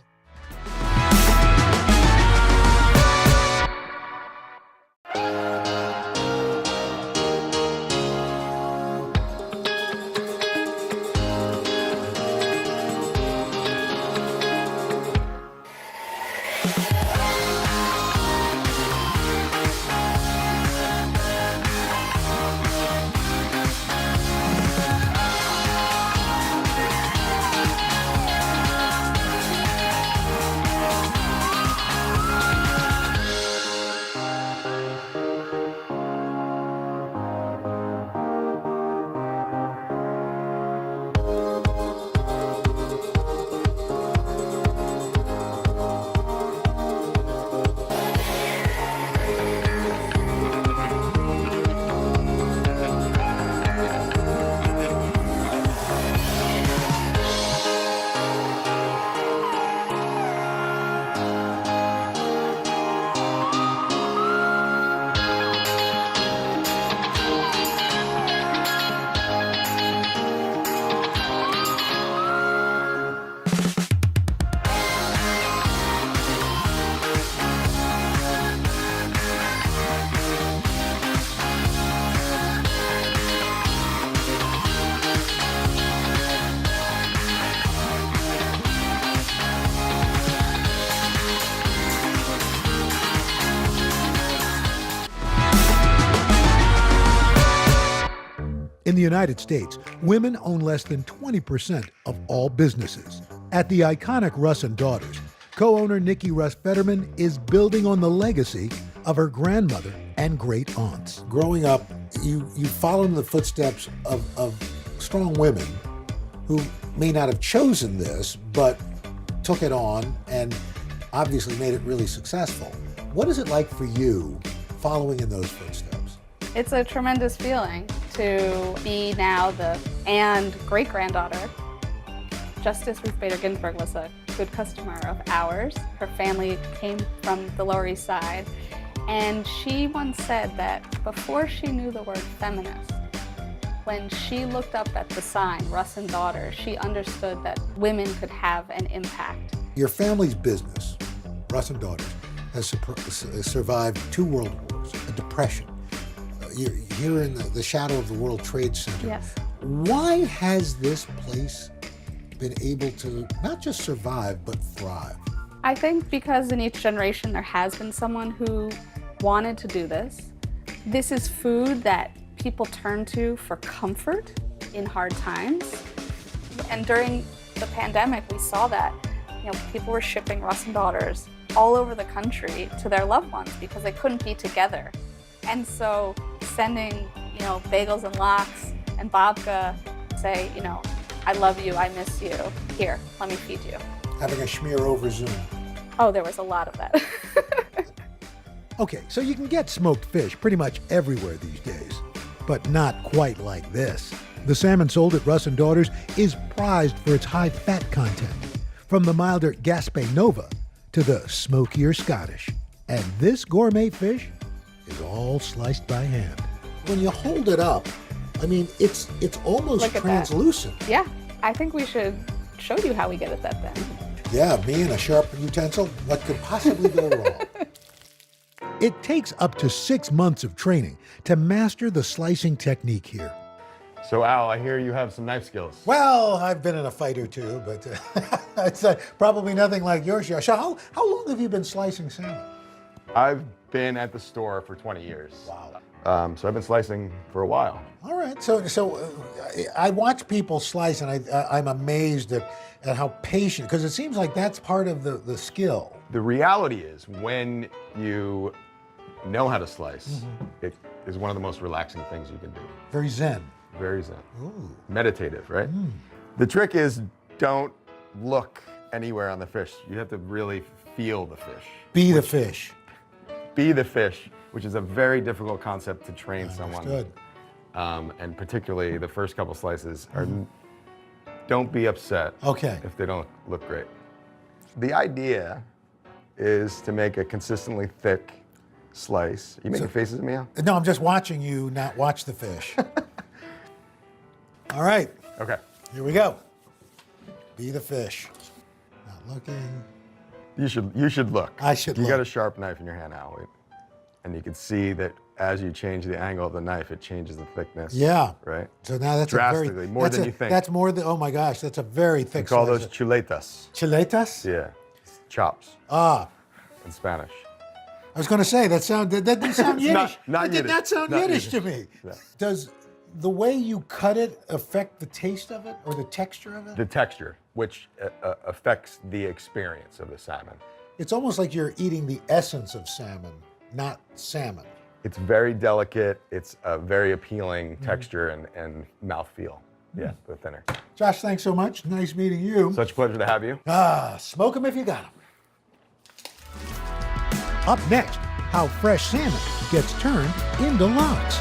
In the United States, women own less than 20% of all businesses. At the iconic Russ and Daughters, co-owner Nikki Russ Fetterman is building on the legacy of her grandmother and great aunts. Growing up, you followed in the footsteps of strong women who may not have chosen this, but took it on and obviously made it really successful. What is it like for you following in those footsteps? It's a tremendous feeling to be now the and great-granddaughter. Justice Ruth Bader Ginsburg was a good customer of ours. Her family came from the Lower East Side, and she once said that before she knew the word feminist, when she looked up at the sign, Russ and Daughters, she understood that women could have an impact. Your family's business, Russ and Daughters, has survived 2 world wars, a depression. You're here in the shadow of the World Trade Center. Yes. Why has this place been able to not just survive, but thrive? I think because in each generation there has been someone who wanted to do this. This is food that people turn to for comfort in hard times. And during the pandemic, we saw that, people were shipping Russ and Daughters all over the country to their loved ones because they couldn't be together. And so sending, bagels and lox and babka, say, I love you, I miss you. Here, let me feed you. Having a schmear over Zoom. Oh, there was a lot of that. Okay, so you can get smoked fish pretty much everywhere these days, but not quite like this. The salmon sold at Russ and Daughters is prized for its high fat content, from the milder Gaspé Nova to the smokier Scottish. And this gourmet fish is all sliced by hand. When you hold it up, it's almost translucent. That. Yeah, I think we should show you how we get it that thin. Yeah, me and a sharp utensil, what could possibly go wrong? It takes up to 6 months of training to master the slicing technique here. So Al, I hear you have some knife skills. Well, I've been in a fight or two, but it's probably nothing like yours. So how long have you been slicing salmon? I've been at the store for 20 years. Wow. So I've been slicing for a while. All right. So I watch people slice, and I'm amazed at how patient, because it seems like that's part of the skill. The reality is, when you know how to slice, it is one of the most relaxing things you can do. Very zen. Very zen. Ooh. Meditative, right? The trick is, don't look anywhere on the fish. You have to really feel the fish. Be the fish. Be the fish, which is a very difficult concept to train someone. Good. And particularly the first couple slices are, don't be upset if they don't look great. The idea is to make a consistently thick slice. You making faces at me, Al? No, I'm just watching you not watch the fish. All right. Okay. Here we go. Be the fish. Not looking. You should look. I should look. You look. got a sharp knife in your hand, Al. And you can see that as you change the angle of the knife, it changes the thickness. Yeah. Right? So now that's drastically, more than you think. That's more than, oh my gosh, that's a very thick We call slice. those chuletas. Chuletas? Yeah. Chops. Ah. In Spanish. I was going to say, that didn't sound Yiddish. Not That did Yiddish. not sound Not Yiddish to Yiddish. me. No. Does the way you cut it affect the taste of it or the texture of it? The texture, which affects the experience of the salmon. It's almost like you're eating the essence of salmon, not salmon. It's very delicate. It's a very appealing texture and mouthfeel. Yeah, the thinner. Josh, thanks so much. Nice meeting you. Such a pleasure to have you. Smoke them if you got them. Up next, how fresh salmon gets turned into lox.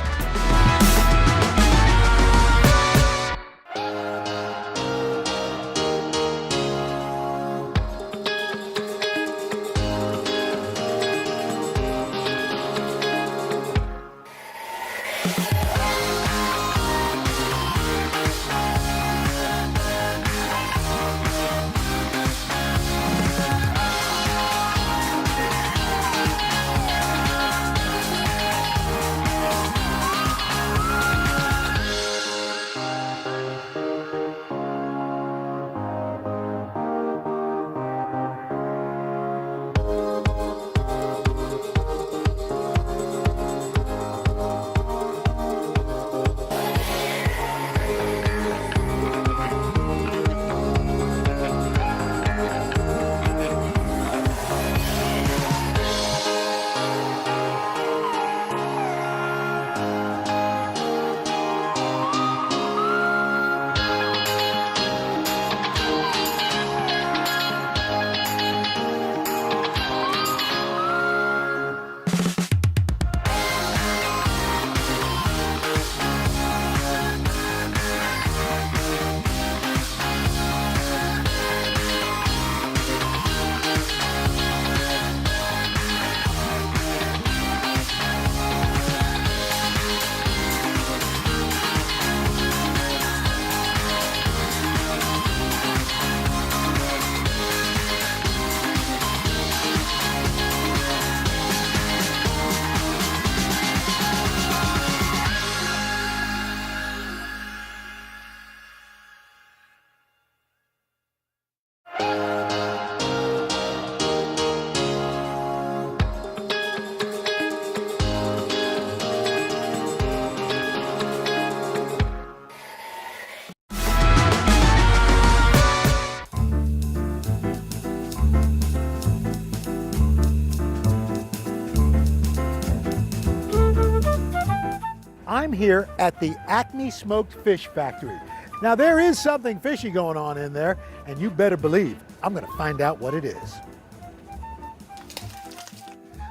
I'm here at the Acme Smoked Fish Factory. Now, there is something fishy going on in there, and you better believe I'm going to find out what it is.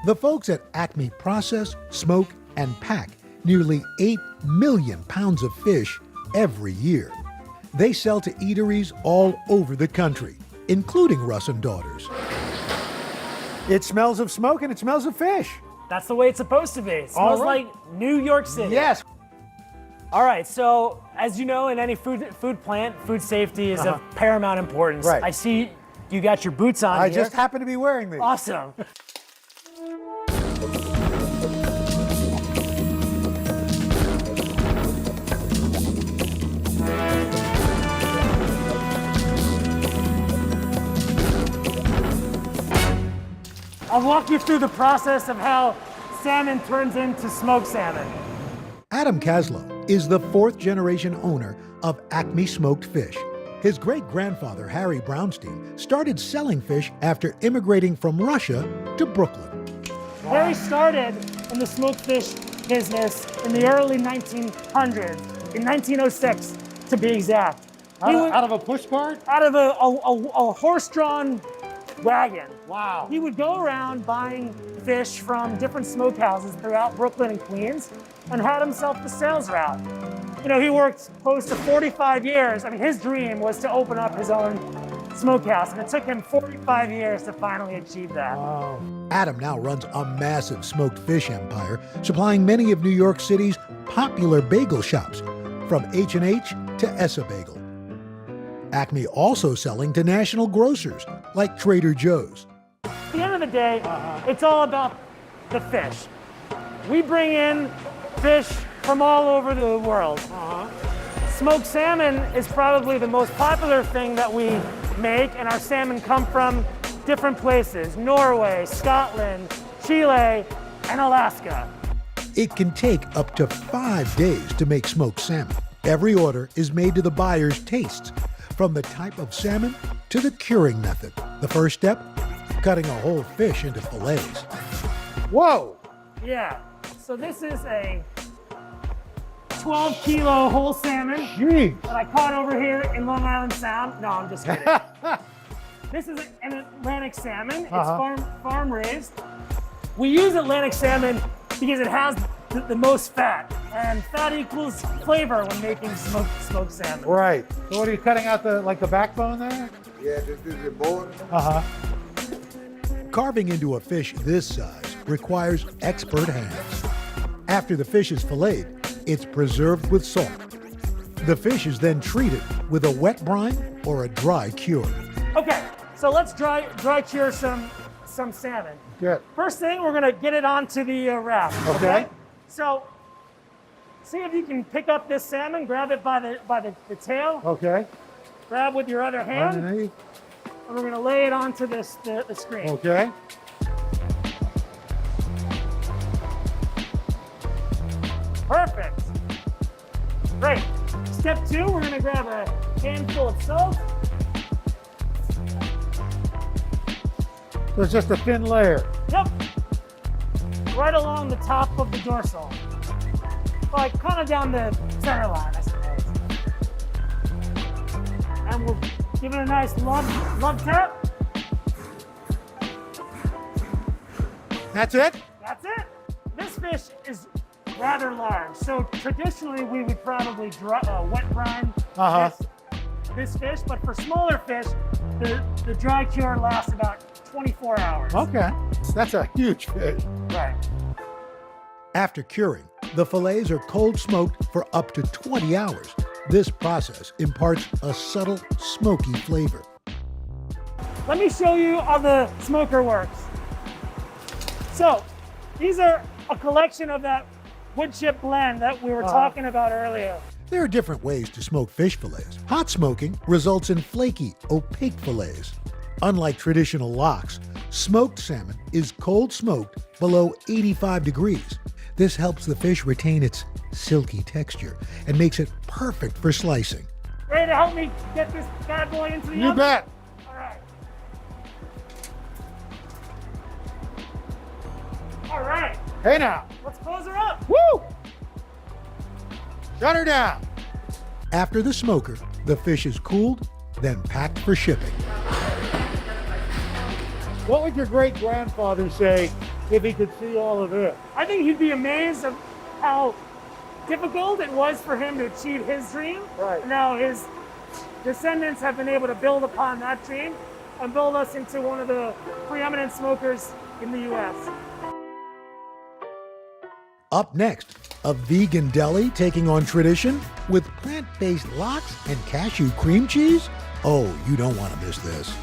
The folks at Acme process, smoke, and pack nearly 8 million pounds of fish every year. They sell to eateries all over the country, including Russ and Daughters. It smells of smoke and it smells of fish. That's the way it's supposed to be. It smells like New York City. Yes. All right, so as you know, in any food plant, food safety is of paramount importance. Right. I see you got your boots on I here. just happen to be wearing these. Awesome. I'll walk you through the process of how salmon turns into smoked salmon. Adam Kaslow is the 4th generation owner of Acme Smoked Fish. His great-grandfather, Harry Brownstein, started selling fish after immigrating from Russia to Brooklyn. Harry started in the smoked fish business in the early 1900s, in 1906 to be exact. Out of a push cart? Out of a horse-drawn wagon. Wow. He would go around buying fish from different smokehouses throughout Brooklyn and Queens and had himself the sales route. You know, he worked close to 45 years. I mean, his dream was to open up his own smokehouse, and it took him 45 years to finally achieve that. Wow. Adam now runs a massive smoked fish empire, supplying many of New York City's popular bagel shops, from H&H to Essa Bagel. Acme also selling to national grocers like Trader Joe's. At the end of the day, it's all about the fish. We bring in fish from all over the world. Smoked salmon is probably the most popular thing that we make, and our salmon come from different places: Norway, Scotland, Chile, and Alaska. It can take up to 5 days to make smoked salmon. Every order is made to the buyer's tastes, from the type of salmon to the curing method. The first step, cutting a whole fish into fillets. Whoa! Yeah, so this is a 12-kilo whole salmon that I caught over here in Long Island Sound. No, I'm just kidding. This is an Atlantic salmon. It's farm raised. We use Atlantic salmon because it has the most fat, and fat equals flavor when making smoked salmon. Right. So what are you cutting out the backbone there? Yeah, this is the bone. Carving into a fish this size requires expert hands. After the fish is filleted, it's preserved with salt. The fish is then treated with a wet brine or a dry cure. Okay, so let's dry cure some salmon. Good. First thing, we're gonna get it onto the raft. Okay. So, see if you can pick up this salmon, grab it by the tail. Okay. Grab with your other hand. Underneath. And we're gonna lay it onto the screen. Okay. Perfect. Great. Step 2, we're gonna grab a handful of salt. So it's just a thin layer. Yep. Right along the top of the dorsal. Like kind of down the center line, I suppose. And we'll give it a nice love tap. That's it? That's it. This fish is rather large. So traditionally we would probably wet brine this fish, but for smaller fish, the dry cure lasts about 24 hours. Okay. That's a huge fish. Right. After curing, the fillets are cold smoked for up to 20 hours. This process imparts a subtle, smoky flavor. Let me show you how the smoker works. So, these are a collection of that wood chip blend that we were talking about earlier. There are different ways to smoke fish fillets. Hot smoking results in flaky, opaque fillets. Unlike traditional lox, smoked salmon is cold smoked below 85 degrees. This helps the fish retain its silky texture and makes it perfect for slicing. Ready to help me get this bad boy into the oven? You bet. All right. All right. Hey now. Let's close her up. Woo! Shut her down. After the smoker, the fish is cooled, then packed for shipping. What would your great-grandfather say if he could see all of it? I think he'd be amazed of how difficult it was for him to achieve his dream. Right. Now his descendants have been able to build upon that dream and build us into one of the preeminent smokers in the U.S. Up next, a vegan deli taking on tradition with plant-based lox and cashew cream cheese? Oh, you don't want to miss this.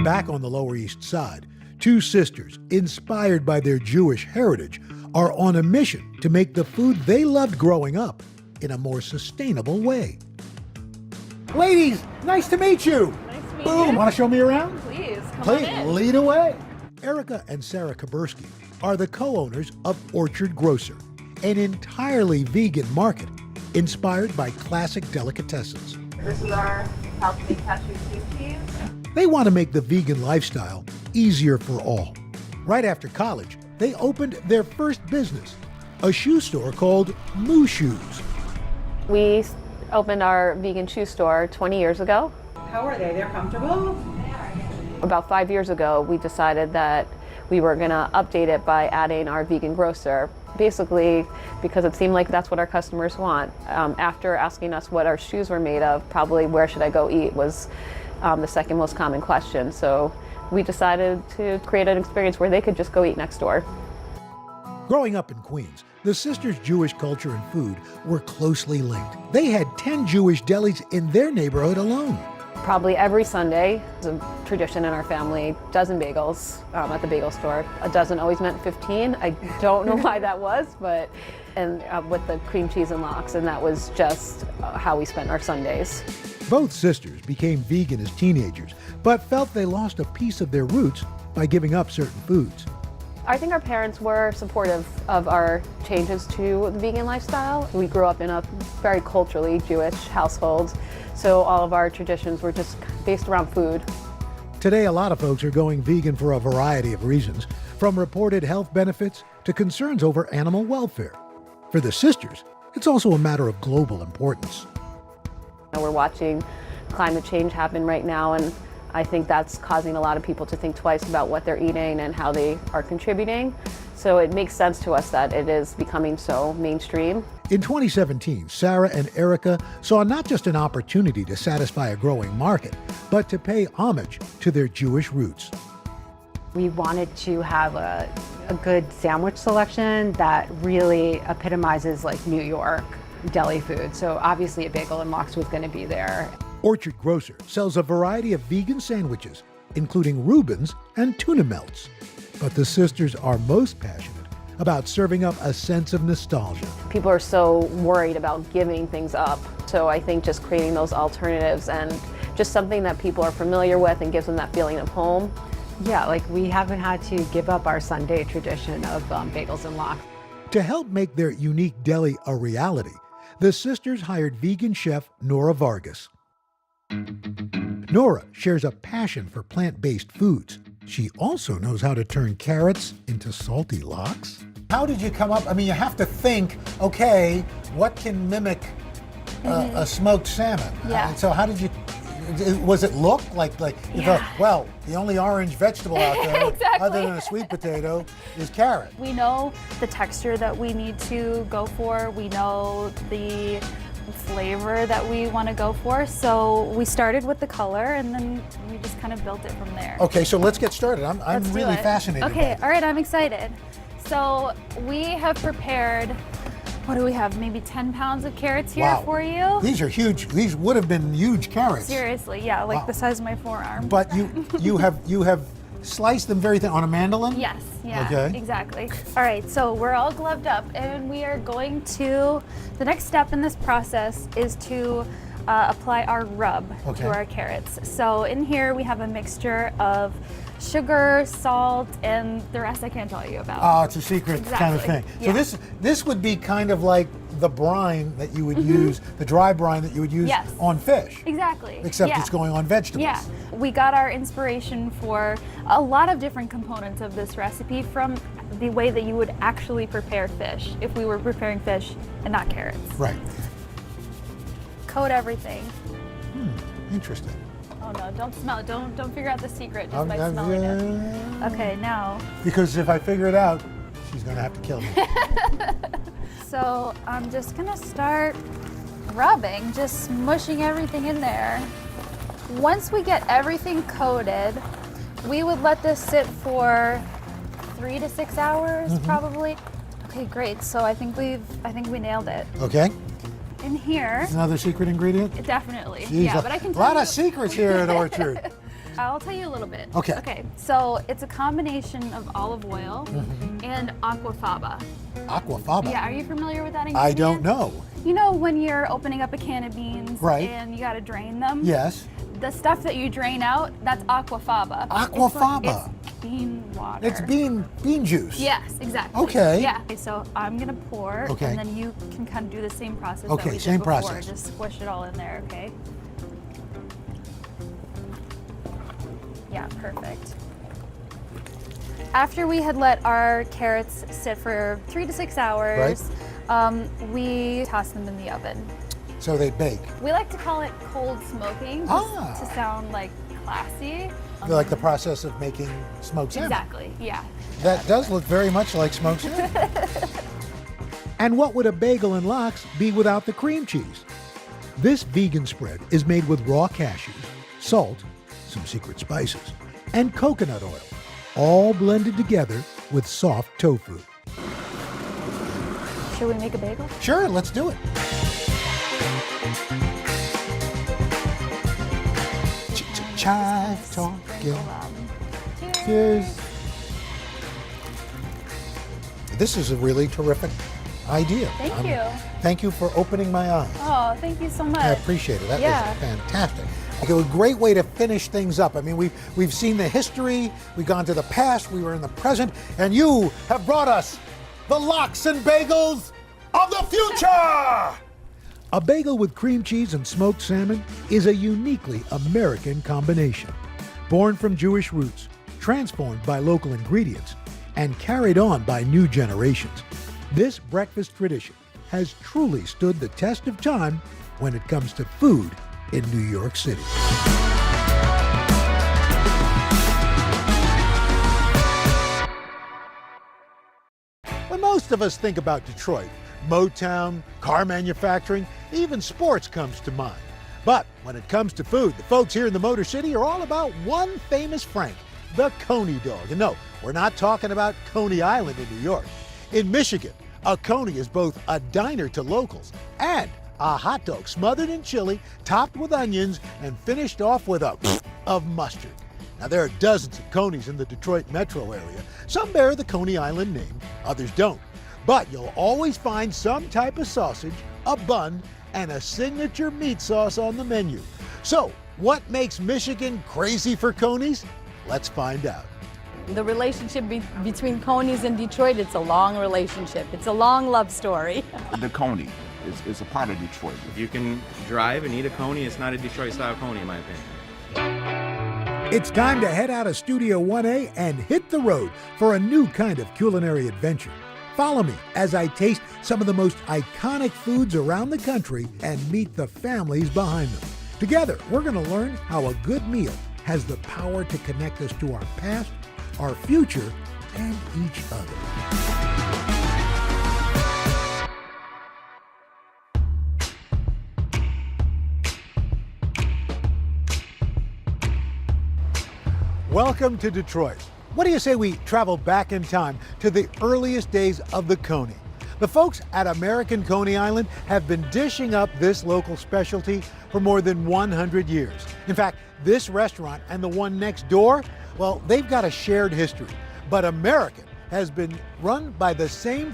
Back on the Lower East Side, two sisters, inspired by their Jewish heritage, are on a mission to make the food they loved growing up in a more sustainable way. Ladies, nice to meet you. Nice to meet Boom, you. want to show me around? Please, come Please, on in. lead away. Erica and Sarah Kabursky are the co-owners of Orchard Grocer, an entirely vegan market inspired by classic delicatessens. This is our healthy cashew cream cheese. They want to make the vegan lifestyle easier for all. Right after college, they opened their first business, a shoe store called Moo Shoes. We opened our vegan shoe store 20 years ago. How are they? They're comfortable? About 5 years ago, we decided that we were going to update it by adding our vegan grocer, basically because it seemed like that's what our customers want. After asking us what our shoes were made of, probably where should I go eat was the second most common question. So we decided to create an experience where they could just go eat next door. Growing up in Queens, the sisters' Jewish culture and food were closely linked. They had 10 Jewish delis in their neighborhood alone. Probably every Sunday, it's a tradition in our family, dozen bagels at the bagel store. A dozen always meant 15. I don't know why that was, but with the cream cheese and lox, and that was just how we spent our Sundays. Both sisters became vegan as teenagers, but felt they lost a piece of their roots by giving up certain foods. I think our parents were supportive of our changes to the vegan lifestyle. We grew up in a very culturally Jewish household, so all of our traditions were just based around food. Today, a lot of folks are going vegan for a variety of reasons, from reported health benefits to concerns over animal welfare. For the sisters, it's also a matter of global importance. We're watching climate change happen right now, and I think that's causing a lot of people to think twice about what they're eating and how they are contributing. So it makes sense to us that it is becoming so mainstream. In 2017, Sarah and Erica saw not just an opportunity to satisfy a growing market, but to pay homage to their Jewish roots. We wanted to have a good sandwich selection that really epitomizes like New York deli food. So obviously a bagel and lox was going to be there. Orchard Grocer sells a variety of vegan sandwiches, including Reubens and tuna melts. But the sisters are most passionate about serving up a sense of nostalgia. People are so worried about giving things up. So I think just creating those alternatives and just something that people are familiar with and gives them that feeling of home. Yeah, like we haven't had to give up our Sunday tradition of bagels and lox. To help make their unique deli a reality, the sisters hired vegan chef Nora Vargas. Nora shares a passion for plant-based foods. She also knows how to turn carrots into salty lox. How did you come up? I mean, you have to think, okay, what can mimic a smoked salmon? Yeah. So how did you, was it look like you thought, well, the only orange vegetable out there Exactly. other than a sweet potato is carrot. We know the texture that we need to go for. We know the flavor that we want to go for. So we started with the color and then we just kind of built it from there. Okay, so let's get started. I'm Let's do really it. fascinated. Okay, all right, I'm excited. So we have prepared, what do we have? Maybe 10 pounds of carrots here for you. These are huge. These would have been huge carrots. Seriously, yeah, like Wow. the size of my forearm. But you have sliced them very thin on a mandolin? Yes, yeah, Okay. exactly. All right, so we're all gloved up and we are going to, the next step in this process is to apply our rub Okay. to our carrots. So in here we have a mixture of sugar, salt, and the rest I can't tell you about. Oh, it's a secret kind of Exactly, thing. So yeah. this would be kind of like the brine that you would use, the dry brine that you would use Yes. on fish. Exactly. Except yeah. it's going on vegetables. Yeah, we got our inspiration for a lot of different components of this recipe from the way that you would actually prepare fish if we were preparing fish and not carrots. Right. Coat everything. Interesting. Oh no, don't smell it. Don't figure out the secret just by I'm- smelling it. Okay, now. Because if I figure it out, she's going to have to kill me. So I'm just gonna start rubbing, just smushing everything in there. Once we get everything coated, we would let this sit for 3 to 6 hours, probably. Okay, great. So I think we nailed it. Okay. In here, Another secret ingredient? Definitely. Jeez, Yeah, but I can a tell lot you. of secrets here at Orchard. I'll tell you a little bit. Okay. Okay, so it's a combination of olive oil and aquafaba. Aquafaba? Yeah, are you familiar with that ingredient? I don't know. You know when you're opening up a can of beans Right. and you gotta drain them? Yes. The stuff that you drain out, that's aquafaba. Aquafaba? It's bean water. It's bean juice. Yes, exactly. Okay. Yeah. Okay, so I'm gonna pour, Okay. and then you can kind of do the same process Okay, that we same did before. process. Just squish it all in there, okay? Yeah, perfect. After we had let our carrots sit for 3 to 6 hours, we toss them in the oven. So they bake. We like to call it cold smoking just to sound like classy. Like the process of making smoked salmon. Exactly, yeah. That does look very much like smoked salmon. And what would a bagel and lox be without the cream cheese? This vegan spread is made with raw cashews, salt, some secret spices, and coconut oil, all blended together with soft tofu. Should we make a bagel? Sure, let's do it. Chive talking. Cheers. This is a really terrific idea. Thank you. Thank you for opening my eyes. Oh, thank you so much. I appreciate it. That Yeah. was fantastic. Okay, a great way to finish things up. I mean, we've seen the history, we've gone to the past, we were in the present, and you have brought us the lox and bagels of the future! A bagel with cream cheese and smoked salmon is a uniquely American combination. Born from Jewish roots, transformed by local ingredients, and carried on by new generations, this breakfast tradition has truly stood the test of time when it comes to food in New York City. When most of us think about Detroit, Motown, car manufacturing, even sports comes to mind. But when it comes to food, the folks here in the Motor City are all about one famous Frank, the Coney dog. And no, we're not talking about Coney Island in New York. In Michigan, a Coney is both a diner to locals and a hot dog smothered in chili, topped with onions, and finished off with a of mustard. Now, there are dozens of Coneys in the Detroit metro area. Some bear the Coney Island name, others don't. But you'll always find some type of sausage, a bun, and a signature meat sauce on the menu. So, What makes Michigan crazy for Coneys? Let's find out. The relationship between Coney's and Detroit, it's a long relationship. It's a long love story. The Coney is a part of Detroit. If you can drive and eat a Coney, it's not a Detroit-style Coney, in my opinion. It's time to head out of Studio 1A and hit the road for a new kind of culinary adventure. Follow me as I taste some of the most iconic foods around the country and meet the families behind them. Together, we're going to learn how a good meal has the power to connect us to our past, our future, and each other. Welcome to Detroit. What do you say we travel back in time to the earliest days of the Coney? The folks at American Coney Island have been dishing up this local specialty for more than 100 years. In fact, this restaurant and the one next door, well, they've got a shared history. But American has been run by the same family